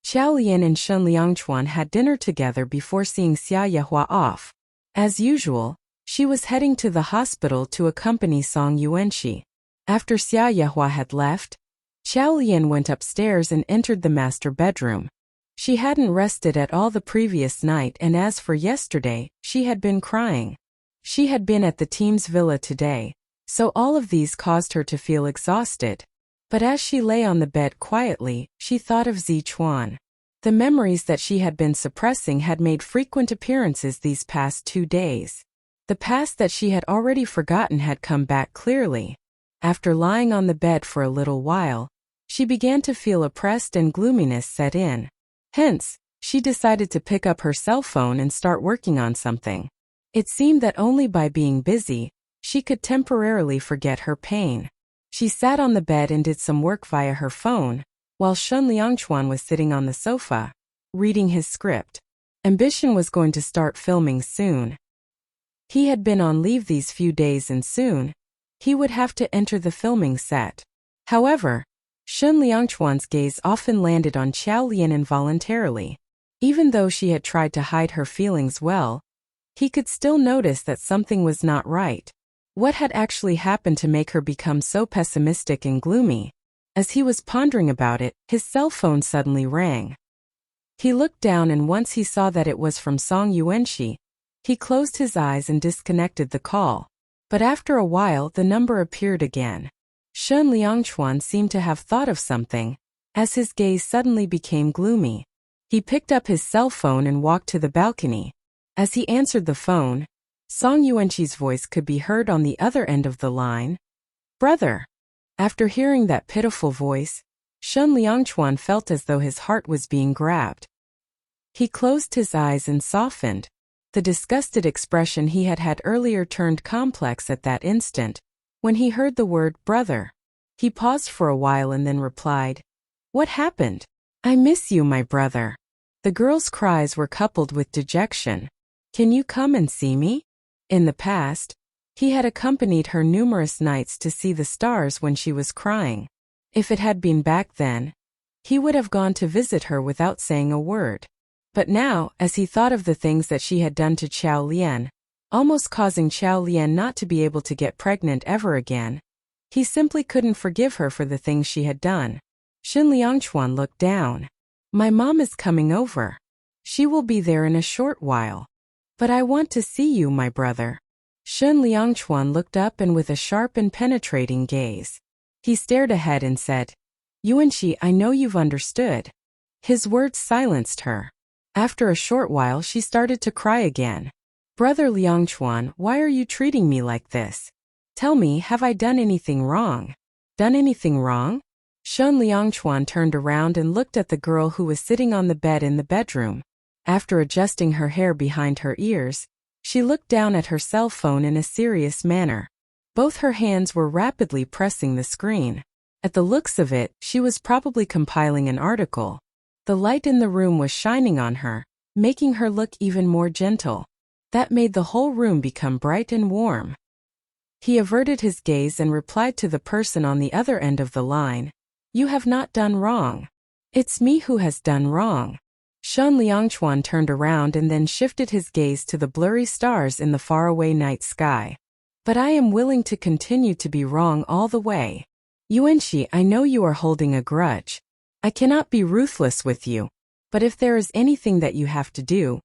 Xiao Lian and Shen Liangchuan had dinner together before seeing Xia Yehua off. As usual, she was heading to the hospital to accompany Song Yuanqi. After Xia Yehua had left, Xiao Lian went upstairs and entered the master bedroom. She hadn't rested at all the previous night and as for yesterday, she had been crying. She had been at the team's villa today, so all of these caused her to feel exhausted. But as she lay on the bed quietly, she thought of Zichuan. The memories that she had been suppressing had made frequent appearances these past 2 days. The past that she had already forgotten had come back clearly. After lying on the bed for a little while, she began to feel oppressed and gloominess set in. Hence, she decided to pick up her cell phone and start working on something. It seemed that only by being busy, she could temporarily forget her pain. She sat on the bed and did some work via her phone, while Shun Liangchuan was sitting on the sofa, reading his script. Ambition was going to start filming soon. He had been on leave these few days and soon, he would have to enter the filming set. However, Shun Liangchuan's gaze often landed on Qiao Lian involuntarily. Even though she had tried to hide her feelings well, he could still notice that something was not right. What had actually happened to make her become so pessimistic and gloomy? As he was pondering about it, his cell phone suddenly rang. He looked down and once he saw that it was from Song Yuanxi, he closed his eyes and disconnected the call. But after a while the number appeared again. Shun Liangchuan seemed to have thought of something, as his gaze suddenly became gloomy. He picked up his cell phone and walked to the balcony. As he answered the phone, Song Yuanxi's voice could be heard on the other end of the line. "Brother." After hearing that pitiful voice, Shun Liangchuan felt as though his heart was being grabbed. He closed his eyes and softened. The disgusted expression he had had earlier turned complex at that instant. When he heard the word brother, he paused for a while and then replied, "What happened? I miss you, my brother." The girl's cries were coupled with dejection. "Can you come and see me?" In the past, he had accompanied her numerous nights to see the stars when she was crying. If it had been back then, he would have gone to visit her without saying a word. But now, as he thought of the things that she had done to Qiao Lian, almost causing Qiao Lian not to be able to get pregnant ever again, he simply couldn't forgive her for the things she had done. Shun Liangchuan looked down. "My mom is coming over. She will be there in a short while. But I want to see you, my brother." Shun Liangchuan looked up and with a sharp and penetrating gaze, he stared ahead and said, "Yuanxi, I know you've understood." His words silenced her. After a short while she started to cry again. "Brother Liangchuan, why are you treating me like this? Tell me, have I done anything wrong?" "Done anything wrong?" Shun Liangchuan turned around and looked at the girl who was sitting on the bed in the bedroom. After adjusting her hair behind her ears, she looked down at her cell phone in a serious manner. Both her hands were rapidly pressing the screen. At the looks of it, she was probably compiling an article. The light in the room was shining on her, making her look even more gentle. That made the whole room become bright and warm. He averted his gaze and replied to the person on the other end of the line, "You have not done wrong. It's me who has done wrong." Shun Liangchuan turned around and then shifted his gaze to the blurry stars in the faraway night sky. "But I am willing to continue to be wrong all the way. Yuanxi, I know you are holding a grudge. I cannot be ruthless with you, but if there is anything that you have to do,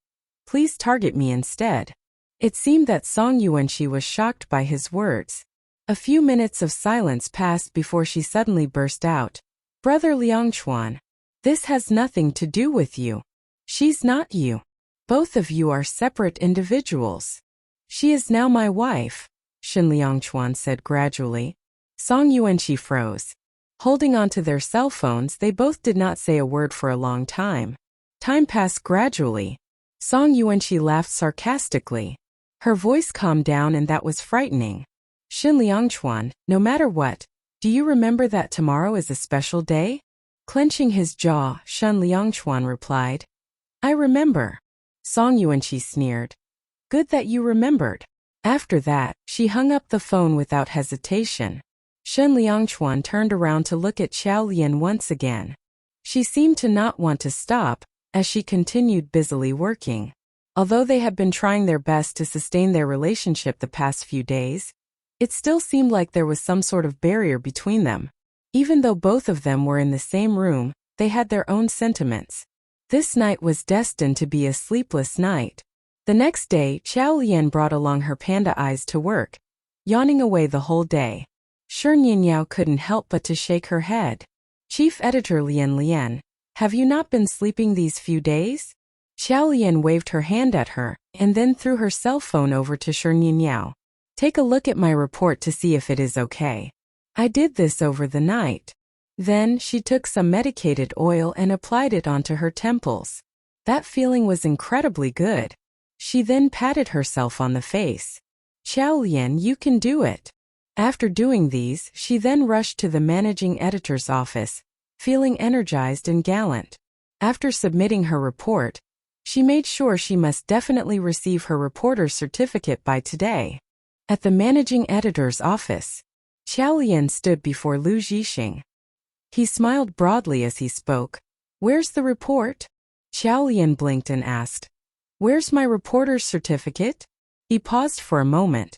please target me instead." It seemed that Song Yuanxi was shocked by his words. A few minutes of silence passed before she suddenly burst out, "Brother Liangchuan, this has nothing to do with you. She's not you. Both of you are separate individuals. She is now my wife," Shun Liangchuan said gradually. Song Yuanxi froze. Holding onto their cell phones, they both did not say a word for a long time. Time passed gradually. Song Yuanxi laughed sarcastically. Her voice calmed down and that was frightening. "Shun Liangchuan, no matter what, do you remember that tomorrow is a special day?" Clenching his jaw, Shun Liangchuan replied, "I remember." Song Yuanxi sneered. "Good that you remembered." After that, she hung up the phone without hesitation. Shun Liangchuan turned around to look at Qiao Lian once again. She seemed to not want to stop, as she continued busily working. Although they had been trying their best to sustain their relationship the past few days, it still seemed like there was some sort of barrier between them. Even though both of them were in the same room, they had their own sentiments. This night was destined to be a sleepless night. The next day, Qiao Lian brought along her panda eyes to work, yawning away the whole day. Shun Yinyao couldn't help but to shake her head. Chief Editor Lian, Have you not been sleeping these few days? Xiao Lian waved her hand at her, and then threw her cell phone over to Shi Ninyao. Take a look at my report to see if it is okay. I did this over the night. Then, she took some medicated oil and applied it onto her temples. That feeling was incredibly good. She then patted herself on the face. Xiao Lian, you can do it. After doing these, she then rushed to the managing editor's office, feeling energized and gallant. After submitting her report, she made sure she must definitely receive her reporter's certificate by today. At the managing editor's office, Xiao Lian stood before Lu Zhixing. He smiled broadly as he spoke. Where's the report? Xiao Lian blinked and asked. Where's my reporter's certificate? He paused for a moment.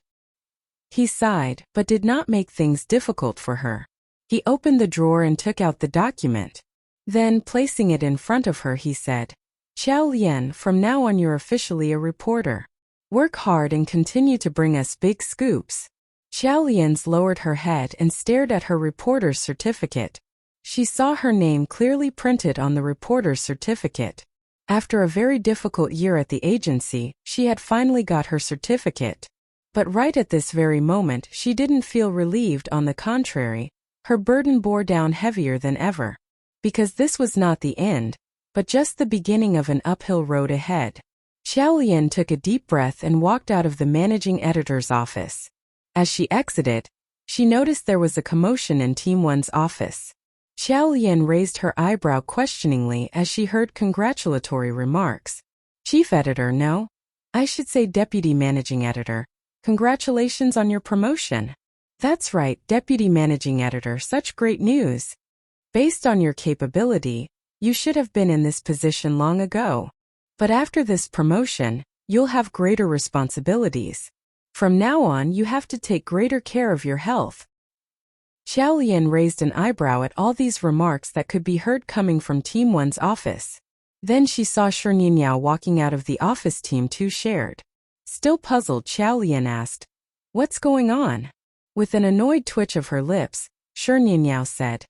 He sighed, but did not make things difficult for her. He opened the drawer and took out the document. Then, placing it in front of her, he said, Xiao Lian, from now on you're officially a reporter. Work hard and continue to bring us big scoops. Xiao Lian's lowered her head and stared at her reporter's certificate. She saw her name clearly printed on the reporter's certificate. After a very difficult year at the agency, she had finally got her certificate. But right at this very moment, she didn't feel relieved. On the contrary, her burden bore down heavier than ever. Because this was not the end, but just the beginning of an uphill road ahead. Xiao Lian took a deep breath and walked out of the managing editor's office. As she exited, she noticed there was a commotion in Team 1's office. Xiao Lian raised her eyebrow questioningly as she heard congratulatory remarks. Chief editor, no? I should say deputy managing editor. Congratulations on your promotion. That's right, deputy managing editor, such great news. Based on your capability, you should have been in this position long ago. But after this promotion, you'll have greater responsibilities. From now on, you have to take greater care of your health. Xiao Lian raised an eyebrow at all these remarks that could be heard coming from Team 1's office. Then she saw Shi Ninyao walking out of the office. Team 2 shared. Still puzzled, Xiao Lian asked, What's going on? With an annoyed twitch of her lips, Shi Ninyao said,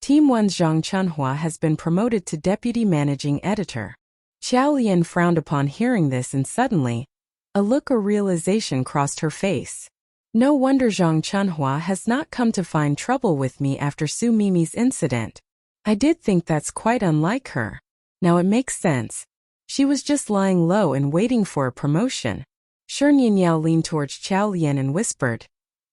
Team 1's Zhang Chunhua has been promoted to deputy managing editor. Xiao Lian frowned upon hearing this, and suddenly, a look of realization crossed her face. No wonder Zhang Chunhua has not come to find trouble with me after Su Mimi's incident. I did think that's quite unlike her. Now it makes sense. She was just lying low and waiting for a promotion. Shi Ninyao leaned towards Xiao Lian and whispered,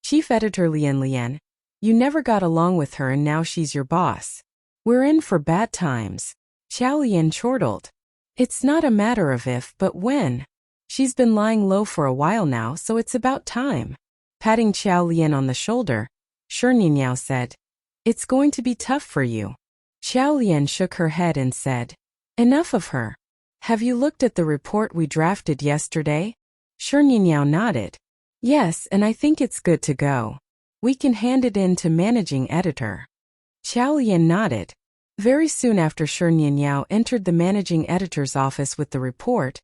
Chief Editor Lian, you never got along with her and now she's your boss. We're in for bad times. Xiao Lian chortled. It's not a matter of if, but when. She's been lying low for a while now, so it's about time. Patting Xiao Lian on the shoulder, Shi Ninyao said, It's going to be tough for you. Xiao Lian shook her head and said, Enough of her. Have you looked at the report we drafted yesterday? Shi Ninyao nodded. Yes, and I think it's good to go. We can hand it in to managing editor. Xiao Lian nodded. Very soon after Shi Ninyao entered the managing editor's office with the report,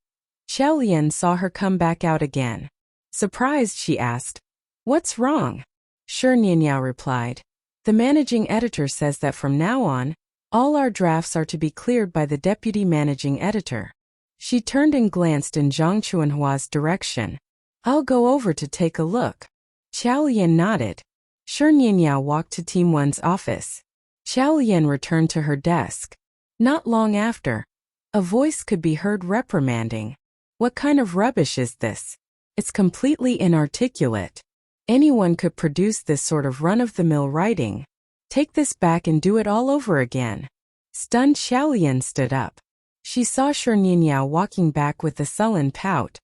Xiao Lian saw her come back out again. Surprised, she asked, What's wrong? Shi Ninyao replied, The managing editor says that from now on, all our drafts are to be cleared by the deputy managing editor. She turned and glanced in Zhang Chunhua's direction. I'll go over to take a look. Xiao Lian nodded. Shi Ninyao walked to Team 1's office. Xiao Lian returned to her desk. Not long after, a voice could be heard reprimanding. What kind of rubbish is this? It's completely inarticulate. Anyone could produce this sort of run-of-the-mill writing. Take this back and do it all over again. Stunned, Xiao Lian stood up. She saw Shi Ninyao walking back with a sullen pout.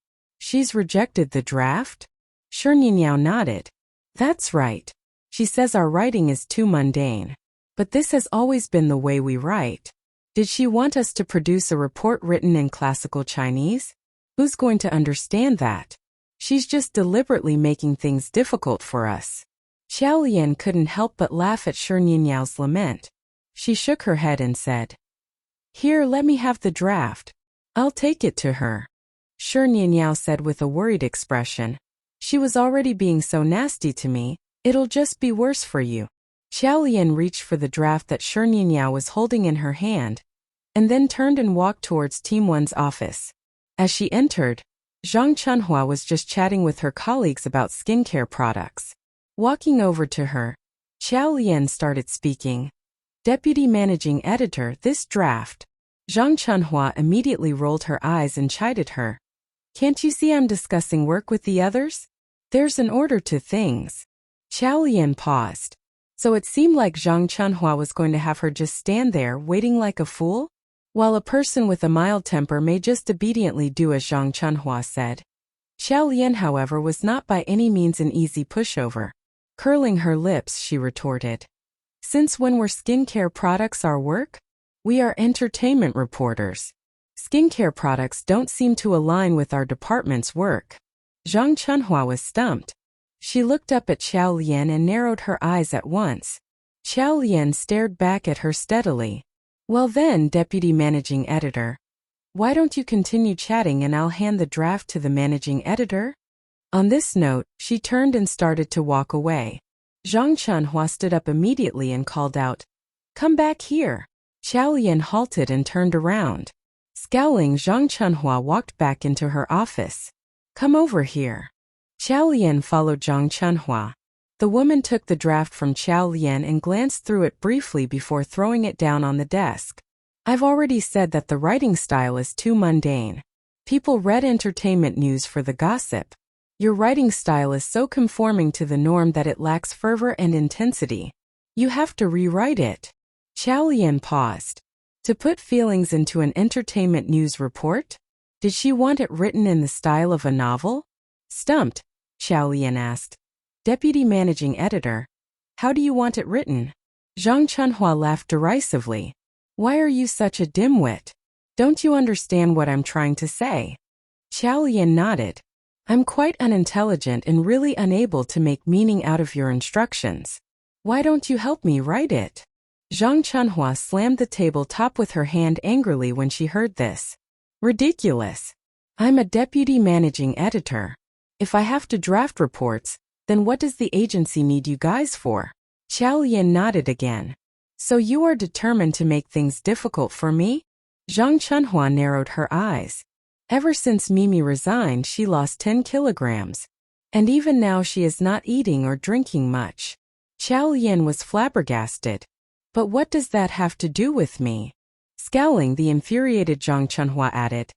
She's rejected the draft? Shi Ninyao nodded. That's right. She says our writing is too mundane. But this has always been the way we write. Did she want us to produce a report written in classical Chinese? Who's going to understand that? She's just deliberately making things difficult for us. Xiao Lian couldn't help but laugh at Shi Ninyao's lament. She shook her head and said, Here, let me have the draft. I'll take it to her. Shi Ninyao said with a worried expression. She was already being so nasty to me, it'll just be worse for you. Xiao Lian reached for the draft that Shi Ninyao was holding in her hand. and then turned and walked towards Team 1's office. As she entered, Zhang Chunhua was just chatting with her colleagues about skincare products. Walking over to her, Xiao Lian started speaking. Deputy Managing Editor, this draft. Zhang Chunhua immediately rolled her eyes and chided her. Can't you see I'm discussing work with the others? There's an order to things. Xiao Lian paused. So it seemed like Zhang Chunhua was going to have her just stand there waiting like a fool? While a person with a mild temper may just obediently do as Zhang Chunhua said. Xiao Lian, however, was not by any means an easy pushover. Curling her lips, she retorted. Since when were skincare products our work? We are entertainment reporters. Skincare products don't seem to align with our department's work. Zhang Chunhua was stumped. She looked up at Xiao Lian and narrowed her eyes at once. Xiao Lian stared back at her steadily. Well then, Deputy Managing Editor. Why don't you continue chatting and I'll hand the draft to the Managing Editor? On this note, she turned and started to walk away. Zhang Chunhua stood up immediately and called out, Come back here. Xiao Lian halted and turned around. Scowling, Zhang Chunhua walked back into her office. Come over here. Xiao Lian followed Zhang Chunhua. The woman took the draft from Xiao Lian and glanced through it briefly before throwing it down on the desk. I've already said that the writing style is too mundane. People read entertainment news for the gossip. Your writing style is so conforming to the norm that it lacks fervor and intensity. You have to rewrite it. Xiao Lian paused. To put feelings into an entertainment news report? Did she want it written in the style of a novel? Stumped, Xiao Lian asked. Deputy Managing Editor. How do you want it written? Zhang Chunhua laughed derisively. Why are you such a dimwit? Don't you understand what I'm trying to say? Xiao Lian nodded. I'm quite unintelligent and really unable to make meaning out of your instructions. Why don't you help me write it? Zhang Chunhua slammed the tabletop with her hand angrily when she heard this. Ridiculous. I'm a deputy managing editor. If I have to draft reports, then what does the agency need you guys for? Xiao Lian nodded again. So you are determined to make things difficult for me? Zhang Chunhua narrowed her eyes. Ever since Mimi resigned, she lost 10 kilograms. And even now she is not eating or drinking much. Xiao Lian was flabbergasted. But what does that have to do with me? Scowling, the infuriated Zhang Chunhua added.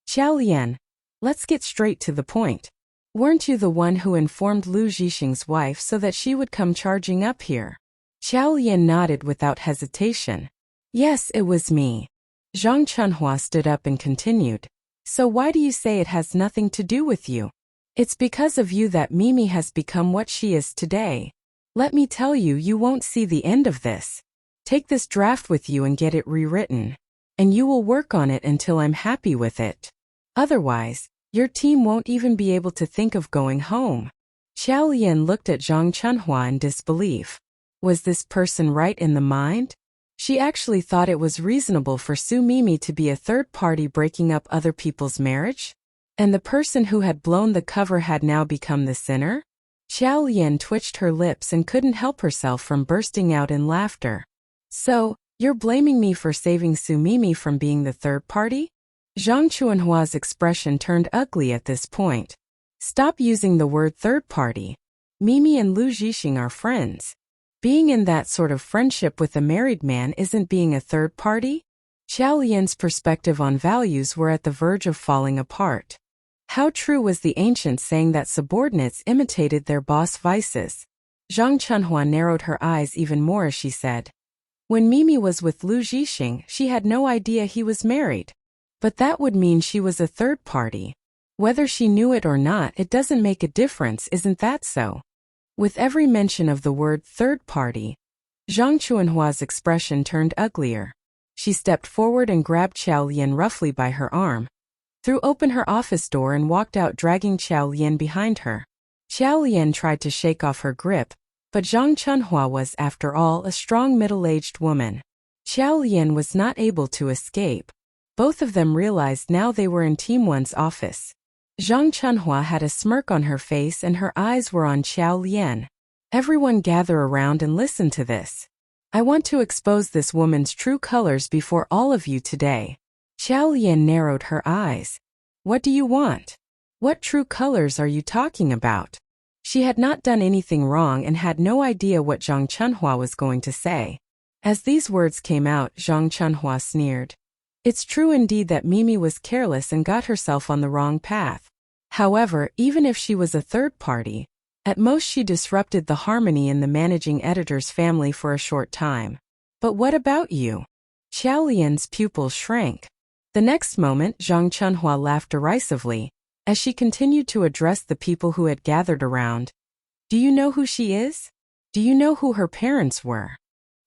Xiao Lian, let's get straight to the point. Weren't you the one who informed Lu Zhixing's wife so that she would come charging up here? Xiao Lian nodded without hesitation. Yes, it was me. Zhang Chunhua stood up and continued. So why do you say it has nothing to do with you? It's because of you that Mimi has become what she is today. Let me tell you, you won't see the end of this. Take this draft with you and get it rewritten. And you will work on it until I'm happy with it. Otherwise, your team won't even be able to think of going home. Xiao Lian looked at Zhang Chunhua in disbelief. Was this person right in the mind? She actually thought it was reasonable for Su Mimi to be a third party breaking up other people's marriage? And the person who had blown the cover had now become the sinner? Xiao Lian twitched her lips and couldn't help herself from bursting out in laughter. So, you're blaming me for saving Su Mimi from being the third party? Zhang Chunhua's expression turned ugly at this point. Stop using the word third party. Mimi and Lu Zhixing are friends. Being in that sort of friendship with a married man isn't being a third party? Xiao Lian's perspective on values were at the verge of falling apart. How true was the ancient saying that subordinates imitated their boss' vices? Zhang Chunhua narrowed her eyes even more as she said. When Mimi was with Lu Zhixing, she had no idea he was married. But that would mean she was a third party. Whether she knew it or not, it doesn't make a difference, isn't that so? With every mention of the word third party, Zhang Chunhua's expression turned uglier. She stepped forward and grabbed Xiao Lian roughly by her arm, threw open her office door and walked out, dragging Xiao Lian behind her. Xiao Lian tried to shake off her grip, but Zhang Chunhua was, after all, a strong middle-aged woman. Xiao Lian was not able to escape. Both of them realized now they were in Team 1's office. Zhang Chunhua had a smirk on her face and her eyes were on Xiao Lian. Everyone gather around and listen to this. I want to expose this woman's true colors before all of you today. Xiao Lian narrowed her eyes. What do you want? What true colors are you talking about? She had not done anything wrong and had no idea what Zhang Chunhua was going to say. As these words came out, Zhang Chunhua sneered. It's true indeed that Mimi was careless and got herself on the wrong path. However, even if she was a third party, at most she disrupted the harmony in the managing editor's family for a short time. But what about you? Xiao Lian's pupils shrank. The next moment, Zhang Chunhua laughed derisively, as she continued to address the people who had gathered around. Do you know who she is? Do you know who her parents were?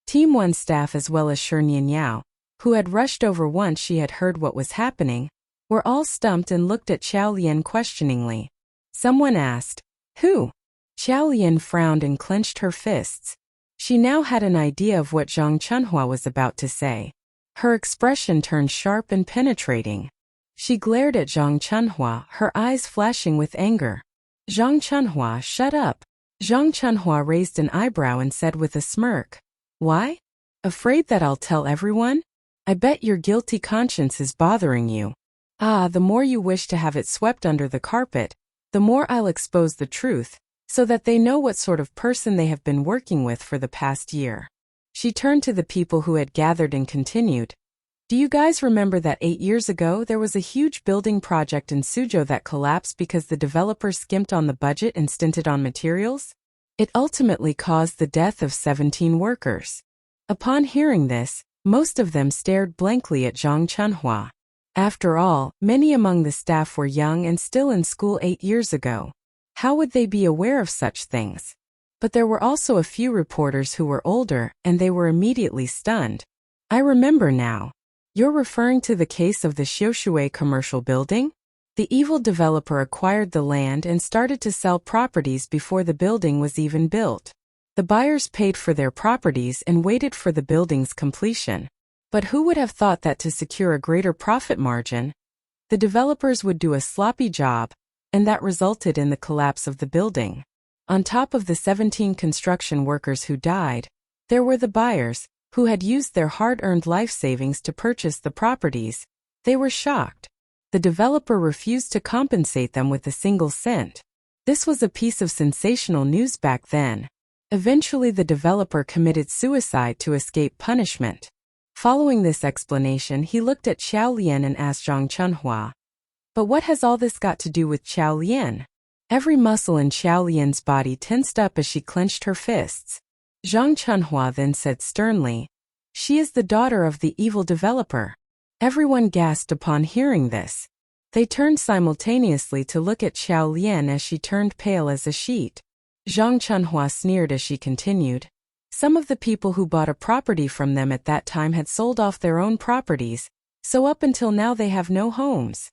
Team 1 staff as well as Shirnian Yao, who had rushed over once she had heard what was happening, were all stumped and looked at Xiao Lian questioningly. Someone asked, Who? Xiao Lian frowned and clenched her fists. She now had an idea of what Zhang Chunhua was about to say. Her expression turned sharp and penetrating. She glared at Zhang Chunhua, her eyes flashing with anger. Zhang Chunhua, shut up. Zhang Chunhua raised an eyebrow and said with a smirk. Why? Afraid that I'll tell everyone? I bet your guilty conscience is bothering you. Ah, the more you wish to have it swept under the carpet, the more I'll expose the truth, so that they know what sort of person they have been working with for the past year. She turned to the people who had gathered and continued. Do you guys remember that 8 years ago there was a huge building project in Suzhou that collapsed because the developer skimped on the budget and stinted on materials? It ultimately caused the death of 17 workers. Upon hearing this, most of them stared blankly at Zhang Chunhua. After all, many among the staff were young and still in school 8 years ago. How would they be aware of such things? But there were also a few reporters who were older, and they were immediately stunned. I remember now. You're referring to the case of the Xiushui commercial building? The evil developer acquired the land and started to sell properties before the building was even built. The buyers paid for their properties and waited for the building's completion. But who would have thought that to secure a greater profit margin, the developers would do a sloppy job, and that resulted in the collapse of the building. On top of the 17 construction workers who died, there were the buyers, who had used their hard-earned life savings to purchase the properties. They were shocked. The developer refused to compensate them with a single cent. This was a piece of sensational news back then. Eventually the developer committed suicide to escape punishment. Following this explanation, he looked at Xiao Lian and asked Zhang Chunhua. But what has all this got to do with Xiao Lian? Every muscle in Xiao Lian's body tensed up as she clenched her fists. Zhang Chunhua then said sternly, She is the daughter of the evil developer. Everyone gasped upon hearing this. They turned simultaneously to look at Xiao Lian as she turned pale as a sheet. Zhang Chunhua sneered as she continued. Some of the people who bought a property from them at that time had sold off their own properties, so up until now they have no homes.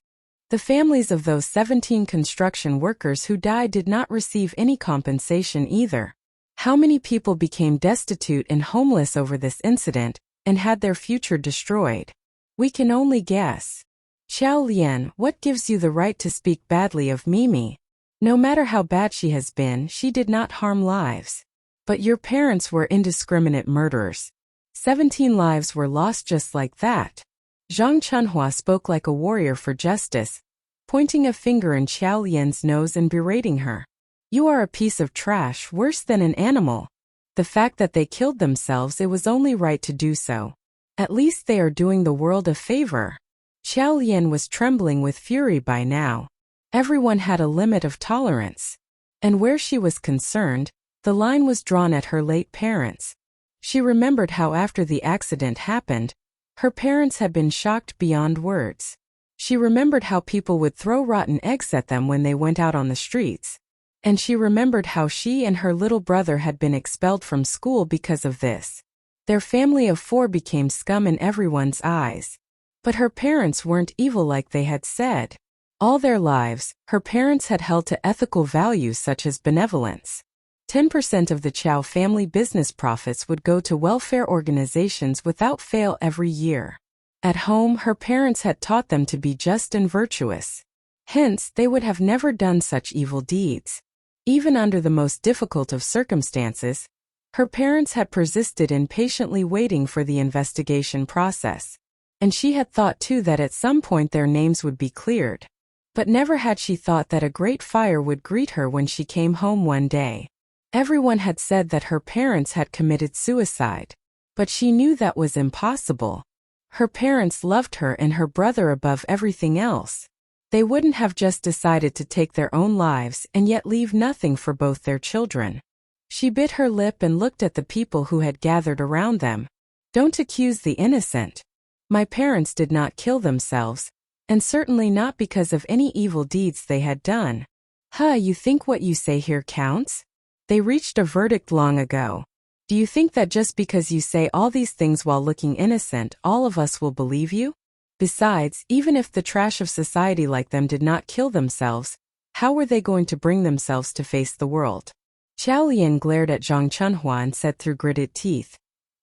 The families of those 17 construction workers who died did not receive any compensation either. How many people became destitute and homeless over this incident, and had their future destroyed? We can only guess. Xiao Lian, what gives you the right to speak badly of Mimi? No matter how bad she has been, she did not harm lives. But your parents were indiscriminate murderers. 17 lives were lost just like that. Zhang Chunhua spoke like a warrior for justice, pointing a finger in Xiao Lian's nose and berating her. You are a piece of trash, worse than an animal. The fact that they killed themselves, it was only right to do so. At least they are doing the world a favor. Xiao Lian was trembling with fury by now. Everyone had a limit of tolerance. And where she was concerned, the line was drawn at her late parents. She remembered how after the accident happened, her parents had been shocked beyond words. She remembered how people would throw rotten eggs at them when they went out on the streets. And she remembered how she and her little brother had been expelled from school because of this. Their family of 4 became scum in everyone's eyes. But her parents weren't evil like they had said. All their lives, her parents had held to ethical values such as benevolence. 10% of the Chow family business profits would go to welfare organizations without fail every year. At home, her parents had taught them to be just and virtuous. Hence, they would have never done such evil deeds. Even under the most difficult of circumstances, Her parents had persisted in patiently waiting for the investigation process. And she had thought too that at some point their names would be cleared. But never had she thought that a great fire would greet her when she came home one day. Everyone had said that her parents had committed suicide. But she knew that was impossible. Her parents loved her and her brother above everything else. They wouldn't have just decided to take their own lives and yet leave nothing for both their children. She bit her lip and looked at the people who had gathered around them. Don't accuse the innocent. My parents did not kill themselves, and certainly not because of any evil deeds they had done. You think what you say here counts? They reached a verdict long ago. Do you think that just because you say all these things while looking innocent, all of us will believe you? Besides, even if the trash of society like them did not kill themselves, how were they going to bring themselves to face the world? Qiao Lian glared at Zhang Chunhua and said through gritted teeth,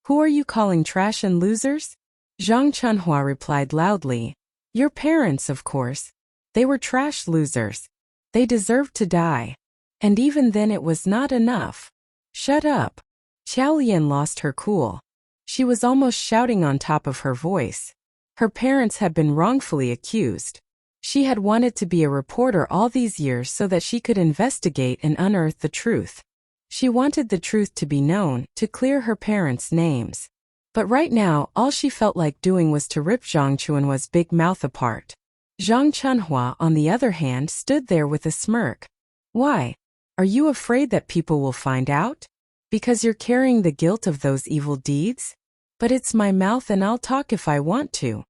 "Who are you calling trash and losers?" Zhang Chunhua replied loudly, "Your parents, of course. They were trash losers. They deserved to die. And even then it was not enough." "Shut up." Qiao Lian lost her cool. She was almost shouting on top of her voice. Her parents had been wrongfully accused. She had wanted to be a reporter all these years so that she could investigate and unearth the truth. She wanted the truth to be known, to clear her parents' names. But right now, all she felt like doing was to rip Zhang Chunhua's big mouth apart. Zhang Chunhua, on the other hand, stood there with a smirk. "Why? Are you afraid that people will find out? Because you're carrying the guilt of those evil deeds? But it's my mouth and I'll talk if I want to."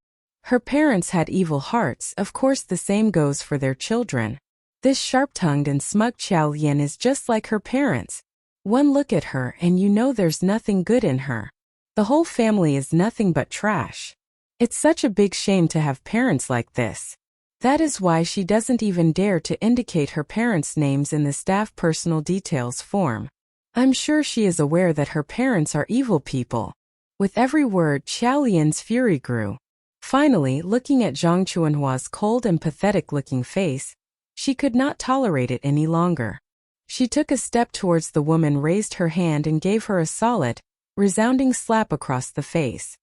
Her parents had evil hearts, of course the same goes for their children. This sharp-tongued and smug Qiao Lian is just like her parents. One look at her and you know there's nothing good in her. The whole family is nothing but trash. It's such a big shame to have parents like this. That is why she doesn't even dare to indicate her parents' names in the staff personal details form. I'm sure she is aware that her parents are evil people. With every word, Qiao Lian's fury grew. Finally, looking at Zhang Chunhua's cold and pathetic-looking face, she could not tolerate it any longer. She took a step towards the woman, raised her hand and gave her a solid, resounding slap across the face.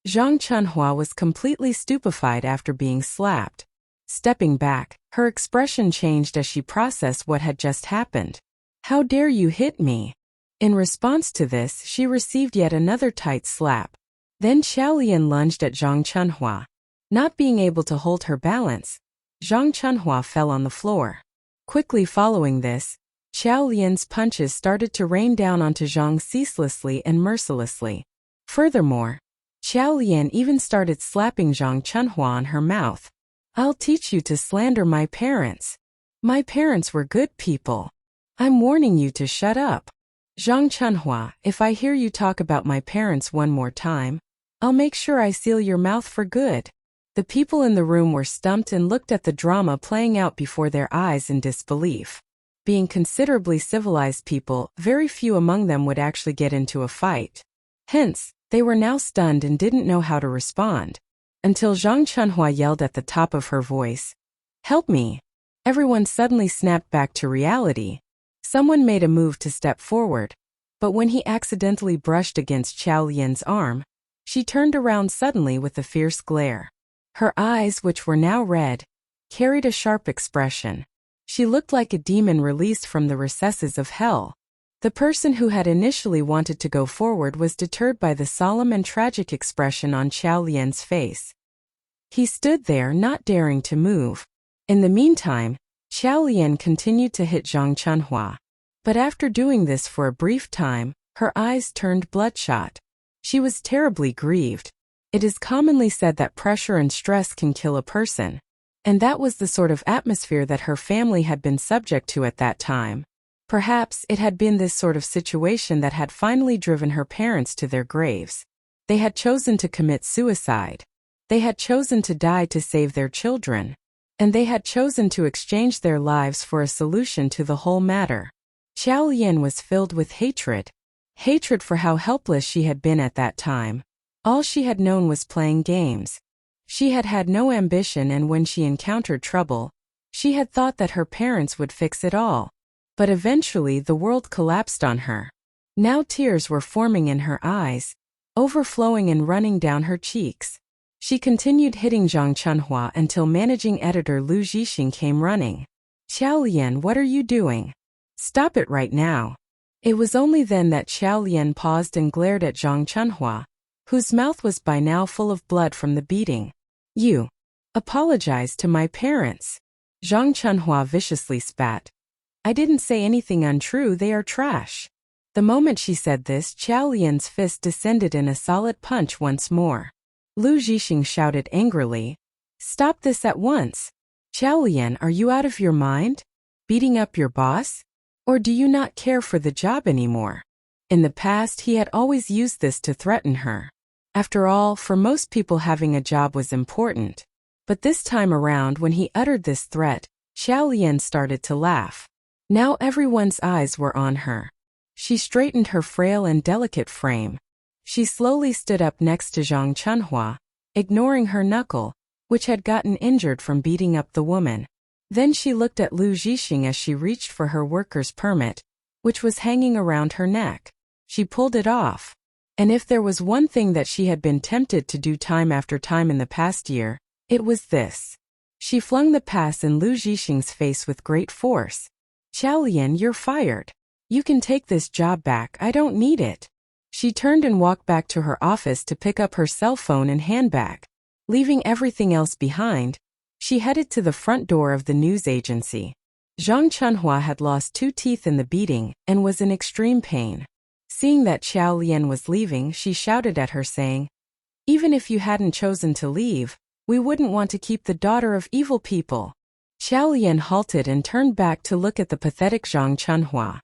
Zhang Chunhua was completely stupefied after being slapped. Stepping back, her expression changed as she processed what had just happened. "How dare you hit me?" In response to this, she received yet another tight slap. Then Qiao Lian lunged at Zhang Chunhua. Not being able to hold her balance, Zhang Chunhua fell on the floor. Quickly following this, Qiao Lian's punches started to rain down onto Zhang ceaselessly and mercilessly. Furthermore, Qiao Lian even started slapping Zhang Chunhua on her mouth. "I'll teach you to slander my parents. My parents were good people. I'm warning you to shut up. Zhang Chunhua, if I hear you talk about my parents one more time, I'll make sure I seal your mouth for good." The people in the room were stumped and looked at the drama playing out before their eyes in disbelief. Being considerably civilized people, very few among them would actually get into a fight. Hence, they were now stunned and didn't know how to respond. Until Zhang Chunhua yelled at the top of her voice, "Help me!" Everyone suddenly snapped back to reality. Someone made a move to step forward, but when he accidentally brushed against Qiao Lian's arm, she turned around suddenly with a fierce glare. Her eyes, which were now red, carried a sharp expression. She looked like a demon released from the recesses of hell. The person who had initially wanted to go forward was deterred by the solemn and tragic expression on Qiao Lian's face. He stood there, not daring to move. In the meantime, Qiao Lian continued to hit Zhang Chunhua. But after doing this for a brief time, her eyes turned bloodshot. She was terribly grieved. It is commonly said that pressure and stress can kill a person. And that was the sort of atmosphere that her family had been subject to at that time. Perhaps it had been this sort of situation that had finally driven her parents to their graves. They had chosen to commit suicide. They had chosen to die to save their children. And they had chosen to exchange their lives for a solution to the whole matter. Qiao Lian was filled with hatred. Hatred for how helpless she had been at that time. All she had known was playing games. She had had no ambition, and when she encountered trouble, she had thought that her parents would fix it all. But eventually the world collapsed on her. Now tears were forming in her eyes, overflowing and running down her cheeks. She continued hitting Zhang Chunhua until managing editor Lu Zhixing came running. Xiao Lian, what are you doing? Stop it right now. It was only then that Xiao Lian paused and glared at Zhang Chunhua, whose mouth was by now full of blood from the beating. You apologize to my parents. Zhang Chunhua viciously spat. I didn't say anything untrue, they are trash. The moment she said this, Xiao Lian's fist descended in a solid punch once more. Lu Zhixing shouted angrily. Stop this at once. Xiao Lian, are you out of your mind? Beating up your boss? Or do you not care for the job anymore? In the past, he had always used this to threaten her. After all, for most people having a job was important. But this time around, when he uttered this threat, Xiao Lian started to laugh. Now everyone's eyes were on her. She straightened her frail and delicate frame. She slowly stood up next to Zhang Chunhua, ignoring her knuckle, which had gotten injured from beating up the woman. Then she looked at Lu Zhixing as she reached for her worker's permit, which was hanging around her neck. She pulled it off. And if there was one thing that she had been tempted to do time after time in the past year, it was this. She flung the pass in Lu Zhixing's face with great force. Xiao Lian, you're fired. You can take this job back, I don't need it. She turned and walked back to her office to pick up her cell phone and handbag. Leaving everything else behind, she headed to the front door of the news agency. Zhang Chunhua had lost 2 teeth in the beating and was in extreme pain. Seeing that Xiao Lian was leaving, she shouted at her saying, even if you hadn't chosen to leave, we wouldn't want to keep the daughter of evil people. Xiao Lian halted and turned back to look at the pathetic Zhang Chunhua.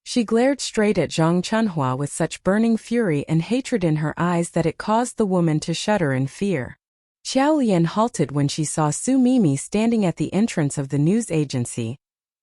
She glared straight at Zhang Chunhua with such burning fury and hatred in her eyes that it caused the woman to shudder in fear. Xiao Lian halted when she saw Su Mimi standing at the entrance of the news agency,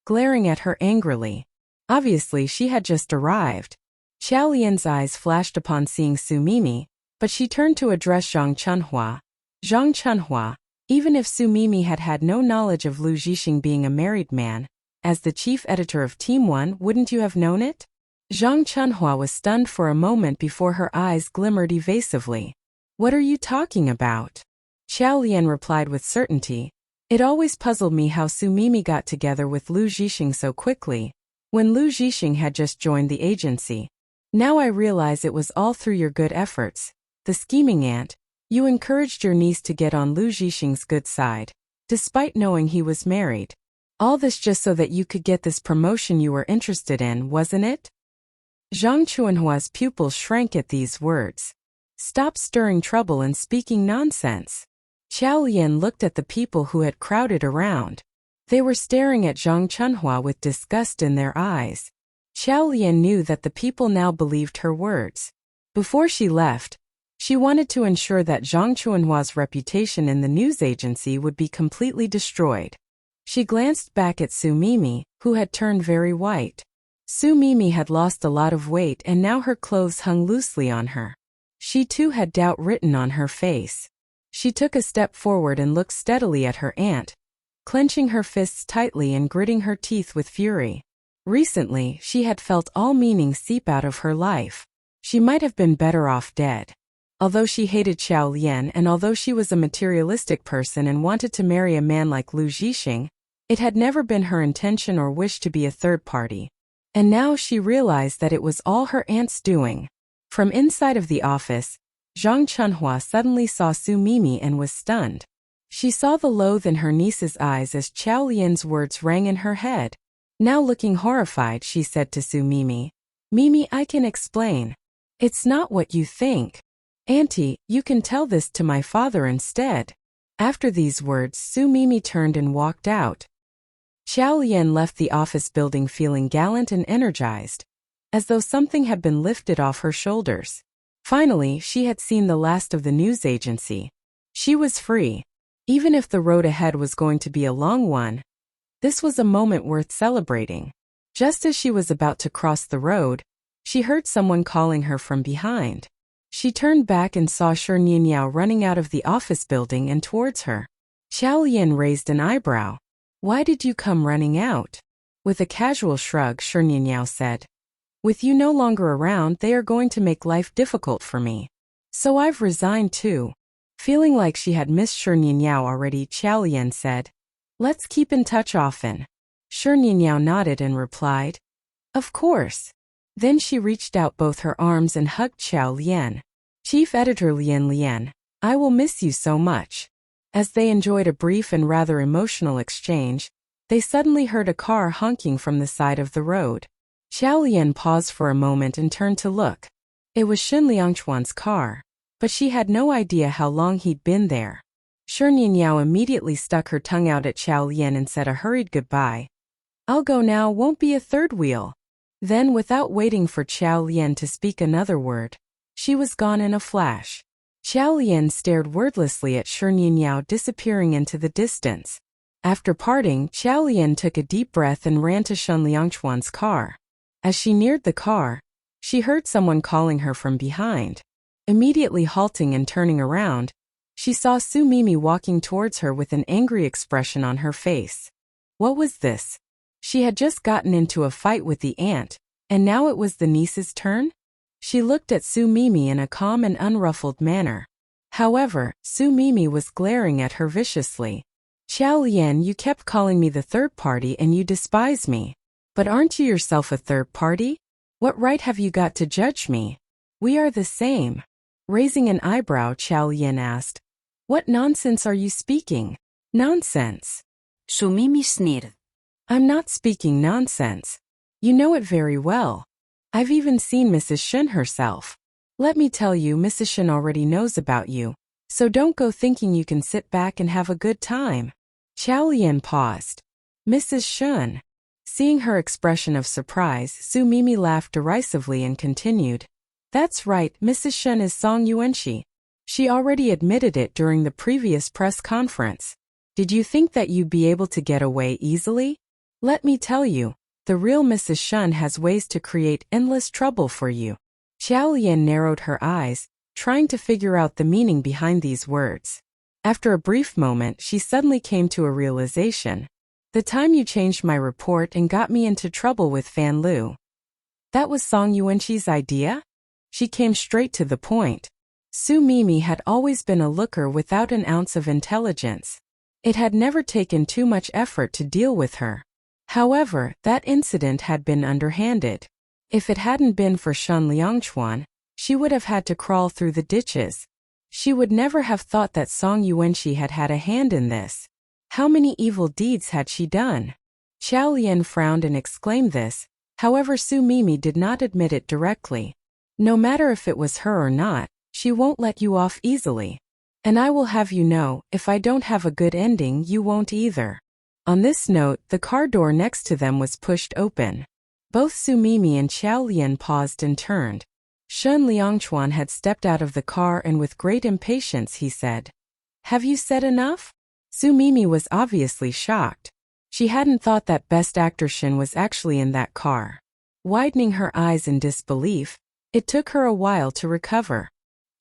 glaring at her angrily. Obviously, she had just arrived. Xiao Lian's eyes flashed upon seeing Su Mimi, but she turned to address Zhang Chunhua. Zhang Chunhua, even if Su Mimi had had no knowledge of Lu Zhixing being a married man, as the chief editor of Team 1, wouldn't you have known it? Zhang Chunhua was stunned for a moment before her eyes glimmered evasively. What are you talking about? Xiao Lian replied with certainty. It always puzzled me how Su Mimi got together with Lu Zhixing so quickly, when Lu Zhixing had just joined the agency. Now I realize it was all through your good efforts. The scheming aunt. You encouraged your niece to get on Lu Zhixing's good side, despite knowing he was married. All this just so that you could get this promotion you were interested in, wasn't it? Zhang Chunhua's pupils shrank at these words. Stop stirring trouble and speaking nonsense. Xiao Lian looked at the people who had crowded around. They were staring at Zhang Chunhua with disgust in their eyes. Xiao Lian knew that the people now believed her words. Before she left, she wanted to ensure that Zhang Chunhua's reputation in the news agency would be completely destroyed. She glanced back at Su Mimi, who had turned very white. Su Mimi had lost a lot of weight and now her clothes hung loosely on her. She too had doubt written on her face. She took a step forward and looked steadily at her aunt, clenching her fists tightly and gritting her teeth with fury. Recently, she had felt all meaning seep out of her life. She might have been better off dead. Although she hated Xiao Lian and although she was a materialistic person and wanted to marry a man like Lu Zhixing, it had never been her intention or wish to be a third party. And now she realized that it was all her aunt's doing. From inside of the office, Zhang Chunhua suddenly saw Su Mimi and was stunned. She saw the loathe in her niece's eyes as Xiao Lian's words rang in her head. Now looking horrified, she said to Su Mimi, Mimi, I can explain. It's not what you think. Auntie, you can tell this to my father instead. After these words, Su Mimi turned and walked out. Xiao Lian left the office building feeling gallant and energized, as though something had been lifted off her shoulders. Finally, she had seen the last of the news agency. She was free. Even if the road ahead was going to be a long one, this was a moment worth celebrating. Just as she was about to cross the road, she heard someone calling her from behind. She turned back and saw Shi Nianyao running out of the office building and towards her. Xiao Lian raised an eyebrow. Why did you come running out? With a casual shrug, Shi Nianyao said. With you no longer around, they are going to make life difficult for me. So I've resigned too. Feeling like she had missed Shi Nianyao already, Qiao Lian said, "Let's keep in touch often." Shi Nianyao nodded and replied, "Of course." Then she reached out both her arms and hugged Qiao Lian. Chief Editor Lian, I will miss you so much. As they enjoyed a brief and rather emotional exchange, they suddenly heard a car honking from the side of the road. Qiao Lian paused for a moment and turned to look. It was Shen Liangchuan's car, but she had no idea how long he'd been there. Shi Nianyao immediately stuck her tongue out at Qiao Lian and said a hurried goodbye. "I'll go now, won't be a third wheel." Then, without waiting for Qiao Lian to speak another word, she was gone in a flash. Qiao Lian stared wordlessly at Shi Nianyao disappearing into the distance. After parting, Qiao Lian took a deep breath and ran to Shen Liangchuan's car. As she neared the car, she heard someone calling her from behind. Immediately halting and turning around, she saw Su Mimi walking towards her with an angry expression on her face. What was this? She had just gotten into a fight with the aunt, and now it was the niece's turn? She looked at Su Mimi in a calm and unruffled manner. However, Su Mimi was glaring at her viciously. "Qiao Lian, you kept calling me the third party and you despise me. But aren't you yourself a third party? What right have you got to judge me? We are the same." Raising an eyebrow, Qiao Lian asked, "What nonsense are you speaking?" "Nonsense?" Su Mimi sneered. "I'm not speaking nonsense. You know it very well. I've even seen Mrs. Shen herself. Let me tell you, Mrs. Shen already knows about you, so don't go thinking you can sit back and have a good time." Qiao Lian paused. "Mrs. Shen?" Seeing her expression of surprise, Su Mimi laughed derisively and continued, "That's right, Mrs. Shen is Song Yuanxi. She already admitted it during the previous press conference. Did you think that you'd be able to get away easily? Let me tell you, the real Mrs. Shen has ways to create endless trouble for you." Qiao Lian narrowed her eyes, trying to figure out the meaning behind these words. After a brief moment, she suddenly came to a realization. "The time you changed my report and got me into trouble with Fan Lu. That was Song Yuanxi's idea?" She came straight to the point. Su Mimi had always been a looker without an ounce of intelligence. It had never taken too much effort to deal with her. However, that incident had been underhanded. If it hadn't been for Shen Liangchuan, she would have had to crawl through the ditches. She would never have thought that Song Yuanxi had had a hand in this. How many evil deeds had she done? Qiao Lian frowned and exclaimed this, however Su Mimi did not admit it directly. "No matter if it was her or not, she won't let you off easily. And I will have you know, if I don't have a good ending, you won't either." On this note, the car door next to them was pushed open. Both Su Mimi and Qiao Lian paused and turned. Shen Liangchuan had stepped out of the car and with great impatience he said, "Have you said enough?" Su Mimi was obviously shocked. She hadn't thought that Best Actor Shen was actually in that car. Widening her eyes in disbelief, it took her a while to recover.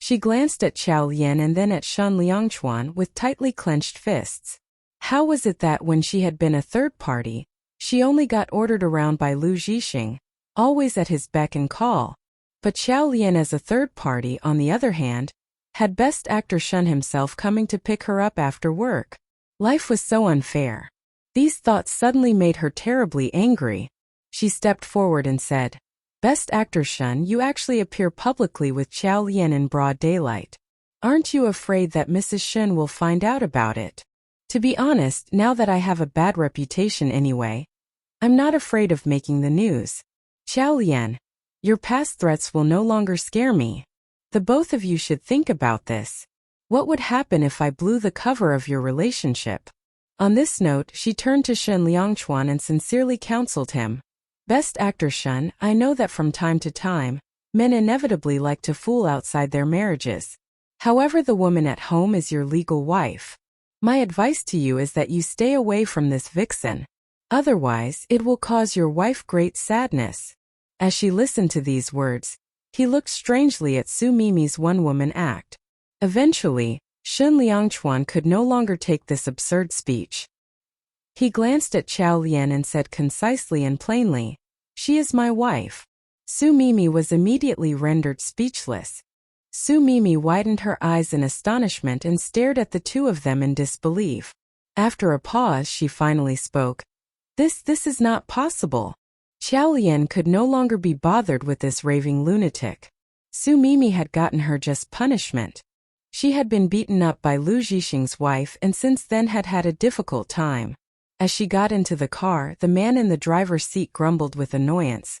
She glanced at Qiao Lian and then at Shen Liangchuan with tightly clenched fists. How was it that when she had been a third party, she only got ordered around by Lu Zhixing, always at his beck and call? But Qiao Lian as a third party, on the other hand, had Best Actor Shen himself coming to pick her up after work. Life was so unfair. These thoughts suddenly made her terribly angry. She stepped forward and said, "Best Actor Shen, you actually appear publicly with Qiao Lian in broad daylight. Aren't you afraid that Mrs. Shen will find out about it?" To be honest, now that I have a bad reputation anyway, I'm not afraid of making the news. Qiao Lian, your past threats will no longer scare me. The both of you should think about this. What would happen if I blew the cover of your relationship? On this note, she turned to Shen Liangchuan and sincerely counseled him. "Best Actor Shen, I know that from time to time, men inevitably like to fool outside their marriages. However, the woman at home is your legal wife. My advice to you is that you stay away from this vixen. Otherwise, it will cause your wife great sadness." As she listened to these words, he looked strangely at Su Mimi's one-woman act. Eventually, Shen Liangchuan could no longer take this absurd speech. He glanced at Qiao Lian and said concisely and plainly, "She is my wife." Su Mimi was immediately rendered speechless. Su Mimi widened her eyes in astonishment and stared at the two of them in disbelief. After a pause, she finally spoke. This is not possible. Xiao Lian could no longer be bothered with this raving lunatic. Su Mimi had gotten her just punishment. She had been beaten up by Lu Zhixing's wife and since then had had a difficult time. As she got into the car, the man in the driver's seat grumbled with annoyance.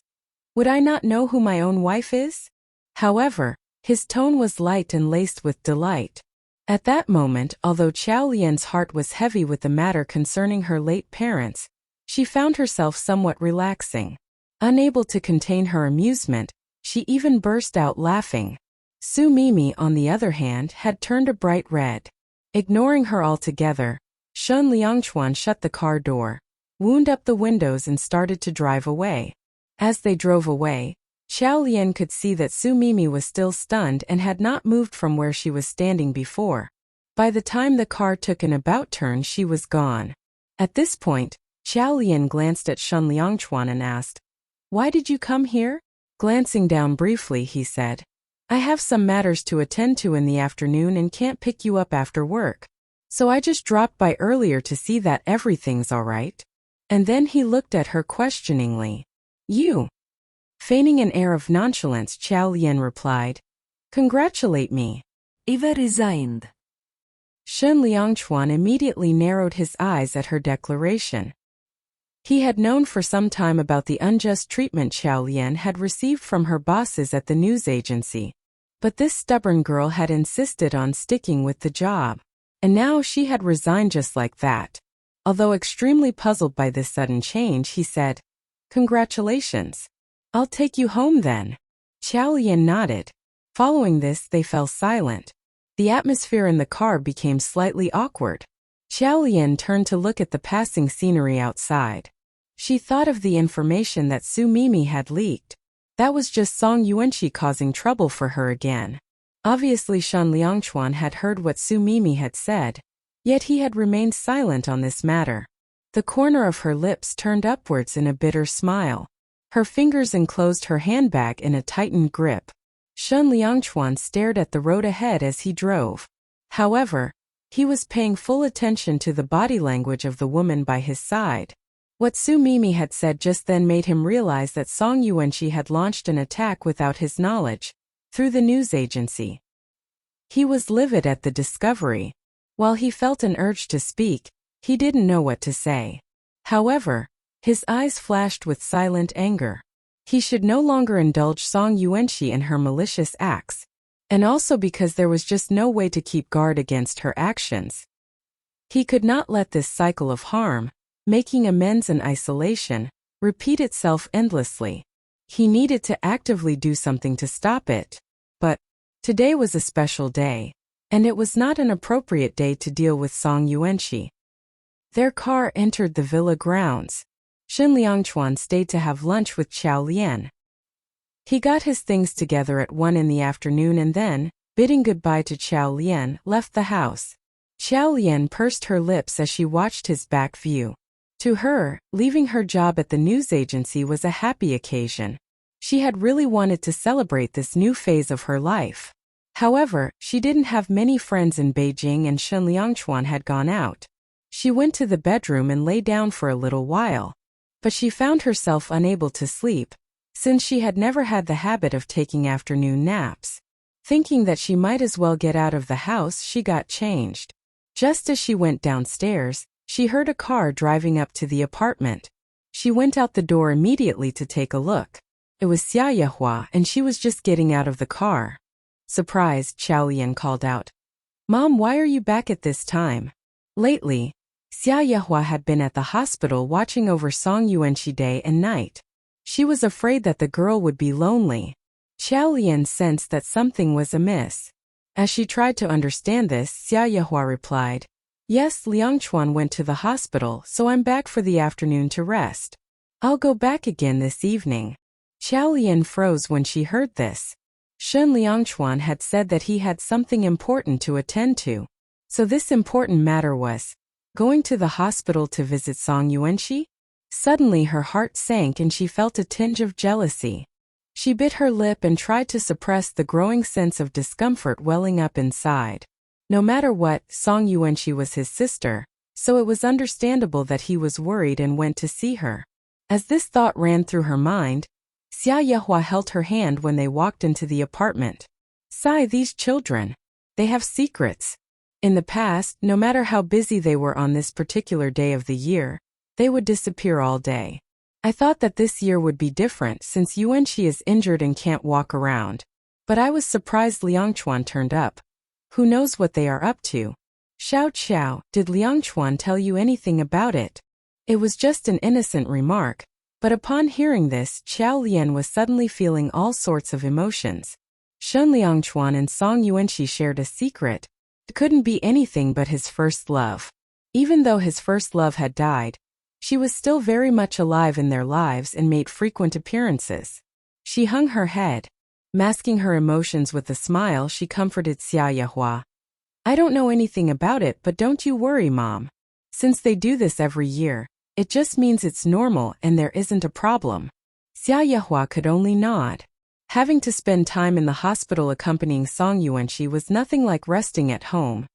Would I not know who my own wife is? However, his tone was light and laced with delight. At that moment, although Xiao Lian's heart was heavy with the matter concerning her late parents, she found herself somewhat relaxing. Unable to contain her amusement, she even burst out laughing. Su Mimi, on the other hand, had turned a bright red. Ignoring her altogether, Shen Liangchuan shut the car door, wound up the windows and started to drive away. As they drove away, Xiao Lian could see that Su Mimi was still stunned and had not moved from where she was standing before. By the time the car took an about turn, she was gone. At this point, Xiao Lian glanced at Shen Liangchuan and asked, "Why did you come here?" Glancing down briefly, he said, "I have some matters to attend to in the afternoon and can't pick you up after work. So I just dropped by earlier to see that everything's all right." And then he looked at her questioningly. "You?" Feigning an air of nonchalance, Xiao Lian replied, "Congratulate me. Eva resigned." Shen Liangchuan immediately narrowed his eyes at her declaration. He had known for some time about the unjust treatment Xiao Lian had received from her bosses at the news agency. But this stubborn girl had insisted on sticking with the job. And now she had resigned just like that. Although extremely puzzled by this sudden change, he said, "Congratulations. I'll take you home then." Xiao Lian nodded. Following this, they fell silent. The atmosphere in the car became slightly awkward. Xiao Lian turned to look at the passing scenery outside. She thought of the information that Su Mimi had leaked. That was just Song Yuanqi causing trouble for her again. Obviously Shen Liangchuan had heard what Su Mimi had said, yet he had remained silent on this matter. The corner of her lips turned upwards in a bitter smile. Her fingers enclosed her handbag in a tightened grip. Shen Liangchuan stared at the road ahead as he drove. However, he was paying full attention to the body language of the woman by his side. What Su Mimi had said just then made him realize that Song Yuanqi had launched an attack without his knowledge, through the news agency. He was livid at the discovery. While he felt an urge to speak, he didn't know what to say. However, his eyes flashed with silent anger. He should no longer indulge Song Yuanqi in her malicious acts, and also because there was just no way to keep guard against her actions. He could not let this cycle of harm, making amends in isolation, repeat itself endlessly. He needed to actively do something to stop it. But today was a special day, and it was not an appropriate day to deal with Song Yuanqi. Their car entered the villa grounds. Shen Liangchuan stayed to have lunch with Xiao Lian. He got his things together at 1 in the afternoon and then, bidding goodbye to Xiao Lian, left the house. Xiao Lian pursed her lips as she watched his back view. To her, leaving her job at the news agency was a happy occasion. She had really wanted to celebrate this new phase of her life. However, she didn't have many friends in Beijing and Shen Liangchuan had gone out. She went to the bedroom and lay down for a little while. But she found herself unable to sleep, since she had never had the habit of taking afternoon naps. Thinking that she might as well get out of the house, she got changed. Just as she went downstairs, she heard a car driving up to the apartment. She went out the door immediately to take a look. It was Xia Yehua and she was just getting out of the car. Surprised, Xiao Lian called out, "Mom, why are you back at this time?" Lately, Xia Yehua had been at the hospital watching over Song Yuanqi day and night. She was afraid that the girl would be lonely. Xiao Lian sensed that something was amiss. As she tried to understand this, Xia Yehua replied, "Yes, Liangchuan went to the hospital, so I'm back for the afternoon to rest. I'll go back again this evening." Xiao Lian froze when she heard this. Shen Liangchuan had said that he had something important to attend to. So this important matter was going to the hospital to visit Song Yuanqi? Suddenly her heart sank and she felt a tinge of jealousy. She bit her lip and tried to suppress the growing sense of discomfort welling up inside. No matter what, Song Yuanqi was his sister, so it was understandable that he was worried and went to see her. As this thought ran through her mind, Xia Yehua held her hand when they walked into the apartment. Sigh, these children. They have secrets. In the past, no matter how busy they were on this particular day of the year, they would disappear all day. I thought that this year would be different since Yuanqi is injured and can't walk around. But I was surprised Liangchuan turned up. Who knows what they are up to? Xiao Qiao, did Liangchuan tell you anything about it? It was just an innocent remark, but upon hearing this, Qiao Lian was suddenly feeling all sorts of emotions. Shen Liangchuan and Song Yuanqi shared a secret. It couldn't be anything but his first love. Even though his first love had died, she was still very much alive in their lives and made frequent appearances. She hung her head. Masking her emotions with a smile, she comforted Xia Yehua. I don't know anything about it, but don't you worry, Mom. Since they do this every year, it just means it's normal and there isn't a problem. Xia Yehua could only nod. Having to spend time in the hospital accompanying Song Yuanqi was nothing like resting at home.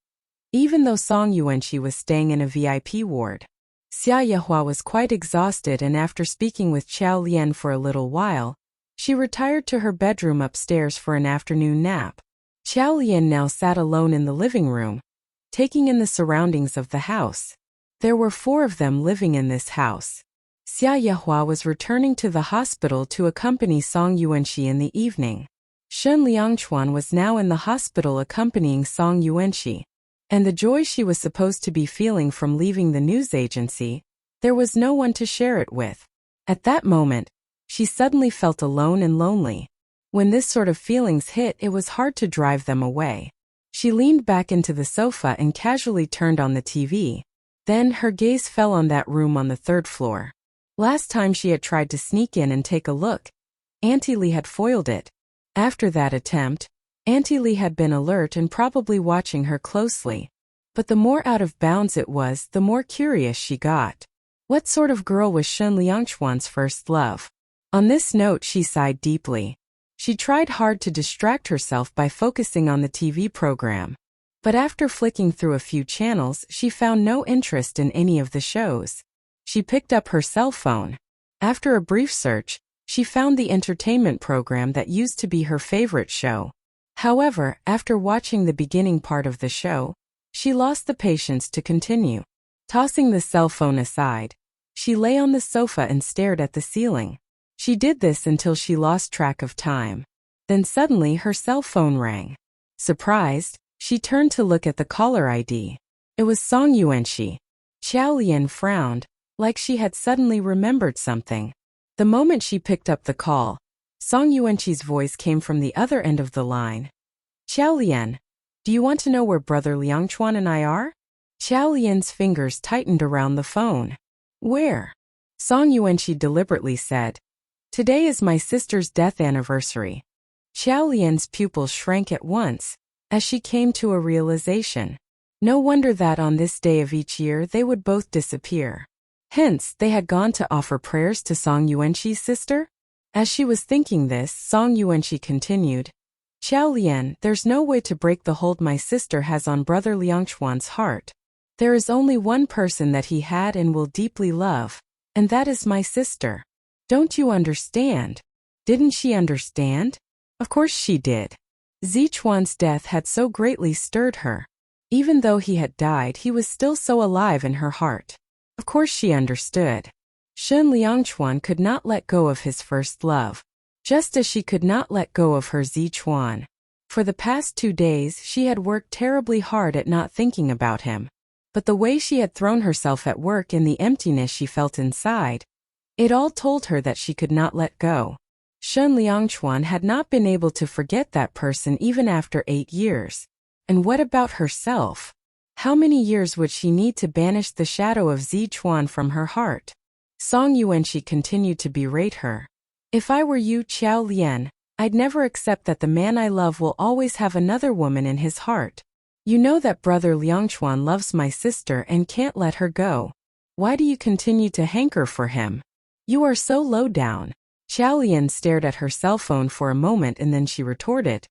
Even though Song Yuanqi was staying in a VIP ward, Xia Yehua was quite exhausted, and after speaking with Qiao Lian for a little while, she retired to her bedroom upstairs for an afternoon nap. Qiao Lian now sat alone in the living room, taking in the surroundings of the house. There were 4 of them living in this house. Xia Yehua was returning to the hospital to accompany Song Yuanqi in the evening. Shen Liangchuan was now in the hospital accompanying Song Yuanqi. And the joy she was supposed to be feeling from leaving the news agency, there was no one to share it with. At that moment, she suddenly felt alone and lonely. When this sort of feelings hit, it was hard to drive them away. She leaned back into the sofa and casually turned on the TV. Then her gaze fell on that room on the 3rd floor. Last time she had tried to sneak in and take a look, Auntie Lee had foiled it. After that attempt, Auntie Lee had been alert and probably watching her closely. But the more out of bounds it was, the more curious she got. What sort of girl was Shen Liangchuan's first love? On this note, she sighed deeply. She tried hard to distract herself by focusing on the TV program. But after flicking through a few channels, she found no interest in any of the shows. She picked up her cell phone. After a brief search, she found the entertainment program that used to be her favorite show. However, after watching the beginning part of the show, she lost the patience to continue. Tossing the cell phone aside, she lay on the sofa and stared at the ceiling. She did this until she lost track of time. Then suddenly her cell phone rang. Surprised, she turned to look at the caller ID. It was Song Yuanqi. Qiao Lian frowned, like she had suddenly remembered something. The moment she picked up the call, Song Yuanqi's voice came from the other end of the line. Qiao Lian, do you want to know where Brother Liangchuan and I are? Qiao Lian's fingers tightened around the phone. Where? Song Yuanqi deliberately said. Today is my sister's death anniversary. Qiao Lian's pupils shrank at once, as she came to a realization. No wonder that on this day of each year they would both disappear. Hence, they had gone to offer prayers to Song Yuanqi's sister? As she was thinking this, Song Yuanqi continued. Qiao Lian, there's no way to break the hold my sister has on Brother Liangchuan's heart. There is only one person that he had and will deeply love, and that is my sister. Don't you understand? Didn't she understand? Of course she did. Zichuan's death had so greatly stirred her. Even though he had died, he was still so alive in her heart. Of course she understood. Shen Liangchuan could not let go of his first love, just as she could not let go of her Zichuan. For the past 2 days, she had worked terribly hard at not thinking about him. But the way she had thrown herself at work and the emptiness she felt inside, it all told her that she could not let go. Shen Liangchuan had not been able to forget that person even after 8 years. And what about herself? How many years would she need to banish the shadow of Zichuan from her heart? Song Yuanqi continued to berate her. If I were you, Qiao Lian, I'd never accept that the man I love will always have another woman in his heart. You know that Brother Liangchuan loves my sister and can't let her go. Why do you continue to hanker for him? You are so low down. Xiao Lian stared at her cell phone for a moment and then she retorted.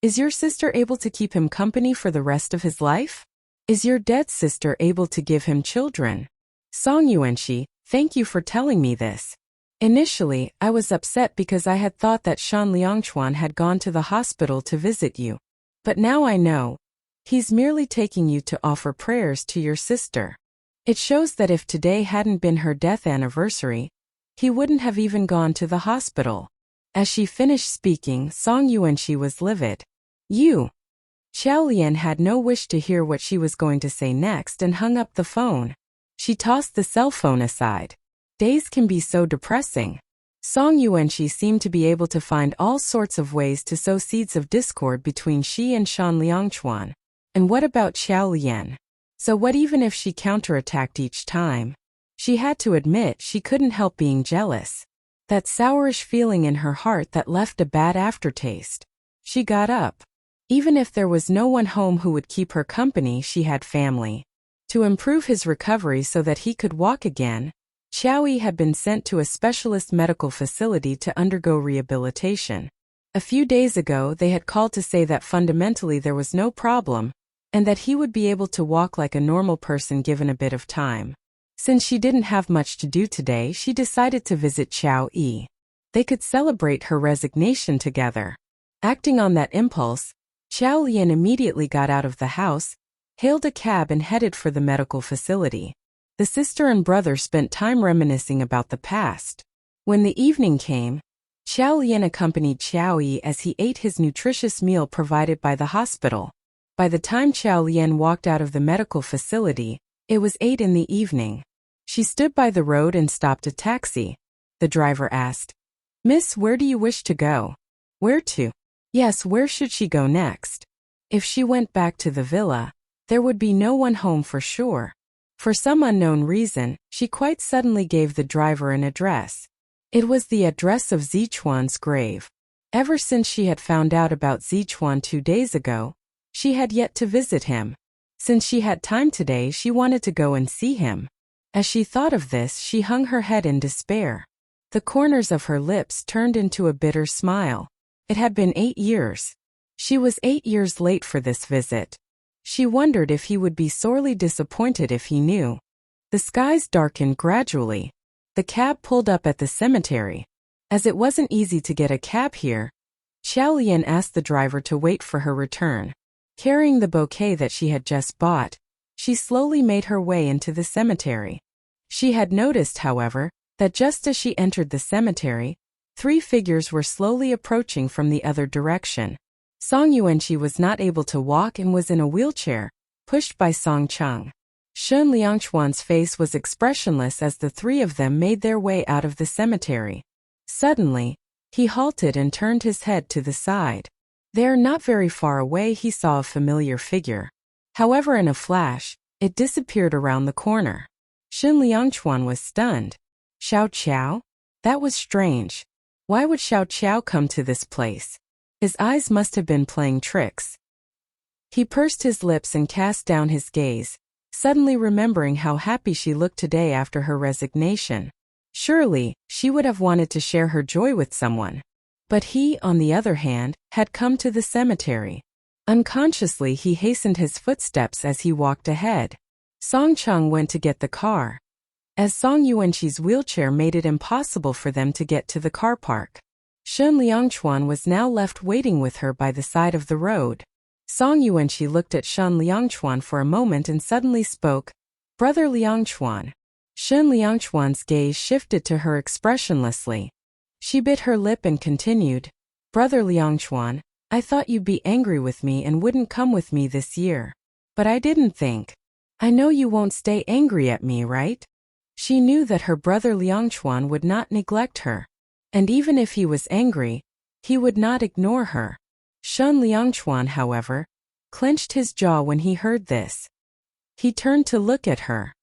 Is your sister able to keep him company for the rest of his life? Is your dead sister able to give him children? Song Yuanxi, thank you for telling me this. Initially, I was upset because I had thought that Shan Liangchuan had gone to the hospital to visit you. But now I know. He's merely taking you to offer prayers to your sister. It shows that if today hadn't been her death anniversary, he wouldn't have even gone to the hospital. As she finished speaking, Song Yuanxi was livid. You. Xiao Lian had no wish to hear what she was going to say next and hung up the phone. She tossed the cell phone aside. Days can be so depressing. Song Yuanxi seemed to be able to find all sorts of ways to sow seeds of discord between she and Shan Liangchuan. And what about Xiao Lian? So what even if she counterattacked each time? She had to admit she couldn't help being jealous. That sourish feeling in her heart that left a bad aftertaste. She got up. Even if there was no one home who would keep her company, she had family. To improve his recovery so that he could walk again, Xiao Yi had been sent to a specialist medical facility to undergo rehabilitation. A few days ago they had called to say that fundamentally there was no problem, and that he would be able to walk like a normal person given a bit of time. Since she didn't have much to do today, she decided to visit Xiao Yi. They could celebrate her resignation together. Acting on that impulse, Xiao Lian immediately got out of the house, hailed a cab and headed for the medical facility. The sister and brother spent time reminiscing about the past. When the evening came, Xiao Lian accompanied Xiao Yi as he ate his nutritious meal provided by the hospital. By the time Xiao Lian walked out of the medical facility, it was 8 in the evening. She stood by the road and stopped a taxi. The driver asked, "Miss, where do you wish to go?" "Where to?" Yes, where should she go next? If she went back to the villa, there would be no one home for sure. For some unknown reason, she quite suddenly gave the driver an address. It was the address of Zichuan's grave. Ever since she had found out about Zichuan 2 days ago, she had yet to visit him. Since she had time today, she wanted to go and see him. As she thought of this, she hung her head in despair. The corners of her lips turned into a bitter smile. It had been 8 years. She was 8 years late for this visit. She wondered if he would be sorely disappointed if he knew. The skies darkened gradually. The cab pulled up at the cemetery. As it wasn't easy to get a cab here, Xiao Lian asked the driver to wait for her return. Carrying the bouquet that she had just bought, she slowly made her way into the cemetery. She had noticed, however, that just as she entered the cemetery, 3 figures were slowly approaching from the other direction. Song Yuanxi was not able to walk and was in a wheelchair, pushed by Song Cheng. Shen Liangchuan's face was expressionless as the 3 of them made their way out of the cemetery. Suddenly, he halted and turned his head to the side. There, not very far away, he saw a familiar figure. However, in a flash, it disappeared around the corner. Shen Liangchuan was stunned. Xiao Qiao? That was strange. Why would Xiao Qiao come to this place? His eyes must have been playing tricks. He pursed his lips and cast down his gaze, suddenly remembering how happy she looked today after her resignation. Surely, she would have wanted to share her joy with someone. But he, on the other hand, had come to the cemetery. Unconsciously, he hastened his footsteps as he walked ahead. Song Cheng went to get the car, as Song Yuanxi's wheelchair made it impossible for them to get to the car park. Shen Liangchuan was now left waiting with her by the side of the road. Song Yuanxi looked at Shen Liangchuan for a moment and suddenly spoke, "Brother Liangchuan." Shen Liangchuan's gaze shifted to her expressionlessly. She bit her lip and continued, "Brother Liangchuan, I thought you'd be angry with me and wouldn't come with me this year. But I didn't think. I know you won't stay angry at me, right?" She knew that her brother Liangchuan would not neglect her. And even if he was angry, he would not ignore her. Shen Liangchuan, however, clenched his jaw when he heard this. He turned to look at her.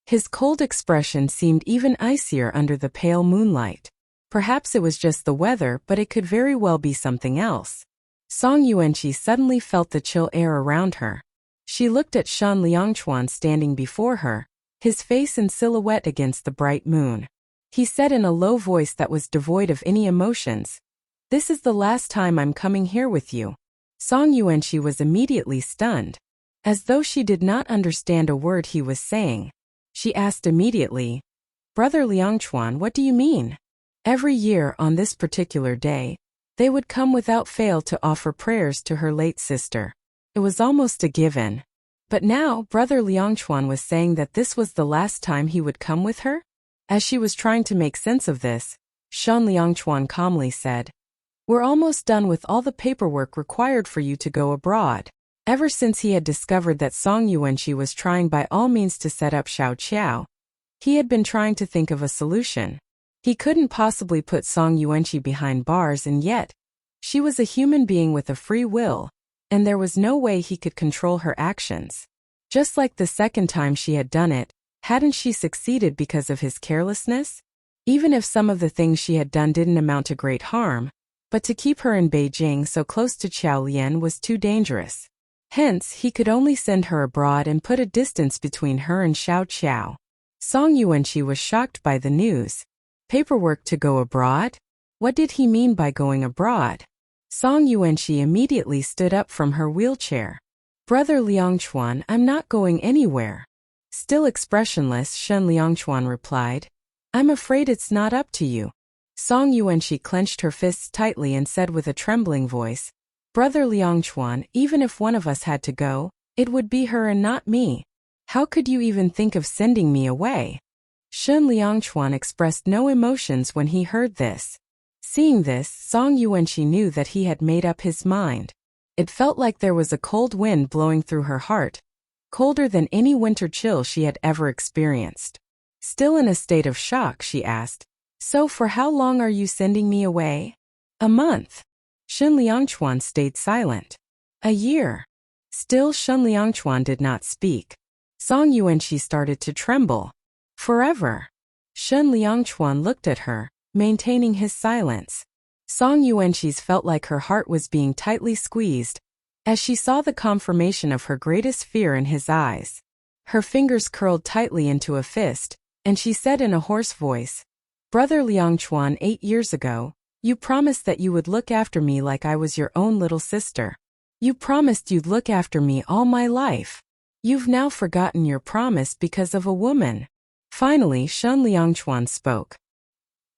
His cold expression seemed even icier under the pale moonlight. Perhaps it was just the weather, but it could very well be something else. Song Yuanxi suddenly felt the chill air around her. She looked at Shen Liangchuan standing before her, his face in silhouette against the bright moon. He said in a low voice that was devoid of any emotions. This is the last time I'm coming here with you. Song Yuanqi was immediately stunned. As though she did not understand a word he was saying, she asked immediately, Brother Liangchuan, what do you mean? Every year on this particular day, they would come without fail to offer prayers to her late sister. It was almost a given. But now, Brother Liangchuan was saying that this was the last time he would come with her? As she was trying to make sense of this, Shen Liangchuan calmly said, We're almost done with all the paperwork required for you to go abroad. Ever since he had discovered that Song Yuanqi was trying by all means to set up Xiao Qiao, he had been trying to think of a solution. He couldn't possibly put Song Yuanqi behind bars, and yet, she was a human being with a free will, and there was no way he could control her actions. Just like the second time she had done it, hadn't she succeeded because of his carelessness? Even if some of the things she had done didn't amount to great harm, but to keep her in Beijing so close to Qiao Lian was too dangerous. Hence, he could only send her abroad and put a distance between her and Xiao Qiao. Song Yuanqi was shocked by the news. Paperwork to go abroad? What did he mean by going abroad? Song Yuanqi immediately stood up from her wheelchair. Brother Liangchuan, I'm not going anywhere. Still expressionless, Shen Liangchuan replied. I'm afraid it's not up to you. Song Yuanqi clenched her fists tightly and said with a trembling voice, Brother Liangchuan, even if one of us had to go, it would be her and not me. How could you even think of sending me away? Shen Liangchuan expressed no emotions when he heard this. Seeing this, Song Yuanqi knew that he had made up his mind. It felt like there was a cold wind blowing through her heart, colder than any winter chill she had ever experienced. Still in a state of shock, she asked, So for how long are you sending me away? A month. Shen Liangchuan stayed silent. A year. Still Shen Liangchuan did not speak. Song Yuanqi started to tremble. Forever. Shen Liangchuan looked at her, maintaining his silence. Song Yuanqi's felt like her heart was being tightly squeezed, as she saw the confirmation of her greatest fear in his eyes. Her fingers curled tightly into a fist, and she said in a hoarse voice, Brother Liangchuan, 8 years ago, you promised that you would look after me like I was your own little sister. You promised you'd look after me all my life. You've now forgotten your promise because of a woman. Finally, Shen Liangchuan spoke.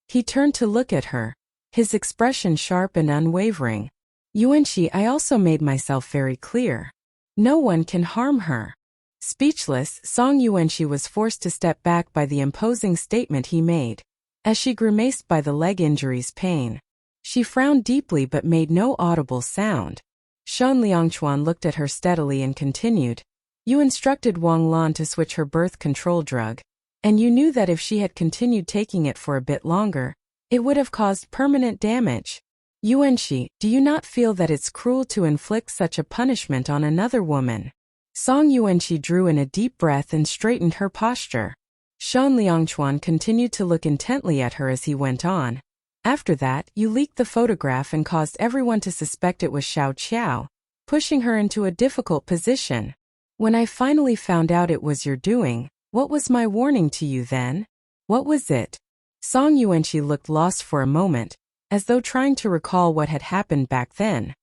He turned to look at her, his expression sharp and unwavering. Yuanqi, I also made myself very clear. No one can harm her. Speechless, Song Yuanqi was forced to step back by the imposing statement he made. As she grimaced by the leg injury's pain, she frowned deeply but made no audible sound. Shen Liangchuan looked at her steadily and continued, You instructed Wang Lan to switch her birth control drug, and you knew that if she had continued taking it for a bit longer, it would have caused permanent damage. Yuanqi, do you not feel that it's cruel to inflict such a punishment on another woman? Song Yuanqi drew in a deep breath and straightened her posture. Shen Liangchuan continued to look intently at her as he went on. After that, you leaked the photograph and caused everyone to suspect it was Xiao Qiao, pushing her into a difficult position. When I finally found out it was your doing, what was my warning to you then? What was it? Song Yuanqi looked lost for a moment, as though trying to recall what had happened back then.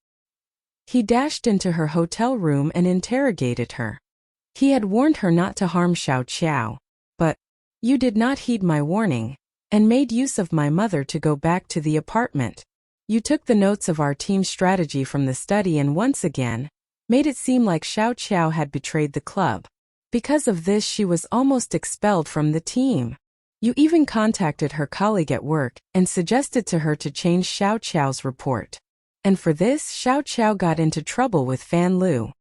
He dashed into her hotel room and interrogated her. He had warned her not to harm Xiao Qiao. But, you did not heed my warning, and made use of my mother to go back to the apartment. You took the notes of our team's strategy from the study and once again, made it seem like Xiao Qiao had betrayed the club. Because of this, she was almost expelled from the team. You even contacted her colleague at work and suggested to her to change Xiao Qiao's report. And for this, Xiao Qiao got into trouble with Fan Lu.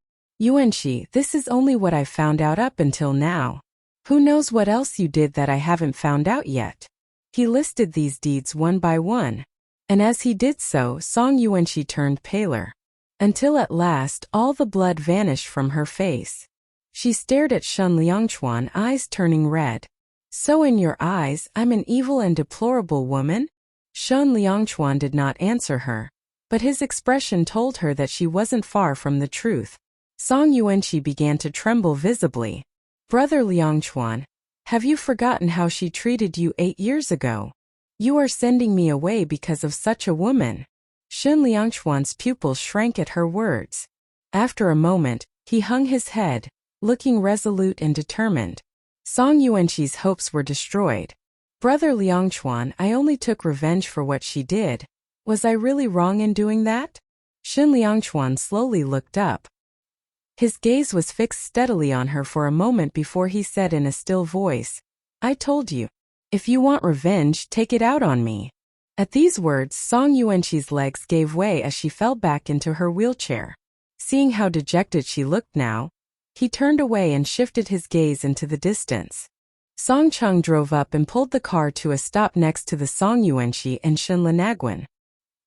Yuanqi, this is only what I've found out up until now. Who knows what else you did that I haven't found out yet? He listed these deeds one by one. And as he did so, Song Yuanqi turned paler. Until at last, all the blood vanished from her face. She stared at Shen Liangchuan, eyes turning red. So in your eyes, I'm an evil and deplorable woman? Shen Liangchuan did not answer her, but his expression told her that she wasn't far from the truth. Song Yuanqi began to tremble visibly. Brother Liangchuan, Have you forgotten how she treated you 8 years ago? You are sending me away because of such a woman. Shen Liangchuan's pupils shrank at her words. After a moment, he hung his head, looking resolute and determined. Song Yuanqi's hopes were destroyed. Brother Liangchuan, I only took revenge for what she did. Was I really wrong in doing that? Shen Liangchuan slowly looked up. His gaze was fixed steadily on her for a moment before he said in a still voice, I told you. If you want revenge, take it out on me. At these words, Song Yuanqi's legs gave way as she fell back into her wheelchair. Seeing how dejected she looked now, he turned away and shifted his gaze into the distance. Song Cheng drove up and pulled the car to a stop next to the Song Yuanqi and Shen Linagwan.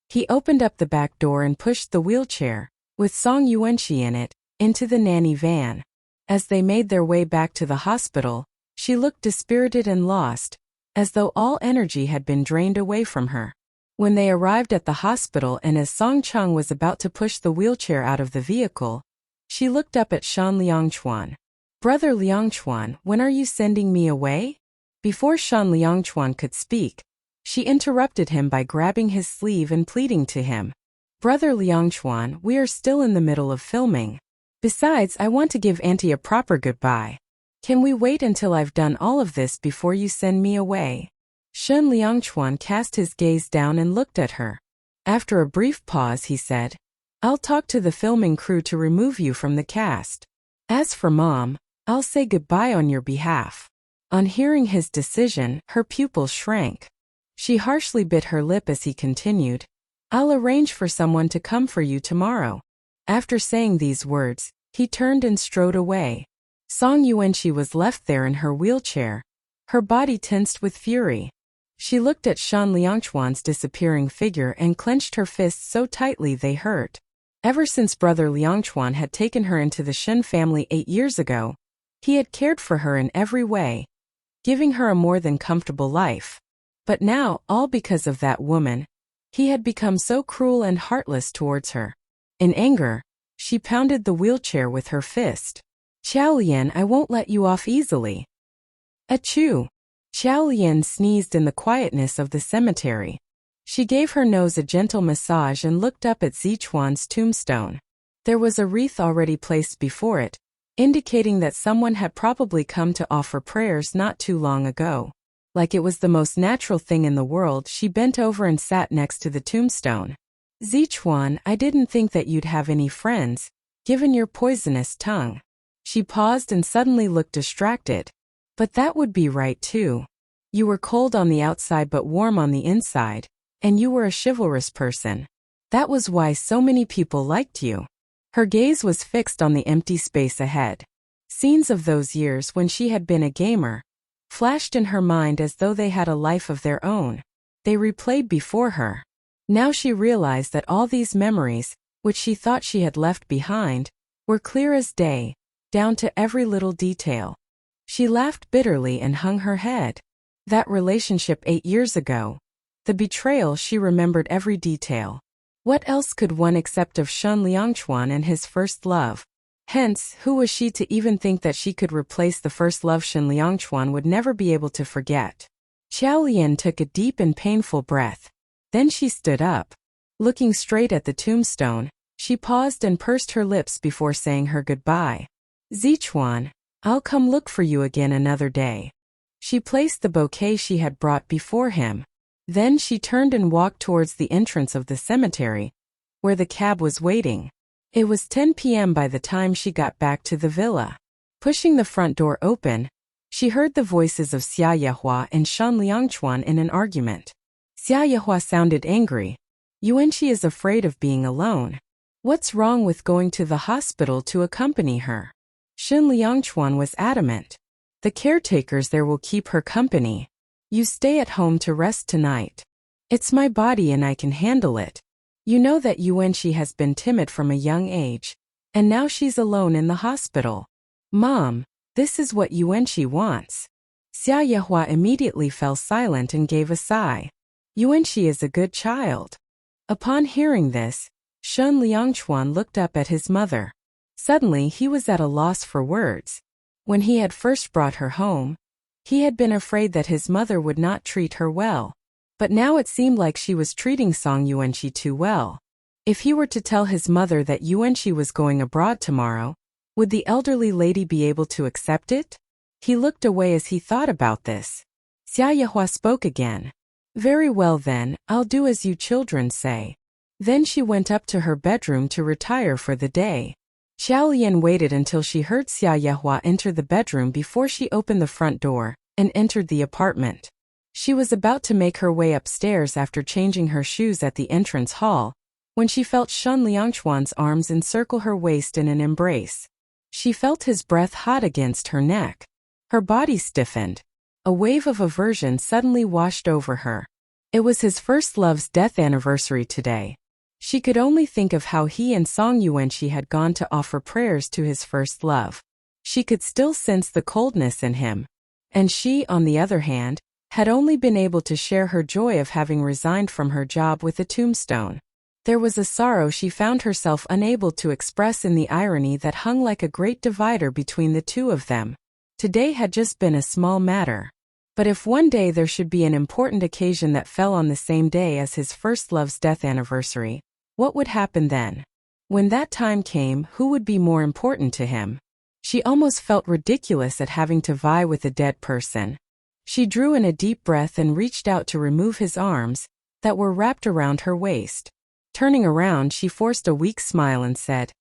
He opened up the back door and pushed the wheelchair, with Song Yuanqi in it, into the nanny van. As they made their way back to the hospital, she looked dispirited and lost, as though all energy had been drained away from her. When they arrived at the hospital and as Song Cheng was about to push the wheelchair out of the vehicle, she looked up at Shen Liangchuan. Brother Liangchuan, when are you sending me away? Before Shen Liangchuan could speak, she interrupted him by grabbing his sleeve and pleading to him. Brother Liangchuan, we are still in the middle of filming. Besides, I want to give Auntie a proper goodbye. Can we wait until I've done all of this before you send me away? Shen Liangchuan cast his gaze down and looked at her. After a brief pause, he said, I'll talk to the filming crew to remove you from the cast. As for Mom, I'll say goodbye on your behalf. On hearing his decision, her pupils shrank. She harshly bit her lip as he continued, I'll arrange for someone to come for you tomorrow. After saying these words, he turned and strode away. Song Yuanqi was left there in her wheelchair, her body tensed with fury. She looked at Shen Liangchuan's disappearing figure and clenched her fists so tightly they hurt. Ever since Brother Liangchuan had taken her into the Shen family 8 years ago, he had cared for her in every way, giving her a more than comfortable life. But now, all because of that woman, he had become so cruel and heartless towards her. In anger, she pounded the wheelchair with her fist. Xiao Lian, I won't let you off easily. Achoo! Xiao Lian sneezed in the quietness of the cemetery. She gave her nose a gentle massage and looked up at Zichuan's tombstone. There was a wreath already placed before it, indicating that someone had probably come to offer prayers not too long ago. Like it was the most natural thing in the world, she bent over and sat next to the tombstone. Zichuan, I didn't think that you'd have any friends, given your poisonous tongue. She paused and suddenly looked distracted. But that would be right too. You were cold on the outside but warm on the inside, and you were a chivalrous person. That was why so many people liked you. Her gaze was fixed on the empty space ahead. Scenes of those years when she had been a gamer flashed in her mind as though they had a life of their own. They replayed before her. Now she realized that all these memories, which she thought she had left behind, were clear as day, down to every little detail. She laughed bitterly and hung her head. That relationship 8 years ago. The betrayal, she remembered every detail. What else could one accept of Shen Liangchuan and his first love? Hence, who was she to even think that she could replace the first love Shen Liangchuan would never be able to forget? Xiao Lian took a deep and painful breath. Then she stood up. Looking straight at the tombstone, she paused and pursed her lips before saying her goodbye. Zichuan, I'll come look for you again another day. She placed the bouquet she had brought before him. Then she turned and walked towards the entrance of the cemetery, where the cab was waiting. It was 10 p.m. by the time she got back to the villa. Pushing the front door open, she heard the voices of Xia Yehua and Shen Liangchuan in an argument. Xia Yehua sounded angry. Yuanqi is afraid of being alone. What's wrong with going to the hospital to accompany her? Shen Liangchuan was adamant. The caretakers there will keep her company. You stay at home to rest tonight. It's my body and I can handle it. You know that Yuanqi has been timid from a young age, and now she's alone in the hospital. Mom, this is what Yuanqi wants. Xia Yehua immediately fell silent and gave a sigh. Yuanqi is a good child. Upon hearing this, Shen Liangchuan looked up at his mother. Suddenly he was at a loss for words. When he had first brought her home, He had been afraid that his mother would not treat her well. But now it seemed like she was treating Song Yuanqi too well. If he were to tell his mother that Yuanqi was going abroad tomorrow, would the elderly lady be able to accept it? He looked away as he thought about this. Xia Yehua spoke again. Very well then, I'll do as you children say. Then she went up to her bedroom to retire for the day. Xiao Lian waited until she heard Xia Yehua enter the bedroom before she opened the front door and entered the apartment. She was about to make her way upstairs after changing her shoes at the entrance hall, when she felt Shen Liangchuan's arms encircle her waist in an embrace. She felt his breath hot against her neck. Her body stiffened. A wave of aversion suddenly washed over her. It was his first love's death anniversary today. She could only think of how he and Song Yuanqi had gone to offer prayers to his first love. She could still sense the coldness in him. And she, on the other hand, had only been able to share her joy of having resigned from her job with a tombstone. There was a sorrow she found herself unable to express in the irony that hung like a great divider between the two of them. Today had just been a small matter. But if one day there should be an important occasion that fell on the same day as his first love's death anniversary, what would happen then? When that time came, who would be more important to him? She almost felt ridiculous at having to vie with a dead person. She drew in a deep breath and reached out to remove his arms that were wrapped around her waist. Turning around, she forced a weak smile and said,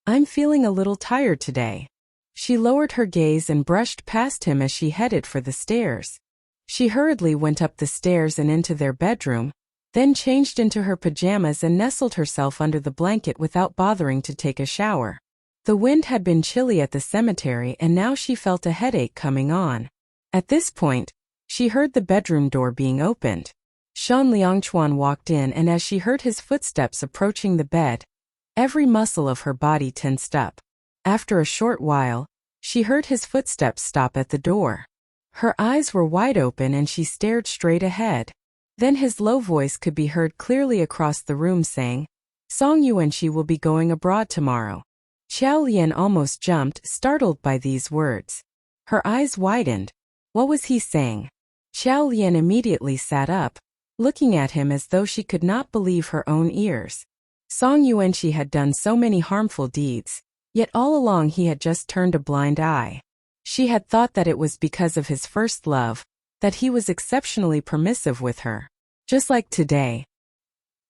"I'm feeling a little tired today." She lowered her gaze and brushed past him as she headed for the stairs. She hurriedly went up the stairs and into their bedroom, then changed into her pajamas and nestled herself under the blanket without bothering to take a shower. The wind had been chilly at the cemetery and now she felt a headache coming on. At this point, she heard the bedroom door being opened. Shen Liangchuan walked in, and as she heard his footsteps approaching the bed, every muscle of her body tensed up. After a short while, she heard his footsteps stop at the door. Her eyes were wide open and she stared straight ahead. Then his low voice could be heard clearly across the room saying, "Song Yuanqi will be going abroad tomorrow." Xiao Lian almost jumped, startled by these words. Her eyes widened. What was he saying? Xiao Lian immediately sat up, looking at him as though she could not believe her own ears. Song Yuanqi had done so many harmful deeds, yet all along he had just turned a blind eye. She had thought that it was because of his first love, that he was exceptionally permissive with her. Just like today.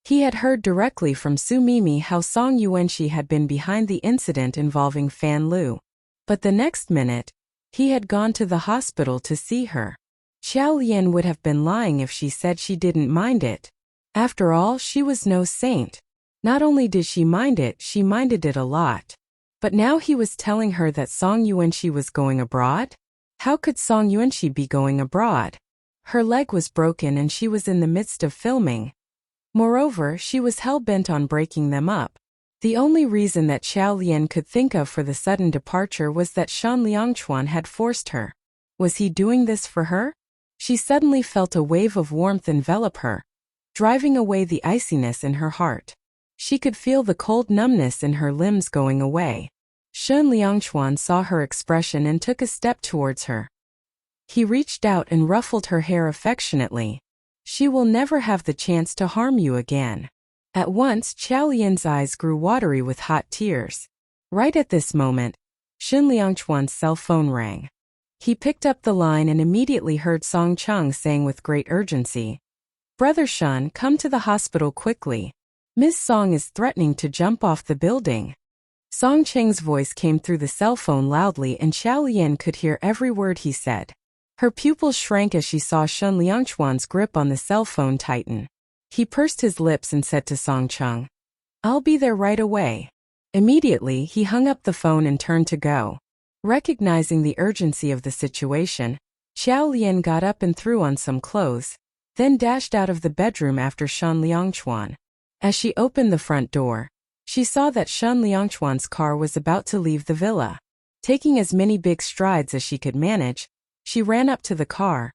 He had heard directly from Su Mimi how Song Yuanqi had been behind the incident involving Fan Lu. But the next minute, he had gone to the hospital to see her. Xiao Lian would have been lying if she said she didn't mind it. After all, she was no saint. Not only did she mind it, she minded it a lot. But now he was telling her that Song Yuanqi was going abroad? How could Song Yuanqi be going abroad? Her leg was broken and she was in the midst of filming. Moreover, she was hell-bent on breaking them up. The only reason that Xiao Lian could think of for the sudden departure was that Shen Liangchuan had forced her. Was he doing this for her? She suddenly felt a wave of warmth envelop her, driving away the iciness in her heart. She could feel the cold numbness in her limbs going away. Shen Liangchuan saw her expression and took a step towards her. He reached out and ruffled her hair affectionately. "She will never have the chance to harm you again." At once, Xiao Lian's eyes grew watery with hot tears. Right at this moment, Shen Liangchuan's cell phone rang. He picked up the line and immediately heard Song Cheng saying with great urgency, "Brother Shen, come to the hospital quickly. Miss Song is threatening to jump off the building." Song Cheng's voice came through the cell phone loudly and Xiao Lian could hear every word he said. Her pupils shrank as she saw Shen Liangchuan's grip on the cell phone tighten. He pursed his lips and said to Song Cheng, "I'll be there right away." Immediately, he hung up the phone and turned to go. Recognizing the urgency of the situation, Xiao Lian got up and threw on some clothes, then dashed out of the bedroom after Shen Liangchuan. As she opened the front door, she saw that Shen Liangchuan's car was about to leave the villa. Taking as many big strides as she could manage, she ran up to the car,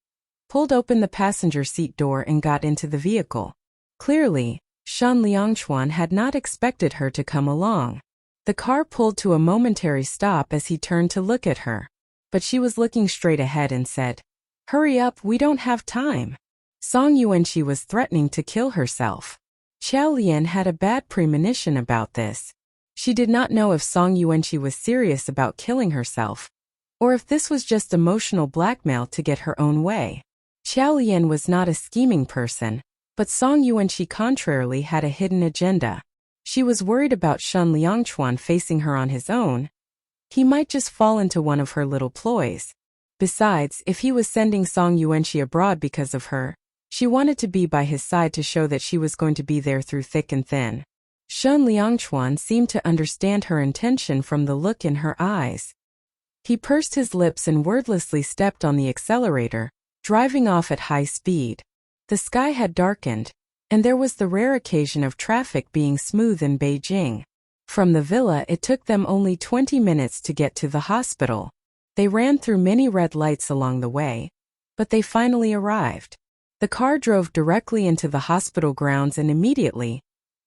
pulled open the passenger seat door and got into the vehicle. Clearly, Shen Liangchuan had not expected her to come along. The car pulled to a momentary stop as he turned to look at her. But she was looking straight ahead and said, Hurry up, we don't have time. Song Yuanqi was threatening to kill herself. Xiao Lian had a bad premonition about this. She did not know if Song Yuanqi was serious about killing herself, or if this was just emotional blackmail to get her own way. Xiao Lian was not a scheming person, but Song Yuanqi contrarily had a hidden agenda. She was worried about Shen Liangchuan facing her on his own. He might just fall into one of her little ploys. Besides, if he was sending Song Yuanqi abroad because of her, she wanted to be by his side to show that she was going to be there through thick and thin. Shen Liangchuan seemed to understand her intention from the look in her eyes. He pursed his lips and wordlessly stepped on the accelerator, driving off at high speed. The sky had darkened, and there was the rare occasion of traffic being smooth in Beijing. From the villa it took them only 20 minutes to get to the hospital. They ran through many red lights along the way, but they finally arrived. The car drove directly into the hospital grounds and immediately,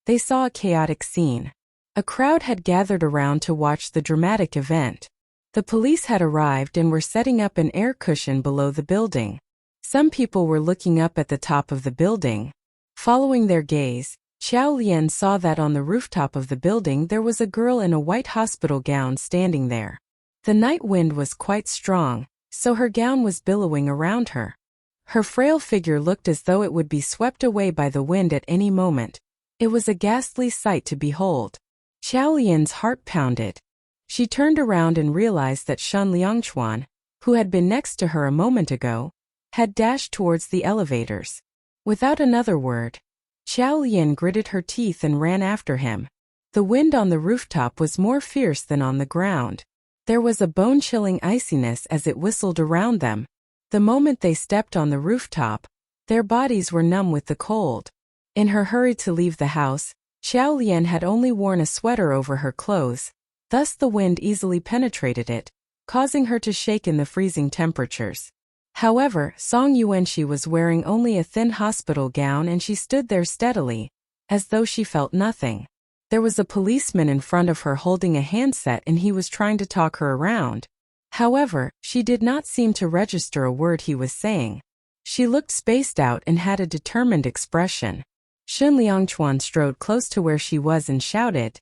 they saw a chaotic scene. A crowd had gathered around to watch the dramatic event. The police had arrived and were setting up an air cushion below the building. Some people were looking up at the top of the building. Following their gaze, Xiao Lian saw that on the rooftop of the building there was a girl in a white hospital gown standing there. The night wind was quite strong, so her gown was billowing around her. Her frail figure looked as though it would be swept away by the wind at any moment. It was a ghastly sight to behold. Xiao Lian's heart pounded. She turned around and realized that Shen Liangchuan, who had been next to her a moment ago, had dashed towards the elevators. Without another word, Xiao Lian gritted her teeth and ran after him. The wind on the rooftop was more fierce than on the ground. There was a bone-chilling iciness as it whistled around them. The moment they stepped on the rooftop, their bodies were numb with the cold. In her hurry to leave the house, Xiao Lian had only worn a sweater over her clothes, thus the wind easily penetrated it, causing her to shake in the freezing temperatures. However, Song Yuanqi was wearing only a thin hospital gown and she stood there steadily, as though she felt nothing. There was a policeman in front of her holding a handset and he was trying to talk her around. However, she did not seem to register a word he was saying. She looked spaced out and had a determined expression. Shen Liangchuan strode close to where she was and shouted,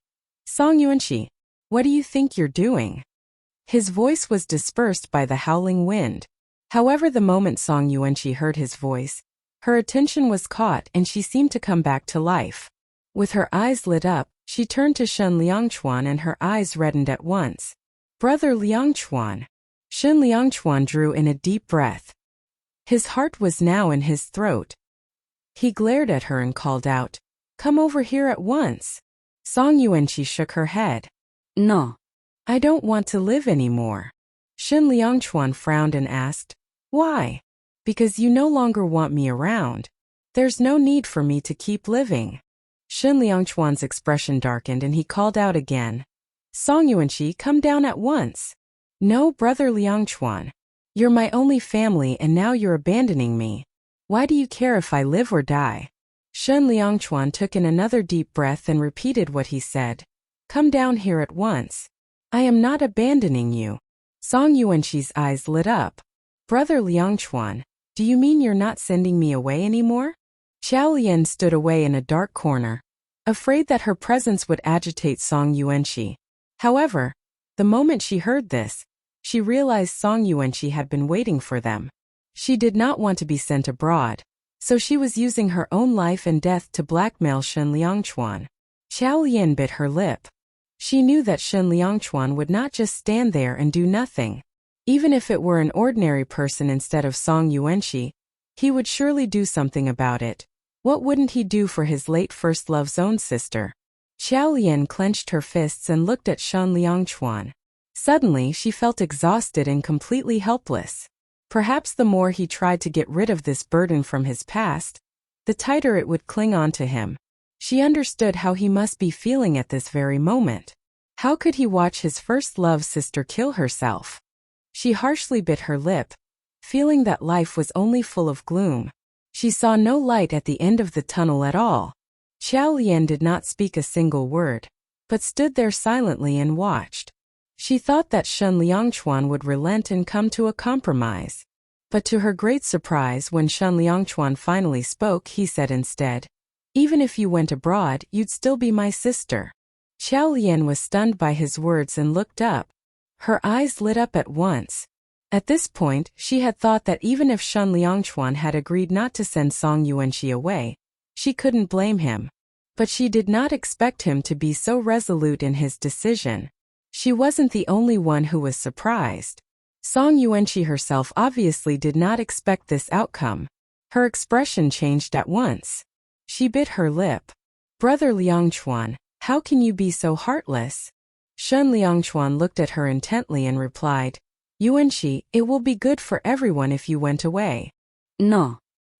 "Song Yuanqi, what do you think you're doing?" His voice was dispersed by the howling wind. However, the moment Song Yuanqi heard his voice, her attention was caught and she seemed to come back to life. With her eyes lit up, she turned to Shen Liangchuan and her eyes reddened at once. "Brother Liangchuan." Shen Liangchuan drew in a deep breath. His heart was now in his throat. He glared at her and called out, "Come over here at once." Song Yuanqi shook her head. No. "I don't want to live anymore." Shen Liangchuan frowned and asked, "Why?" "Because you no longer want me around. There's no need for me to keep living." Shen Liangchuan's expression darkened and he called out again, "Song Yuanqi, come down at once." "No, brother Liangchuan. You're my only family and now you're abandoning me. Why do you care if I live or die?" Shen Liangchuan took in another deep breath and repeated what he said. "Come down here at once. I am not abandoning you." Song Yuanqi's eyes lit up. "Brother Liangchuan, do you mean you're not sending me away anymore?" Xiao Lian stood away in a dark corner, afraid that her presence would agitate Song Yuanqi. However, the moment she heard this, she realized Song Yuanqi had been waiting for them. She did not want to be sent abroad, so she was using her own life and death to blackmail Shen Liangchuan. Xiao Lian bit her lip. She knew that Shen Liangchuan would not just stand there and do nothing. Even if it were an ordinary person instead of Song Yuanqi, he would surely do something about it. What wouldn't he do for his late first love's own sister? Xiao Lian clenched her fists and looked at Shen Liangchuan. Suddenly, she felt exhausted and completely helpless. Perhaps the more he tried to get rid of this burden from his past, the tighter it would cling on to him. She understood how he must be feeling at this very moment. How could he watch his first love sister kill herself? She harshly bit her lip, feeling that life was only full of gloom. She saw no light at the end of the tunnel at all. Xiao Lian did not speak a single word, but stood there silently and watched. She thought that Shen Liangchuan would relent and come to a compromise. But to her great surprise, when Shen Liangchuan finally spoke, he said instead, "Even if you went abroad, you'd still be my sister." Qiao Lian was stunned by his words and looked up. Her eyes lit up at once. At this point, she had thought that even if Shen Liangchuan had agreed not to send Song Yuanqi away, she couldn't blame him. But she did not expect him to be so resolute in his decision. She wasn't the only one who was surprised. Song Yuanqi herself obviously did not expect this outcome. Her expression changed at once. She bit her lip. "Brother Liangchuan, how can you be so heartless?" Shen Liangchuan looked at her intently and replied, "Yuanqi, it will be good for everyone if you went away." No.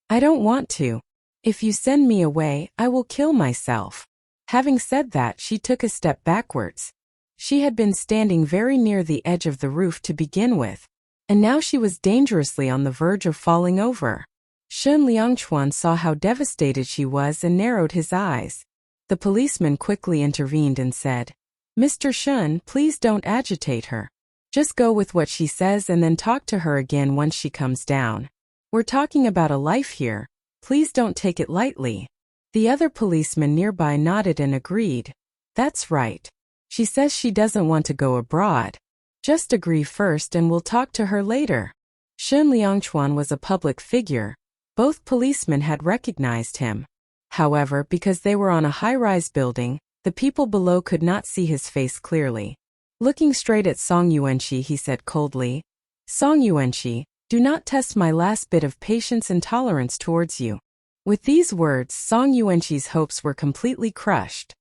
"I don't want to. If you send me away, I will kill myself." Having said that, she took a step backwards. She had been standing very near the edge of the roof to begin with, and now she was dangerously on the verge of falling over. Shen Liangchuan saw how devastated she was and narrowed his eyes. The policeman quickly intervened and said, "Mr. Shen, please don't agitate her. Just go with what she says and then talk to her again once she comes down. We're talking about a life here. Please don't take it lightly." The other policeman nearby nodded and agreed. "That's right. She says she doesn't want to go abroad. Just agree first and we'll talk to her later." Shen Liangchuan was a public figure. Both policemen had recognized him. However, because they were on a high-rise building, the people below could not see his face clearly. Looking straight at Song Yuanqi, he said coldly, "Song Yuanqi, do not test my last bit of patience and tolerance towards you." With these words, Song Yuanqi's hopes were completely crushed.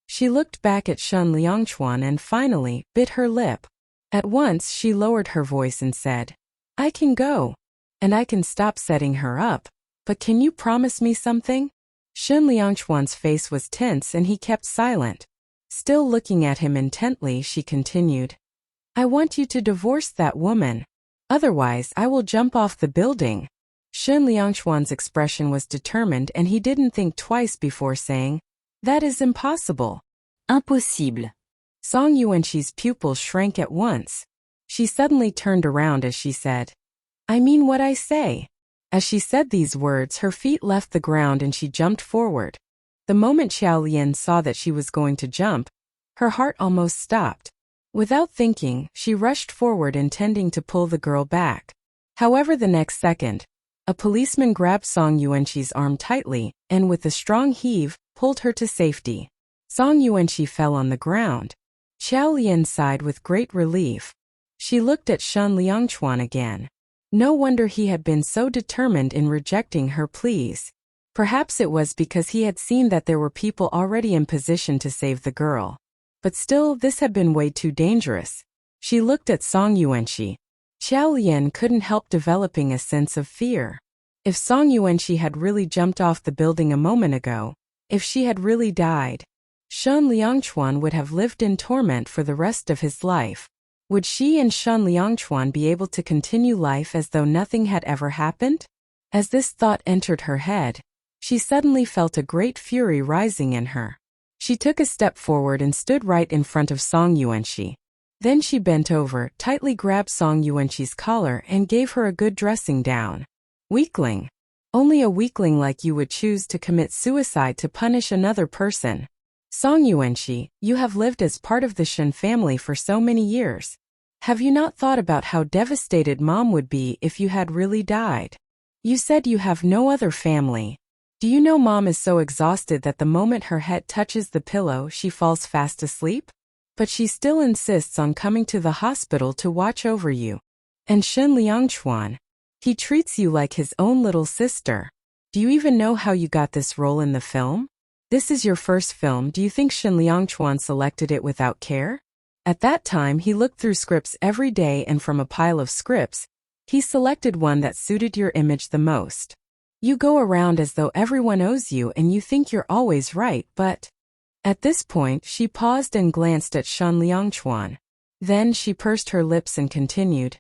She looked back at Shen Liangchuan and finally bit her lip. At once she lowered her voice and said, "I can go. And I can stop setting her up. But can you promise me something?" Shen Liangchuan's face was tense and he kept silent. Still looking at him intently, she continued, "I want you to divorce that woman. Otherwise, I will jump off the building." Shen Liangchuan's expression was determined and he didn't think twice before saying, "That is impossible." Impossible. Song Yuanqi's pupils shrank at once. She suddenly turned around as she said, "I mean what I say." As she said these words, her feet left the ground and she jumped forward. The moment Qiao Lian saw that she was going to jump, her heart almost stopped. Without thinking, she rushed forward intending to pull the girl back. However, the next second, a policeman grabbed Song Yuanqi's arm tightly and with a strong heave, pulled her to safety. Song Yuanqi fell on the ground. Qiao Lian sighed with great relief. She looked at Shen Liangchuan again. No wonder he had been so determined in rejecting her pleas. Perhaps it was because he had seen that there were people already in position to save the girl. But still, this had been way too dangerous. She looked at Song Yuanqi. Qiao Lian couldn't help developing a sense of fear. If Song Yuanqi had really jumped off the building a moment ago, if she had really died, Shen Liangchuan would have lived in torment for the rest of his life. Would she and Shen Liangchuan be able to continue life as though nothing had ever happened? As this thought entered her head, she suddenly felt a great fury rising in her. She took a step forward and stood right in front of Song Yuanqi. Then she bent over, tightly grabbed Song Yuanqi's collar and gave her a good dressing down. "Weakling. Only a weakling like you would choose to commit suicide to punish another person. Song Yuanqi, you have lived as part of the Shen family for so many years. Have you not thought about how devastated Mom would be if you had really died? You said you have no other family. Do you know Mom is so exhausted that the moment her head touches the pillow she falls fast asleep? But she still insists on coming to the hospital to watch over you. And Shen Liangchuan, he treats you like his own little sister. Do you even know how you got this role in the film? This is your first film. Do you think Shen Liangchuan selected it without care? At that time he looked through scripts every day and from a pile of scripts, he selected one that suited your image the most. You go around as though everyone owes you and you think you're always right, but..." At this point, she paused and glanced at Shen Liangchuan. Then she pursed her lips and continued,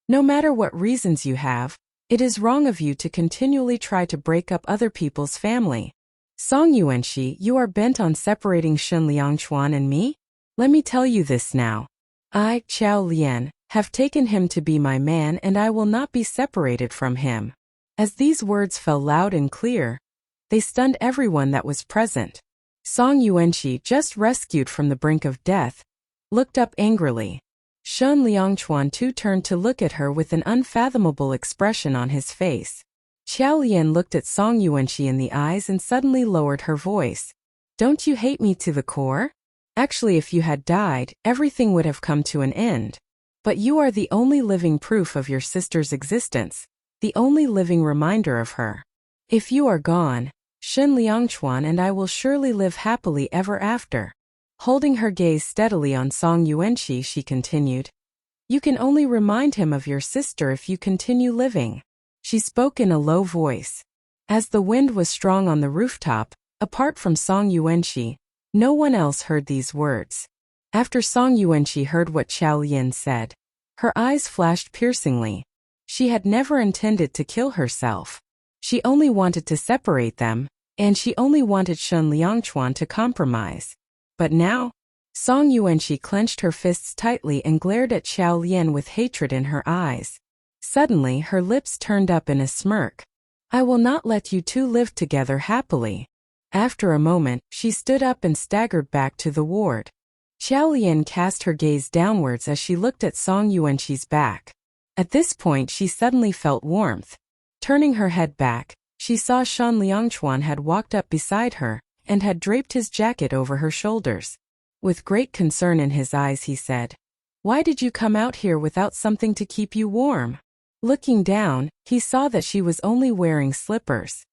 "No matter what reasons you have, it is wrong of you to continually try to break up other people's family. Song Yuanqi, you are bent on separating Shen Liangchuan and me? Let me tell you this now. I, Qiao Lian, have taken him to be my man and I will not be separated from him. As these words fell loud and clear, they stunned everyone that was present. Song Yuanqi, just rescued from the brink of death, looked up angrily. Shen Liangchuan too turned to look at her with an unfathomable expression on his face. Xiao Lian looked at Song Yuanqi in the eyes and suddenly lowered her voice. Don't you hate me to the core? Actually, if you had died, everything would have come to an end. But you are the only living proof of your sister's existence, the only living reminder of her. If you are gone, Shen Liangchuan and I will surely live happily ever after. Holding her gaze steadily on Song Yuanqi, she continued. You can only remind him of your sister if you continue living. She spoke in a low voice. As the wind was strong on the rooftop, apart from Song Yuanqi, no one else heard these words. After Song Yuanqi heard what Xiao Lian said, her eyes flashed piercingly. She had never intended to kill herself. She only wanted to separate them, and she only wanted Shen Liangchuan to compromise. But now, Song Yuanqi clenched her fists tightly and glared at Xiao Lian with hatred in her eyes. Suddenly, her lips turned up in a smirk. I will not let you two live together happily. After a moment, she stood up and staggered back to the ward. Xiao Lian cast her gaze downwards as she looked at Song Yuanqi's back. At this point, she suddenly felt warmth. Turning her head back, she saw Shen Liangchuan had walked up beside her and had draped his jacket over her shoulders. With great concern in his eyes, he said, Why did you come out here without something to keep you warm? Looking down, he saw that she was only wearing slippers.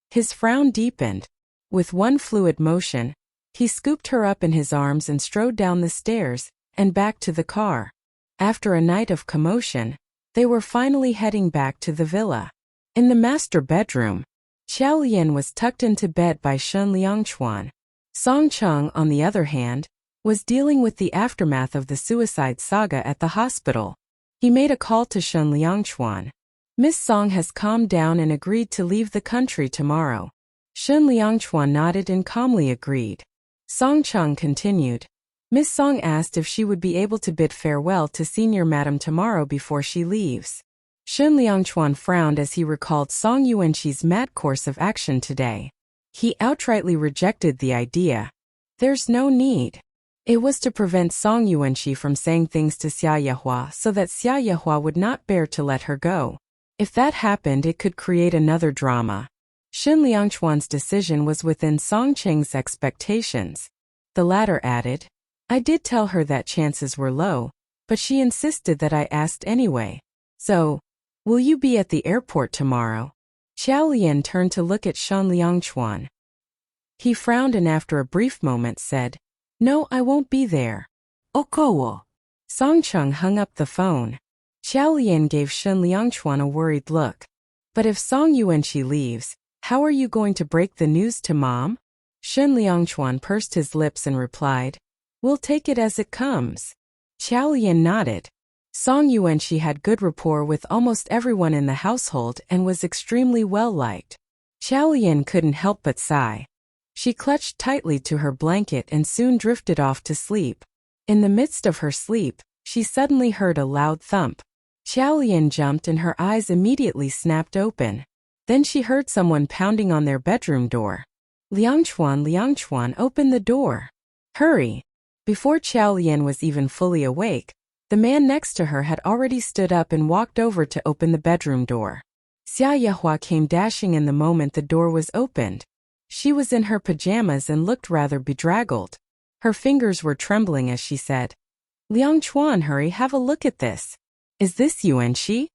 His frown deepened. With one fluid motion, he scooped her up in his arms and strode down the stairs and back to the car. After a night of commotion, they were finally heading back to the villa. In the master bedroom, Xiao Lian was tucked into bed by Shen Liangchuan. Song Cheng, on the other hand, was dealing with the aftermath of the suicide saga at the hospital. He made a call to Shen Liangchuan. Miss Song has calmed down and agreed to leave the country tomorrow. Shen Liangchuan nodded and calmly agreed. Song Cheng continued. Miss Song asked if she would be able to bid farewell to Senior Madam tomorrow before she leaves. Shen Liangchuan frowned as he recalled Song Yuanqi's mad course of action today. He outrightly rejected the idea. There's no need. It was to prevent Song Yuanqi from saying things to Xia Yehua so that Xia Yehua would not bear to let her go. If that happened, it could create another drama. Shen Liangchuan's decision was within Song Cheng's expectations. The latter added, I did tell her that chances were low, but she insisted that I asked anyway. So, will you be at the airport tomorrow? Xiao Lian turned to look at Shen Liangchuan. He frowned and after a brief moment said, No, I won't be there. Okowo. Song Cheng hung up the phone. Xiao Lian gave Shen Liangchuan a worried look. But if Song Yuanqi leaves, how are you going to break the news to Mom? Shen Liangchuan pursed his lips and replied, We'll take it as it comes. Xiao Lian nodded. Song Yuanqi had good rapport with almost everyone in the household and was extremely well-liked. Xiao Lian couldn't help but sigh. She clutched tightly to her blanket and soon drifted off to sleep. In the midst of her sleep, she suddenly heard a loud thump. Xiao Lian jumped and her eyes immediately snapped open. Then she heard someone pounding on their bedroom door. Liangchuan, open the door. Hurry. Before Xiao Lian was even fully awake, the man next to her had already stood up and walked over to open the bedroom door. Xia Yehua came dashing in the moment the door was opened. She was in her pajamas and looked rather bedraggled. Her fingers were trembling as she said, Liangchuan, hurry, have a look at this. Is this Yuanqi?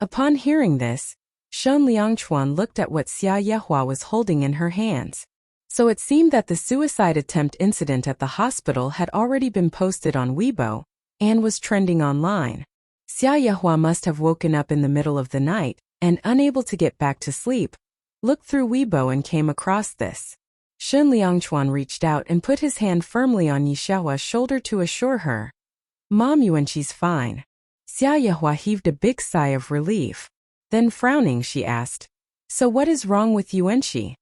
Upon hearing this, Shen Liangchuan looked at what Xia Yehua was holding in her hands. So it seemed that the suicide attempt incident at the hospital had already been posted on Weibo and was trending online. Xia Yehua must have woken up in the middle of the night and, unable to get back to sleep, looked through Weibo and came across this. Shen Liangchuan reached out and put his hand firmly on Yishua's shoulder to assure her, Mom, Yuanqi's fine. Xia Yehua heaved a big sigh of relief. Then frowning, she asked, So what is wrong with Yuanqi?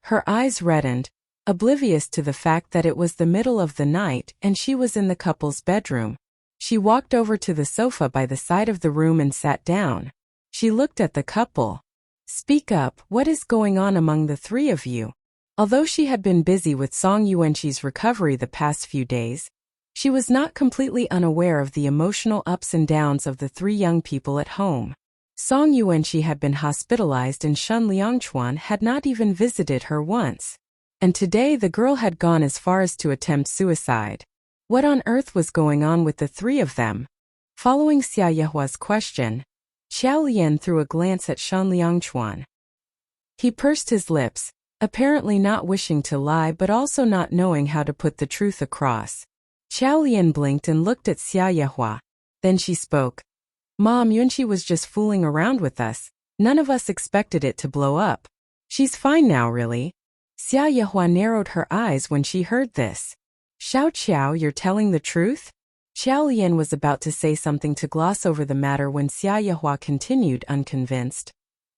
Her eyes reddened, oblivious to the fact that it was the middle of the night and she was in the couple's bedroom. She walked over to the sofa by the side of the room and sat down. She looked at the couple. Speak up, what is going on among the three of you? Although she had been busy with Song Yuanqi's recovery the past few days, she was not completely unaware of the emotional ups and downs of the three young people at home. Song Yuanqi had been hospitalized and Shen Liangchuan had not even visited her once. And today the girl had gone as far as to attempt suicide. What on earth was going on with the three of them? Following Xia Yehua's question, Xiao Lian threw a glance at Shen Liangchuan. He pursed his lips, apparently not wishing to lie but also not knowing how to put the truth across. Xiao Lian blinked and looked at Xia Yehua. Then she spoke. Mom, Yuanqi was just fooling around with us. None of us expected it to blow up. She's fine now, really. Xia Yehua narrowed her eyes when she heard this. Xiao Qiao, you're telling the truth? Xiao Lian was about to say something to gloss over the matter when Xia Yehua continued, unconvinced.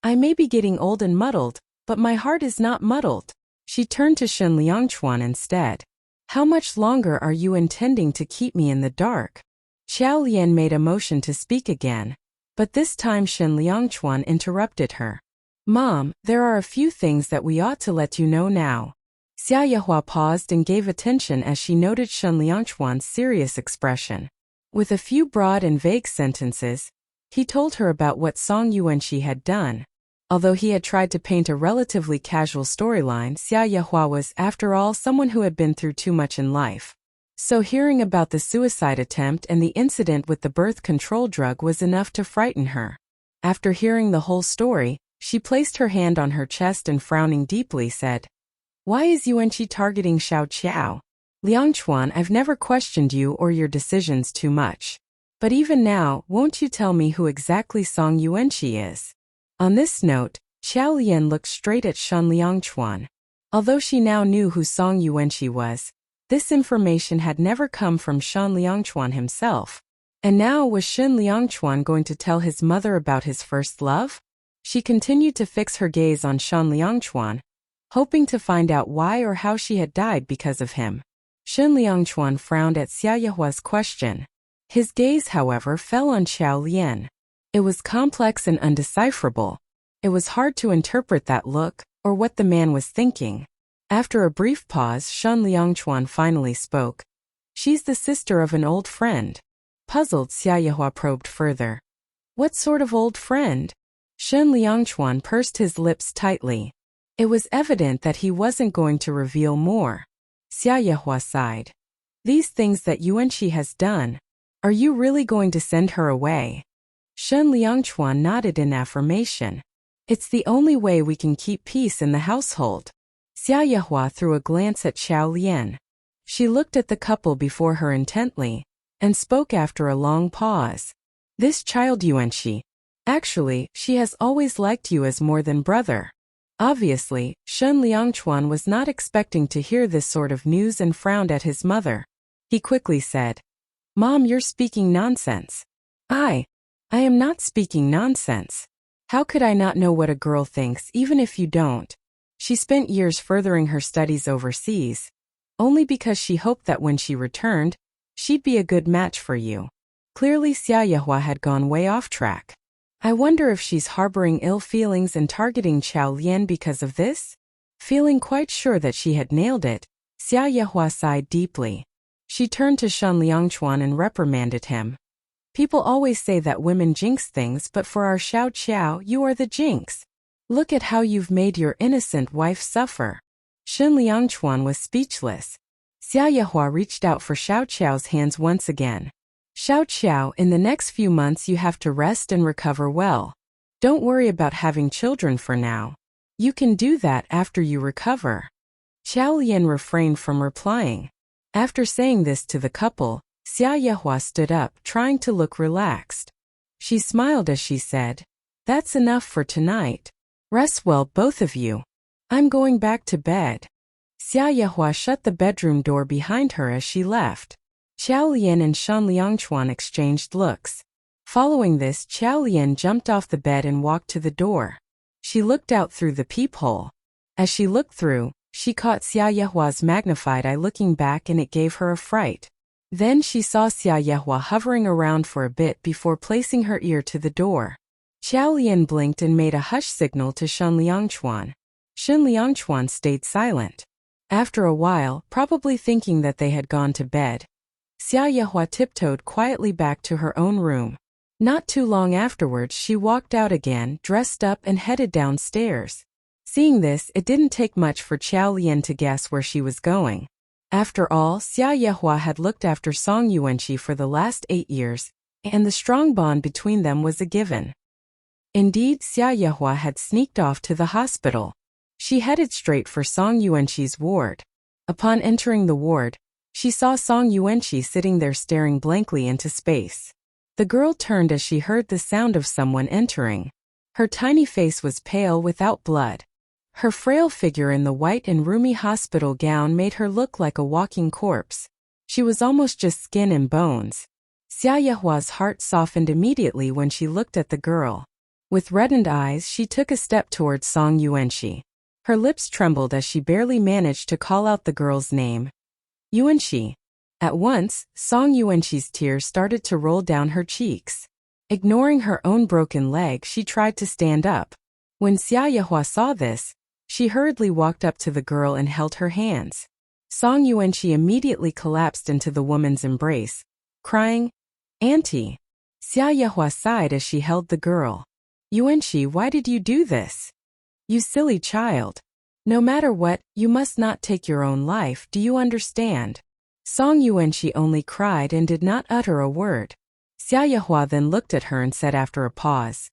I may be getting old and muddled, but my heart is not muddled. She turned to Shen Liangchuan instead. How much longer are you intending to keep me in the dark? Xiao Lian made a motion to speak again, but this time Shen Liangchuan interrupted her. Mom, there are a few things that we ought to let you know now. Xia Yehua paused and gave attention as she noted Shen Liangchuan's serious expression. With a few broad and vague sentences, he told her about what Song Yuanqi had done. Although he had tried to paint a relatively casual storyline, Xia Yehua was, after all, someone who had been through too much in life. So hearing about the suicide attempt and the incident with the birth control drug was enough to frighten her. After hearing the whole story, she placed her hand on her chest and frowning deeply said, Why is Yuanqi targeting Xiao Qiao? Liangchuan, I've never questioned you or your decisions too much. But even now, won't you tell me who exactly Song Yuanqi is? On this note, Xiao Lian looked straight at Shen Liangchuan. Although she now knew who Song Yuanqi was, this information had never come from Shen Liangchuan himself. And now was Shen Liangchuan going to tell his mother about his first love? She continued to fix her gaze on Shen Liangchuan, hoping to find out why or how she had died because of him. Shen Liangchuan frowned at Xia Yehua's question. His gaze, however, fell on Xiao Lian. It was complex and undecipherable. It was hard to interpret that look, or what the man was thinking. After a brief pause, Shen Liangchuan finally spoke. She's the sister of an old friend. Puzzled, Xia Yehua probed further. What sort of old friend? Shen Liangchuan pursed his lips tightly. It was evident that he wasn't going to reveal more. Xia Yehua sighed. These things that Yuanqi has done, are you really going to send her away? Shen Liangchuan nodded in affirmation. It's the only way we can keep peace in the household. Xia Yehua threw a glance at Xiao Lian. She looked at the couple before her intently, and spoke after a long pause. This child Yuanqi. Actually, she has always liked you as more than brother. Obviously, Shen Liangchuan was not expecting to hear this sort of news and frowned at his mother. He quickly said, Mom, you're speaking nonsense. I am not speaking nonsense. How could I not know what a girl thinks, even if you don't? She spent years furthering her studies overseas, only because she hoped that when she returned, she'd be a good match for you. Clearly Xia Yehua had gone way off track. I wonder if she's harboring ill feelings and targeting Xiao Lian because of this? Feeling quite sure that she had nailed it, Xia Yehua sighed deeply. She turned to Shen Liangchuan and reprimanded him. People always say that women jinx things, but for our Xiao Qiao, you are the jinx. Look at how you've made your innocent wife suffer. Shen Liangchuan was speechless. Xia Yehua reached out for Xiao Qiao's hands once again. Xiao Qiao, in the next few months you have to rest and recover well. Don't worry about having children for now. You can do that after you recover. Xiao Lian refrained from replying. After saying this to the couple, Xia Yehua stood up, trying to look relaxed. She smiled as she said, That's enough for tonight. Rest well, both of you. I'm going back to bed. Xia Yehua shut the bedroom door behind her as she left. Xiao Lian and Shen Liangchuan exchanged looks. Following this, Xiao Lian jumped off the bed and walked to the door. She looked out through the peephole. As she looked through, she caught Xia Yehua's magnified eye looking back and it gave her a fright. Then she saw Xia Yehua hovering around for a bit before placing her ear to the door. Xiao Lian blinked and made a hush signal to Shen Liangchuan. Shen Liangchuan stayed silent. After a while, probably thinking that they had gone to bed, Xia Yehua tiptoed quietly back to her own room. Not too long afterwards she walked out again, dressed up and headed downstairs. Seeing this, it didn't take much for Xiao Lian to guess where she was going. After all, Xia Yehua had looked after Song Yuanqi for the last 8 years, and the strong bond between them was a given. Indeed, Xia Yehua had sneaked off to the hospital. She headed straight for Song Yuanqi's ward. Upon entering the ward, she saw Song Yuanqi sitting there staring blankly into space. The girl turned as she heard the sound of someone entering. Her tiny face was pale without blood. Her frail figure in the white and roomy hospital gown made her look like a walking corpse. She was almost just skin and bones. Xia Yehua's heart softened immediately when she looked at the girl. With reddened eyes, she took a step towards Song Yuanqi. Her lips trembled as she barely managed to call out the girl's name. Yuanqi. At once, Song Yuanqi's tears started to roll down her cheeks. Ignoring her own broken leg, she tried to stand up. When Xia Yehua saw this, she hurriedly walked up to the girl and held her hands. Song Yuanqi immediately collapsed into the woman's embrace, crying, "Auntie." Xia Yehua sighed as she held the girl. "Yuanqi, why did you do this? You silly child. No matter what, you must not take your own life, do you understand?" Song Yuanqi only cried and did not utter a word. Xia Yehua then looked at her and said after a pause,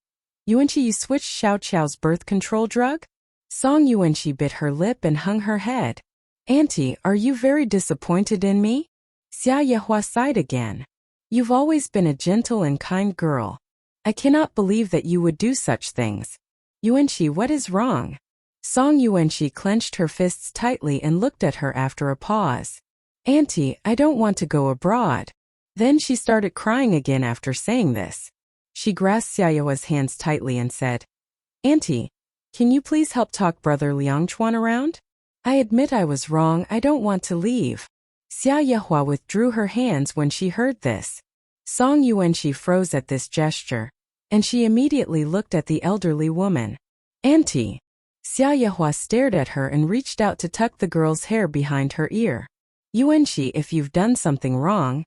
"Yuanqi, you switched Xiao Qiao's birth control drug?" Song Yuanqi bit her lip and hung her head. "Auntie, are you very disappointed in me?" Xia Yehua sighed again. "You've always been a gentle and kind girl. I cannot believe that you would do such things. Yuanqi, what is wrong?" Song Yuanqi clenched her fists tightly and looked at her after a pause. "Auntie, I don't want to go abroad." Then she started crying again after saying this. She grasped Xia Yehua's hands tightly and said, "Auntie, can you please help talk Brother Liangchuan around? I admit I was wrong, I don't want to leave." Xia Yehua withdrew her hands when she heard this. Song Yuanqi froze at this gesture, and she immediately looked at the elderly woman. "Auntie." Xia Yehua stared at her and reached out to tuck the girl's hair behind her ear. "Yuanqi, if you've done something wrong,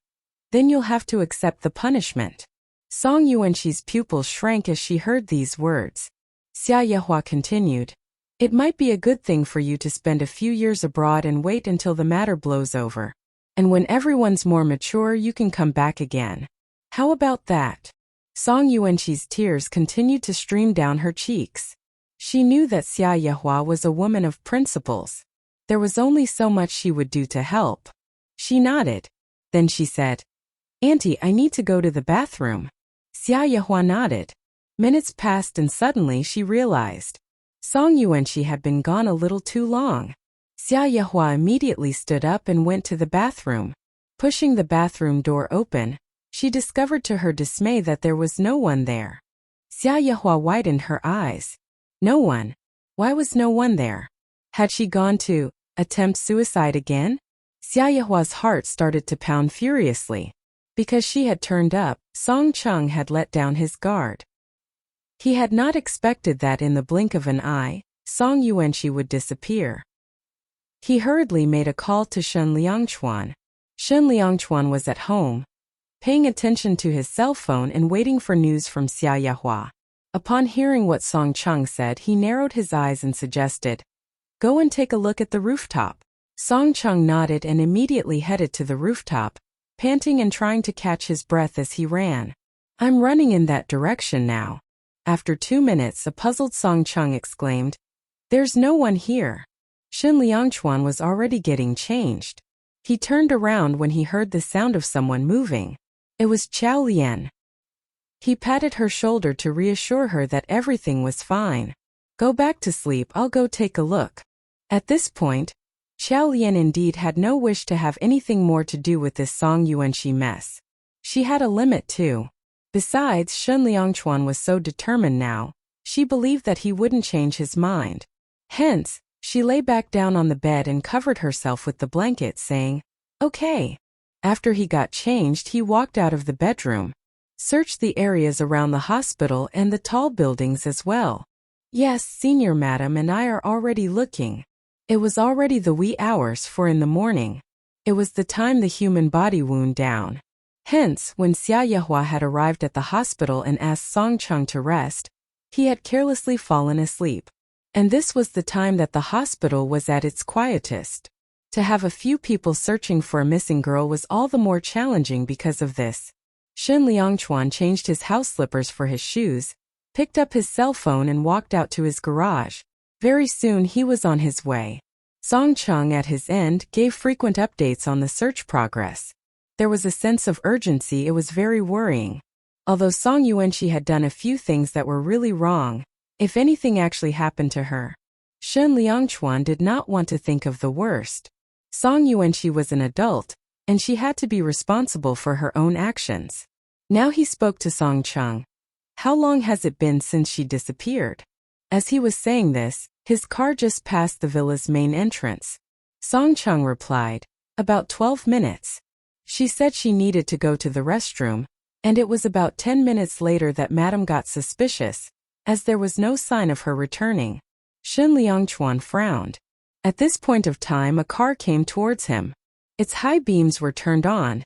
then you'll have to accept the punishment." Song Yuanqi's pupils shrank as she heard these words. Xia Yehua continued, "It might be a good thing for you to spend a few years abroad and wait until the matter blows over. And when everyone's more mature, you can come back again. How about that?" Song Yuanqi's tears continued to stream down her cheeks. She knew that Xia Yehua was a woman of principles. There was only so much she would do to help. She nodded. Then she said, "Auntie, I need to go to the bathroom." Xia Yehua nodded. Minutes passed and suddenly she realized Song Yuanqi had been gone a little too long. Xia Yehua immediately stood up and went to the bathroom. Pushing the bathroom door open, she discovered to her dismay that there was no one there. Xia Yehua widened her eyes. No one? Why was no one there? Had she gone to attempt suicide again? Xia Yehua's heart started to pound furiously. Because she had turned up, Song Cheng had let down his guard. He had not expected that in the blink of an eye, Song Yuanqi would disappear. He hurriedly made a call to Shen Liangchuan. Shen Liangchuan was at home, paying attention to his cell phone and waiting for news from Xia Yehua. Upon hearing what Song Cheng said, he narrowed his eyes and suggested, "Go and take a look at the rooftop." Song Cheng nodded and immediately headed to the rooftop, panting and trying to catch his breath as he ran. "I'm running in that direction now." After 2 minutes, a puzzled Song Cheng exclaimed, "There's no one here." Shen Liangchuan was already getting changed. He turned around when he heard the sound of someone moving. It was Qiao Lian. He patted her shoulder to reassure her that everything was fine. "Go back to sleep, I'll go take a look." At this point, Qiao Lian indeed had no wish to have anything more to do with this Song Yuanqi mess. She had a limit too. Besides, Shen Liangchuan was so determined now, she believed that he wouldn't change his mind. Hence, she lay back down on the bed and covered herself with the blanket, saying, "Okay." After he got changed, he walked out of the bedroom, searched the areas around the hospital and the tall buildings as well. Yes, Senior Madam and I are already looking. It was already the wee hours, for in the morning, it was the time the human body wound down. Hence, when Xia Yehua had arrived at the hospital and asked Song Cheng to rest, he had carelessly fallen asleep. And this was the time that the hospital was at its quietest. To have a few people searching for a missing girl was all the more challenging because of this. Shen Liangchuan changed his house slippers for his shoes, picked up his cell phone and walked out to his garage. Very soon he was on his way. Song Cheng at his end gave frequent updates on the search progress. There was a sense of urgency. It was very worrying. Although Song Yuanxi had done a few things that were really wrong, if anything actually happened to her, Shen Liangchuan did not want to think of the worst. Song Yuanxi was an adult, and she had to be responsible for her own actions. Now he spoke to Song Cheng. How long has it been since she disappeared? As he was saying this, his car just passed the villa's main entrance. Song Cheng replied, about 12 minutes. She said she needed to go to the restroom, and it was about 10 minutes later that Madam got suspicious, as there was no sign of her returning. Shen Liangchuan frowned. At this point of time, a car came towards him. Its high beams were turned on,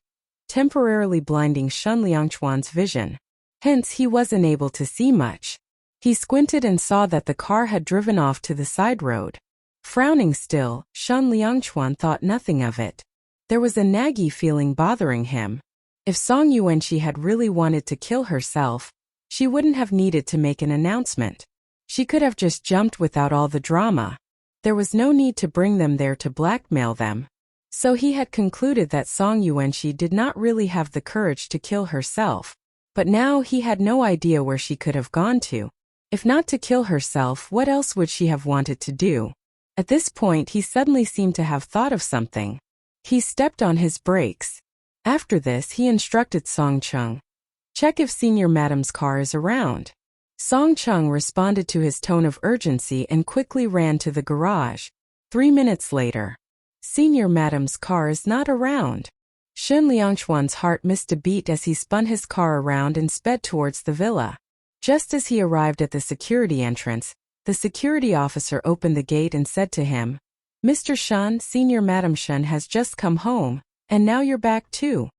temporarily blinding Shen Liangchuan's vision. Hence, he wasn't able to see much. He squinted and saw that the car had driven off to the side road. Frowning still, Shen Liangchuan thought nothing of it. There was a naggy feeling bothering him. If Song Yuanxi had really wanted to kill herself, she wouldn't have needed to make an announcement. She could have just jumped without all the drama. There was no need to bring them there to blackmail them. So he had concluded that Song Yuanxi did not really have the courage to kill herself. But now he had no idea where she could have gone to. If not to kill herself, what else would she have wanted to do? At this point, he suddenly seemed to have thought of something. He stepped on his brakes. After this, he instructed Song Cheng, check if Senior Madam's car is around. Song Cheng responded to his tone of urgency and quickly ran to the garage. 3 minutes later, Senior Madam's car is not around. Shen Liangchuan's heart missed a beat as he spun his car around and sped towards the villa. Just as he arrived at the security entrance, the security officer opened the gate and said to him, Mr. Shen, Senior Madam Shen has just come home, and now you're back too.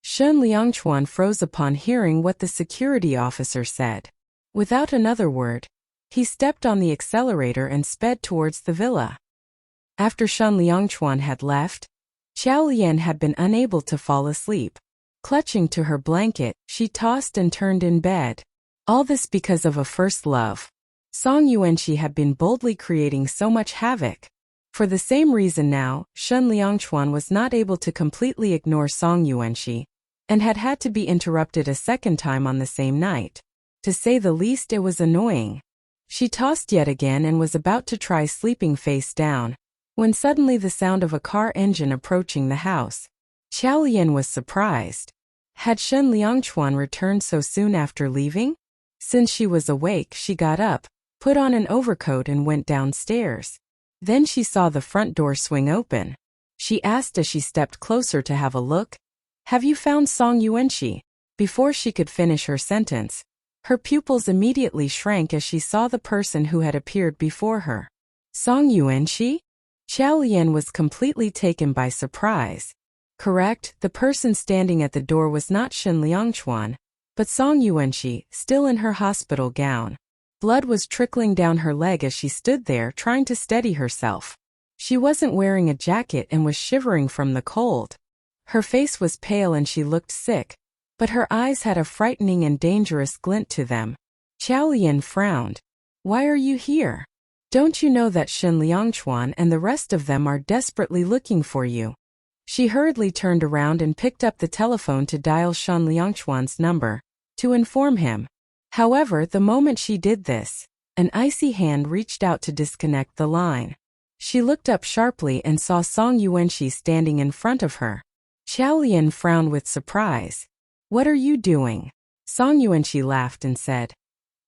Shen Liangchuan froze upon hearing what the security officer said. Without another word, he stepped on the accelerator and sped towards the villa. After Shen Liangchuan had left, Xiao Lian had been unable to fall asleep. Clutching to her blanket, she tossed and turned in bed. All this because of a first love. Song Yuanxi had been boldly creating so much havoc. For the same reason now, Shen Liangchuan was not able to completely ignore Song Yuanxi, and had to be interrupted a second time on the same night. To say the least, it was annoying. She tossed yet again and was about to try sleeping face down, when suddenly the sound of a car engine approaching the house. Xiao Lian was surprised. Had Shen Liangchuan returned so soon after leaving? Since she was awake, she got up, put on an overcoat and went downstairs. Then she saw the front door swing open. She asked as she stepped closer to have a look, Have you found Song Yuanxi? Before she could finish her sentence, her pupils immediately shrank as she saw the person who had appeared before her. Song Yuanxi? Xiao Lian was completely taken by surprise. Correct, the person standing at the door was not Shen Liangchuan, but Song Yuanxi, still in her hospital gown. Blood was trickling down her leg as she stood there trying to steady herself. She wasn't wearing a jacket and was shivering from the cold. Her face was pale and she looked sick, but her eyes had a frightening and dangerous glint to them. Xiao Lian frowned. Why are you here? Don't you know that Shen Liangchuan and the rest of them are desperately looking for you? She hurriedly turned around and picked up the telephone to dial Shen Liangchuan's number, to inform him. However, the moment she did this, an icy hand reached out to disconnect the line. She looked up sharply and saw Song Yuanxi standing in front of her. Xiao Lian frowned with surprise. What are you doing? Song Yuanxi laughed and said,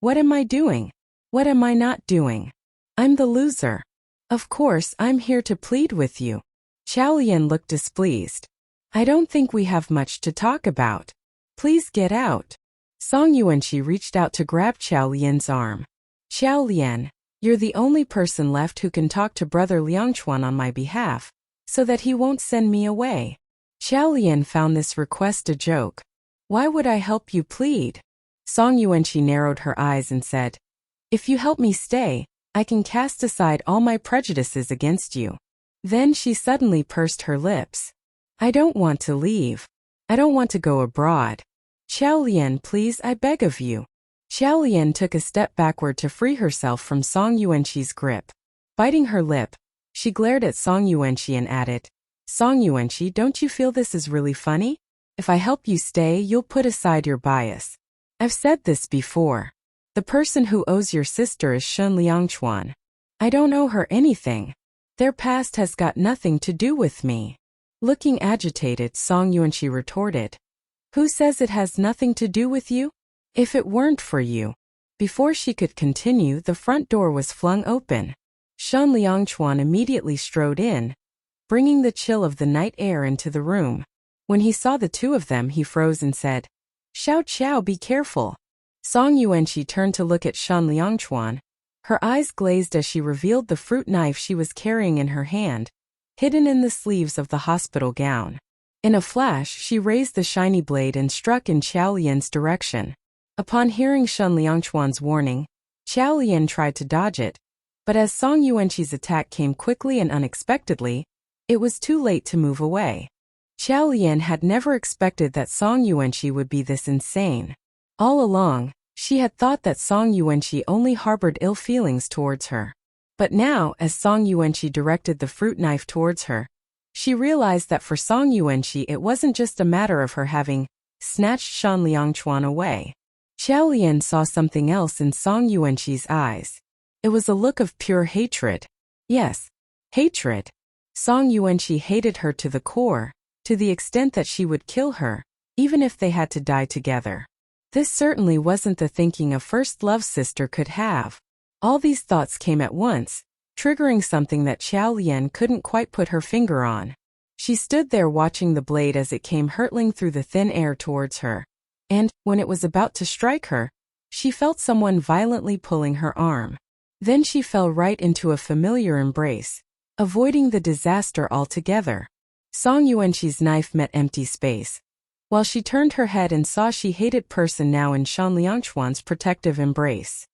What am I doing? What am I not doing? I'm the loser. Of course, I'm here to plead with you. Xiao Lian looked displeased. I don't think we have much to talk about. Please get out. Song Yuanqi reached out to grab Qiao Lian's arm. Qiao Lian, you're the only person left who can talk to Brother Liangchuan on my behalf, so that he won't send me away. Qiao Lian found this request a joke. Why would I help you plead? Song Yuanqi narrowed her eyes and said, if you help me stay, I can cast aside all my prejudices against you. Then she suddenly pursed her lips. I don't want to leave. I don't want to go abroad. Qiao Lian, please, I beg of you. Qiao Lian took a step backward to free herself from Song Yuanqi's grip. Biting her lip, she glared at Song Yuanqi and added, Song Yuanqi, don't you feel this is really funny? If I help you stay, you'll put aside your bias. I've said this before. The person who owes your sister is Shun Liangchuan. I don't owe her anything. Their past has got nothing to do with me. Looking agitated, Song Yuanqi retorted. Who says it has nothing to do with you? If it weren't for you. Before she could continue, the front door was flung open. Shun Liangchuan immediately strode in, bringing the chill of the night air into the room. When he saw the two of them, he froze and said, Xiao Qiao, be careful. Song Yuanqi turned to look at Shun Liangchuan. Her eyes glazed as she revealed the fruit knife she was carrying in her hand, hidden in the sleeves of the hospital gown. In a flash, she raised the shiny blade and struck in Qiao Lian's direction. Upon hearing Shun Liangchuan's warning, Qiao Lian tried to dodge it, but as Song Yuanqi's attack came quickly and unexpectedly, it was too late to move away. Qiao Lian had never expected that Song Yuanqi would be this insane. All along, she had thought that Song Yuanqi only harbored ill feelings towards her. But now, as Song Yuanqi directed the fruit knife towards her, she realized that for Song Yuanqi it wasn't just a matter of her having snatched Shun Liangchuan away. Qiao Lian saw something else in Song Yuanqi's eyes. It was a look of pure hatred. Yes, hatred. Song Yuanqi hated her to the core, to the extent that she would kill her, even if they had to die together. This certainly wasn't the thinking a first love sister could have. All these thoughts came at once, triggering something that Qiao Lian couldn't quite put her finger on. She stood there watching the blade as it came hurtling through the thin air towards her. And, when it was about to strike her, she felt someone violently pulling her arm. Then she fell right into a familiar embrace, avoiding the disaster altogether. Song Yuanqi's knife met empty space. While she turned her head and saw she hated person now in Shun Liangchuan's protective embrace.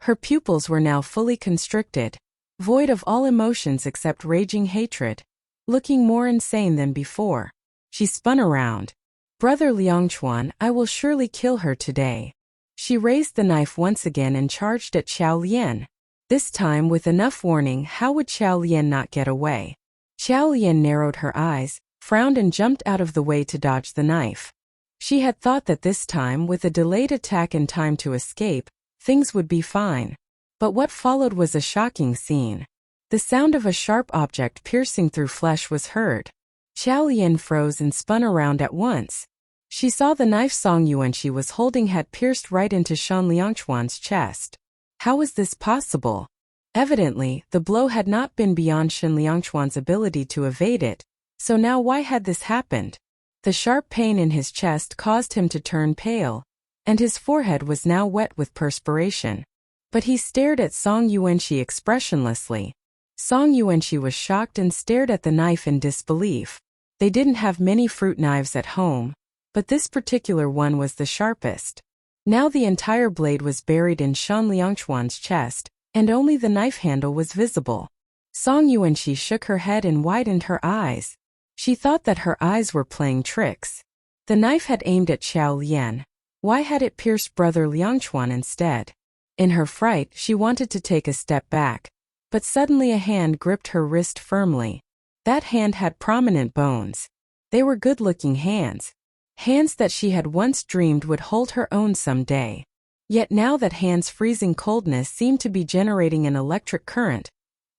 Her pupils were now fully constricted, void of all emotions except raging hatred, looking more insane than before. She spun around. Brother Liangchuan, I will surely kill her today. She raised the knife once again and charged at Qiao Lian. This time with enough warning, how would Qiao Lian not get away? Qiao Lian narrowed her eyes, frowned and jumped out of the way to dodge the knife. She had thought that this time, with a delayed attack and time to escape, things would be fine. But what followed was a shocking scene. The sound of a sharp object piercing through flesh was heard. Qiao Lian froze and spun around at once. She saw the knife Song Yuanqi was holding had pierced right into Shun Liangchuan's chest. How was this possible? Evidently, the blow had not been beyond Shun Liangchuan's ability to evade it, so now why had this happened? The sharp pain in his chest caused him to turn pale, and his forehead was now wet with perspiration. But he stared at Song Yuanqi expressionlessly. Song Yuanqi was shocked and stared at the knife in disbelief. They didn't have many fruit knives at home, but this particular one was the sharpest. Now the entire blade was buried in Shun Liangchuan's chest, and only the knife handle was visible. Song Yuanqi shook her head and widened her eyes. She thought that her eyes were playing tricks. The knife had aimed at Qiao Lian. Why had it pierced Brother Liangchuan instead? In her fright, she wanted to take a step back, but suddenly a hand gripped her wrist firmly. That hand had prominent bones. They were good-looking hands. Hands that she had once dreamed would hold her own someday. Yet now that hand's freezing coldness seemed to be generating an electric current,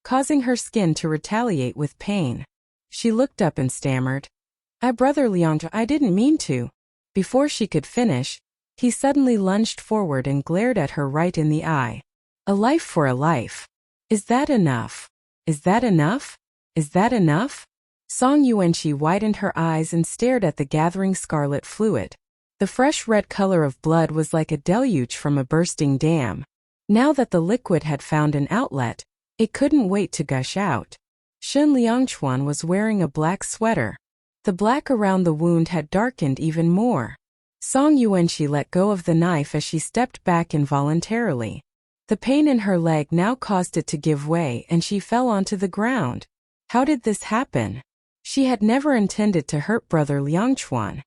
causing her skin to retaliate with pain. She looked up and stammered, Brother Liangchuan, I didn't mean to." Before she could finish, he suddenly lunged forward and glared at her right in the eye. "A life for a life. Is that enough? Is that enough? Is that enough?" Song Yuanqi widened her eyes and stared at the gathering scarlet fluid. The fresh red color of blood was like a deluge from a bursting dam. Now that the liquid had found an outlet, it couldn't wait to gush out. Shen Liangchuan was wearing a black sweater. The black around the wound had darkened even more. Song Yuanqi let go of the knife as she stepped back involuntarily. The pain in her leg now caused it to give way and she fell onto the ground. How did this happen? She had never intended to hurt brother Liangchuan.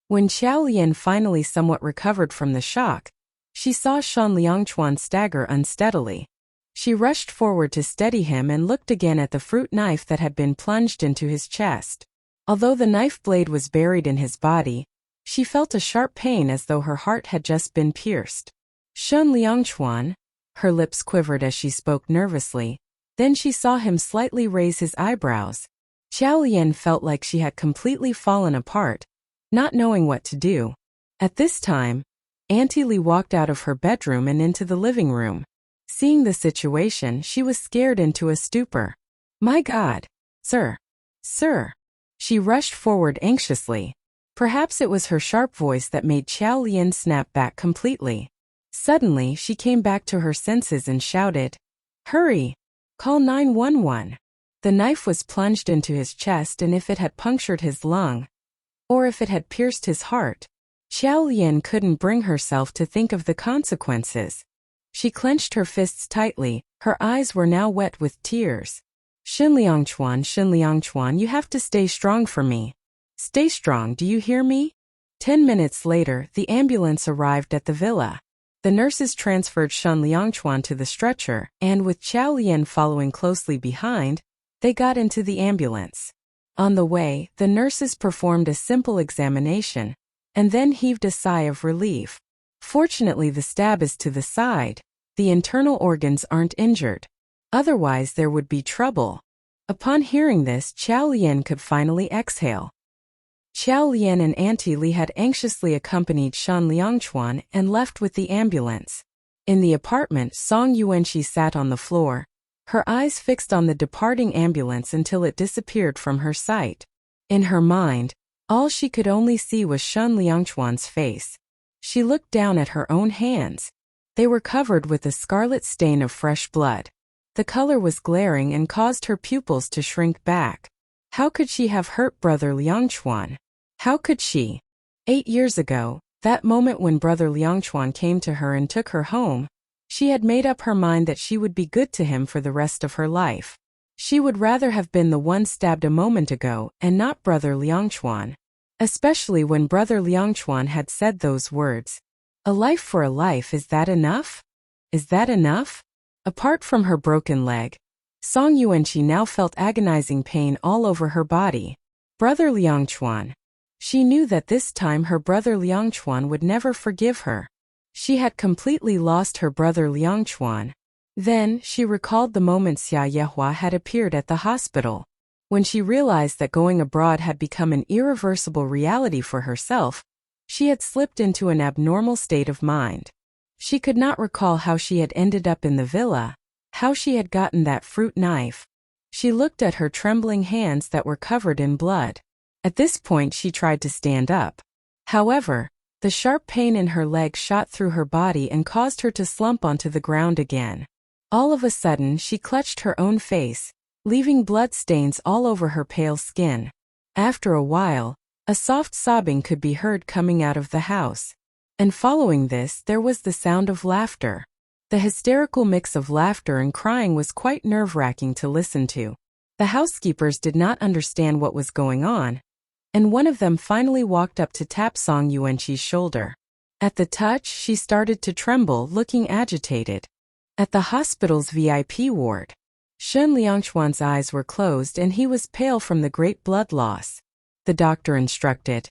When Xiao Lian finally somewhat recovered from the shock, she saw Shen Liangchuan stagger unsteadily. She rushed forward to steady him and looked again at the fruit knife that had been plunged into his chest. Although the knife blade was buried in his body, she felt a sharp pain as though her heart had just been pierced. Shen Liangchuan, her lips quivered as she spoke nervously. Then she saw him slightly raise his eyebrows. Xiao Lian felt like she had completely fallen apart, not knowing what to do. At this time, Auntie Li walked out of her bedroom and into the living room. Seeing the situation, she was scared into a stupor. My God! Sir! Sir! She rushed forward anxiously. Perhaps it was her sharp voice that made Xiao Lian snap back completely. Suddenly, she came back to her senses and shouted, "Hurry! Call 911. The knife was plunged into his chest, and if it had punctured his lung, or if it had pierced his heart, Xiao Lian couldn't bring herself to think of the consequences. She clenched her fists tightly, her eyes were now wet with tears. Shen Liangchuan, you have to stay strong for me. Stay strong, do you hear me?" 10 minutes later, the ambulance arrived at the villa. The nurses transferred Shen Liangchuan to the stretcher, and with Xiao Lian following closely behind, they got into the ambulance. On the way, the nurses performed a simple examination, and then heaved a sigh of relief. Fortunately, the stab is to the side. The internal organs aren't injured. Otherwise, there would be trouble. Upon hearing this, Xiao Lian could finally exhale. Xiao Lian and Auntie Li had anxiously accompanied Shen Liangchuan and left with the ambulance. In the apartment, Song Yuanqi sat on the floor, her eyes fixed on the departing ambulance until it disappeared from her sight. In her mind, all she could only see was Shen Liangchuan's face. She looked down at her own hands. They were covered with a scarlet stain of fresh blood. The color was glaring and caused her pupils to shrink back. How could she have hurt brother Liangchuan? How could she? 8 years ago, that moment when brother Liangchuan came to her and took her home, she had made up her mind that she would be good to him for the rest of her life. She would rather have been the one stabbed a moment ago and not brother Liangchuan. Especially when brother Liangchuan had said those words. A life for a life, is that enough? Is that enough? Apart from her broken leg, Song Yuanqi now felt agonizing pain all over her body. Brother Liangchuan. She knew that this time her brother Liangchuan would never forgive her. She had completely lost her brother Liangchuan. Then, she recalled the moment Xia Yehua had appeared at the hospital. When she realized that going abroad had become an irreversible reality for herself, she had slipped into an abnormal state of mind. She could not recall how she had ended up in the villa, how she had gotten that fruit knife. She looked at her trembling hands that were covered in blood. At this point she tried to stand up. However, the sharp pain in her leg shot through her body and caused her to slump onto the ground again. All of a sudden she clutched her own face, leaving blood stains all over her pale skin. After a while, a soft sobbing could be heard coming out of the house. And following this, there was the sound of laughter. The hysterical mix of laughter and crying was quite nerve-wracking to listen to. The housekeepers did not understand what was going on, and one of them finally walked up to tap Song Yuanqi's shoulder. At the touch, she started to tremble, looking agitated. At the hospital's VIP ward, Shen Liangchuan's eyes were closed and he was pale from the great blood loss. The doctor instructed,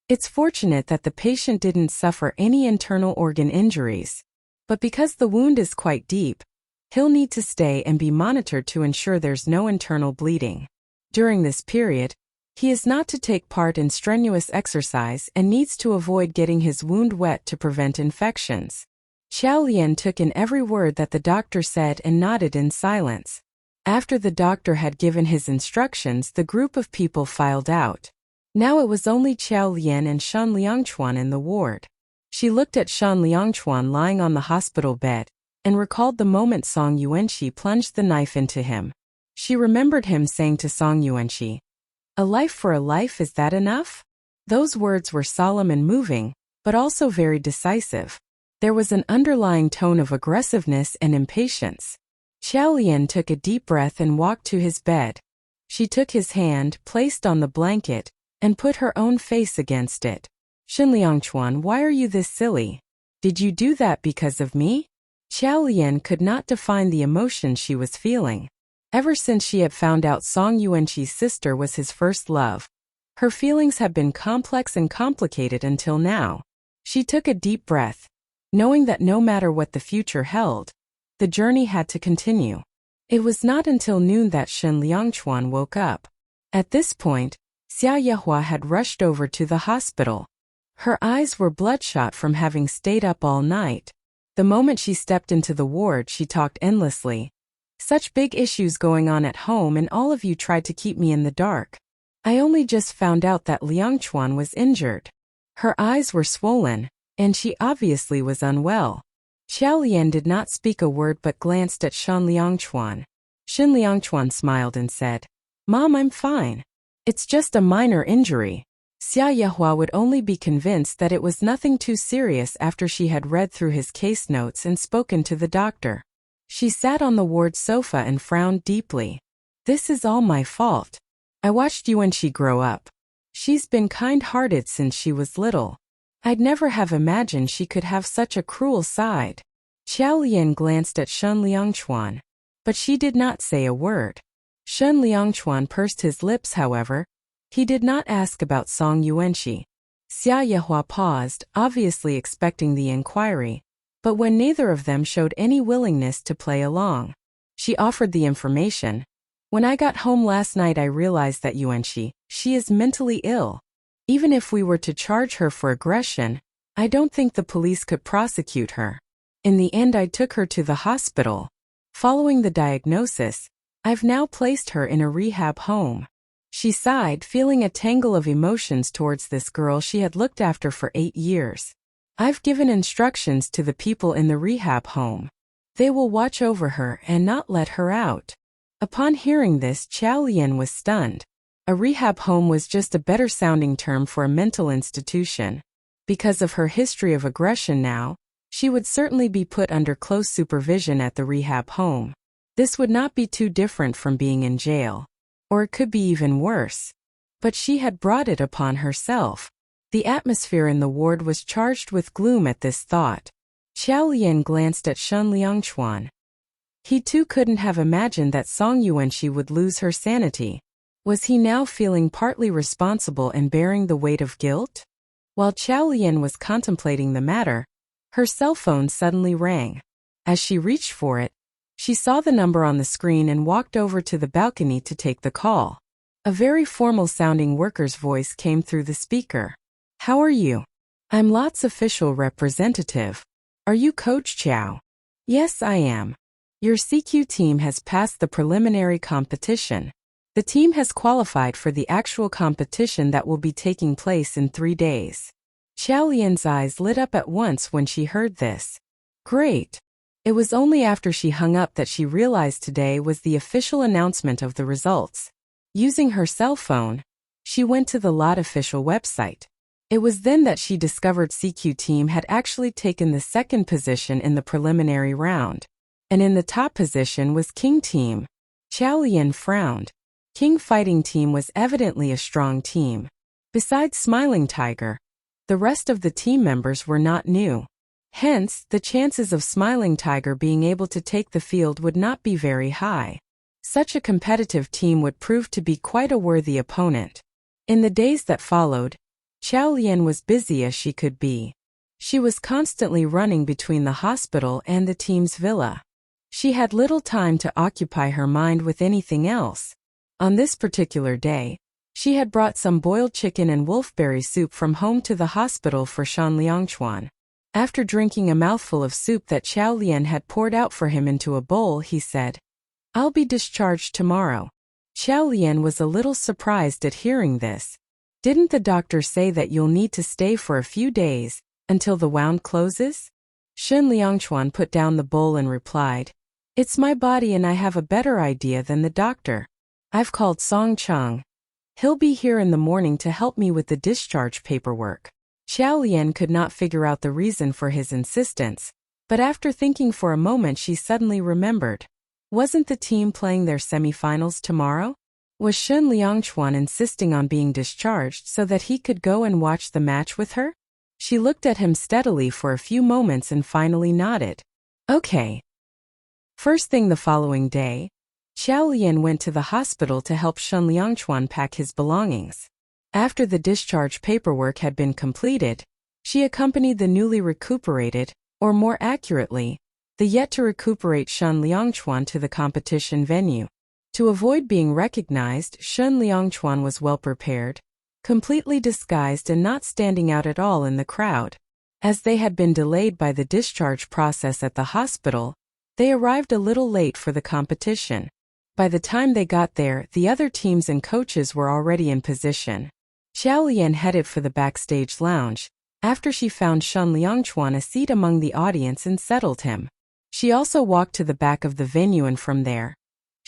"It's fortunate that the patient didn't suffer any internal organ injuries. But because the wound is quite deep, he'll need to stay and be monitored to ensure there's no internal bleeding. During this period, he is not to take part in strenuous exercise and needs to avoid getting his wound wet to prevent infections." Xiao Lian took in every word that the doctor said and nodded in silence. After the doctor had given his instructions, the group of people filed out. Now it was only Qiao Lian and Shan Liangchuan in the ward. She looked at Shan Liangchuan lying on the hospital bed, and recalled the moment Song Yuanqi plunged the knife into him. She remembered him saying to Song Yuanqi, "A life for a life, is that enough?" Those words were solemn and moving, but also very decisive. There was an underlying tone of aggressiveness and impatience. Qiao Lian took a deep breath and walked to his bed. She took his hand, placed on the blanket, and put her own face against it. "Shan Liangchuan, why are you this silly? Did you do that because of me?" Qiao Lian could not define the emotion she was feeling. Ever since she had found out Song Yuanqi's sister was his first love, her feelings had been complex and complicated until now. She took a deep breath, knowing that no matter what the future held, the journey had to continue. It was not until noon that Shan Liangchuan woke up. At this point, Xia Yehua had rushed over to the hospital. Her eyes were bloodshot from having stayed up all night. The moment she stepped into the ward, she talked endlessly. "Such big issues going on at home, and all of you tried to keep me in the dark. I only just found out that Liangchuan was injured." Her eyes were swollen, and she obviously was unwell. Qiao Lian did not speak a word but glanced at Shan Liangchuan. Shan Liangchuan smiled and said, "Mom, I'm fine. It's just a minor injury." Xia Yehua would only be convinced that it was nothing too serious after she had read through his case notes and spoken to the doctor. She sat on the ward sofa and frowned deeply. "This is all my fault. I watched Yuanqi grow up. She's been kind-hearted since she was little. I'd never have imagined she could have such a cruel side." Qiao Lian glanced at Shan Liangchuan, but she did not say a word. Shan Liangchuan pursed his lips, however. He did not ask about Song Yuanqi. Xia Yehua paused, obviously expecting the inquiry, but when neither of them showed any willingness to play along, she offered the information. "When I got home last night, I realized that Yuanqi, she is mentally ill. Even if we were to charge her for aggression, I don't think the police could prosecute her. In the end, I took her to the hospital. Following the diagnosis, I've now placed her in a rehab home." She sighed, feeling a tangle of emotions towards this girl she had looked after for 8 years. "I've given instructions to the people in the rehab home. They will watch over her and not let her out." Upon hearing this, Qiao Lian was stunned. A rehab home was just a better-sounding term for a mental institution. Because of her history of aggression now, she would certainly be put under close supervision at the rehab home. This would not be too different from being in jail. Or it could be even worse. But she had brought it upon herself. The atmosphere in the ward was charged with gloom at this thought. Qiao Lian glanced at Shan Liangchuan. He too couldn't have imagined that Song Yuanqi would lose her sanity. Was he now feeling partly responsible and bearing the weight of guilt? While Qiao Lian was contemplating the matter, her cell phone suddenly rang. As she reached for it, she saw the number on the screen and walked over to the balcony to take the call. A very formal-sounding worker's voice came through the speaker. "How are you? I'm Lot's official representative. Are you Coach Chow?" "Yes, I am. Your CQ team has passed the preliminary competition. The team has qualified for the actual competition that will be taking place in 3 days." Qiao Lian's eyes lit up at once when she heard this. Great. It was only after she hung up that she realized today was the official announcement of the results. Using her cell phone, she went to the Lot official website. It was then that she discovered CQ Team had actually taken the second position in the preliminary round. And in the top position was King Team. Qiao Lian frowned. King Fighting Team was evidently a strong team. Besides Smiling Tiger, the rest of the team members were not new. Hence, the chances of Smiling Tiger being able to take the field would not be very high. Such a competitive team would prove to be quite a worthy opponent. In the days that followed, Qiao Lian was busy as she could be. She was constantly running between the hospital and the team's villa. She had little time to occupy her mind with anything else. On this particular day, she had brought some boiled chicken and wolfberry soup from home to the hospital for Shan Liangchuan. After drinking a mouthful of soup that Qiao Lian had poured out for him into a bowl, he said, I'll be discharged tomorrow. Xiao Lian was a little surprised at hearing this. Didn't the doctor say that you'll need to stay for a few days, until the wound closes? Shun Liangchuan put down the bowl and replied, It's my body and I have a better idea than the doctor. I've called Song Cheng. He'll be here in the morning to help me with the discharge paperwork. Xiao Lian could not figure out the reason for his insistence, but after thinking for a moment she suddenly remembered. Wasn't the team playing their semifinals tomorrow? Was Shun Liangchuan insisting on being discharged so that he could go and watch the match with her? She looked at him steadily for a few moments and finally nodded. Okay. First thing the following day, Xiao Lian went to the hospital to help Shun Liangchuan pack his belongings. After the discharge paperwork had been completed, she accompanied the newly recuperated, or more accurately, the yet-to-recuperate Shun Liangchuan to the competition venue. To avoid being recognized, Shun Liangchuan was well prepared, completely disguised and not standing out at all in the crowd. As they had been delayed by the discharge process at the hospital, they arrived a little late for the competition. By the time they got there, the other teams and coaches were already in position. Xiao Lian headed for the backstage lounge, after she found Shun Liangchuan a seat among the audience and settled him. She also walked to the back of the venue and from there,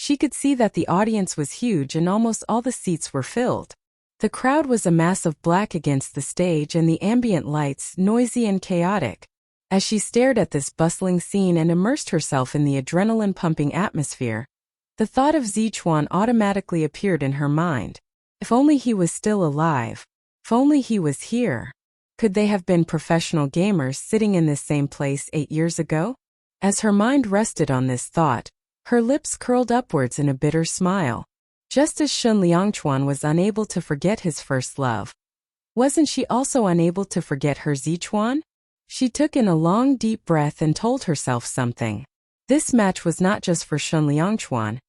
she could see that the audience was huge and almost all the seats were filled. The crowd was a mass of black against the stage and the ambient lights noisy and chaotic. As she stared at this bustling scene and immersed herself in the adrenaline-pumping atmosphere, the thought of Zichuan automatically appeared in her mind. If only he was still alive. If only he was here. Could they have been professional gamers sitting in this same place 8 years ago? As her mind rested on this thought, her lips curled upwards in a bitter smile. Just as Shun Liangchuan was unable to forget his first love, wasn't she also unable to forget her Zichuan? She took in a long deep breath and told herself something. This match was not just for Shun Liangchuan,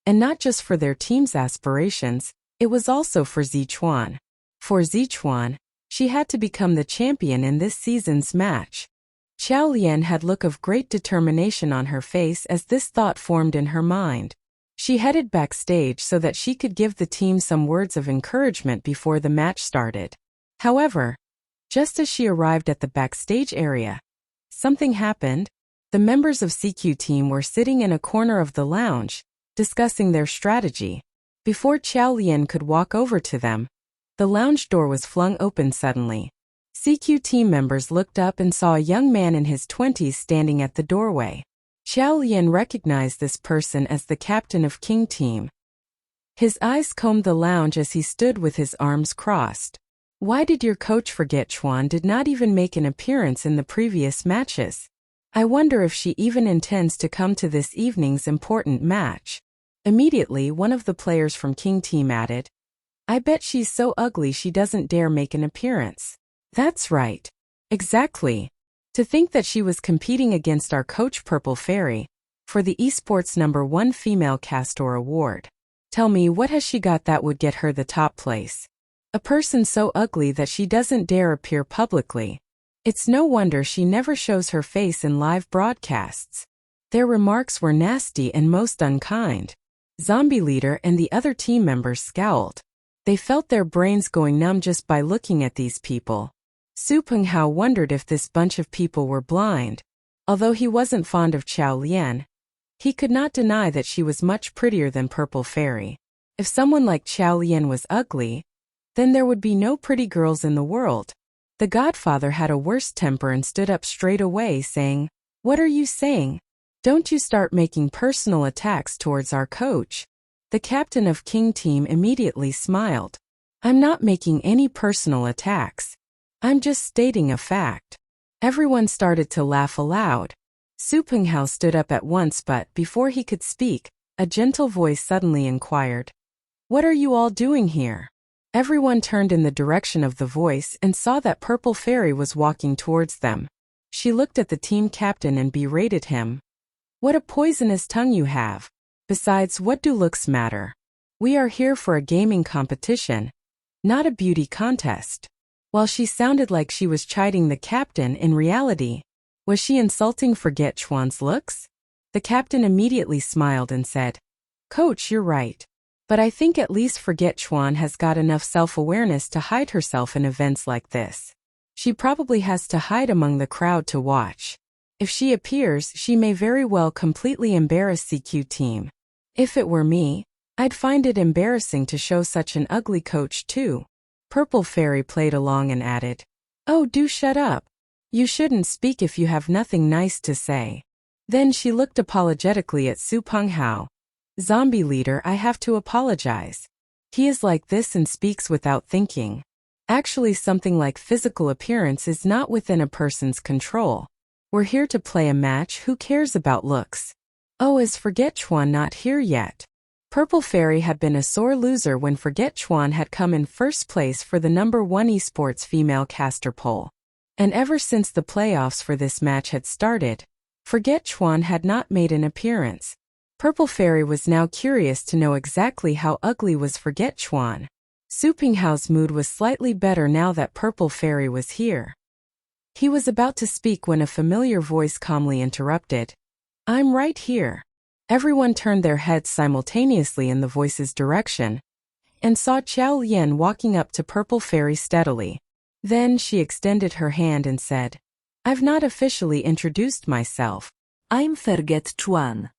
and not just for their team's aspirations, it was also for Zichuan. For Zichuan, she had to become the champion in this season's match. Xiao Lian had a look of great determination on her face as this thought formed in her mind. She headed backstage so that she could give the team some words of encouragement before the match started. However, just as she arrived at the backstage area, something happened. The members of CQ team were sitting in a corner of the lounge, discussing their strategy. Before Xiao Lian could walk over to them, the lounge door was flung open suddenly. CQ team members looked up and saw a young man in his 20s standing at the doorway. Xiao Lian recognized this person as the captain of King Team. His eyes combed the lounge as he stood with his arms crossed. Why did your coach forget Chuan did not even make an appearance in the previous matches? I wonder if she even intends to come to this evening's important match. Immediately, one of the players from King Team added, I bet she's so ugly she doesn't dare make an appearance. That's right. Exactly. To think that she was competing against our coach Purple Fairy for the esports #1 female castor award. Tell me, what has she got that would get her the top place? A person so ugly that she doesn't dare appear publicly. It's no wonder she never shows her face in live broadcasts. Their remarks were nasty and most unkind. Zombie Leader and the other team members scowled. They felt their brains going numb just by looking at these people. Su Penghao wondered if this bunch of people were blind. Although he wasn't fond of Xiao Lian, he could not deny that she was much prettier than Purple Fairy. If someone like Xiao Lian was ugly, then there would be no pretty girls in the world. The Godfather had a worse temper and stood up straight away saying, What are you saying? Don't you start making personal attacks towards our coach. The captain of King Team immediately smiled. I'm not making any personal attacks. I'm just stating a fact. Everyone started to laugh aloud. Su Penghao stood up at once, but before he could speak, a gentle voice suddenly inquired, What are you all doing here? Everyone turned in the direction of the voice and saw that Purple Fairy was walking towards them. She looked at the team captain and berated him. What a poisonous tongue you have. Besides, what do looks matter? We are here for a gaming competition, not a beauty contest. While she sounded like she was chiding the captain, in reality, was she insulting Forget Chuan's looks? The captain immediately smiled and said, Coach, you're right. But I think at least Forget Chuan has got enough self-awareness to hide herself in events like this. She probably has to hide among the crowd to watch. If she appears, she may very well completely embarrass CQ team. If it were me, I'd find it embarrassing to show such an ugly coach too. Purple Fairy played along and added, Oh, do shut up. You shouldn't speak if you have nothing nice to say. Then she looked apologetically at Su Penghao. Zombie leader, I have to apologize. He is like this and speaks without thinking. Actually, something like physical appearance is not within a person's control. We're here to play a match, who cares about looks? Oh, is Forget Chuan not here yet? Purple Fairy had been a sore loser when Forget Chuan had come in first place for the #1 esports female caster poll. And ever since the playoffs for this match had started, Forget Chuan had not made an appearance. Purple Fairy was now curious to know exactly how ugly was Forget Chuan. Su Penghao's mood was slightly better now that Purple Fairy was here. He was about to speak when a familiar voice calmly interrupted. I'm right here. Everyone turned their heads simultaneously in the voice's direction and saw Qiao Lian walking up to Purple Fairy steadily. Then she extended her hand and said, I've not officially introduced myself. I'm Forget Chuan.